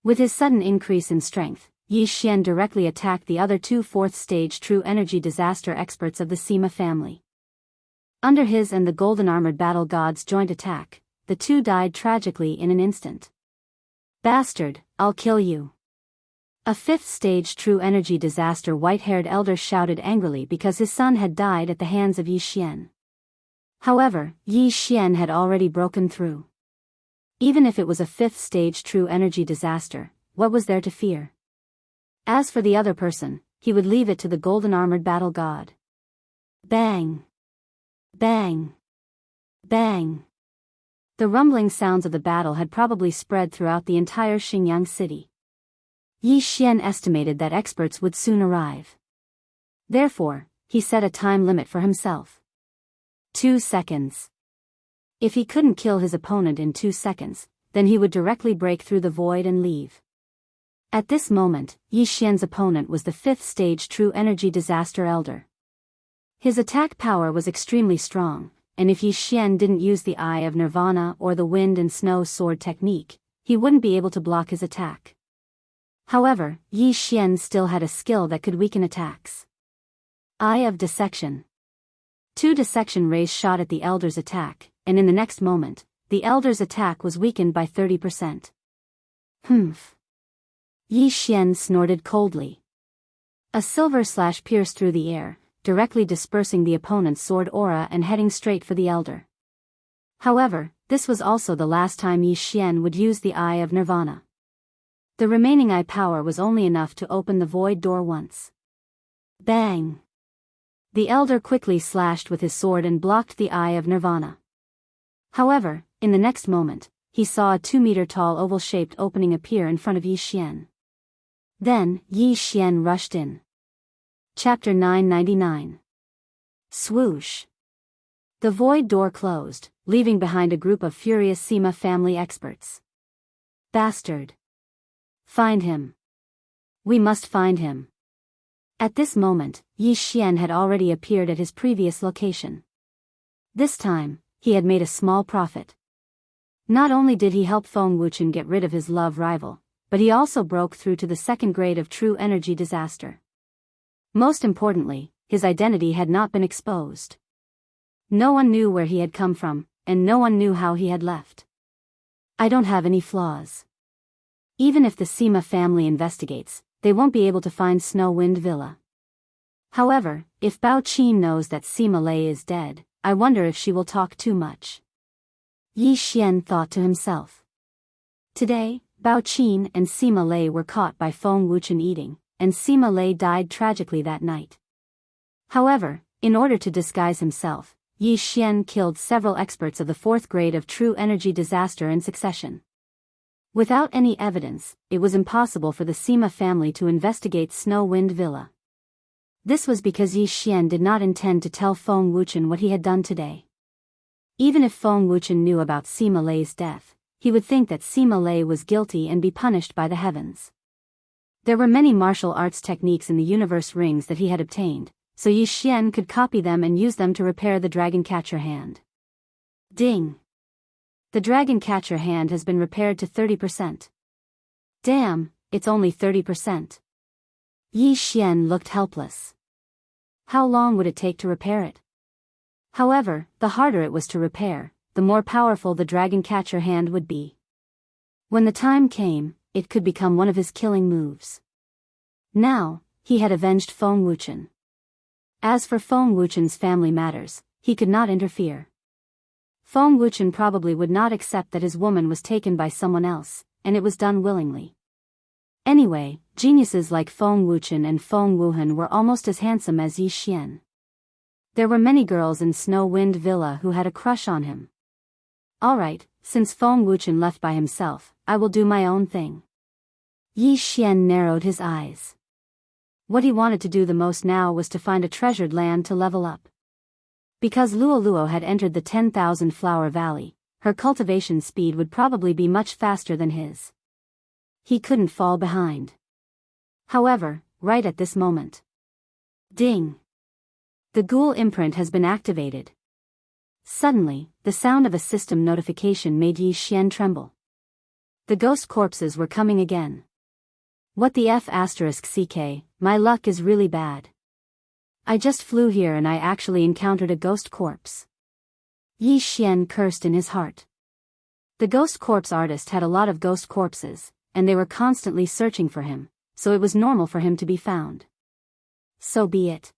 With his sudden increase in strength, Yi Xian directly attacked the other 2 4th-stage true energy disaster experts of the Sima family. Under his and the golden-armored battle god's joint attack, the 2 died tragically in an instant. Bastard, I'll kill you. A 5th-stage true energy disaster white-haired elder shouted angrily because his son had died at the hands of Yi Xian. However, Yi Xian had already broken through. Even if it was a 5th-stage true energy disaster, what was there to fear? As for the other person, he would leave it to the golden-armored battle god. Bang! Bang! Bang! The rumbling sounds of the battle had probably spread throughout the entire Xingyang city. Yi Xian estimated that experts would soon arrive. Therefore, he set a time limit for himself. 2 seconds. If he couldn't kill his opponent in 2 seconds, then he would directly break through the void and leave. At this moment, Yi Xian's opponent was the 5th-stage true energy disaster elder. His attack power was extremely strong, and if Yi Xian didn't use the Eye of Nirvana or the Wind and Snow Sword technique, he wouldn't be able to block his attack. However, Yi Xian still had a skill that could weaken attacks. Eye of Dissection. 2 dissection rays shot at the elder's attack, and in the next moment, the elder's attack was weakened by 30%. Humph. Yi Xian snorted coldly. A silver slash pierced through the air, directly dispersing the opponent's sword aura and heading straight for the elder. However, this was also the last time Yi Xian would use the Eye of Nirvana. The remaining eye power was only enough to open the void door once. Bang! The elder quickly slashed with his sword and blocked the Eye of Nirvana. However, in the next moment, he saw a 2-meter-tall oval-shaped opening appear in front of Yi Xian. Then, Yi Xian rushed in. Chapter 999. Swoosh! The void door closed, leaving behind a group of furious Sima family experts. Bastard! Find him. We must find him. At this moment, Yi Xian had already appeared at his previous location. This time, he had made a small profit. Not only did he help Feng Wuchen get rid of his love rival, but he also broke through to the 2nd grade of true energy disaster. Most importantly, his identity had not been exposed. No one knew where he had come from, and no one knew how he had left. I don't have any flaws. Even if the Sima family investigates, they won't be able to find Snow Wind Villa. However, if Bao Qin knows that Sima Lei is dead, I wonder if she will talk too much. Yi Xian thought to himself. Today, Bao Qin and Sima Lei were caught by Feng Wuchen eating, and Sima Lei died tragically that night. However, in order to disguise himself, Yi Xian killed several experts of the 4th grade of true energy disaster in succession. Without any evidence, it was impossible for the Sima family to investigate Snow Wind Villa. This was because Yi Xian did not intend to tell Feng Wuchen what he had done today. Even if Feng Wuchen knew about Sima Lei's death, he would think that Sima Lei was guilty and be punished by the heavens. There were many martial arts techniques in the universe rings that he had obtained, so Yi Xian could copy them and use them to repair the dragon catcher hand. Ding! The dragon catcher hand has been repaired to 30%. Damn, it's only 30%. Yi Xian looked helpless. How long would it take to repair it? However, the harder it was to repair, the more powerful the dragon catcher hand would be. When the time came, it could become one of his killing moves. Now, he had avenged Feng Wuchen. As for Feng Wuchen's family matters, he could not interfere. Feng Wuchen probably would not accept that his woman was taken by someone else, and it was done willingly. Anyway, geniuses like Feng Wuchen and Feng Wuhan were almost as handsome as Yi Xian. There were many girls in Snow Wind Villa who had a crush on him. Alright, since Feng Wuchen left by himself, I will do my own thing. Yi Xian narrowed his eyes. What he wanted to do the most now was to find a treasured land to level up. Because Luo Luo had entered the 10,000 Flower Valley, her cultivation speed would probably be much faster than his. He couldn't fall behind. However, right at this moment. Ding! The ghoul imprint has been activated. Suddenly, the sound of a system notification made Yi Xian tremble. The ghost corpses were coming again. What the F***ck, my luck is really bad. I just flew here and I actually encountered a ghost corpse. Yi Xian cursed in his heart. The ghost corpse artist had a lot of ghost corpses, and they were constantly searching for him, so it was normal for him to be found. So be it.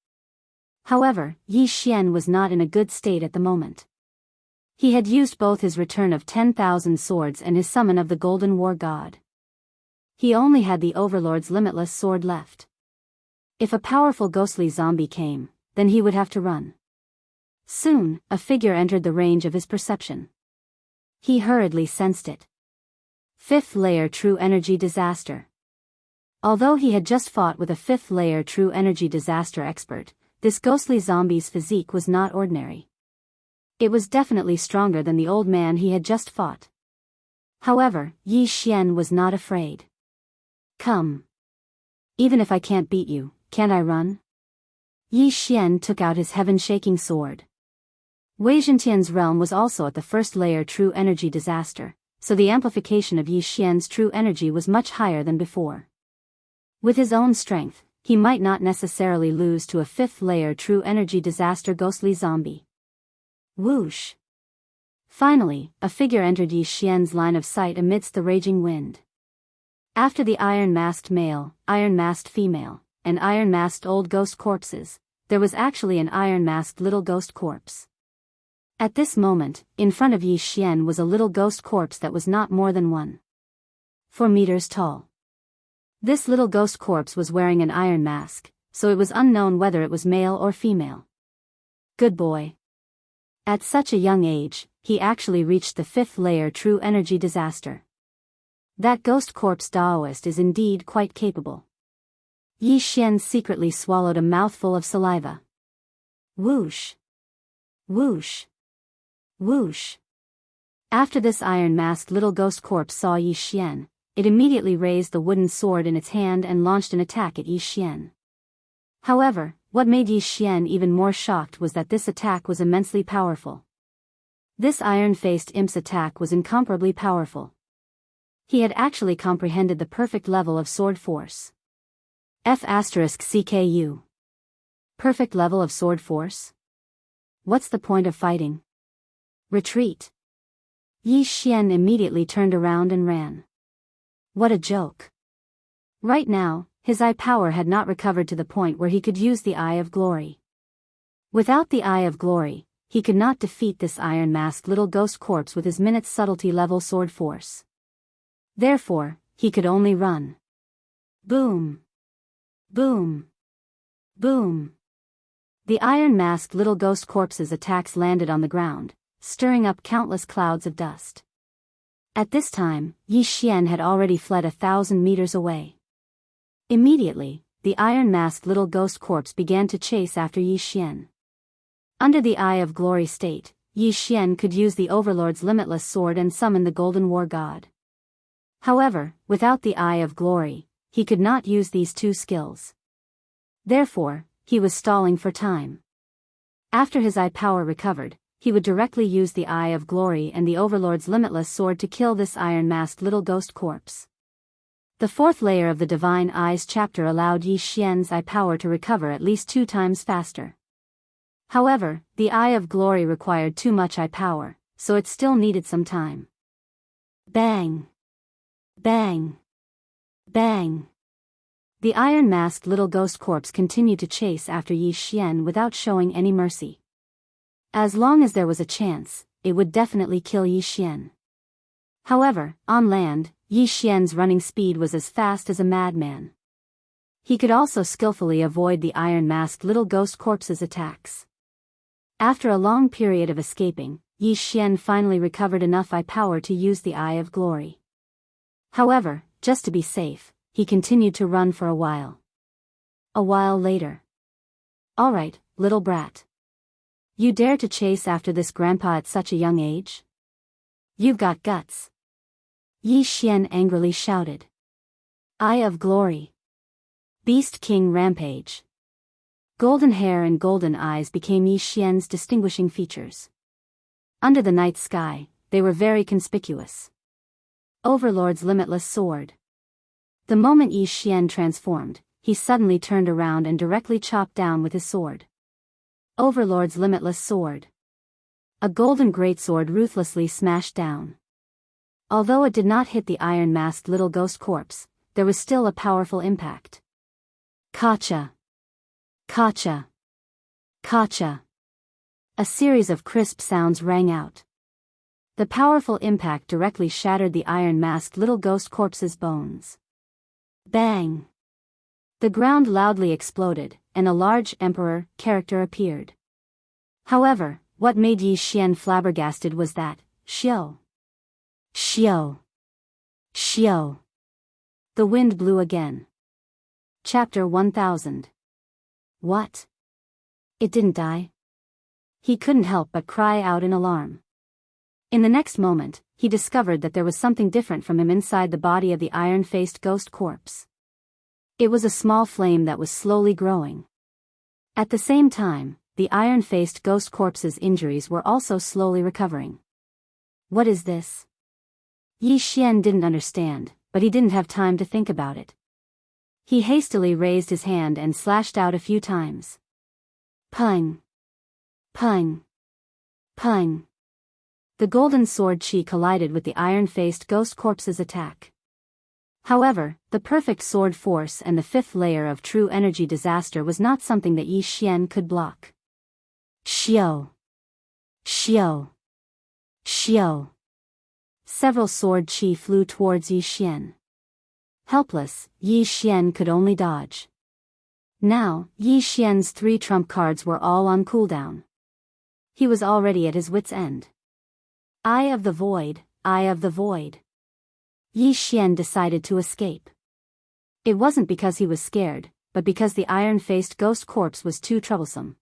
However, Yi Xian was not in a good state at the moment. He had used both his return of 10,000 swords and his summon of the Golden War God. He only had the Overlord's limitless sword left. If a powerful ghostly zombie came, then he would have to run. Soon, a figure entered the range of his perception. He hurriedly sensed it. 5th layer true energy disaster. Although he had just fought with a 5th layer true energy disaster expert, this ghostly zombie's physique was not ordinary. It was definitely stronger than the old man he had just fought. However, Yi Xian was not afraid. Come. Even if I can't beat you, can't I run? Yi Xian took out his heaven-shaking sword. Wei Zhentian's realm was also at the 1st layer true energy disaster, so the amplification of Yi Xian's true energy was much higher than before. With his own strength, he might not necessarily lose to a 5th layer true energy disaster ghostly zombie. Whoosh! Finally, a figure entered Yi Xian's line of sight amidst the raging wind. After the iron-masked male, iron-masked female, and iron-masked old ghost corpses, there was actually an iron-masked little ghost corpse. At this moment, in front of Yi Xian was a little ghost corpse that was not more than 1.4 meters tall. This little ghost corpse was wearing an iron mask, so it was unknown whether it was male or female. Good boy. At such a young age, he actually reached the 5th layer true energy disaster. That ghost corpse Daoist is indeed quite capable. Yi Xian secretly swallowed a mouthful of saliva. Whoosh! Whoosh! Whoosh! After this iron-masked little ghost corpse saw Yi Xian, it immediately raised the wooden sword in its hand and launched an attack at Yi Xian. However, what made Yi Xian even more shocked was that this attack was immensely powerful. This iron-faced imp's attack was incomparably powerful. He had actually comprehended the perfect level of sword force. F***CKU. Perfect level of sword force? What's the point of fighting? Retreat. Yi Xian immediately turned around and ran. What a joke. Right now, his eye power had not recovered to the point where he could use the Eye of Glory. Without the Eye of Glory, he could not defeat this iron-masked little ghost corpse with his minute's subtlety-level sword force. Therefore, he could only run. Boom! Boom! Boom! The iron-masked little ghost corpse's attacks landed on the ground, stirring up countless clouds of dust. At this time, Yi Xian had already fled 1,000 meters away. Immediately, the iron-masked little ghost corpse began to chase after Yi Xian. Under the Eye of Glory state, Yi Xian could use the Overlord's limitless sword and summon the Golden War God. However, without the Eye of Glory, he could not use these two skills. Therefore, he was stalling for time. After his eye power recovered, he would directly use the Eye of Glory and the Overlord's limitless sword to kill this iron-masked little ghost corpse. The fourth layer of the Divine Eyes chapter allowed Yi Xian's eye power to recover at least 2 times faster. However, the Eye of Glory required too much eye power, so it still needed some time. Bang! Bang! Bang! The iron-masked little ghost corpse continued to chase after Yi Xian without showing any mercy. As long as there was a chance, it would definitely kill Yi Xian. However, on land, Yi Xian's running speed was as fast as a madman. He could also skillfully avoid the iron-masked little ghost corpse's attacks. After a long period of escaping, Yi Xian finally recovered enough eye power to use the Eye of Glory. However, just to be safe, he continued to run for a while. A while later. "All right, little brat. You dare to chase after this grandpa at such a young age? You've got guts." Yi Xian angrily shouted. Eye of Glory. Beast King Rampage. Golden hair and golden eyes became Yi Xian's distinguishing features. Under the night sky, they were very conspicuous. Overlord's limitless sword. The moment Yi Xian transformed, he suddenly turned around and directly chopped down with his sword. Overlord's limitless sword. A golden greatsword ruthlessly smashed down. Although it did not hit the iron-masked little ghost corpse, there was still a powerful impact. Kacha! Kacha! Kacha! A series of crisp sounds rang out. The powerful impact directly shattered the iron-masked little ghost corpse's bones. Bang! The ground loudly exploded, and a large emperor character appeared. However, what made Yi Xian flabbergasted was that, Xiao! Xiao! Xiao! The wind blew again. Chapter 1000. What? It didn't die? He couldn't help but cry out in alarm. In the next moment, he discovered that there was something different from him inside the body of the iron-faced ghost corpse. It was a small flame that was slowly growing. At the same time, the iron-faced ghost corpse's injuries were also slowly recovering. What is this? Yi Xian didn't understand, but he didn't have time to think about it. He hastily raised his hand and slashed out a few times. Pung! Pung! Pung! The golden sword chi collided with the iron-faced ghost corpse's attack. However, the perfect sword force and the fifth layer of true energy disaster was not something that Yi Xian could block. Xiao! Xiao! Xiao! Several sword chi flew towards Yi Xian. Helpless, Yi Xian could only dodge. Now, Yi Xian's 3 trump cards were all on cooldown. He was already at his wit's end. Eye of the Void, Eye of the Void. Yi Xian decided to escape. It wasn't because he was scared, but because the iron-faced ghost corpse was too troublesome.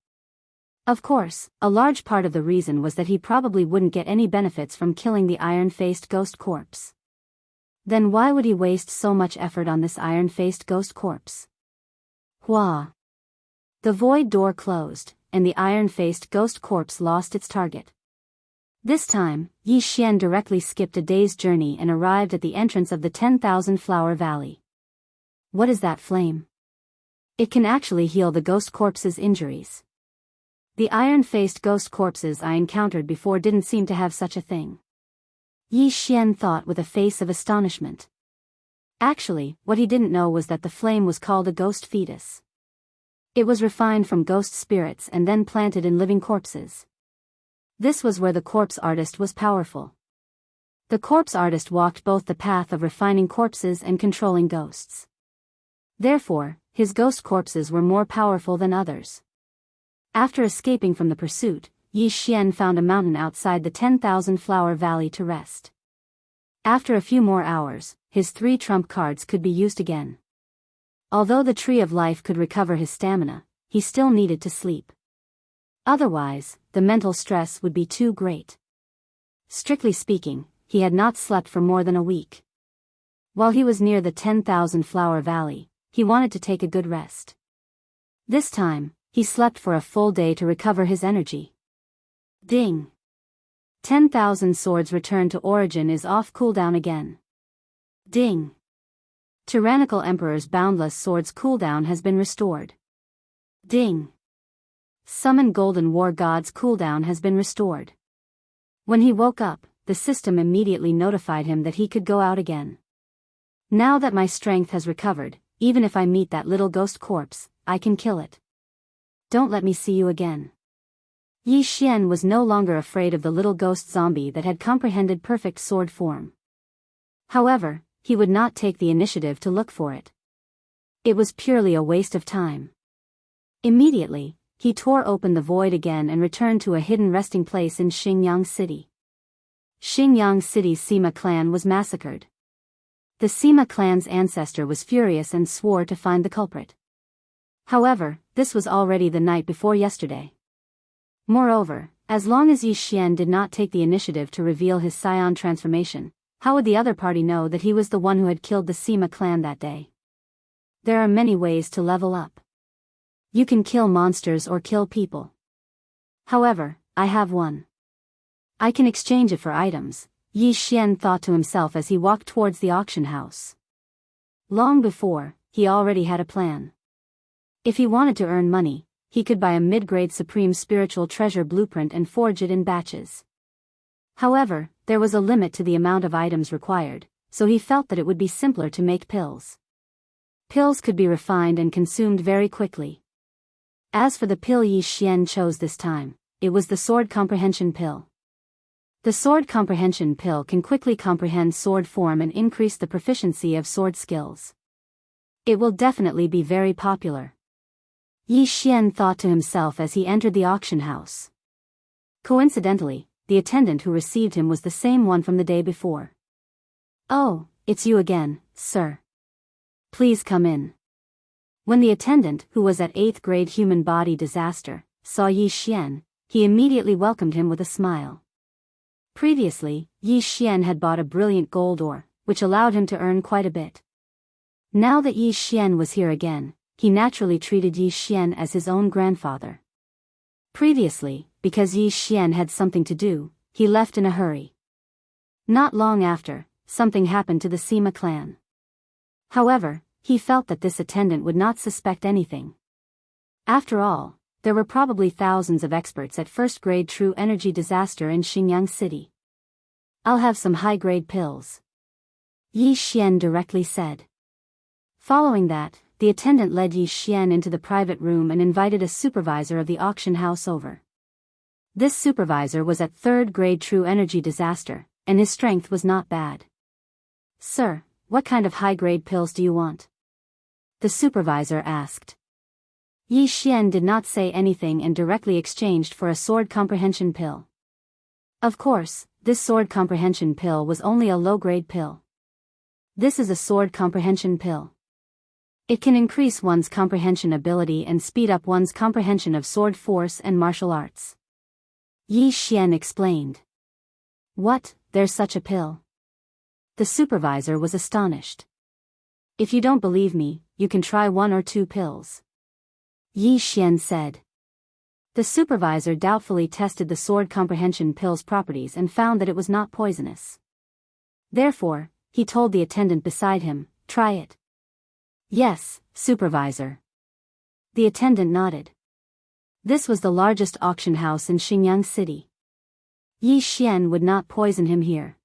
Of course, a large part of the reason was that he probably wouldn't get any benefits from killing the iron-faced ghost corpse. Then why would he waste so much effort on this iron-faced ghost corpse? Hua! The void door closed, and the iron-faced ghost corpse lost its target. This time, Yi Xian directly skipped a day's journey and arrived at the entrance of the 10,000 Flower Valley. What is that flame? It can actually heal the ghost corpse's injuries. The iron-faced ghost corpses I encountered before didn't seem to have such a thing. Yi Xian thought with a face of astonishment. Actually, what he didn't know was that the flame was called a ghost fetus. It was refined from ghost spirits and then planted in living corpses. This was where the corpse artist was powerful. The corpse artist walked both the path of refining corpses and controlling ghosts. Therefore, his ghost corpses were more powerful than others. After escaping from the pursuit, Yi Xian found a mountain outside the 10,000 flower valley to rest. After a few more hours, his 3 trump cards could be used again. Although the Tree of Life could recover his stamina, he still needed to sleep. Otherwise, the mental stress would be too great. Strictly speaking, he had not slept for more than a week. While he was near the 10,000 flower valley, he wanted to take a good rest. This time, he slept for a full day to recover his energy. Ding! 10,000 swords return to origin is off cooldown again. Ding! Tyrannical Emperor's boundless swords cooldown has been restored. Ding! Summon Golden War God's cooldown has been restored. When he woke up, the system immediately notified him that he could go out again. Now that my strength has recovered, even if I meet that little ghost corpse, I can kill it. Don't let me see you again. Yi Xian was no longer afraid of the little ghost zombie that had comprehended perfect sword form. However, he would not take the initiative to look for it. It was purely a waste of time. Immediately, he tore open the void again and returned to a hidden resting place in Xingyang City. Xingyang City's Sima clan was massacred. The Sima clan's ancestor was furious and swore to find the culprit. However, this was already the night before yesterday. Moreover, as long as Yi Xian did not take the initiative to reveal his scion transformation, how would the other party know that he was the one who had killed the Sima clan that day? There are many ways to level up. You can kill monsters or kill people. However, I have one. I can exchange it for items, Yi Xian thought to himself as he walked towards the auction house. Long before, he already had a plan. If he wanted to earn money, he could buy a mid-grade Supreme Spiritual Treasure blueprint and forge it in batches. However, there was a limit to the amount of items required, so he felt that it would be simpler to make pills. Pills could be refined and consumed very quickly. As for the pill Yi Xian chose this time, it was the Sword Comprehension Pill. The Sword Comprehension Pill can quickly comprehend sword form and increase the proficiency of sword skills. It will definitely be very popular. Yi Xian thought to himself as he entered the auction house. Coincidentally, the attendant who received him was the same one from the day before. "Oh, it's you again, sir. Please come in." When the attendant, who was at 8th grade human body disaster, saw Yi Xian, he immediately welcomed him with a smile. Previously, Yi Xian had bought a brilliant gold ore, which allowed him to earn quite a bit. Now that Yi Xian was here again, he naturally treated Yi Xian as his own grandfather. Previously, because Yi Xian had something to do, he left in a hurry. Not long after, something happened to the Sima clan. However, he felt that this attendant would not suspect anything. After all, there were probably thousands of experts at first-grade true energy disaster in Xingyang City. "I'll have some high-grade pills," Yi Xian directly said. Following that, the attendant led Yi Xian into the private room and invited a supervisor of the auction house over. This supervisor was at 3rd grade true energy disaster, and his strength was not bad. "Sir, what kind of high-grade pills do you want?" the supervisor asked. Yi Xian did not say anything and directly exchanged for a sword comprehension pill. Of course, this sword comprehension pill was only a low-grade pill. This is a sword comprehension pill. It can increase one's comprehension ability and speed up one's comprehension of sword force and martial arts. Yi Xian explained. "What, there's such a pill?" The supervisor was astonished. "If you don't believe me, you can try 1 or 2 pills," Yi Xian said. The supervisor doubtfully tested the sword comprehension pill's properties and found that it was not poisonous. Therefore, he told the attendant beside him, "Try it." "Yes, supervisor." The attendant nodded. This was the largest auction house in Xingyang City. Yi Xian would not poison him here.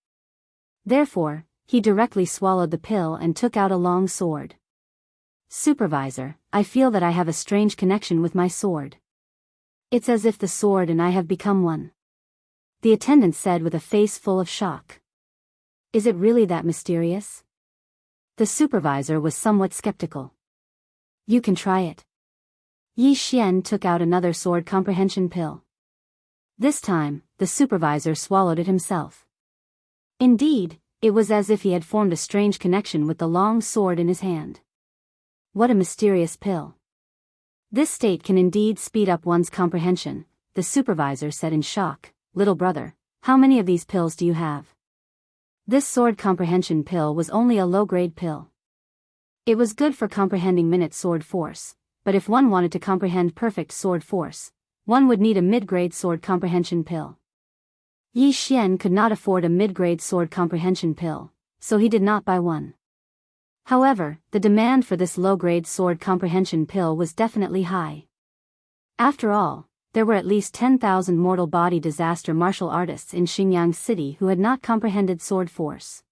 Therefore, He directly swallowed the pill and took out a long sword. Supervisor, I feel that I have a strange connection with my sword. It's as if the sword and I have become one. The attendant said with a face full of shock. Is it really that mysterious? The supervisor was somewhat skeptical. You can try it. Yi Xian took out another sword comprehension pill. This time, the supervisor swallowed it himself. Indeed, it was as if he had formed a strange connection with the long sword in his hand. What a mysterious pill. This state can indeed speed up one's comprehension, the supervisor said in shock. Little brother, how many of these pills do you have? This sword comprehension pill was only a low-grade pill. It was good for comprehending minute sword force, but if one wanted to comprehend perfect sword force, one would need a mid-grade sword comprehension pill. Yi Xian could not afford a mid-grade sword comprehension pill, so he did not buy one. However, the demand for this low-grade sword comprehension pill was definitely high. After all, there were at least 10,000 mortal body disaster martial artists in Xinjiang City who had not comprehended sword force.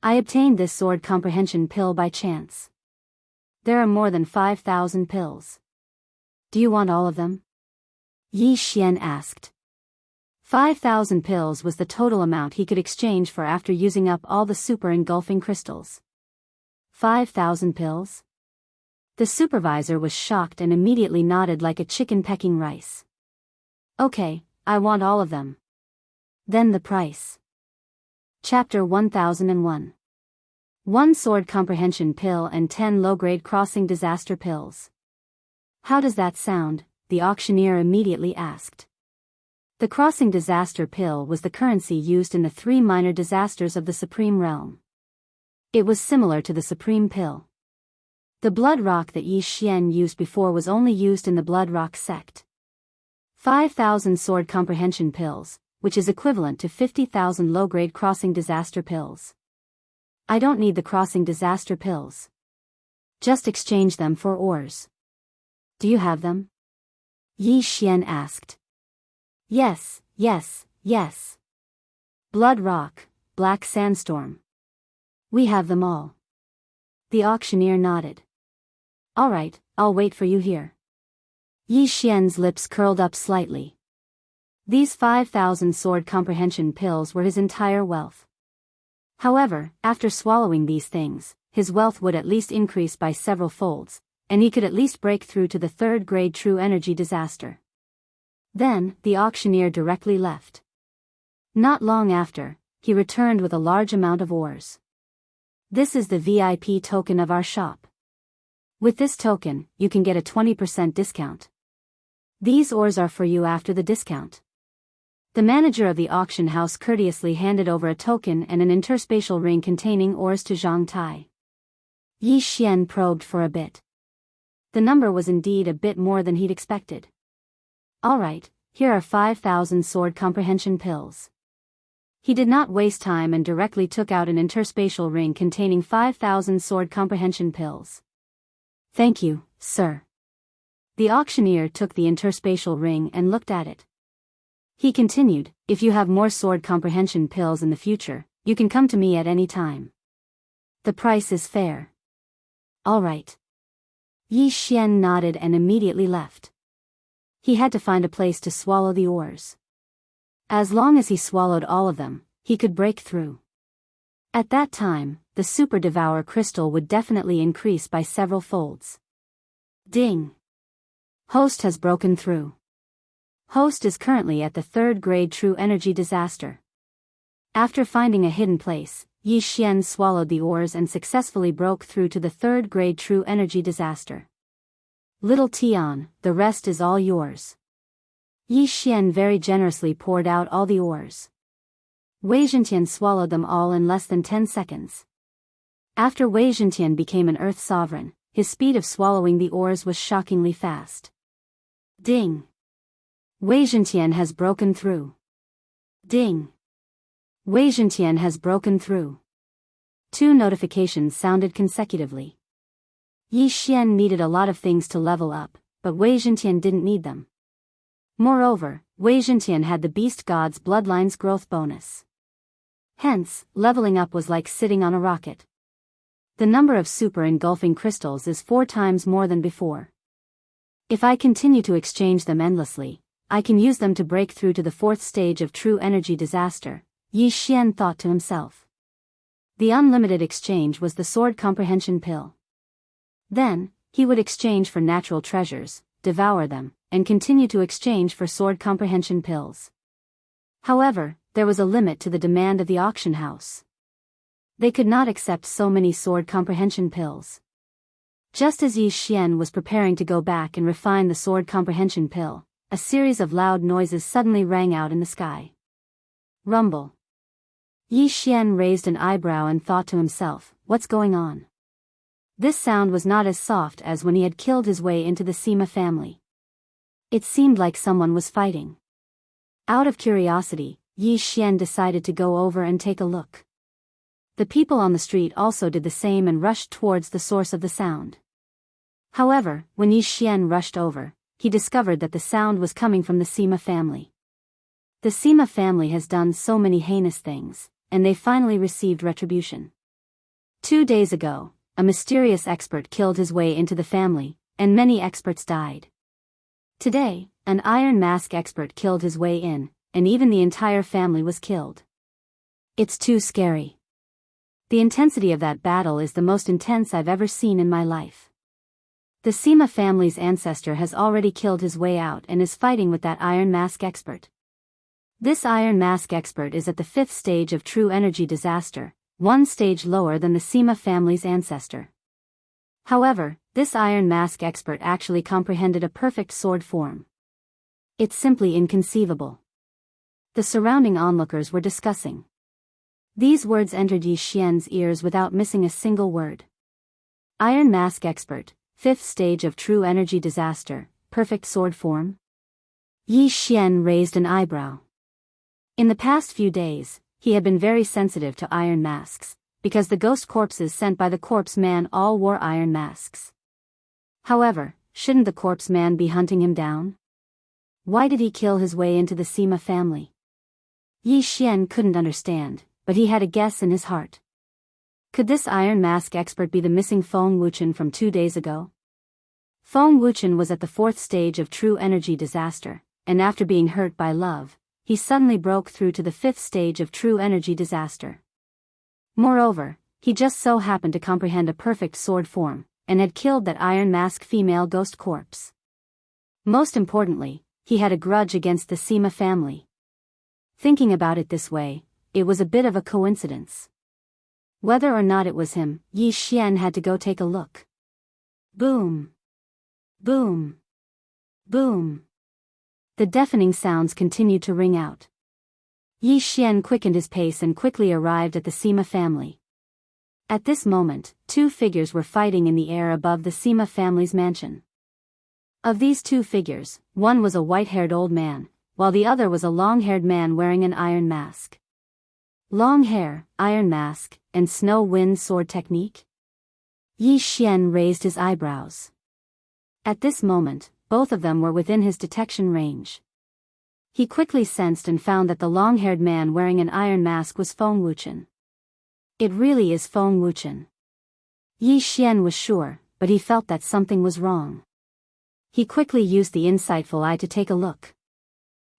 I obtained this sword comprehension pill by chance. There are more than 5,000 pills. Do you want all of them? Yi Xian asked. 5,000 pills was the total amount he could exchange for after using up all the super engulfing crystals. 5,000 pills? The supervisor was shocked and immediately nodded like a chicken pecking rice. Okay, I want all of them. Then the price. Chapter 1001. 1 sword comprehension pill and 10 low-grade crossing disaster pills. How does that sound? The auctioneer immediately asked. The crossing disaster pill was the currency used in the 3 minor disasters of the Supreme Realm. It was similar to the Supreme Pill. The blood rock that Yi Xian used before was only used in the blood rock sect. 5,000 sword comprehension pills, which is equivalent to 50,000 low-grade crossing disaster pills. I don't need the crossing disaster pills. Just exchange them for ores. Do you have them? Yi Xian asked. Yes, yes, yes. Blood rock, black sandstorm. We have them all. The auctioneer nodded. All right, I'll wait for you here. Yi Xian's lips curled up slightly. These 5,000 sword comprehension pills were his entire wealth. However, after swallowing these things, his wealth would at least increase by several folds, and he could at least break through to the 3rd grade true energy disaster. Then, the auctioneer directly left. Not long after, he returned with a large amount of ores. This is the VIP token of our shop. With this token, you can get a 20% discount. These ores are for you after the discount. The manager of the auction house courteously handed over a token and an interspatial ring containing ores to Zhang Tai. Yi Xian probed for a bit. The number was indeed a bit more than he'd expected. All right, here are 5,000 sword comprehension pills. He did not waste time and directly took out an interspatial ring containing 5,000 sword comprehension pills. Thank you, sir. The auctioneer took the interspatial ring and looked at it. He continued, if you have more sword comprehension pills in the future, you can come to me at any time. The price is fair. All right. Yi Xian nodded and immediately left. He had to find a place to swallow the ores. As long as he swallowed all of them, he could break through. At that time, the Super Devour crystal would definitely increase by several folds. Ding! Host has broken through. Host is currently at the 3rd grade true energy disaster. After finding a hidden place, Yi Xian swallowed the ores and successfully broke through to the 3rd grade true energy disaster. Little Tian, the rest is all yours. Yi Xian very generously poured out all the ores. Wei Zhentian swallowed them all in less than 10 seconds. After Wei Zhentian became an Earth sovereign, his speed of swallowing the ores was shockingly fast. Ding! Wei Zhentian has broken through. Ding! Wei Zhentian has broken through. 2 notifications sounded consecutively. Yi Xian needed a lot of things to level up, but Wei Zhentian didn't need them. Moreover, Wei Zhentian had the Beast God's Bloodline's growth bonus. Hence, leveling up was like sitting on a rocket. The number of super engulfing crystals is 4 times more than before. If I continue to exchange them endlessly, I can use them to break through to the 4th stage of true energy disaster, Yi Xian thought to himself. The unlimited exchange was the sword comprehension pill. Then, he would exchange for natural treasures, devour them, and continue to exchange for sword comprehension pills. However, there was a limit to the demand of the auction house. They could not accept so many sword comprehension pills. Just as Yi Xian was preparing to go back and refine the sword comprehension pill, a series of loud noises suddenly rang out in the sky. Rumble. Yi Xian raised an eyebrow and thought to himself, what's going on? This sound was not as soft as when he had killed his way into the Sima family. It seemed like someone was fighting. Out of curiosity, Yi Xian decided to go over and take a look. The people on the street also did the same and rushed towards the source of the sound. However, when Yi Xian rushed over, he discovered that the sound was coming from the Sima family. The Sima family has done so many heinous things, and they finally received retribution. 2 days ago, a mysterious expert killed his way into the family, and many experts died. Today, an Iron Mask expert killed his way in, and even the entire family was killed. It's too scary. The intensity of that battle is the most intense I've ever seen in my life. The Sima family's ancestor has already killed his way out and is fighting with that Iron Mask expert. This Iron Mask expert is at the 5th stage of true energy disaster, 1 stage lower than the Sima family's ancestor. However, this Iron Mask expert actually comprehended a perfect sword form. It's simply inconceivable. The surrounding onlookers were discussing. These words entered Yi Xian's ears without missing a single word. Iron Mask expert, 5th stage of true energy disaster, perfect sword form? Yi Xian raised an eyebrow. In the past few days, he had been very sensitive to iron masks, because the ghost corpses sent by the corpse man all wore iron masks. However, shouldn't the corpse man be hunting him down? Why did he kill his way into the Sima family? Yi Xian couldn't understand, but he had a guess in his heart. Could this Iron Mask expert be the missing Feng Wuchen from 2 days ago? Feng Wuchen was at the 4th stage of true energy disaster, and after being hurt by love, he suddenly broke through to the 5th stage of true energy disaster. Moreover, he just so happened to comprehend a perfect sword form, and had killed that Iron Mask female ghost corpse. Most importantly, he had a grudge against the Sima family. Thinking about it this way, it was a bit of a coincidence. Whether or not it was him, Yi Xian had to go take a look. Boom! Boom! Boom! The deafening sounds continued to ring out. Yi Xian quickened his pace and quickly arrived at the Sima family. At this moment, 2 figures were fighting in the air above the Sima family's mansion. Of these 2 figures, one was a white-haired old man, while the other was a long-haired man wearing an iron mask. Long hair, iron mask, and snow wind sword technique? Yi Xian raised his eyebrows. At this moment, both of them were within his detection range. He quickly sensed and found that the long-haired man wearing an iron mask was Feng Wuchen. It really is Feng Wuchen. Yi Xian was sure, but he felt that something was wrong. He quickly used the insightful eye to take a look.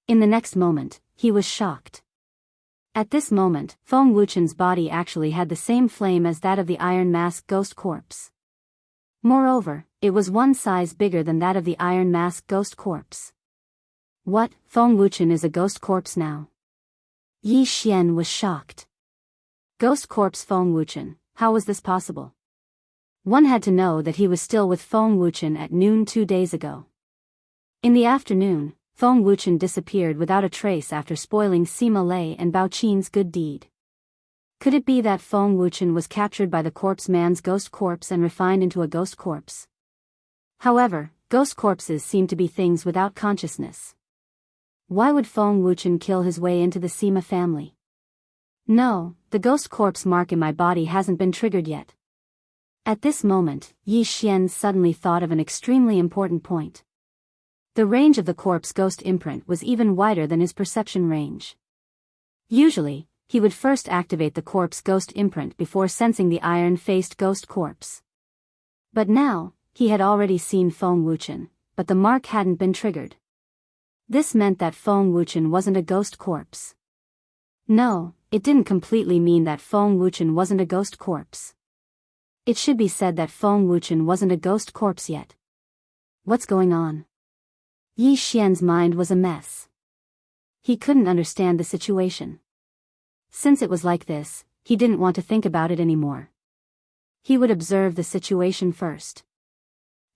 In the next moment, he was shocked. At this moment, Feng Wuchen's body actually had the same flame as that of the Iron Mask ghost corpse. Moreover, it was 1 size bigger than that of the Iron Mask ghost corpse. What, Feng Wuchen is a ghost corpse now? Yi Xian was shocked. Ghost corpse Feng Wuchen, how was this possible? One had to know that he was still with Feng Wuchen at noon 2 days ago. In the afternoon, Feng Wuchen disappeared without a trace after spoiling Sima Lei and Bao Qin's good deed. Could it be that Feng Wuchen was captured by the corpse man's ghost corpse and refined into a ghost corpse? However, ghost corpses seem to be things without consciousness. Why would Feng Wuchen kill his way into the Sima family? No, the ghost corpse mark in my body hasn't been triggered yet. At this moment, Yi Xian suddenly thought of an extremely important point. The range of the corpse ghost imprint was even wider than his perception range. Usually, he would first activate the corpse ghost imprint before sensing the iron-faced ghost corpse. But now, he had already seen Feng Wuchen, but the mark hadn't been triggered. This meant that Feng Wuchen wasn't a ghost corpse. No, it didn't completely mean that Feng Wuchen wasn't a ghost corpse. It should be said that Feng Wuchen wasn't a ghost corpse yet. What's going on? Yi Xian's mind was a mess. He couldn't understand the situation. Since it was like this, he didn't want to think about it anymore. He would observe the situation first.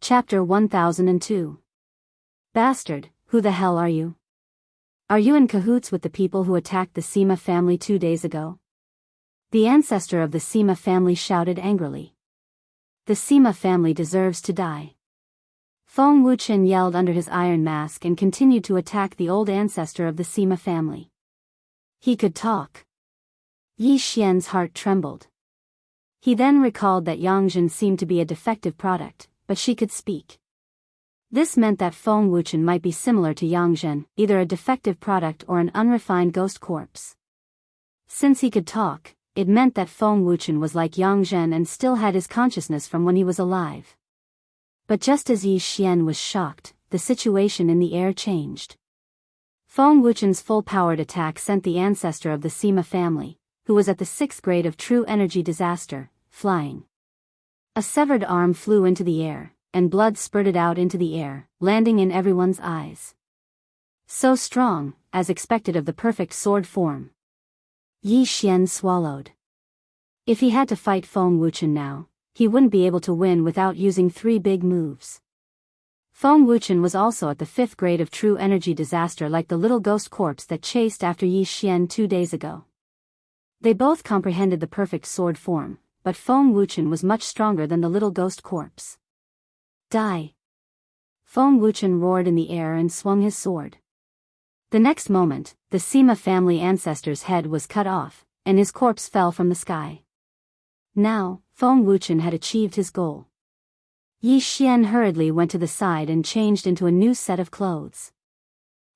Chapter 1002. Bastard, who the hell are you? Are you in cahoots with the people who attacked the Sima family 2 days ago? The ancestor of the Sima family shouted angrily. The Sima family deserves to die. Feng Wuchen yelled under his iron mask and continued to attack the old ancestor of the Sima family. He could talk. Yi Xian's heart trembled. He then recalled that Yangzhen seemed to be a defective product, but she could speak. This meant that Feng Wuchen might be similar to Yangzhen, either a defective product or an unrefined ghost corpse. Since he could talk, it meant that Feng Wuchen was like Yangzhen and still had his consciousness from when he was alive. But just as Yi Xian was shocked, the situation in the air changed. Feng Wuchen's full-powered attack sent the ancestor of the Sima family, who was at the 6th grade of true energy disaster, flying. A severed arm flew into the air, and blood spurted out into the air, landing in everyone's eyes. So strong, as expected of the perfect sword form. Yi Xian swallowed. If he had to fight Feng Wuchen now, he wouldn't be able to win without using 3 big moves. Feng Wuchen was also at the 5th grade of true energy disaster, like the little ghost corpse that chased after Yi Xian 2 days ago. They both comprehended the perfect sword form, but Feng Wuchen was much stronger than the little ghost corpse. Die! Feng Wuchen roared in the air and swung his sword. The next moment, the Sima family ancestor's head was cut off, and his corpse fell from the sky. Now, Feng Wuchen had achieved his goal. Yi Xian hurriedly went to the side and changed into a new set of clothes.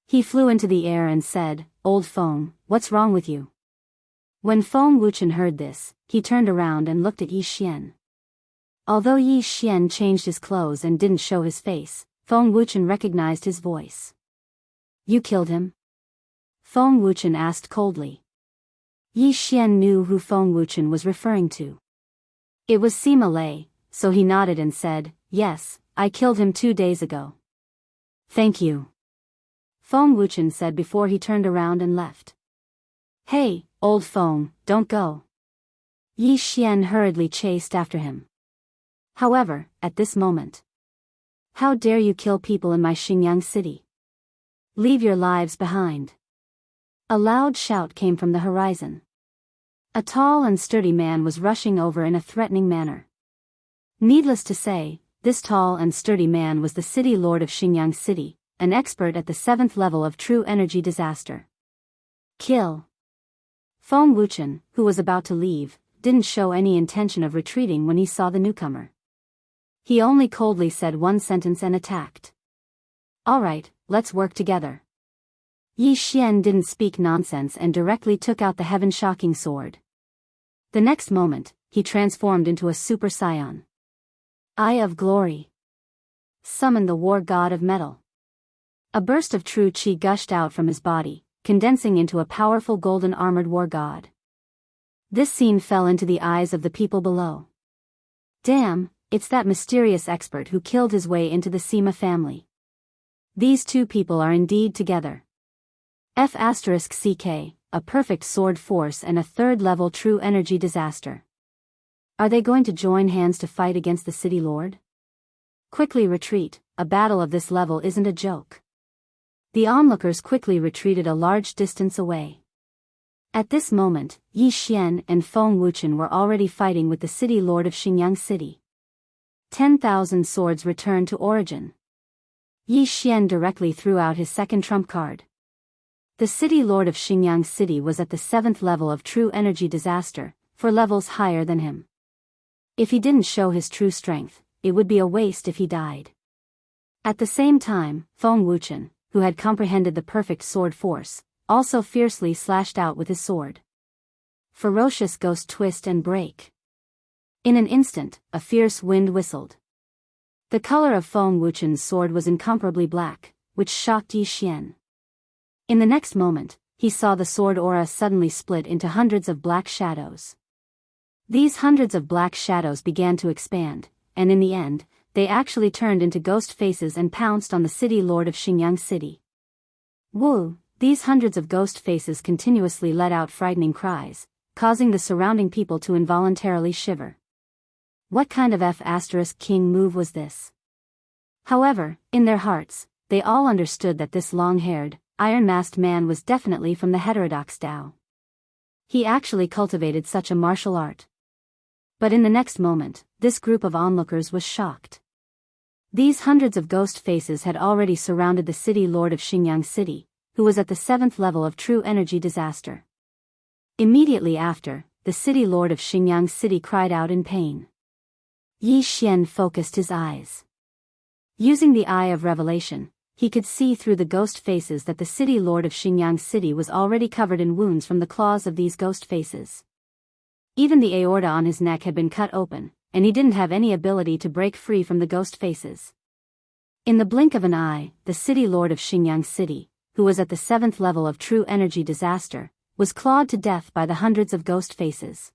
He flew into the air and said, "Old Feng, what's wrong with you?" When Feng Wuchen heard this, he turned around and looked at Yi Xian. Although Yi Xian changed his clothes and didn't show his face, Feng Wuchen recognized his voice. "You killed him?" Feng Wuchen asked coldly. Yi Xian knew who Feng Wuchen was referring to. It was Sima Lei, so he nodded and said, "Yes, I killed him 2 days ago." "Thank you," Feng Wuchen said before he turned around and left. "Hey, old Feng, don't go." Yi Xian hurriedly chased after him. However, at this moment, "How dare you kill people in my Xinjiang city? Leave your lives behind." A loud shout came from the horizon. A tall and sturdy man was rushing over in a threatening manner. Needless to say, this tall and sturdy man was the city lord of Xinjiang City, an expert at the 7th level of true energy disaster. Kill! Feng Wuchen, who was about to leave, didn't show any intention of retreating when he saw the newcomer. He only coldly said one sentence and attacked. "All right, let's work together." Yi Xian didn't speak nonsense and directly took out the heaven-shocking sword. The next moment, he transformed into a Super Saiyan. Eye of Glory. Summoned the war god of metal. A burst of true chi gushed out from his body, condensing into a powerful golden armored war god. This scene fell into the eyes of the people below. Damn, it's that mysterious expert who killed his way into the Sima family. These two people are indeed together. F***CK, a perfect sword force and a 3rd level true energy disaster. Are they going to join hands to fight against the city lord? Quickly retreat, a battle of this level isn't a joke. The onlookers quickly retreated a large distance away. At this moment, Yi Xian and Feng Wuchen were already fighting with the city lord of Xinjiang City. 10,000 swords returned to origin. Yi Xian directly threw out his second trump card. The city lord of Xinjiang City was at the 7th level of true energy disaster, 4 levels higher than him. If he didn't show his true strength, it would be a waste if he died. At the same time, Feng Wuchen, who had comprehended the perfect sword force, also fiercely slashed out with his sword. ferocious ghost twist and break. In an instant, a fierce wind whistled. The color of Feng Wuchen's sword was incomparably black, which shocked Yi Xian. In the next moment, he saw the sword aura suddenly split into hundreds of black shadows. These hundreds of black shadows began to expand, and in the end, they actually turned into ghost faces and pounced on the city lord of Xingyang City. Woo! These hundreds of ghost faces continuously let out frightening cries, causing the surrounding people to involuntarily shiver. What kind of F***king move was this? However, in their hearts, they all understood that this long-haired, iron-masked man was definitely from the heterodox Tao. He actually cultivated such a martial art. But in the next moment, this group of onlookers was shocked. These hundreds of ghost faces had already surrounded the city lord of Xingyang City, who was at the 7th level of true energy disaster. Immediately after, the city lord of Xingyang City cried out in pain. Yi Xian focused his eyes. Using the eye of revelation, he could see through the ghost faces that the city lord of Xingyang City was already covered in wounds from the claws of these ghost faces. Even the aorta on his neck had been cut open, and he didn't have any ability to break free from the ghost faces. In the blink of an eye, the city lord of Xingyang City, who was at the 7th level of true energy disaster, was clawed to death by the hundreds of ghost faces.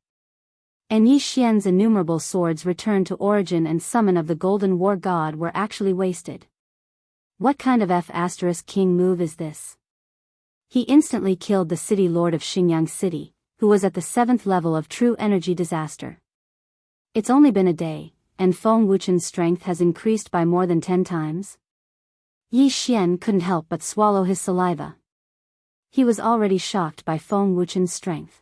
And Yi Xian's innumerable swords returned to origin and summon of the Golden War God were actually wasted. What kind of F***king move is this? He instantly killed the city lord of Xingyang City, who was at the 7th level of true energy disaster. It's only been a day, and Feng Wuchen's strength has increased by more than 10 times? Yi Xian couldn't help but swallow his saliva. He was already shocked by Feng Wuchen's strength.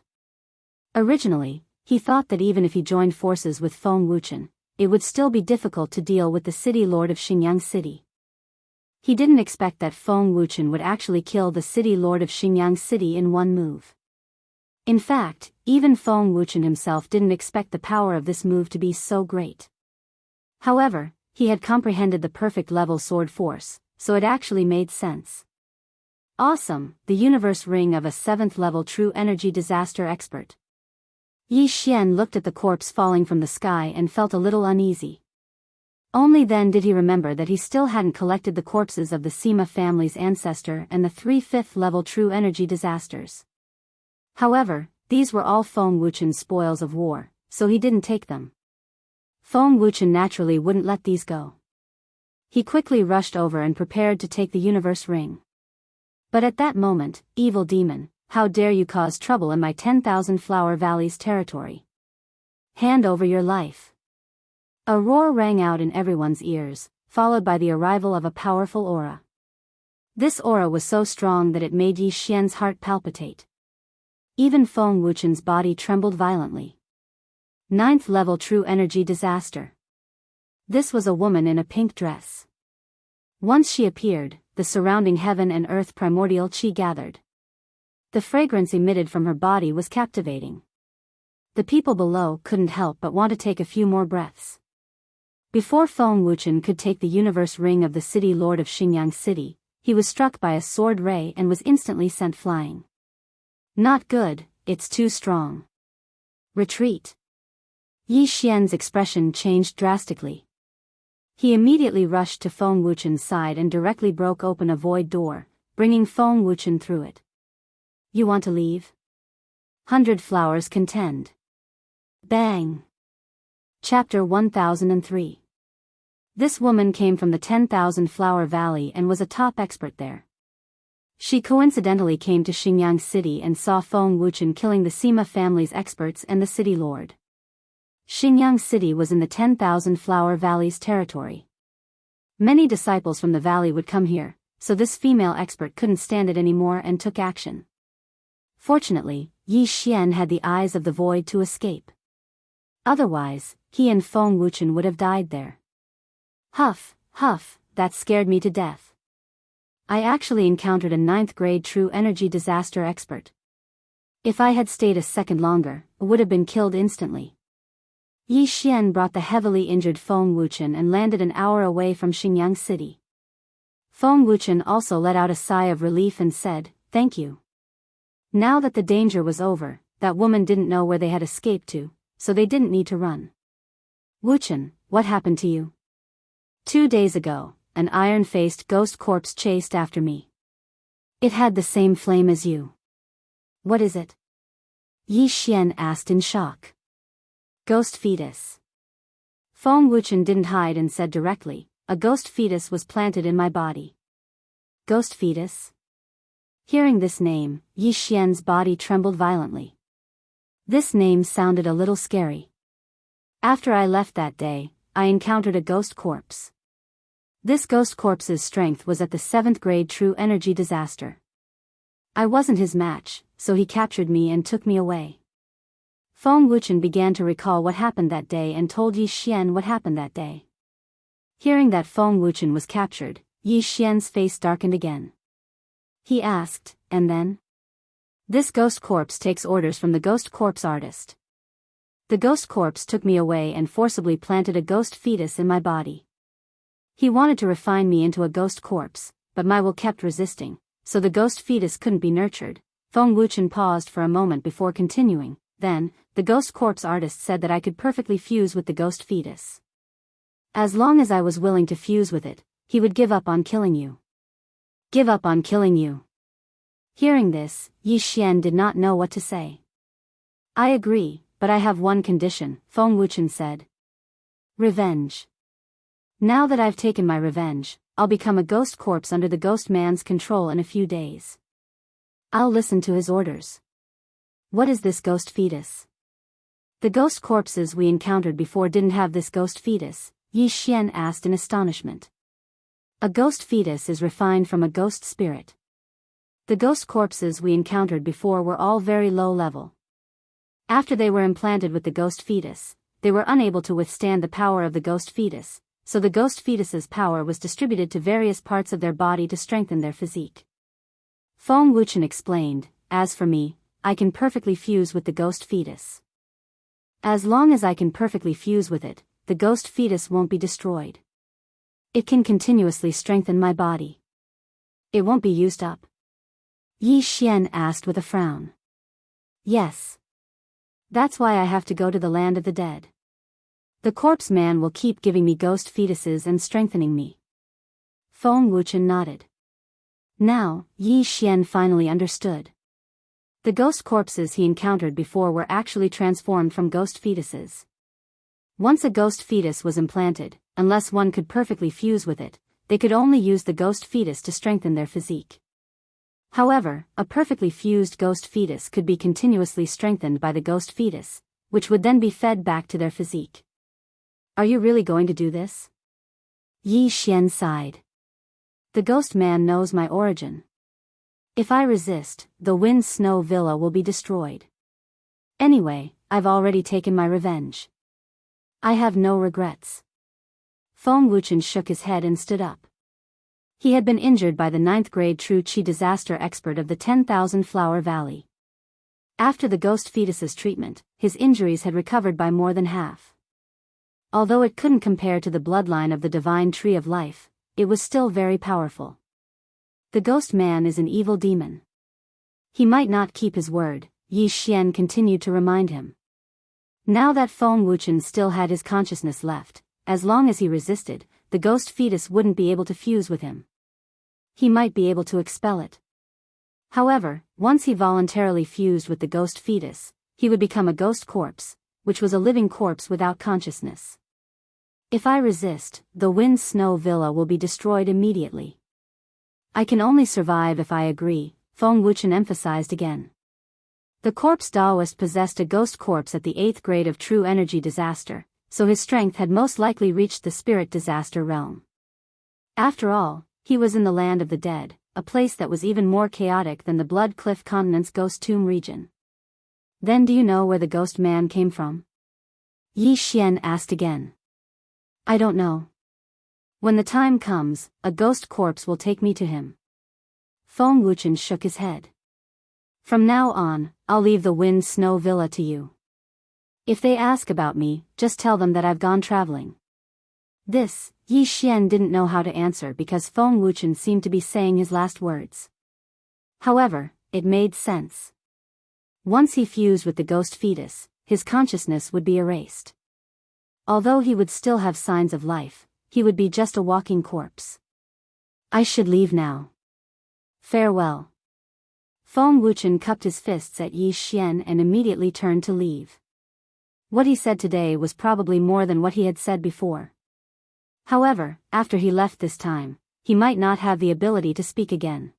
Originally, he thought that even if he joined forces with Feng Wuchen, it would still be difficult to deal with the city lord of Xingyang City. He didn't expect that Feng Wuchen would actually kill the city lord of Xingyang City in one move. In fact, even Feng Wuchen himself didn't expect the power of this move to be so great. However, he had comprehended the perfect level sword force, so it actually made sense. Awesome, the universe ring of a 7th level true energy disaster expert. Yi Xian looked at the corpse falling from the sky and felt a little uneasy. Only then did he remember that he still hadn't collected the corpses of the Sima family's ancestor and the 3 5th level true energy disasters. However, these were all Feng Wuchen's spoils of war, so he didn't take them. Feng Wuchen naturally wouldn't let these go. He quickly rushed over and prepared to take the universe ring. But at that moment, evil demon, how dare you cause trouble in my 10,000 Flower Valley's territory? Hand over your life. A roar rang out in everyone's ears, followed by the arrival of a powerful aura. This aura was so strong that it made Yi Xian's heart palpitate. Even Feng Wuchen's body trembled violently. 9th level true energy disaster. This was a woman in a pink dress. Once she appeared, the surrounding heaven and earth primordial qi gathered. The fragrance emitted from her body was captivating. The people below couldn't help but want to take a few more breaths. Before Feng Wuchen could take the universe ring of the city lord of Xingyang City, he was struck by a sword ray and was instantly sent flying. Not good, it's too strong. Retreat. Yi Xian's expression changed drastically. He immediately rushed to Feng Wuchen's side and directly broke open a void door, bringing Feng Wuchen through it. You want to leave? 100 flowers contend. Bang! Chapter 1003. This woman came from the 10,000 Flower Valley and was a top expert there. She coincidentally came to Xingyang City and saw Feng Wuchen killing the Sima family's experts and the city lord. Xingyang City was in the 10,000 Flower Valley's territory. Many disciples from the valley would come here, so this female expert couldn't stand it anymore and took action. Fortunately, Yi Xian had the eyes of the void to escape. Otherwise, he and Feng Wuchen would have died there. Huff, huff, that scared me to death. I actually encountered a 9th grade true energy disaster expert. If I had stayed a second longer, I would have been killed instantly. Yi Xian brought the heavily injured Feng Wuchen and landed an hour away from Xingyang City. Feng Wuchen also let out a sigh of relief and said, "Thank you." Now that the danger was over, that woman didn't know where they had escaped to, so they didn't need to run. Wuchen, what happened to you? 2 days ago, an iron-faced ghost corpse chased after me. It had the same flame as you. What is it? Yi Xian asked in shock. Ghost fetus. Feng Wuchen didn't hide and said directly, a ghost fetus was planted in my body. Ghost fetus? Hearing this name, Yi Xian's body trembled violently. This name sounded a little scary. After I left that day, I encountered a ghost corpse. This ghost corpse's strength was at the 7th grade true energy disaster. I wasn't his match, so he captured me and took me away. Feng Wuchen began to recall what happened that day and told Yi Xian what happened that day. Hearing that Feng Wuchen was captured, Yi Xian's face darkened again. He asked, and then? This ghost corpse takes orders from the ghost corpse artist. The ghost corpse took me away and forcibly planted a ghost fetus in my body. He wanted to refine me into a ghost corpse, but my will kept resisting, so the ghost fetus couldn't be nurtured. Feng Wuchen paused for a moment before continuing. Then, the ghost corpse artist said that I could perfectly fuse with the ghost fetus. As long as I was willing to fuse with it, he would give up on killing you. Give up on killing you. Hearing this, Yi Xian did not know what to say. I agree, but I have one condition, Feng Wuchen said. Revenge. Now that I've taken my revenge, I'll become a ghost corpse under the ghost man's control in a few days. I'll listen to his orders. What is this ghost fetus? The ghost corpses we encountered before didn't have this ghost fetus, Yi Xian asked in astonishment. A ghost fetus is refined from a ghost spirit. The ghost corpses we encountered before were all very low level. After they were implanted with the ghost fetus, they were unable to withstand the power of the ghost fetus, so the ghost fetus's power was distributed to various parts of their body to strengthen their physique. Feng Wuchen explained, as for me, I can perfectly fuse with the ghost fetus. As long as I can perfectly fuse with it, the ghost fetus won't be destroyed. It can continuously strengthen my body. It won't be used up? Yi Xian asked with a frown. Yes. That's why I have to go to the land of the dead. The corpse man will keep giving me ghost fetuses and strengthening me. Feng Wuchen nodded. Now, Yi Xian finally understood. The ghost corpses he encountered before were actually transformed from ghost fetuses. Once a ghost fetus was implanted, unless one could perfectly fuse with it, they could only use the ghost fetus to strengthen their physique. However, a perfectly fused ghost fetus could be continuously strengthened by the ghost fetus, which would then be fed back to their physique. Are you really going to do this? Yi Xian sighed. The ghost man knows my origin. If I resist, the Wind Snow Villa will be destroyed. Anyway, I've already taken my revenge. I have no regrets. Feng Wuchen shook his head and stood up. He had been injured by the 9th grade True Qi disaster expert of the 10,000 Flower Valley. After the ghost fetus's treatment, his injuries had recovered by more than half. Although it couldn't compare to the bloodline of the divine tree of life, it was still very powerful. The ghost man is an evil demon. He might not keep his word, Yi Xian continued to remind him. Now that Feng Wuchen still had his consciousness left, as long as he resisted, the ghost fetus wouldn't be able to fuse with him. He might be able to expel it. However, once he voluntarily fused with the ghost fetus, he would become a ghost corpse, which was a living corpse without consciousness. If I resist, the Wind Snow Villa will be destroyed immediately. I can only survive if I agree, Feng Wuchen emphasized again. The corpse Taoist possessed a ghost corpse at the 8th grade of true energy disaster, so his strength had most likely reached the spirit disaster realm. After all, he was in the land of the dead, a place that was even more chaotic than the Blood Cliff Continent's ghost tomb region. Then do you know where the ghost man came from? Yi Xian asked again. I don't know. When the time comes, a ghost corpse will take me to him. Feng Wuchen shook his head. From now on, I'll leave the Wind Snow Villa to you. If they ask about me, just tell them that I've gone traveling. This, Yi Xian didn't know how to answer because Feng Wuchen seemed to be saying his last words. However, it made sense. Once he fused with the ghost fetus, his consciousness would be erased. Although he would still have signs of life, he would be just a walking corpse. I should leave now. Farewell. Feng Wuchen cupped his fists at Yi Xian and immediately turned to leave. What he said today was probably more than what he had said before. However, after he left this time, he might not have the ability to speak again.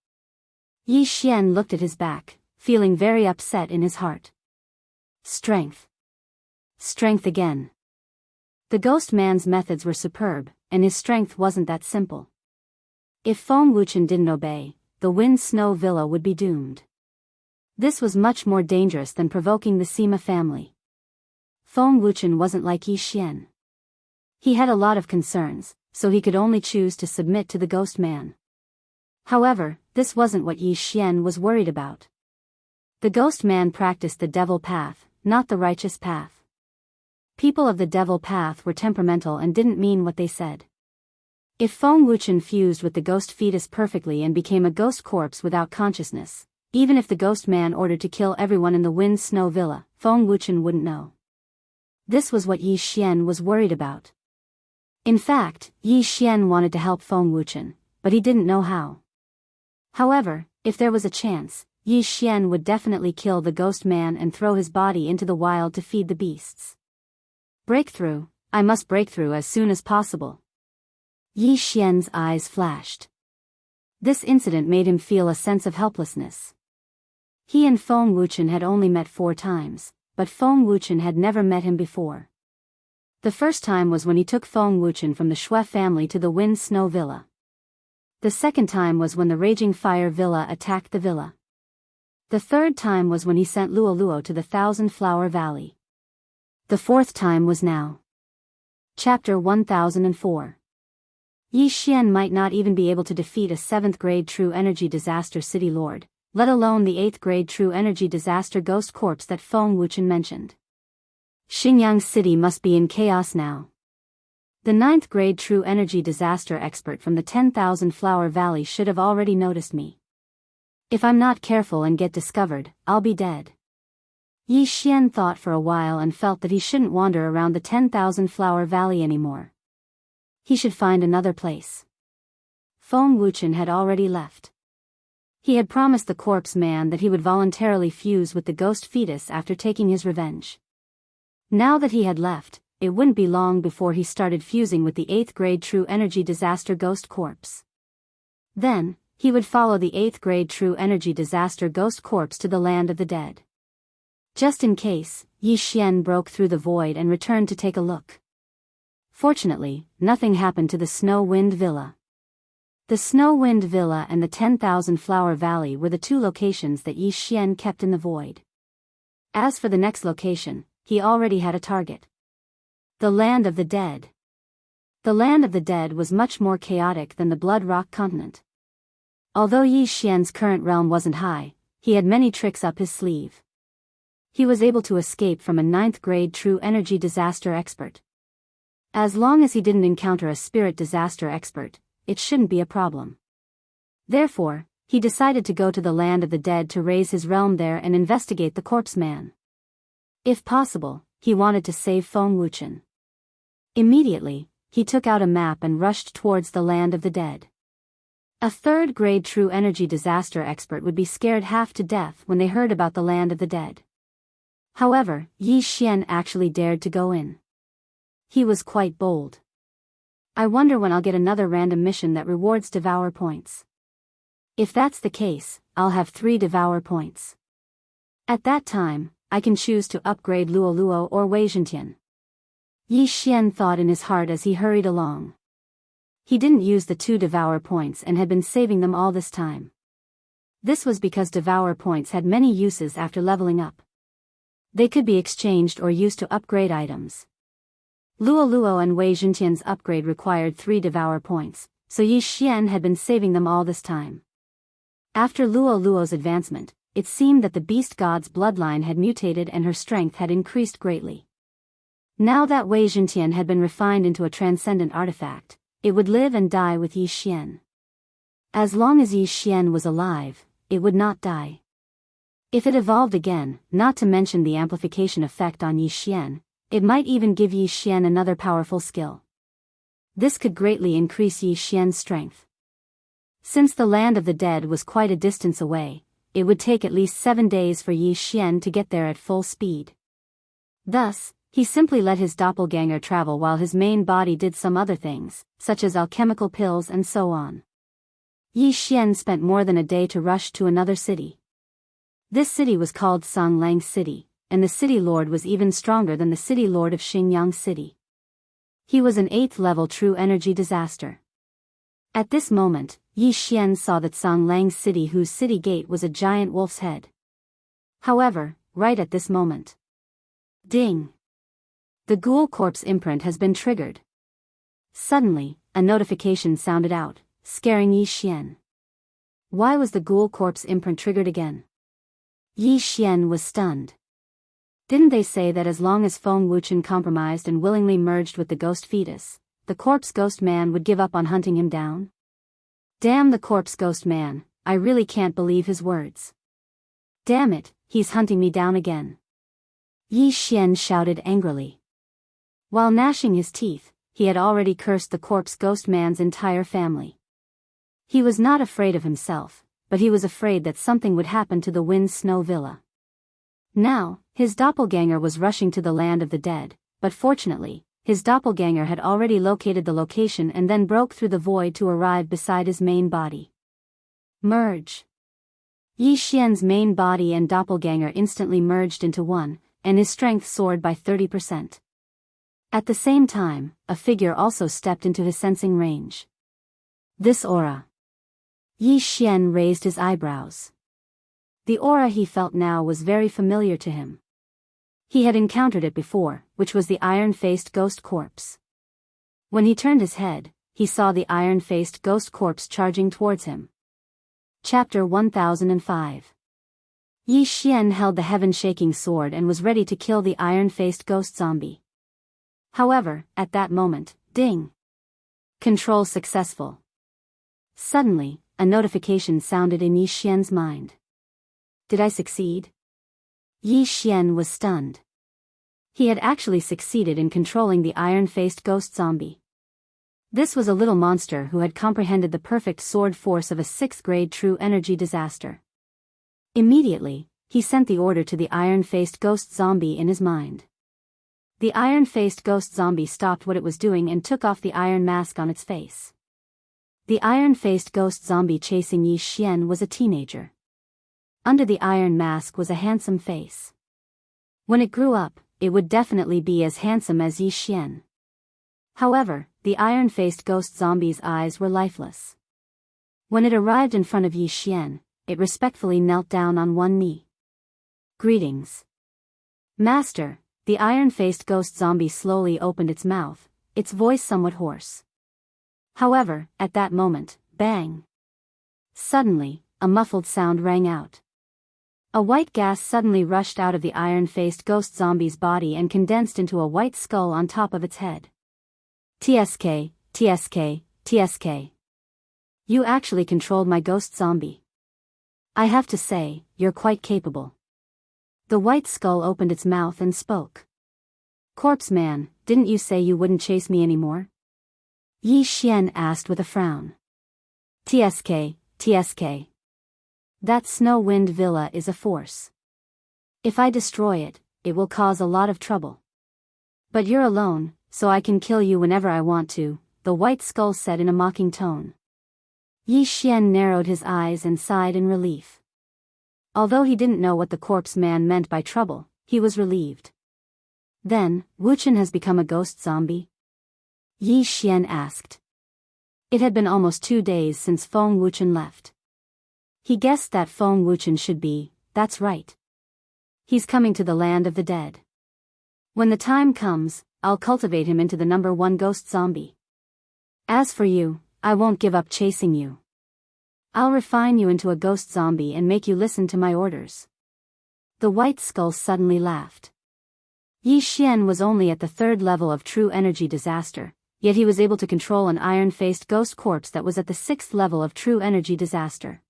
Yi Xian looked at his back, feeling very upset in his heart. Strength. Strength again. The ghost man's methods were superb, and his strength wasn't that simple. If Feng Wuchen didn't obey, the Wind Snow Villa would be doomed. This was much more dangerous than provoking the Sima family. Feng Wuchen wasn't like Yi Xian. He had a lot of concerns, so he could only choose to submit to the ghost man. However, this wasn't what Yi Xian was worried about. The ghost man practiced the devil path, not the righteous path. People of the devil path were temperamental and didn't mean what they said. If Feng Wuchen fused with the ghost fetus perfectly and became a ghost corpse without consciousness, even if the ghost man ordered to kill everyone in the Wind Snow Villa, Feng Wuchen wouldn't know. This was what Yi Xian was worried about. In fact, Yi Xian wanted to help Feng Wuchen, but he didn't know how. However, if there was a chance, Yi Xian would definitely kill the ghost man and throw his body into the wild to feed the beasts. Breakthrough, I must break through as soon as possible. Yi Xian's eyes flashed. This incident made him feel a sense of helplessness. He and Feng Wuchen had only met 4 times, but Feng Wuchen had never met him before. The first time was when he took Feng Wuchen from the Shui family to the Wind Snow Villa. The second time was when the Raging Fire Villa attacked the villa. The third time was when he sent Luo Luo to the Thousand Flower Valley. The fourth time was now. Chapter 1004. Yi Xian might not even be able to defeat a 7th grade True Energy Disaster City Lord, let alone the 8th grade True Energy Disaster Ghost Corpse that Feng Wuchen mentioned. Xingyang City must be in chaos now. The 9th grade True Energy Disaster expert from the 10,000 Flower Valley should have already noticed me. If I'm not careful and get discovered, I'll be dead. Yi Xian thought for a while and felt that he shouldn't wander around the 10,000 Flower Valley anymore. He should find another place. Feng Wuchen had already left. He had promised the corpse man that he would voluntarily fuse with the ghost fetus after taking his revenge. Now that he had left, it wouldn't be long before he started fusing with the 8th grade True Energy Disaster Ghost Corpse. Then, he would follow the 8th grade True Energy Disaster Ghost Corpse to the land of the dead. Just in case, Yi Xian broke through the void and returned to take a look. Fortunately, nothing happened to the Snow Wind Villa. The Snow Wind Villa and the 10,000 Flower Valley were the 2 locations that Yi Xian kept in the void. As for the next location, he already had a target. The Land of the Dead. The Land of the Dead was much more chaotic than the Blood Rock continent. Although Yi Xian's current realm wasn't high, he had many tricks up his sleeve. He was able to escape from a 9th grade True Energy Disaster expert. As long as he didn't encounter a spirit disaster expert, it shouldn't be a problem. Therefore, he decided to go to the Land of the Dead to raise his realm there and investigate the corpse man. If possible, he wanted to save Feng Wuchen. Immediately, he took out a map and rushed towards the Land of the Dead. A 3rd grade True Energy Disaster expert would be scared half to death when they heard about the Land of the Dead. However, Yi Xian actually dared to go in. He was quite bold. I wonder when I'll get another random mission that rewards Devour points. If that's the case, I'll have 3 Devour points. At that time, I can choose to upgrade Luo Luo or Wei Zhentian. Yi Xian thought in his heart as he hurried along. He didn't use the 2 Devour points and had been saving them all this time. This was because Devour points had many uses after leveling up. They could be exchanged or used to upgrade items. Luo Luo and Wei Zhentian's upgrade required 3 Devour points, so Yi Xian had been saving them all this time. After Luo Luo's advancement, it seemed that the beast god's bloodline had mutated and her strength had increased greatly. Now that Wei Zhentian had been refined into a transcendent artifact, it would live and die with Yi Xian. As long as Yi Xian was alive, it would not die. If it evolved again, not to mention the amplification effect on Yi Xian, it might even give Yi Xian another powerful skill. This could greatly increase Yi Xian's strength. Since the land of the dead was quite a distance away, it would take at least 7 days for Yi Xian to get there at full speed. Thus, he simply let his doppelganger travel while his main body did some other things, such as alchemical pills and so on. Yi Xian spent more than a day to rush to another city. This city was called Songlang City, and the city lord was even stronger than the city lord of Xingyang City. He was an 8th level true energy disaster. At this moment, Yi Xian saw that Songlang City, whose city gate was a giant wolf's head. However, right at this moment. Ding! The ghoul corpse imprint has been triggered. Suddenly, a notification sounded out, scaring Yi Xian. Why was the ghoul corpse imprint triggered again? Yi Xian was stunned. Didn't they say that as long as Feng Wuchen compromised and willingly merged with the ghost fetus, the corpse ghost man would give up on hunting him down? Damn the corpse ghost man, I really can't believe his words. Damn it, he's hunting me down again. Yi Xian shouted angrily. While gnashing his teeth, he had already cursed the corpse ghost man's entire family. He was not afraid of himself, but he was afraid that something would happen to the Wind Snow Villa. Now, his doppelganger was rushing to the land of the dead, but fortunately, his doppelganger had already located the location and then broke through the void to arrive beside his main body. Merge. Yi Xian's main body and doppelganger instantly merged into one, and his strength soared by 30%. At the same time, a figure also stepped into his sensing range. This aura. Yi Xian raised his eyebrows. The aura he felt now was very familiar to him. He had encountered it before, which was the iron-faced ghost corpse. When he turned his head, he saw the iron-faced ghost corpse charging towards him. Chapter 1005. Yi Xian held the heaven-shaking sword and was ready to kill the iron-faced ghost zombie. However, at that moment, ding! Control successful. Suddenly, a notification sounded in Yi Xian's mind. Did I succeed? Yi Xian was stunned. He had actually succeeded in controlling the iron-faced ghost zombie. This was a little monster who had comprehended the perfect sword force of a 6th-grade true energy disaster. Immediately, he sent the order to the iron-faced ghost zombie in his mind. The iron-faced ghost zombie stopped what it was doing and took off the iron mask on its face. The iron-faced ghost zombie chasing Yi Xian was a teenager. Under the iron mask was a handsome face. When it grew up, it would definitely be as handsome as Yi Xian. However, the iron-faced ghost zombie's eyes were lifeless. When it arrived in front of Yi Xian, it respectfully knelt down on one knee. Greetings. Master, the iron-faced ghost zombie slowly opened its mouth, its voice somewhat hoarse. However, at that moment, bang! Suddenly, a muffled sound rang out. A white gas suddenly rushed out of the iron-faced ghost zombie's body and condensed into a white skull on top of its head. TSK, TSK, TSK. You actually controlled my ghost zombie. I have to say, you're quite capable. The white skull opened its mouth and spoke. Corpse man, didn't you say you wouldn't chase me anymore? Yi Xian asked with a frown. TSK, TSK. That snow wind villa is a force. If I destroy it, it will cause a lot of trouble. But you're alone, so I can kill you whenever I want to, the white skull said in a mocking tone. Yi Xian narrowed his eyes and sighed in relief. Although he didn't know what the corpse man meant by trouble, he was relieved. Then, Wuchen has become a ghost zombie? Yi Xian asked. It had been almost 2 days since Feng Wuchen left. He guessed that Feng Wuchen should be, that's right. He's coming to the land of the dead. When the time comes, I'll cultivate him into the #1 ghost zombie. As for you, I won't give up chasing you. I'll refine you into a ghost zombie and make you listen to my orders. The white skull suddenly laughed. Yi Xian was only at the 3rd level of true energy disaster, yet he was able to control an iron-faced ghost corpse that was at the 6th level of true energy disaster.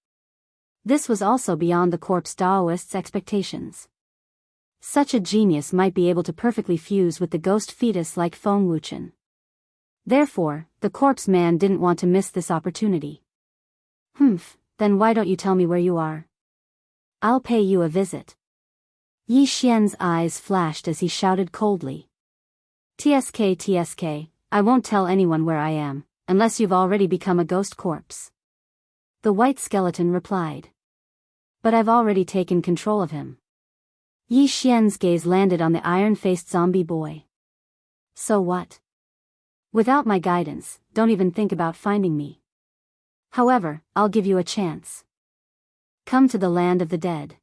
This was also beyond the corpse Daoist's expectations. Such a genius might be able to perfectly fuse with the ghost fetus like Feng Wuchen. Therefore, the corpse man didn't want to miss this opportunity. Then why don't you tell me where you are? I'll pay you a visit. Yi Xian's eyes flashed as he shouted coldly. TSK, I won't tell anyone where I am, unless you've already become a ghost corpse. The white skeleton replied. But I've already taken control of him. Yi Xian's gaze landed on the iron-faced zombie boy. So what? Without my guidance, don't even think about finding me. However, I'll give you a chance. Come to the land of the dead.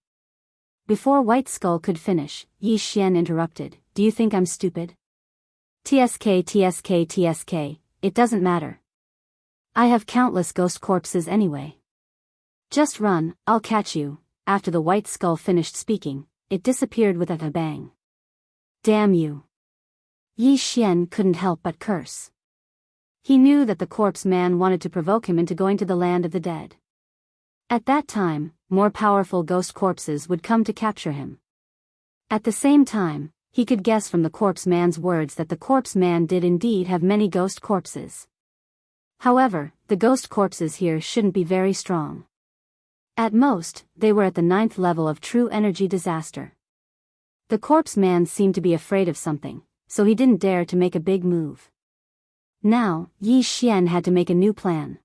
Before White Skull could finish, Yi Xian interrupted. Do you think I'm stupid? TSK, it doesn't matter. I have countless ghost corpses anyway. Just run, I'll catch you. After the White Skull finished speaking, it disappeared with a bang. Damn you. Yi Xian couldn't help but curse. He knew that the corpse man wanted to provoke him into going to the land of the dead. At that time, more powerful ghost corpses would come to capture him. At the same time, he could guess from the corpse man's words that the corpse man did indeed have many ghost corpses. However, the ghost corpses here shouldn't be very strong. At most, they were at the 9th level of true energy disaster. The corpse man seemed to be afraid of something, so he didn't dare to make a big move. Now, Yi Xian had to make a new plan.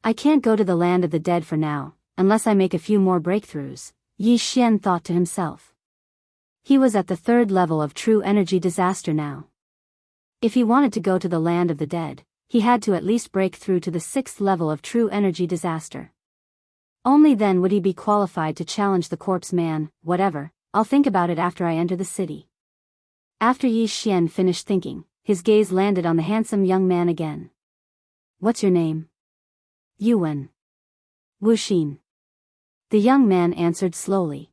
I can't go to the land of the dead for now, unless I make a few more breakthroughs, Yi Xian thought to himself. He was at the 3rd level of true energy disaster now. If he wanted to go to the land of the dead, he had to at least break through to the 6th level of true energy disaster. Only then would he be qualified to challenge the corpse man. Whatever, I'll think about it after I enter the city. After Yi Xian finished thinking, his gaze landed on the handsome young man again. What's your name? Yuan. Wuxin. The young man answered slowly.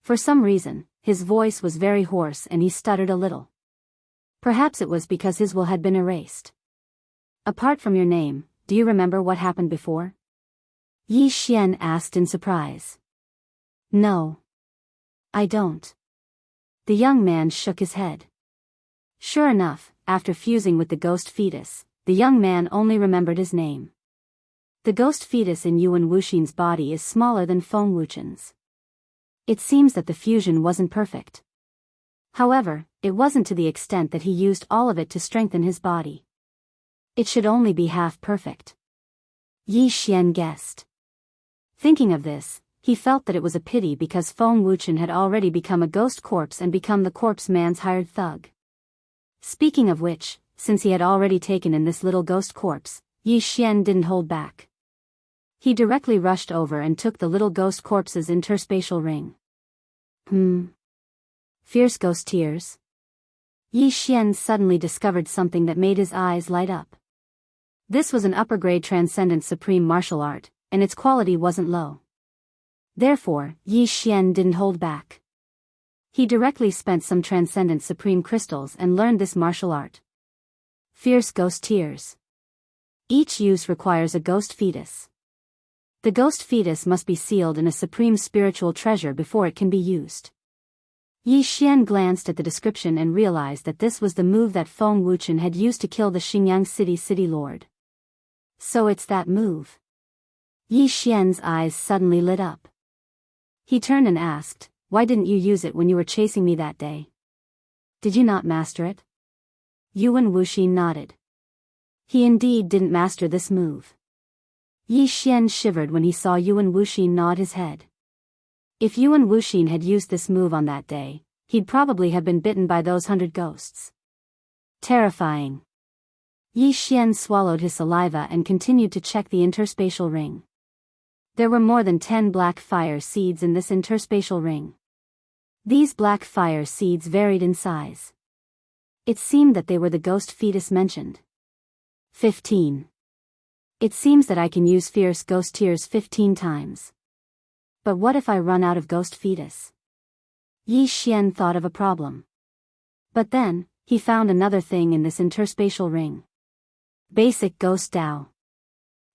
For some reason, his voice was very hoarse and he stuttered a little. Perhaps it was because his will had been erased. Apart from your name, do you remember what happened before? Yi Xian asked in surprise. No. I don't. The young man shook his head. Sure enough, after fusing with the ghost fetus, the young man only remembered his name. The ghost fetus in Yuan Wuxin's body is smaller than Feng Wuchen's. It seems that the fusion wasn't perfect. However, it wasn't to the extent that he used all of it to strengthen his body. It should only be half perfect. Yi Xian guessed. Thinking of this, he felt that it was a pity because Feng Wuchen had already become a ghost corpse and become the corpse man's hired thug. Speaking of which, since he had already taken in this little ghost corpse, Yi Xian didn't hold back. He directly rushed over and took the little ghost corpse's interspatial ring. Fierce ghost tears. Yi Xian suddenly discovered something that made his eyes light up. This was an upper-grade transcendent supreme martial art, and its quality wasn't low. Therefore, Yi Xian didn't hold back. He directly spent some transcendent supreme crystals and learned this martial art. Fierce ghost tears. Each use requires a ghost fetus. The ghost fetus must be sealed in a supreme spiritual treasure before it can be used. Yi Xian glanced at the description and realized that this was the move that Feng Wuchen had used to kill the Xingyang city lord. So it's that move. Yi Xian's eyes suddenly lit up. He turned and asked, why didn't you use it when you were chasing me that day? Did you not master it? Yuan Wuxin nodded. He indeed didn't master this move. Yi Xian shivered when he saw Yuan Wuxin nod his head. If Yuan Wuxin had used this move on that day, he'd probably have been bitten by those 100 ghosts. Terrifying. Yi Xian swallowed his saliva and continued to check the interspatial ring. There were more than 10 black fire seeds in this interspatial ring. These black fire seeds varied in size. It seemed that they were the ghost fetus mentioned. 15. It seems that I can use fierce ghost tears 15 times. But what if I run out of ghost fetus? Yi Xian thought of a problem. But then, he found another thing in this interspatial ring. Basic Ghost Dao.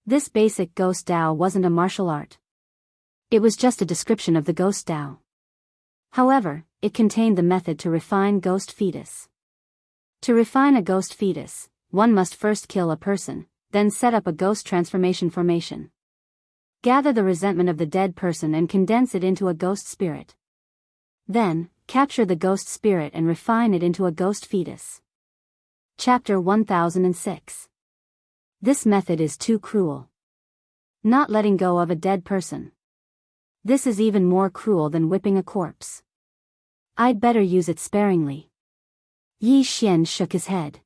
This basic Ghost Dao wasn't a martial art. It was just a description of the ghost Tao. However, it contained the method to refine ghost fetus. To refine a ghost fetus, one must first kill a person, then set up a ghost transformation formation. Gather the resentment of the dead person and condense it into a ghost spirit. Then, capture the ghost spirit and refine it into a ghost fetus. Chapter 1006. This method is too cruel. Not letting go of a dead person. This is even more cruel than whipping a corpse. I'd better use it sparingly. Yi Xian shook his head.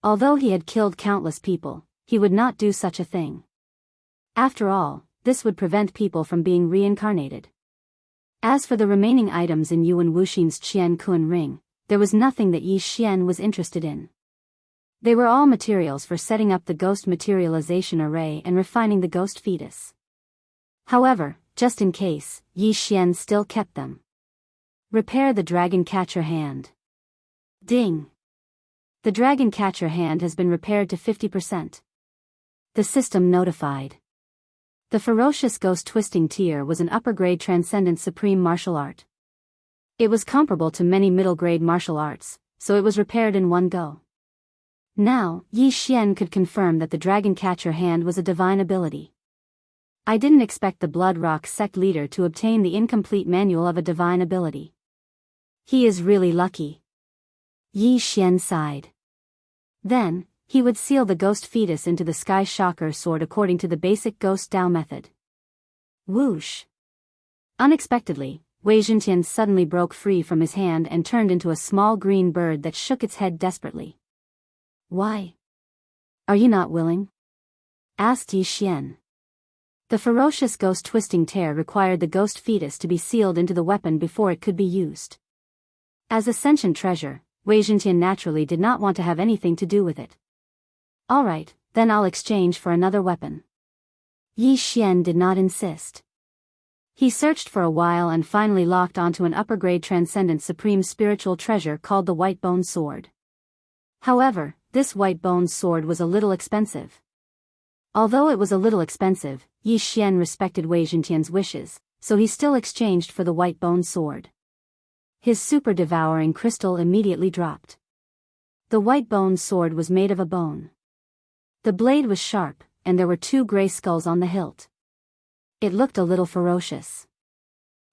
Although he had killed countless people, he would not do such a thing. After all, this would prevent people from being reincarnated. As for the remaining items in Yuan Wuxin's Qian Kun ring, there was nothing that Yi Xian was interested in. They were all materials for setting up the ghost materialization array and refining the ghost fetus. However, just in case, Yi Xian still kept them. Repair the dragon catcher hand. Ding! The dragon catcher hand has been repaired to 50%. The system notified. The ferocious ghost twisting tier was an upper-grade transcendent supreme martial art. It was comparable to many middle-grade martial arts, so it was repaired in one go. Now, Yi Xian could confirm that the dragon catcher hand was a divine ability. I didn't expect the Blood Rock sect leader to obtain the incomplete manual of a divine ability. He is really lucky. Yi Xian sighed. Then, he would seal the ghost fetus into the Sky Shocker sword according to the basic Ghost Dao method. Whoosh! Unexpectedly, Wei Zhentian suddenly broke free from his hand and turned into a small green bird that shook its head desperately. Why? Are you not willing? Asked Yi Xian. The ferocious ghost twisting tear required the ghost fetus to be sealed into the weapon before it could be used. As a sentient treasure, Wei Zhentian naturally did not want to have anything to do with it. Alright, then I'll exchange for another weapon. Yi Xian did not insist. He searched for a while and finally locked onto an upper-grade transcendent supreme spiritual treasure called the White Bone Sword. However, this White Bone Sword was a little expensive. Although it was a little expensive, Yi Xian respected Wei Zhentian's wishes, so he still exchanged for the White Bone Sword. His super-devouring crystal immediately dropped. The White Bone Sword was made of a bone. The blade was sharp, and there were 2 gray skulls on the hilt. It looked a little ferocious.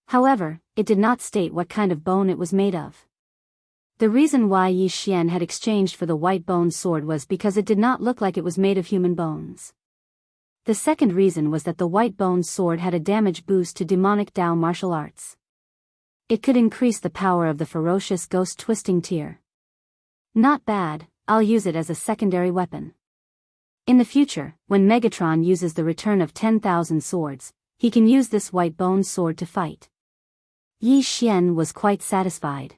However, it did not state what kind of bone it was made of. The reason why Yi Xian had exchanged for the White Bone Sword was because it did not look like it was made of human bones. The second reason was that the White Bone Sword had a damage boost to demonic Dao martial arts. It could increase the power of the ferocious ghost twisting tier. Not bad, I'll use it as a secondary weapon. In the future, when Megatron uses the return of 10,000 swords, he can use this White Bone Sword to fight. Yi Xian was quite satisfied.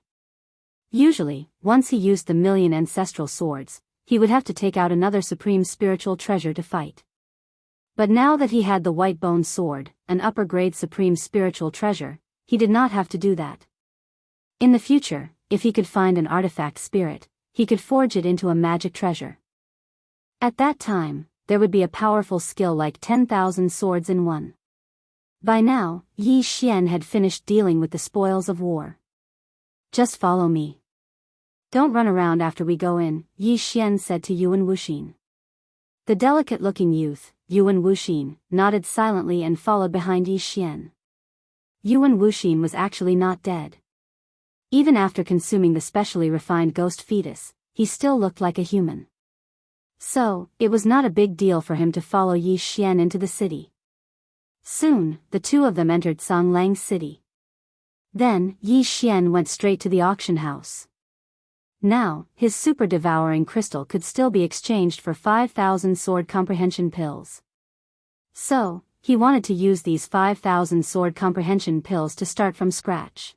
Usually, once he used the million ancestral swords, he would have to take out another supreme spiritual treasure to fight. But now that he had the White Bone Sword, an upper-grade supreme spiritual treasure, he did not have to do that. In the future, if he could find an artifact spirit, he could forge it into a magic treasure. At that time, there would be a powerful skill like 10,000 swords in one. By now, Yi Xian had finished dealing with the spoils of war. Just follow me. Don't run around after we go in, Yi Xian said to Yuan Wuxin. The delicate-looking youth, Yuan Wuxin, nodded silently and followed behind Yi Xian. Yuan Wuxin was actually not dead. Even after consuming the specially refined ghost fetus, he still looked like a human. So, it was not a big deal for him to follow Yi Xian into the city. Soon, the 2 of them entered Songlang's city. Then, Yi Xian went straight to the auction house. Now, his super-devouring crystal could still be exchanged for 5,000 sword comprehension pills. So, he wanted to use these 5,000 sword comprehension pills to start from scratch.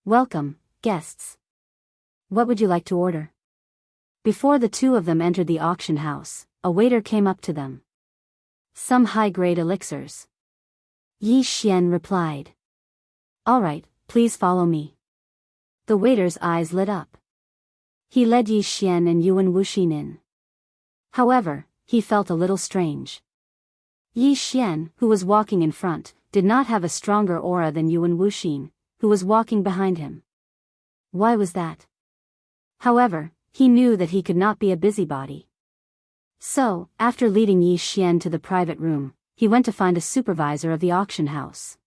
Welcome, guests. What would you like to order? Before the 2 of them entered the auction house, a waiter came up to them. Some high-grade elixirs. Yi Xian replied. Alright, please follow me. The waiter's eyes lit up. He led Yi Xian and Yuan Wuxin in. However, he felt a little strange. Yi Xian, who was walking in front, did not have a stronger aura than Yuan Wuxin, who was walking behind him. Why was that? However, he knew that he could not be a busybody. So, after leading Yi Xian to the private room, he went to find a supervisor of the auction house.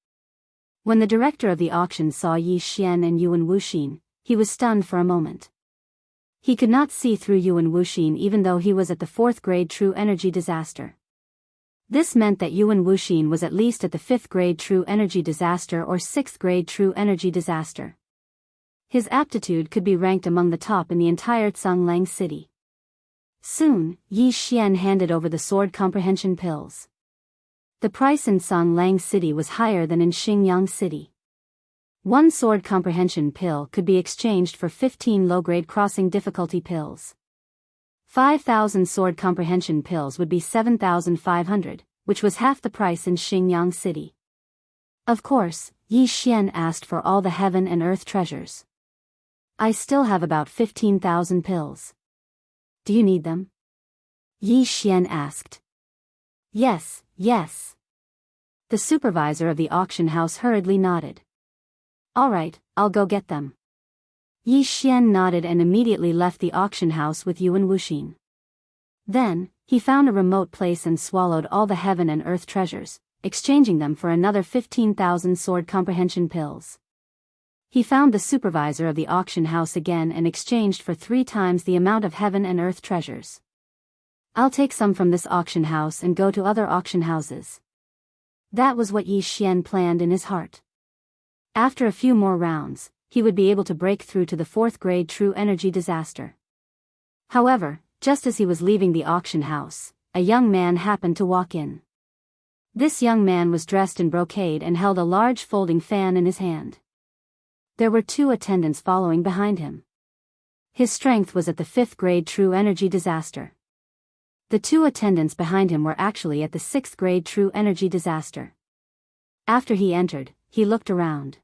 When the director of the auction saw Yi Xian and Yuan Wuxin, he was stunned for a moment. He could not see through Yuan Wuxin even though he was at the 4th grade true energy disaster. This meant that Yuan Wuxin was at least at the 5th grade true energy disaster or 6th grade true energy disaster. His aptitude could be ranked among the top in the entire Tsanglang city. Soon, Yi Xian handed over the sword comprehension pills. The price in Tsanglang city was higher than in Xingyang city. One sword comprehension pill could be exchanged for 15 low-grade crossing difficulty pills. 5,000 sword comprehension pills would be 7,500, which was half the price in Xingyang city. Of course, Yi Xian asked for all the heaven and earth treasures. I still have about 15,000 pills. Do you need them? Yi Xian asked. Yes, yes. The supervisor of the auction house hurriedly nodded. All right, I'll go get them. Yi Xian nodded and immediately left the auction house with Yuan Wuxin. Then, he found a remote place and swallowed all the heaven and earth treasures, exchanging them for another 15,000 sword comprehension pills. He found the supervisor of the auction house again and exchanged for 3 times the amount of heaven and earth treasures. I'll take some from this auction house and go to other auction houses. That was what Yi Xian planned in his heart. After a few more rounds, he would be able to break through to the 4th grade true energy disaster. However, just as he was leaving the auction house, a young man happened to walk in. This young man was dressed in brocade and held a large folding fan in his hand. There were 2 attendants following behind him. His strength was at the 5th grade true energy disaster. The 2 attendants behind him were actually at the 6th grade true energy disaster. After he entered, he looked around.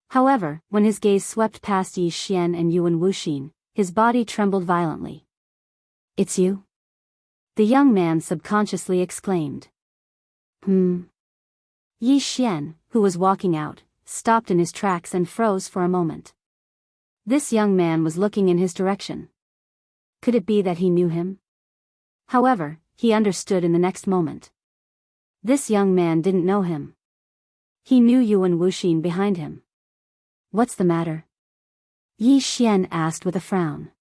However, when his gaze swept past Yi Xian and Yuan Wuxin, his body trembled violently. It's you? The young man subconsciously exclaimed. Yi Xian, who was walking out, stopped in his tracks and froze for a moment. This young man was looking in his direction. Could it be that he knew him? However, he understood in the next moment. This young man didn't know him. He knew Yuan Wuxin behind him. What's the matter? Yi Xian asked with a frown.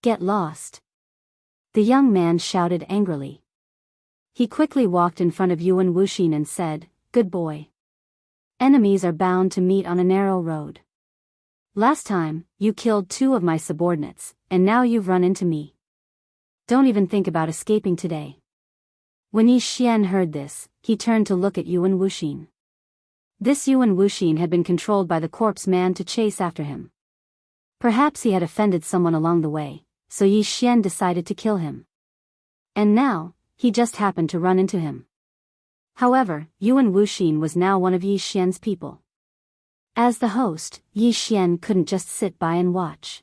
Get lost. The young man shouted angrily. He quickly walked in front of Yuan Wuxin and said, Good boy. Enemies are bound to meet on a narrow road. Last time, you killed 2 of my subordinates, and now you've run into me. Don't even think about escaping today. When Yi Xian heard this, he turned to look at Yuan Wuxin. This Yuan Wuxin had been controlled by the corpse man to chase after him. Perhaps he had offended someone along the way, so Yi Xian decided to kill him. And now, he just happened to run into him. However, Yuan Wuxin was now one of Yi Xian's people. As the host, Yi Xian couldn't just sit by and watch.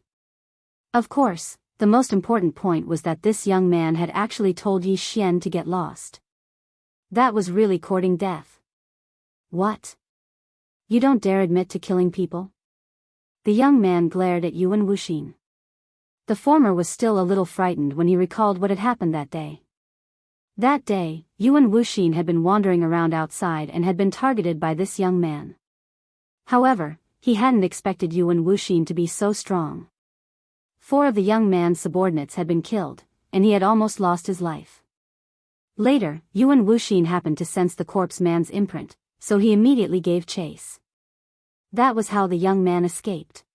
Of course, the most important point was that this young man had actually told Yi Xian to get lost. That was really courting death. What? You don't dare admit to killing people? The young man glared at Yuan Wuxin. The former was still a little frightened when he recalled what had happened that day. That day, Yuan Wuxin had been wandering around outside and had been targeted by this young man. However, he hadn't expected Yuan Wuxin to be so strong. 4 of the young man's subordinates had been killed, and he had almost lost his life. Later, Yuan Wuxin happened to sense the corpse man's imprint, so he immediately gave chase. That was how the young man escaped.